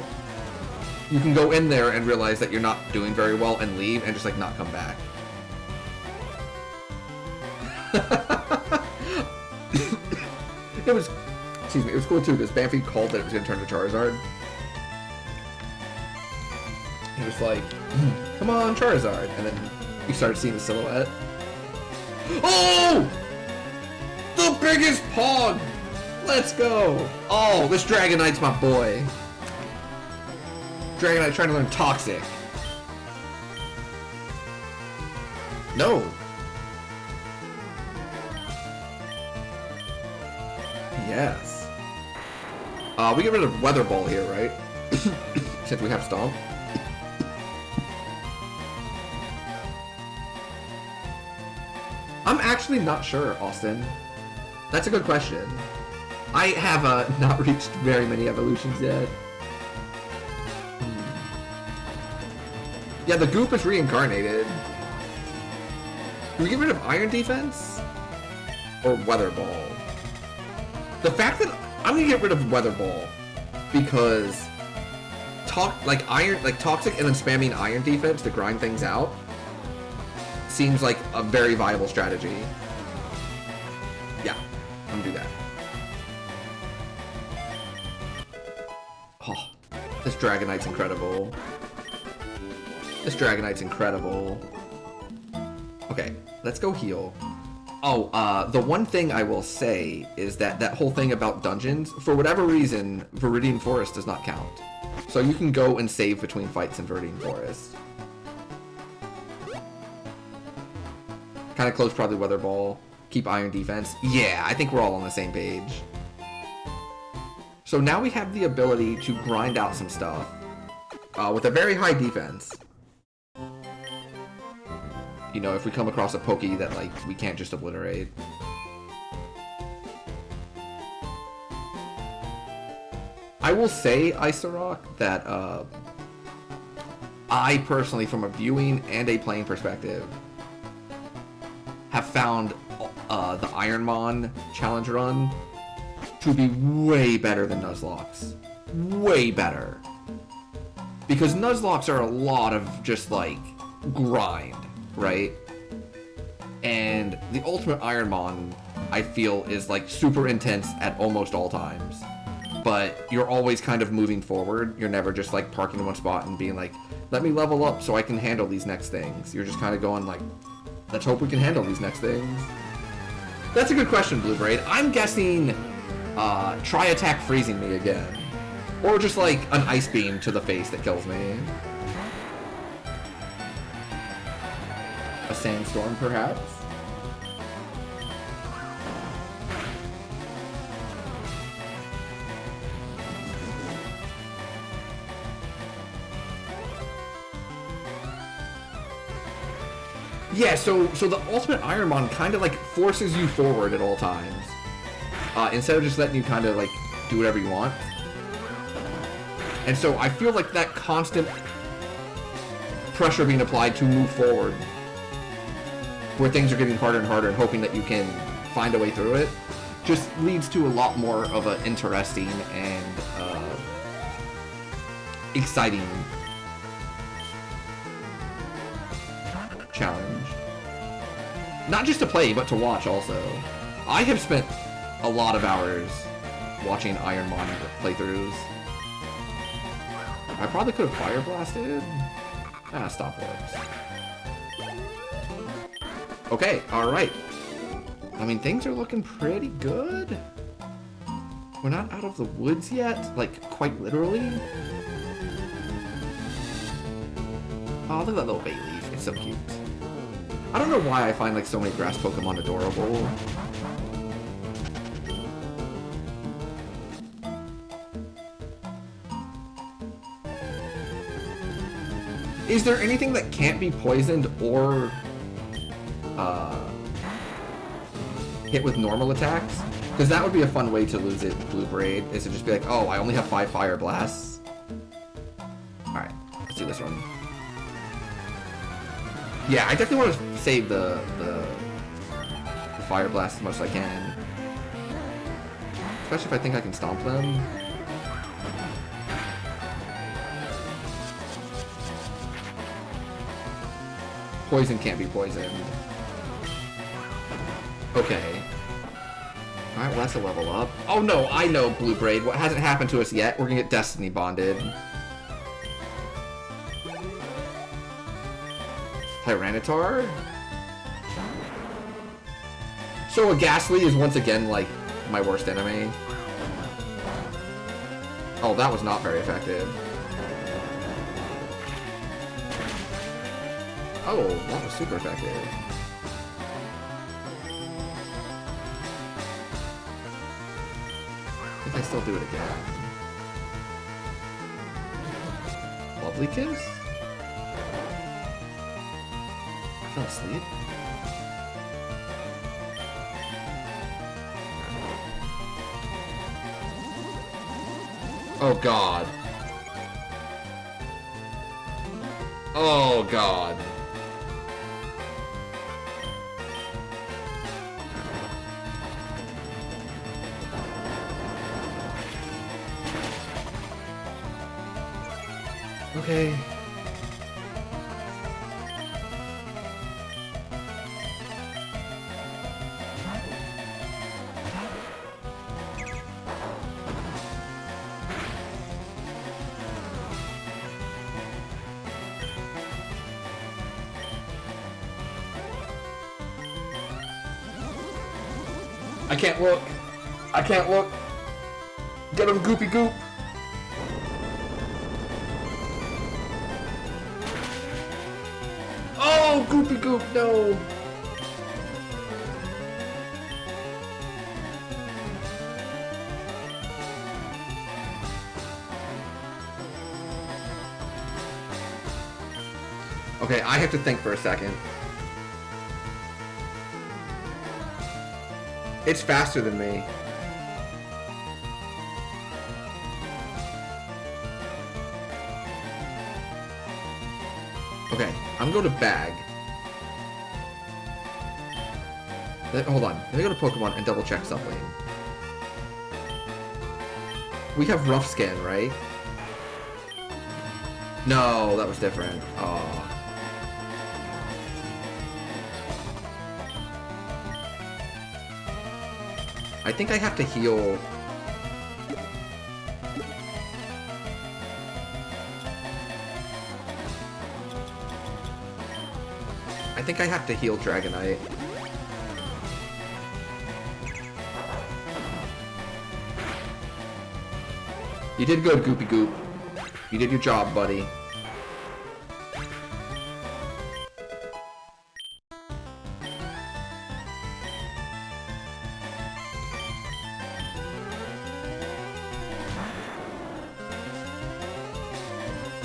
You can go in there and realize that you're not doing very well and leave and just like not come back. It was, excuse me, it was cool too because Bamfy called that it was going to turn to Charizard. He was like, come on, Charizard. And then you started seeing the silhouette. Oh! The biggest Pog! Let's go! Oh, this Dragonite's my boy. Dragonite trying to learn Toxic. No. Yes. We get rid of Weather Ball here, right? Since we have Stomp. I'm actually not sure, Austin. That's a good question. I have not reached very many evolutions yet. Yeah, the Goop is reincarnated. Do we get rid of Iron Defense? Or Weather Ball? The fact that I'm gonna get rid of Weather Ball because Toxic and then spamming Iron Defense to grind things out seems like a very viable strategy. Yeah, I'm gonna do that. Oh, this Dragonite's incredible. This Dragonite's incredible. Okay, let's go heal. Oh, the one thing I will say is that that whole thing about dungeons, for whatever reason, Viridian Forest does not count. So you can go and save between fights in Viridian Forest. Kind of close, probably Weather Ball. Keep Iron Defense. Yeah, I think we're all on the same page. So now we have the ability to grind out some stuff with a very high defense. You know, if we come across a Pokey that, like, we can't just obliterate. I will say, Isorok, that, I personally, from a viewing and a playing perspective, have found, the Ironmon challenge run to be way better than Nuzlocke's. Way better. Because Nuzlocke's are a lot of just, like, grind. Right? And the ultimate Ironmon, I feel, is like super intense at almost all times. But you're always kind of moving forward. You're never just like parking in one spot and being like, let me level up so I can handle these next things. You're just kind of going like, let's hope we can handle these next things. That's a good question, Blue Braid. I'm guessing try attack freezing me again. Or just like an ice beam to the face that kills me. A sandstorm, perhaps? Yeah, so the ultimate Ironmon kind of like forces you forward at all times. Instead of just letting you kind of like do whatever you want. And so I feel like that constant pressure being applied to move forward, where things are getting harder and harder and hoping that you can find a way through it, just leads to a lot more of an interesting and exciting challenge. Not just to play, but to watch also. I have spent a lot of hours watching Ironmon playthroughs. I probably could have Fire Blasted. Stop works. Okay, alright. I mean, things are looking pretty good. We're not out of the woods yet, like, quite literally. Oh, look at that little bay leaf. It's so cute. I don't know why I find, like, so many grass Pokemon adorable. Is there anything that can't be poisoned or hit with normal attacks? Because that would be a fun way to lose it, Blue Braid, is to just be like, oh, I only have 5 Fire Blasts. Alright, let's do this one. Yeah, I definitely want to save the Fire Blast as much as I can. especially if I think I can stomp them. Poison can't be poisoned. Okay. Alright, well that's a level up. Oh no, I know Blue Braid. What hasn't happened to us yet? We're gonna get Destiny bonded. Tyranitar? So a Ghastly is once again, like, my worst enemy. Oh, that was not very effective. Oh, that was super effective. I think I still do it again. Lovely Kiss? I fell asleep? Oh god. Oh god. Okay. I can't look. I can't look. Get him, Goopy Goop. Oh, Goopy Goop, no. Okay, I have to think for a second. It's faster than me. Okay, I'm going to Bag. Hold on, let me go to Pokemon and double check something. We have Rough Skin, right? No, that was different. Oh. I think I have to heal. I think I have to heal Dragonite. You did good, Goopy Goop. You did your job, buddy.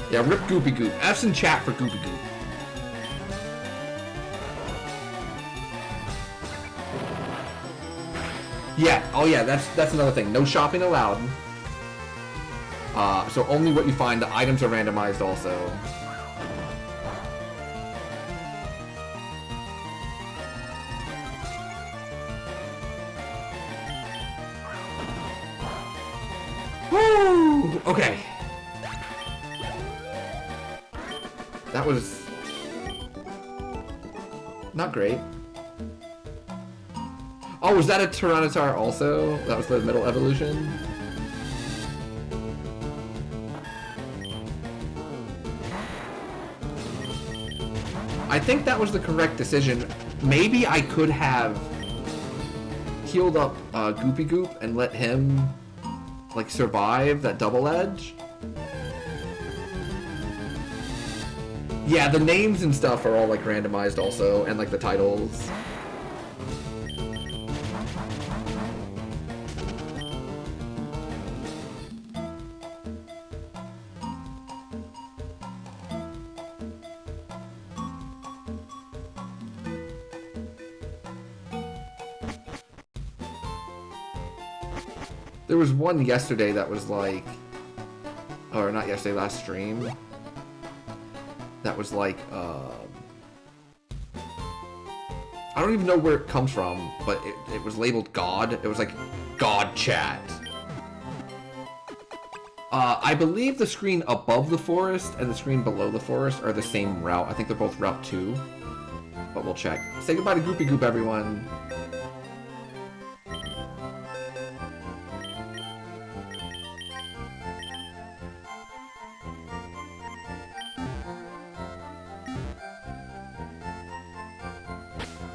Yeah, rip Goopy Goop. F's in chat for Goopy Goop. Yeah, oh yeah, that's another thing. No shopping allowed. So only what you find. The items are randomized also. Woo! Okay. That was not great. Oh, was that a Tyranitar also? That was the middle evolution? I think that was the correct decision. Maybe I could have healed up Goopy Goop and let him like survive that double edge. Yeah, the names and stuff are all like randomized also, and like the titles. There was one yesterday that was like, or not yesterday, last stream. That was like, I don't even know where it comes from, but it was labeled God. It was like, God chat. I believe the screen above the forest and the screen below the forest are the same route. I think they're both Route 2. But we'll check. Say goodbye to Goopy Goop, everyone.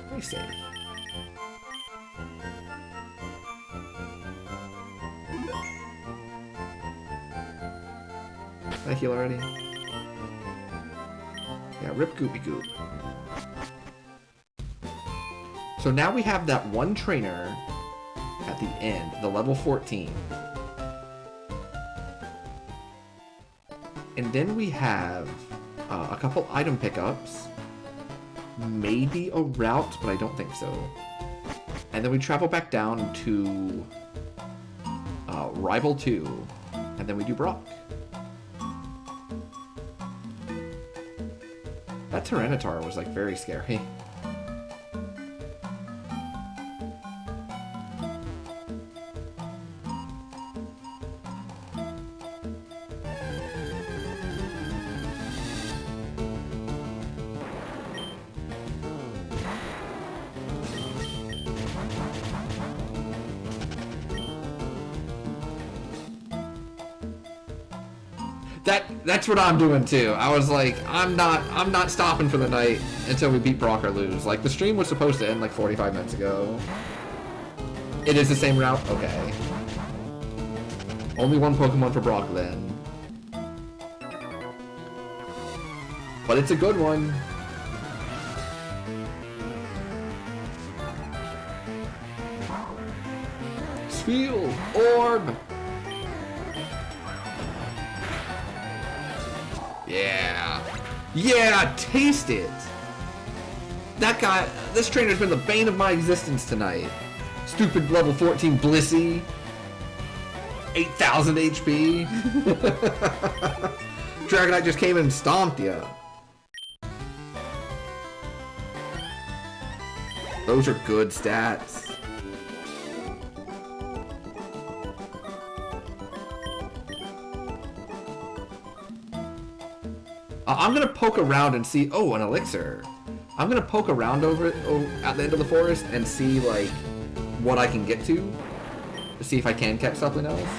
Very safe. Did I heal already? Yeah, rip Goopy Goop. So now we have that one trainer at the end, the level 14. And then we have a couple item pickups. Maybe a route, but I don't think so. And then we travel back down to Rival 2. And then we do Brock. That Tyranitar was like very scary. That's what I'm doing too. I was like, I'm not stopping for the night until we beat Brock or lose. Like, the stream was supposed to end like 45 minutes ago. It is the same route? Okay. Only one Pokemon for Brock then. But it's a good one. Spheal! Orb! Yeah. Yeah, taste it! That guy, this trainer's been the bane of my existence tonight. Stupid level 14 Blissey. 8,000 HP. Dragonite just came in and stomped you. Those are good stats. I'm gonna poke around and see. Oh, an elixir. I'm gonna poke around over at the end of the forest and see like what I can get to see if I can catch something else.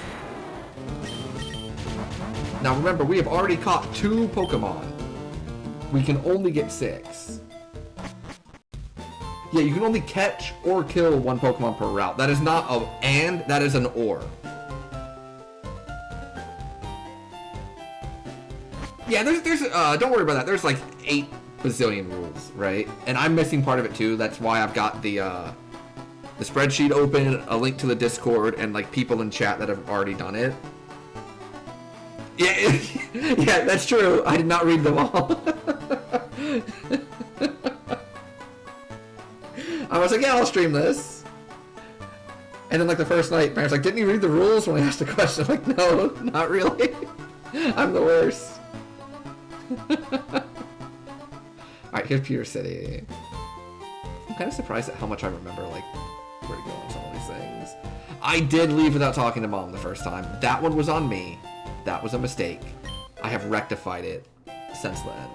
Now remember, we have already caught 2 Pokemon. We can only get 6. Yeah, you can only catch or kill 1 Pokemon per route. That is not a and, that is an or. Yeah, there's don't worry about that. There's like 8 bazillion rules, right? And I'm missing part of it too. That's why I've got the spreadsheet open, a link to the Discord, and like people in chat that have already done it. Yeah, yeah, that's true. I did not read them all. I was like, yeah, I'll stream this. And then like the first night, parents like, didn't you read the rules when I asked a question? I'm like, no, not really. I'm the worst. Alright, here's Pewter City. I'm kind of surprised at how much I remember, like, where to go on some of these things. I did leave without talking to Mom the first time. That one was on me. That was a mistake. I have rectified it since then.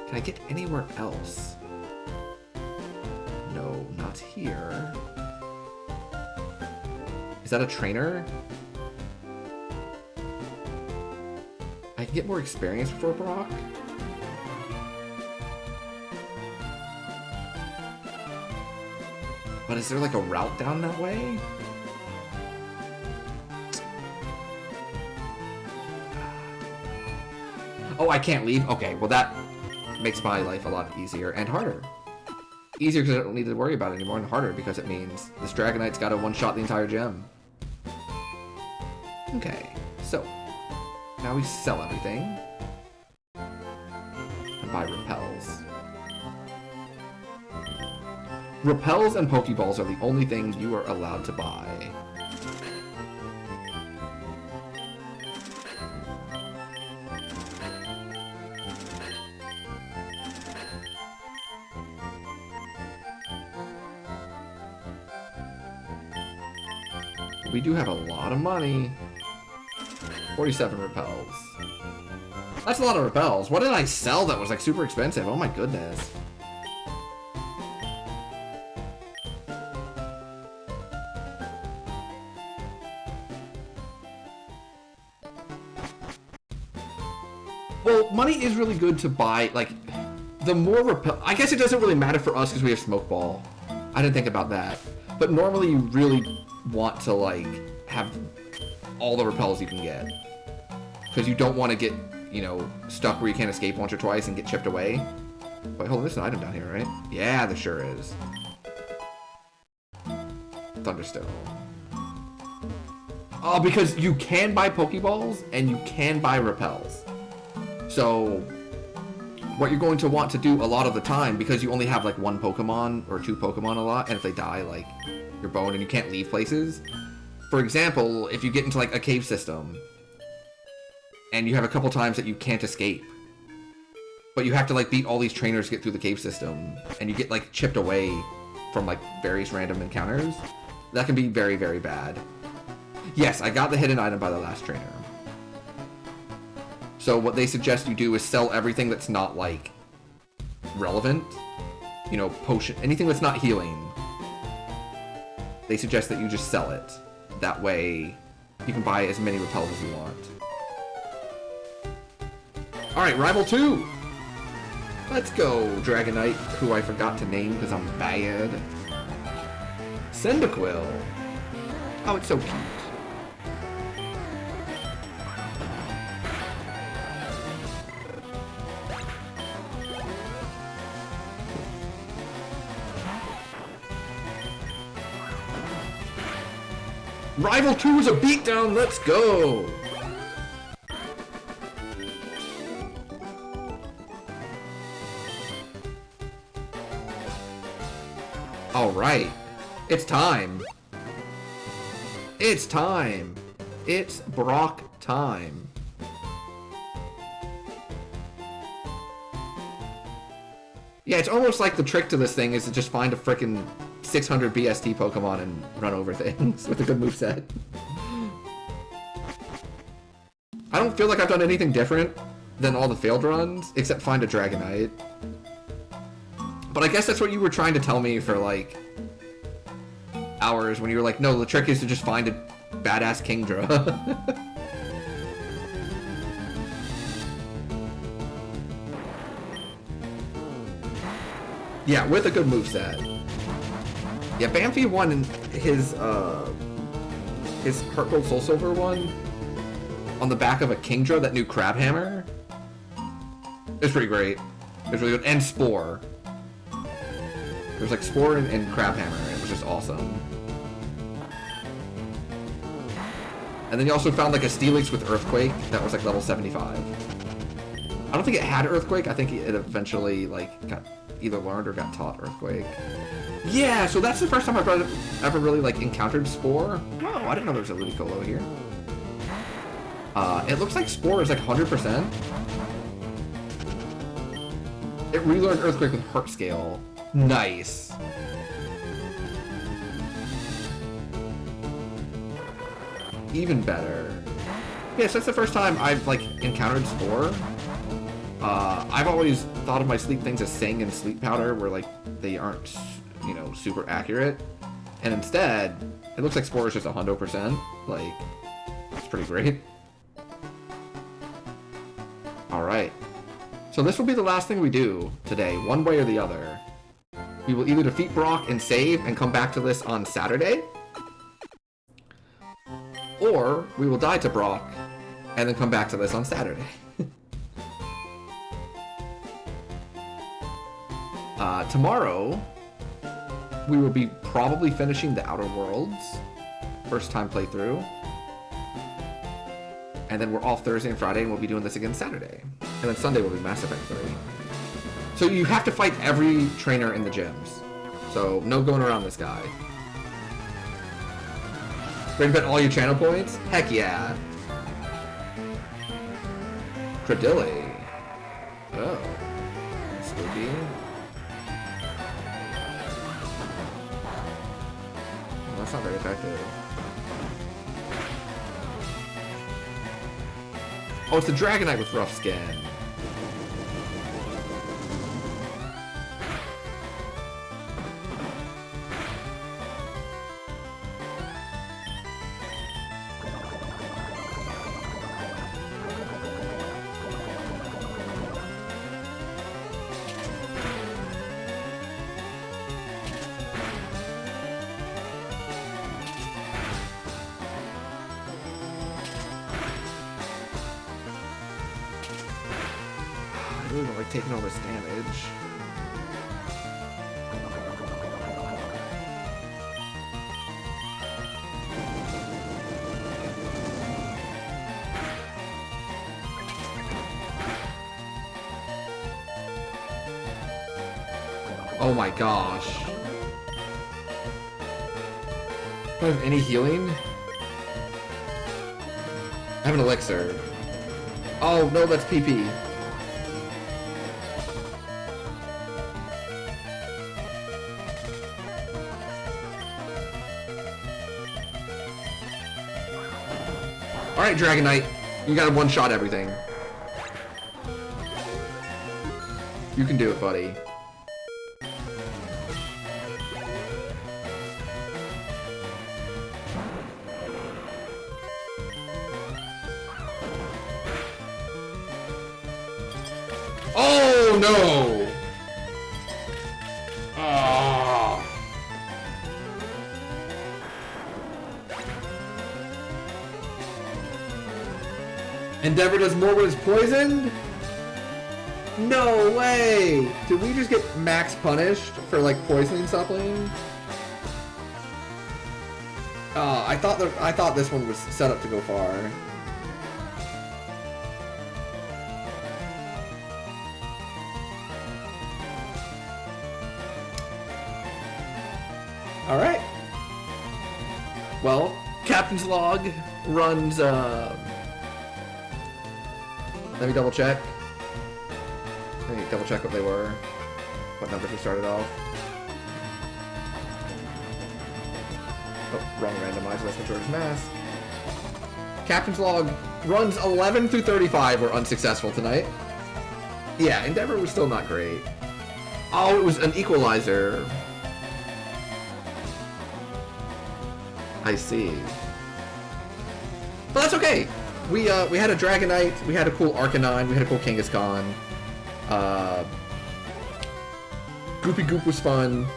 Can I get anywhere else? No, not here. Is that a trainer? I can get more experience before Brock. But is there like a route down that way? Oh, I can't leave? Okay, well that makes my life a lot easier and harder. Easier because I don't need to worry about it anymore, and harder because it means this Dragonite's got to one-shot the entire gym. Okay, so now we sell everything and buy repels. Repels and Pokeballs are the only things you are allowed to buy. we do have a lot of money. 47 repels. That's a lot of repels. What did I sell that was like super expensive? Oh my goodness. Well, money is really good to buy, like, the more repel... I guess it doesn't really matter for us because we have Smoke Ball. I didn't think about that. But normally you really want to, like, have all the repels you can get. Because you don't want to get, you know, stuck where you can't escape once or twice and get chipped away. Wait, hold on, there's an item down here, right? Yeah, there sure is. Thunderstone. Oh, because you can buy Pokeballs and you can buy repels. So, what you're going to want to do a lot of the time, because you only have like one Pokemon or two Pokemon a lot, and if they die, like, you're boned and you can't leave places. For example, if you get into like a cave system, and you have a couple times that you can't escape, but you have to like beat all these trainers to get through the cave system, and you get like chipped away from like various random encounters, that can be very, very bad. Yes, I got the hidden item by the last trainer. So what they suggest you do is sell everything that's not, like, relevant. You know, potion, anything that's not healing. They suggest that you just sell it. That way, you can buy as many repels as you want. Alright, Rival 2! Let's go, Dragonite, who I forgot to name because I'm bad. Cyndaquil. Oh, it's so cute. Rival 2 is a beatdown, let's go! Alright, it's time. It's time. It's Brock time. Yeah, it's almost like the trick to this thing is to just find a frickin' 600 BST Pokemon and run over things with a good moveset. I don't feel like I've done anything different than all the failed runs, except find a Dragonite. But I guess that's what you were trying to tell me for, like, hours, when you were like, no, the trick is to just find a badass Kingdra. Yeah, with a good moveset. Yeah, Bamfy won in his Heart Gold Soul Silver one on the back of a Kingdra that knew Crab Hammer. It was pretty great. It was really good. And Spore. There was like Spore and Crab Hammer. It was just awesome. And then you also found like a Steelix with Earthquake that was like level 75. I don't think it had Earthquake. I think it eventually like got either learned or got taught Earthquake. Yeah, so that's the first time I've ever really like encountered Spore. Whoa, I didn't know there was a Ludicolo here. It looks like Spore is like 100%. It relearned Earthquake with Heart Scale. Nice. Even better. Yeah, so that's the first time I've like encountered Spore. I've always thought of my sleep things as Sing and Sleep Powder, where like they aren't, you know, super accurate. And instead, it looks like Spore is just 100%. Like, it's pretty great. Alright. So this will be the last thing we do today, one way or the other. We will either defeat Brock and save and come back to this on Saturday, or we will die to Brock and then come back to this on Saturday. Tomorrow, we will be probably finishing the Outer Worlds, first time playthrough. And then we're off Thursday and Friday, and we'll be doing this again Saturday. And then Sunday will be Mass Effect 3. So you have to fight every trainer in the gyms. So no going around this guy. Ready to bet all your channel points? Heck yeah. Cradilly. Oh. Spooky. Well, that's not very effective. Oh, it's the Dragonite with rough skin. I really don't like taking all this damage. Oh my gosh. Do I have any healing? I have an elixir. Oh no, that's PP. Alright, Dragonite. You gotta one-shot everything. You can do it, buddy. Oh no! Ah. Endeavor does more when it's poisoned? No way! Did we just get max punished for like poisoning something? I thought this one was set up to go far. All right. Well, Captain's Log runs. Let me double check. Let me double check what they were. What numbers we started off. Oh, wrong randomizer. That's Majora's Mask. Captain's Log runs 11 through 35 were unsuccessful tonight. Yeah, Endeavor was still not great. Oh, it was an equalizer. I see. But that's okay. We had a Dragonite, we had a cool Arcanine, we had a cool Kangaskhan. Goopy Goop was fun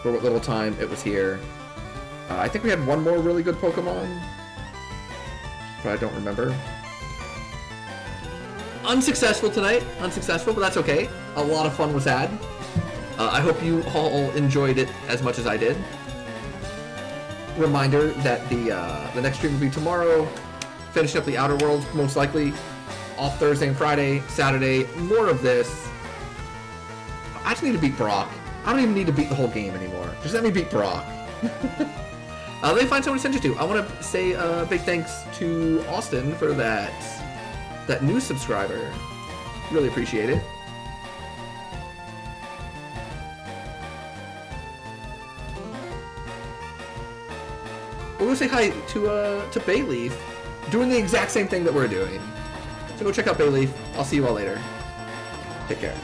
for what little time it was here. I think we had one more really good Pokemon, but I don't remember. Unsuccessful tonight. Unsuccessful, but that's okay. A lot of fun was had. I hope you all enjoyed it as much as I did. Reminder that the next stream will be tomorrow. Finishing up the Outer Worlds, most likely. Off Thursday and Friday, Saturday. More of this. I just need to beat Brock. I don't even need to beat the whole game anymore. Just let me beat Brock. Let me find someone to send you to. I want to say a big thanks to Austin for that new subscriber. Really appreciate it. We're gonna say hi to Bayleaf, doing the exact same thing that we're doing. So go check out Bayleaf. I'll see you all later. Take care.